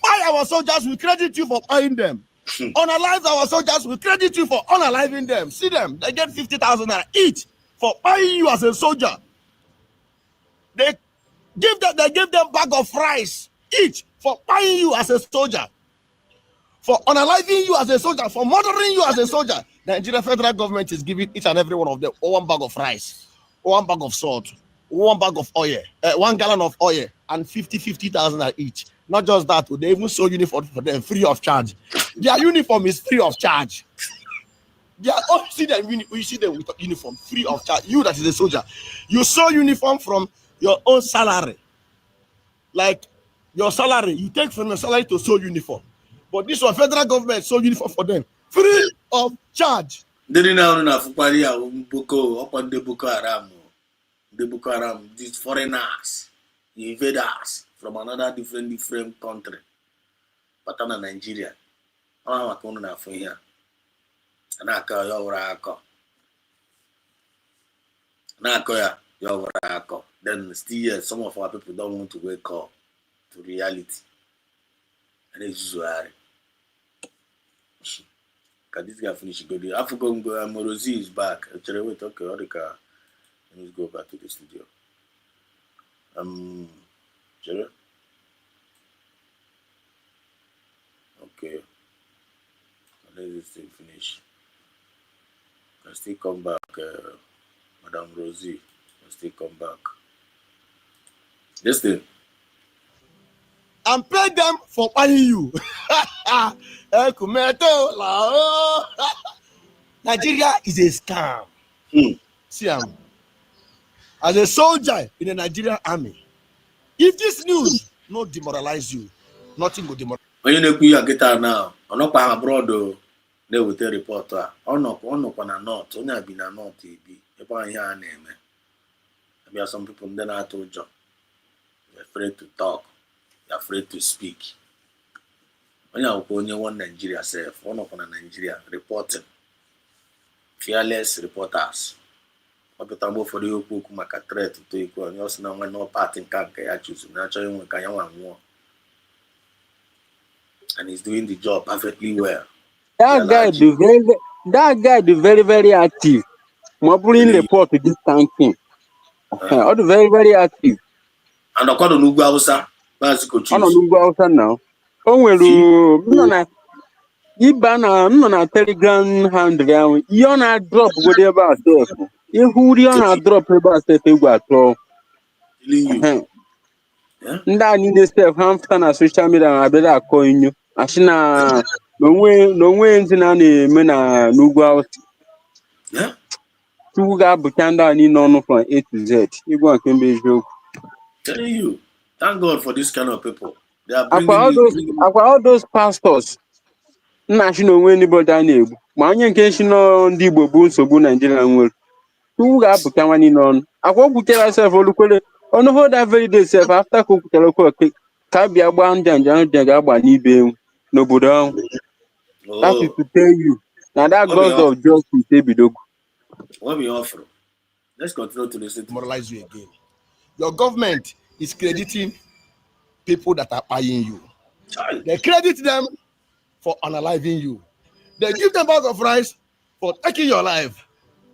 Buy our soldiers, we credit you for buying them. Unalive our soldiers, we credit you for unaliving them. See them, they get 50,000 each for buying you as a soldier. They give them bag of rice each for buying you as a soldier. For unaliving you as a soldier, for murdering you as a soldier. The Nigeria federal government is giving each and every one of them one bag of rice, one bag of salt, one bag of oil, 1 gallon of oil, and 50,000 each. Not just that, they even sew uniform for them free of charge. Their uniform is free of charge. They are all see them. You see them with uniform free of charge. You that is a soldier, you sew uniform from your own salary. Like your salary, you take from your salary to sew uniform. But this one, federal government sew uniform for them free of charge. They didn't know Boko upon the Boko Haram. The Boko Haram, these foreigners, the invaders from another different country. But in Nigeria, I'm not going to for here. And I call your rako. Then still some of our people don't want to wake up to reality. And it's usually. Can this guy finish go there? African Morosi is back. Actually, wait, okay, let me go back to the studio. Jerry? Okay. Let this thing finish. I still come back, Madame Rosie. I still come back. This thing. And pay them for buying you. Nigeria is a scam. See, as a soldier in the Nigerian army, if this news not demoralize you, nothing will demoralize. When you get out now, I'm not abroad. They will tell reporter. I'm not not. Only been a not be. If I hear a name, there are some people then I told you. They're afraid to talk. They're afraid to speak. When you only one Nigeria self, one of Nigeria reporting. Fearless reporters. What the for the book maka threat to equal and also now no part in Kanka choose naturally and he's doing the job perfectly well. That guy do very, very active. Mobbing report to this thanking. All the very, very active. And according to Hausa, that's coach. I don't know Hausa now. Oh, well, no, no, na Telegram handle. You na drop whatever stuff. You who you na drop whatever stuff you got. Ndị a niile step ha mfụta na social media na-abịa akọ inyo asị na n'onwe ndị na-eme na n'ugwu Awụsa Chukwu ga-abụcha ndị a niile ọnụ from A to Z ịgwa nke mba eziokwu. Telling you, thank God for this kind of people. They are akwa all those pastors nna achị na onwe anybody a na-egbu ma onye nke si nọ ndị Igbo bụ nsogbu Naijiria nwere Chukwu ga-abụcha nwa niile ọnụ akwa o kwuchara sef olukwere ọnụ hold that very day sef after ka o kwuchara okwu ka bịa gbaa njanja ga-agba n'ibe ewu n'obodo ahụ. That is to tell you na that God of justice ebidogo. What we offer? Let's continue to listen to moralize you again. Your government is crediting people that are buying you. They credit them for unaliving you. They give them bag of rice for taking your life.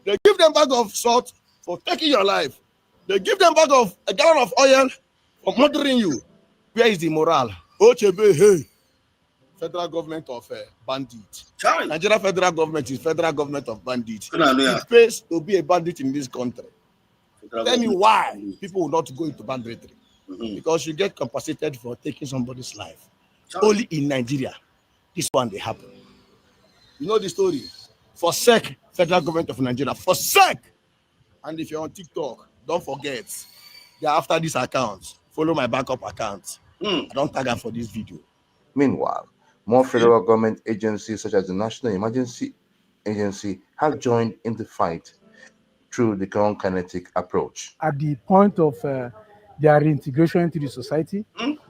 They give them bag of salt for taking your life. They give them bag of a gallon of oil for murdering you. Where is the morale? Ochebe, hey, federal government of bandits. Nigeria federal government is federal government of bandits. It pays to be a bandit in this country. Tell me why people will not go into banditry. Because you get compensated for taking somebody's life. Only in Nigeria, this one they happen. You know the story. Forsake federal government of Nigeria. Forsake. And if you're on TikTok, don't forget. They're after these accounts. Follow my backup accounts. I don't tag them for this video. Meanwhile, more federal government agencies such as the National Emergency Agency have joined in the fight through the non-kinetic approach. At the point of their reintegration into the society,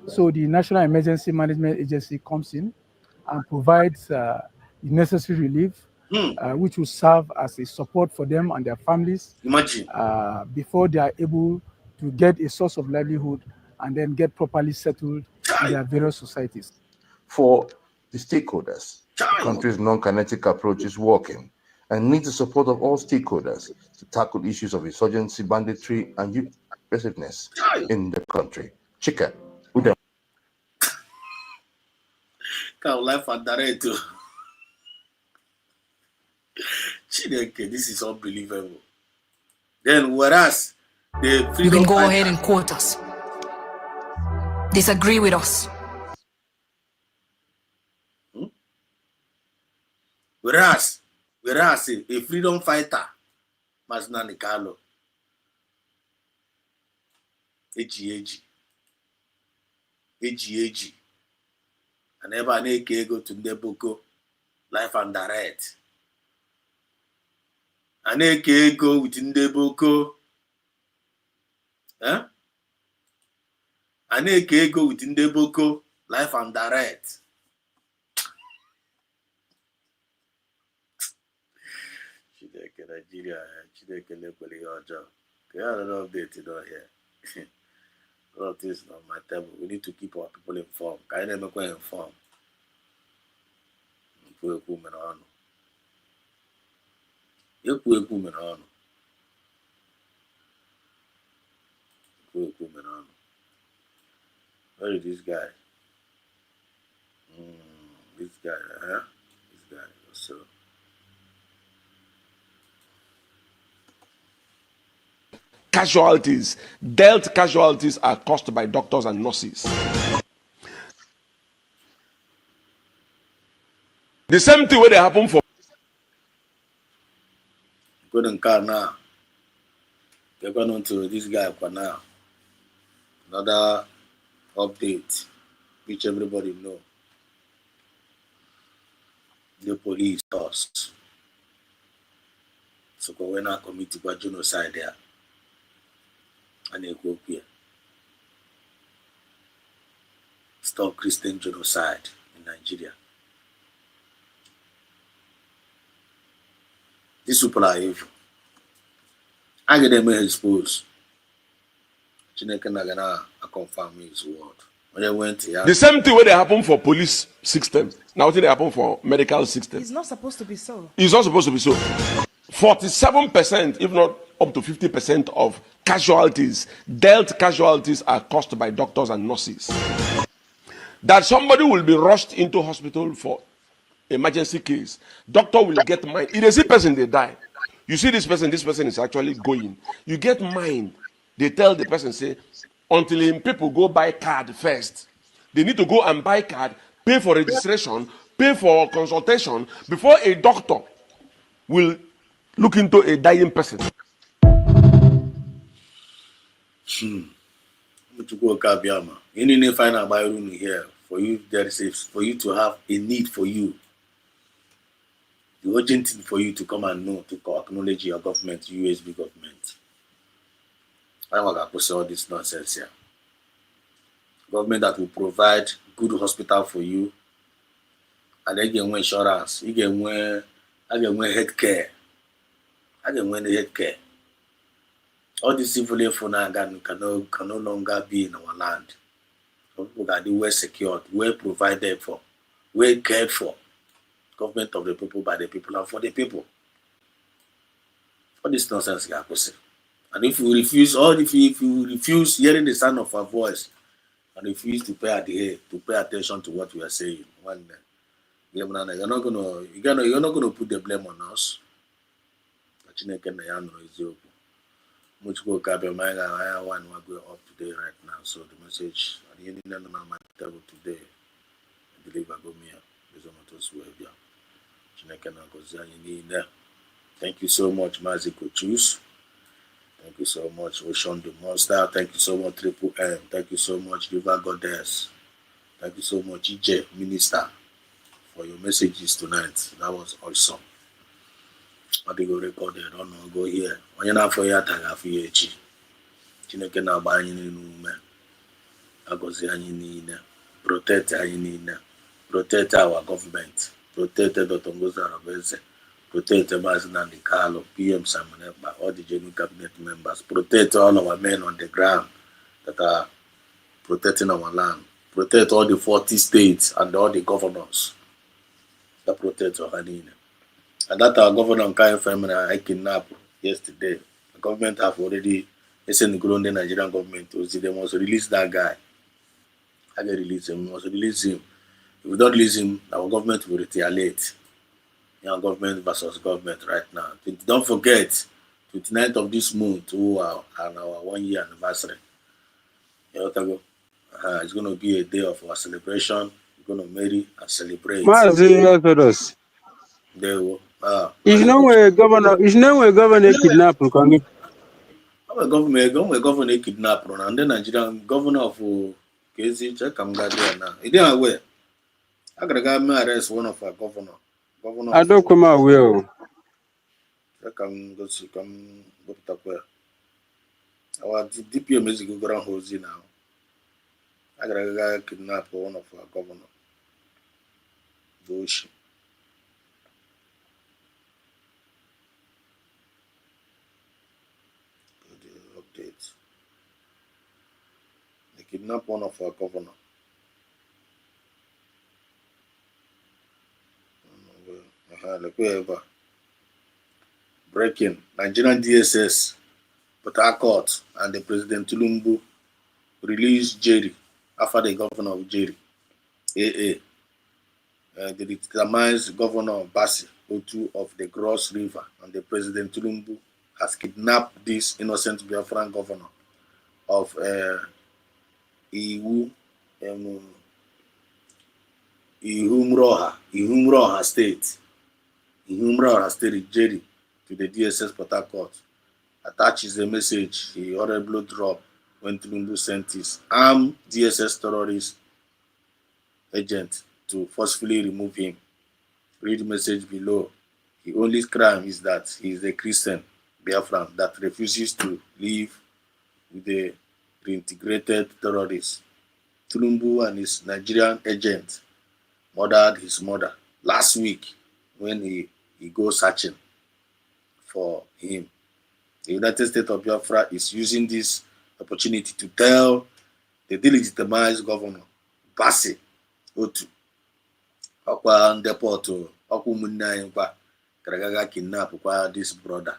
so the National Emergency Management Agency comes in and provides the necessary relief, which will serve as a support for them and their families. Imagine. Before they are able to get a source of livelihood and then get properly settled in their various societies. For the stakeholders, the country's non-kinetic approach is working and needs the support of all stakeholders to tackle issues of insurgency, banditry, and aggressiveness in the country. Chika, Udem. Life and direct. This is unbelievable. Then, whereas the you can go ahead and quote us. Disagree with us. Whereas a freedom fighter, Masnani Carlo, AG, and ever neke go to Neboko, life and direct. And neke go with Neboko, and neke go with Neboko, life and direct. Nigeria, Chineke na-ekweli ihe ọjọọ. Ka ya another update here. A lot of things on my table. We need to keep our people informed. Ka anyị na-emekwa informed. Ekwu mere ọnụ. Ekwu mere ọnụ. Ekwu mere ọnụ. Where is this guy? This guy also. Casualties, dealt casualties are caused by doctors and nurses. The same thing when they happen for good and car now. They're going on to this guy for now. Another update, which everybody know. The police us. So when I committed genocide there. And Ethiopia. Stop Christian genocide in Nigeria. These people are evil. I get them exposed. Chineke Nagana confirm his word. When they went here, the same thing when they happen for police system. Now what they happen for medical system. It's not supposed to be so. It's not supposed to be so. 47%, if not up to 50% of casualties, dealt casualties, are caused by doctors and nurses. That somebody will be rushed into hospital for emergency case, doctor will get mind. If they see person, they die. You see this person is actually going. You get mind. They tell the person, say, until him people go buy card first. They need to go and buy card, pay for registration, pay for consultation before a doctor will look into a dying person. You need to find out my room here for you. There is for you to have a need for you. The urgent thing for you to come and know to acknowledge your government, USB government. I don't want to put all this nonsense here. Government that will provide good hospital for you, and then get insurance, you get health care. I get health care. All these civil for now can no longer be in our land. People that be well secured, well provided for, well cared for. Government of the people, by the people, and for the people. All this nonsense, and if you refuse hearing the sound of our voice, and refuse to pay attention to what we are saying, you're not gonna put the blame on us. Much go up today right now. So the message at the end of my table today, I believe I go here. Thank you so much, Maziko Choose. Thank you so much, Ocean the Monster. Thank you so much, Triple M. Thank you so much, River Goddess. Thank you so much, EJ Minister, for your messages tonight. That was awesome. I think we recorded. I don't know, go here. When you're not for your tag, I feel it. Chineke na agba anyị n'ume. Agọzie anyị niile. Protect anyị niile. Protect our government. Protect Dr. Ngozi Arabeze. Protect Mazi Nnamdi Kanu, PM Simon Ekpa, all the genuine cabinet members. Protect all our men on the ground that are protecting our land. Protect all the 40 states and all the governors that protect our land. And that our governor Kai Family I kidnapped yesterday. The government have already sent the Nigerian government to see they must release that guy. I can release him. We must release him. If we don't release him, our government will retaliate. Young government versus government right now. Don't forget, 29th of this month, and our 1 year anniversary. It's going to be a day of our celebration. We're going to marry and celebrate. There we go. Is no way governor kidnapped. I'm a governor kidnapped, and then Nigerian governor of KZ, check I'm there now. He didn't aware. I gotta go arrest one of our governor. I don't come out well. Come go to where our DPM is going to Hosey now. I gotta go kidnap one of our governor. Bush. Update. They kidnap one of our governor. Breaking Nigerian DSS, Port Harcourt, and the President Tulumbu released Jerry after the governor of Jerry, AA. They determined Governor Bassi Otu of the Cross River, and the President Tulumbu has kidnapped this innocent Biafran governor of Ihumroha State. Ihumroha State, Jerry, to the DSS Port Harcourt. Attaches a message he horribly dropped when Tulumbu sent his armed DSS terrorist agent to forcefully remove him. Read the message below. The only crime is that he is a Christian Biafran that refuses to live with the reintegrated terrorists. Tulumbu and his Nigerian agent murdered his mother last week when he goes searching for him. The United States of Biafra is using this opportunity to tell the delegitimized governor, Bassi Otu, Okwa Ndeporto, Okumunna Inkwa, Kragaga kidnap this brother.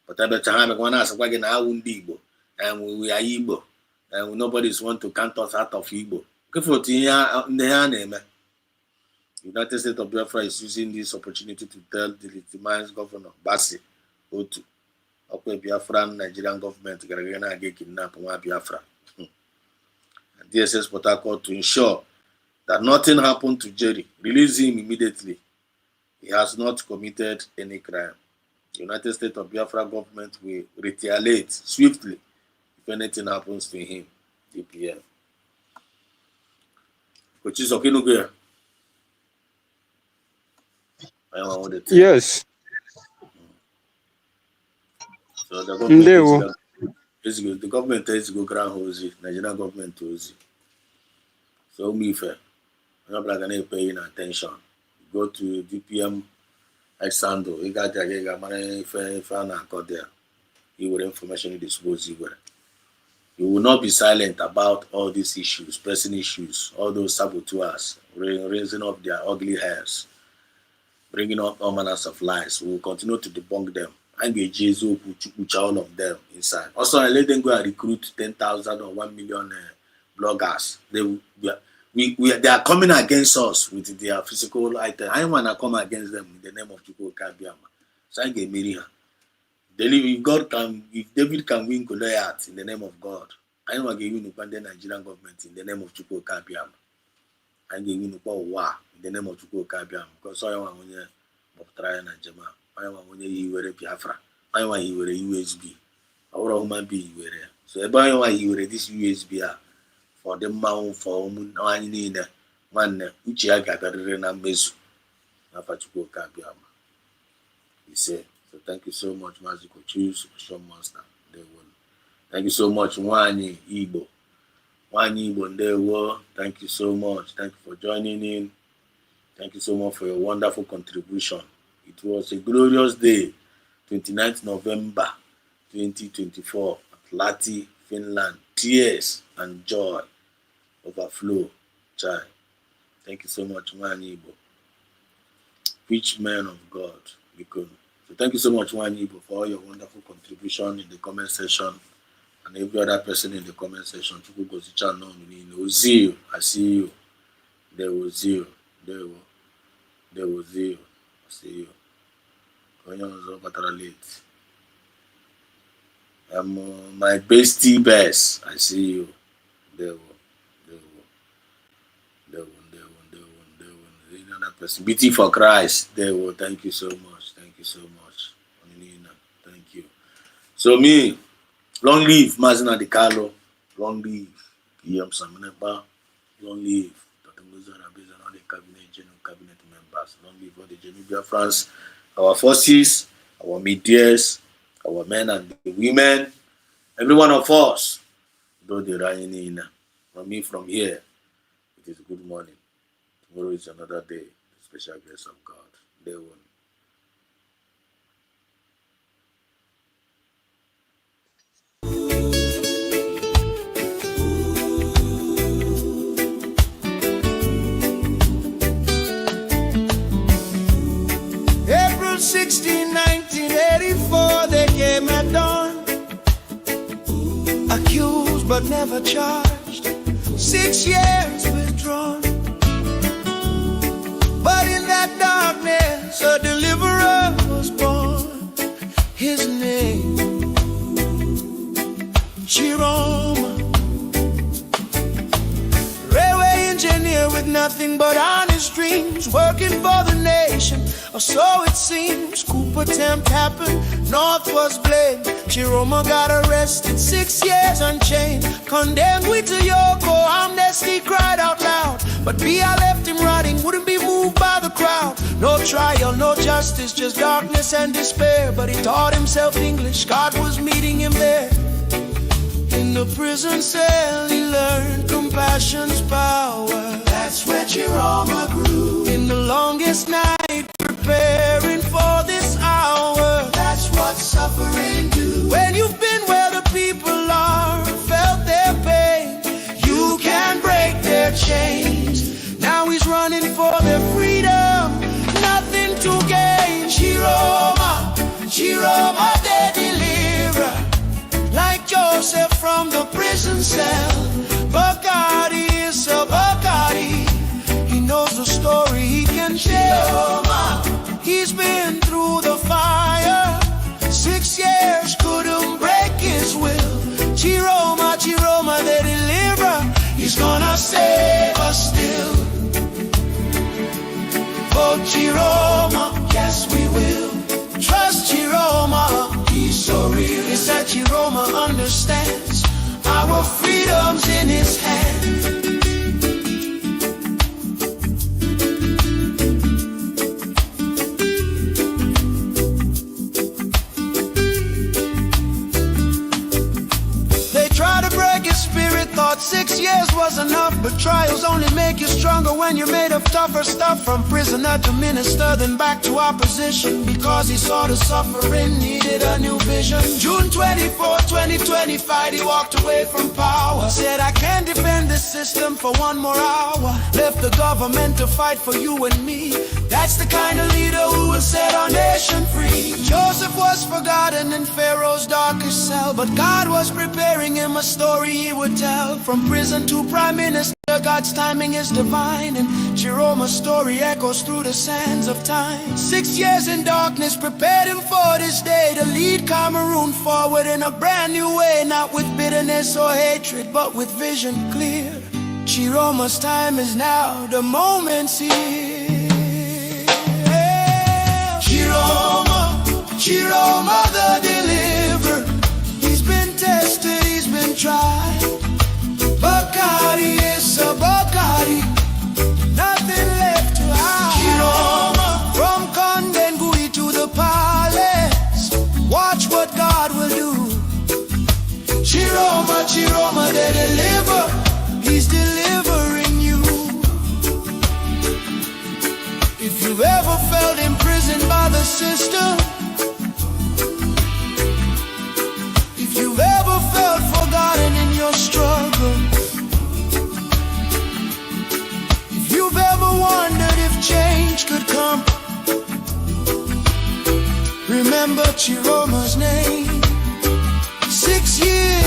But I bet I want to ask again, I won't be Igbo, and we are Igbo, and nobody's want to count us out of Igbo. United States of Biafra is using this opportunity to tell the legitimized governor Bassi Otu, okay, Biafran Nigerian government to kidnap Biafra. And DSS Port Harcourt to ensure that nothing happened to Jerry. Release him immediately. He has not committed any crime. The United States of Biafra government will retaliate swiftly if anything happens to him. DPM. Which is okay, no good. Yes. So the government the government is go grand hosi, Nigerian government hosi. So me fair. I'm not gonna pay attention. Go to DPM Exando, you got money if I got there. You will information you dispose you will. You will not be silent about all these issues, pressing issues, all those saboteurs, raising up their ugly hairs, bringing up all manners of lies. We will continue to debunk them. And get Jesus which all of them inside. Also, I let them go and recruit 10,000 or 1 million bloggers. They are coming against us with their physical item. I want to come against them in the name of Chukwu Kabiama. So I get marry her. If David can win Goliath in the name of God, I want to give the Nigerian government in the name of Chukwu Kabiama. I give you war in the name of Chukwu Kabiama. Because I want to try and Jama. I want to wear Biafra. I want to wear USB. Our human being wear. So I want to wear this USB for the mount for one which I got a mezu. Chukwu Kabiama. He said. So thank you so much, Maziko Choose, Show Monster. Thank you so much, Wani Igbo. Wani Igbo Ndewo. Thank you so much. Thank you for joining in. Thank you so much for your wonderful contribution. It was a glorious day, 29th November 2024, at Lati, Finland. Tears and joy overflow. Child. Thank you so much, Wani Igbo. Preach man of God. Because so thank you so much, Wanibo, for all your wonderful contribution in the comment section and every other person in the comment section. Zeal, I see you. There was zeal. There was zeal. I see you. My bestie best. I see you. There another person. BT for Christ. Thank you so much. Thank you so much. Thank you. So me, long live Mazina De Carlo, long live PM Samanepa, long live Dr. Muzara Bezan, all the cabinet members, long live all the Geneva France, our forces, our medias, our men and the women, every one of us, though they are in. For me from here, it is good morning. Tomorrow is another day, the special grace of God. Day one. April 16, 1984, they came at dawn. Accused but never charged. 6 years withdrawn. But in that darkness, a deliverer was born. His name, Chiroma. Railway engineer with nothing but honest dreams, working for the nation, or so it seems. Coup attempt happened, North was blamed. Chiroma got arrested, 6 years unchained. Condemned we to Yoko, amnesty cried out loud. But Bia left him rotting, wouldn't be moved by the crowd. No trial, no justice, just darkness and despair. But he taught himself English, God was meeting him there. In the prison cell he learned compassion's power. That's where Chiroma grew. In the longest night preparing for this hour. That's what suffering do. When you've been where the people are, felt their pain, you can break their chains. Now he's running for their freedom, nothing to gain. Chiroma, Chiroma, they Joseph from the prison cell. Bacardi is a Bacardi. He knows the story he can tell. He's been through the fire. 6 years couldn't break his will. Chiroma, Chiroma, the deliverer. He's gonna save us still. Oh, Chiroma, yes we will. Trust Chiroma, he's so real. It's that Chiroma understands our freedom's in his hand. Thought 6 years was enough, but trials only make you stronger when you're made of tougher stuff. From prisoner to minister, then back to opposition, because he saw the suffering, needed a new vision. June 24, 2025, he walked away from power. Said, I can't defend the system for 1 more hour. Left the government to fight for you and me. That's the kind of leader who will set our nation free. Joseph was forgotten in Pharaoh's darkest cell, but God was preparing him a story he would tell. From prison to prime minister, God's timing is divine, and Chiroma's story echoes through the sands of time. 6 years in darkness prepared him for this day, to lead Cameroon forward in a brand new way, not with bitterness or hatred, but with vision clear. Chiroma's time is now, the moment's here. Chiroma, Chiroma the deliverer. He's been tested, he's been tried. Bacardi is a Bacardi, nothing left to hide. Chiroma, from Kondengui to the palace, watch what God will do. Chiroma, Chiroma, the deliverer, he's delivering you. If you've ever felt imprisoned by the system, if you've ever felt forgotten in your struggle, if you've ever wondered if change could come, remember Chiroma's name. 6 years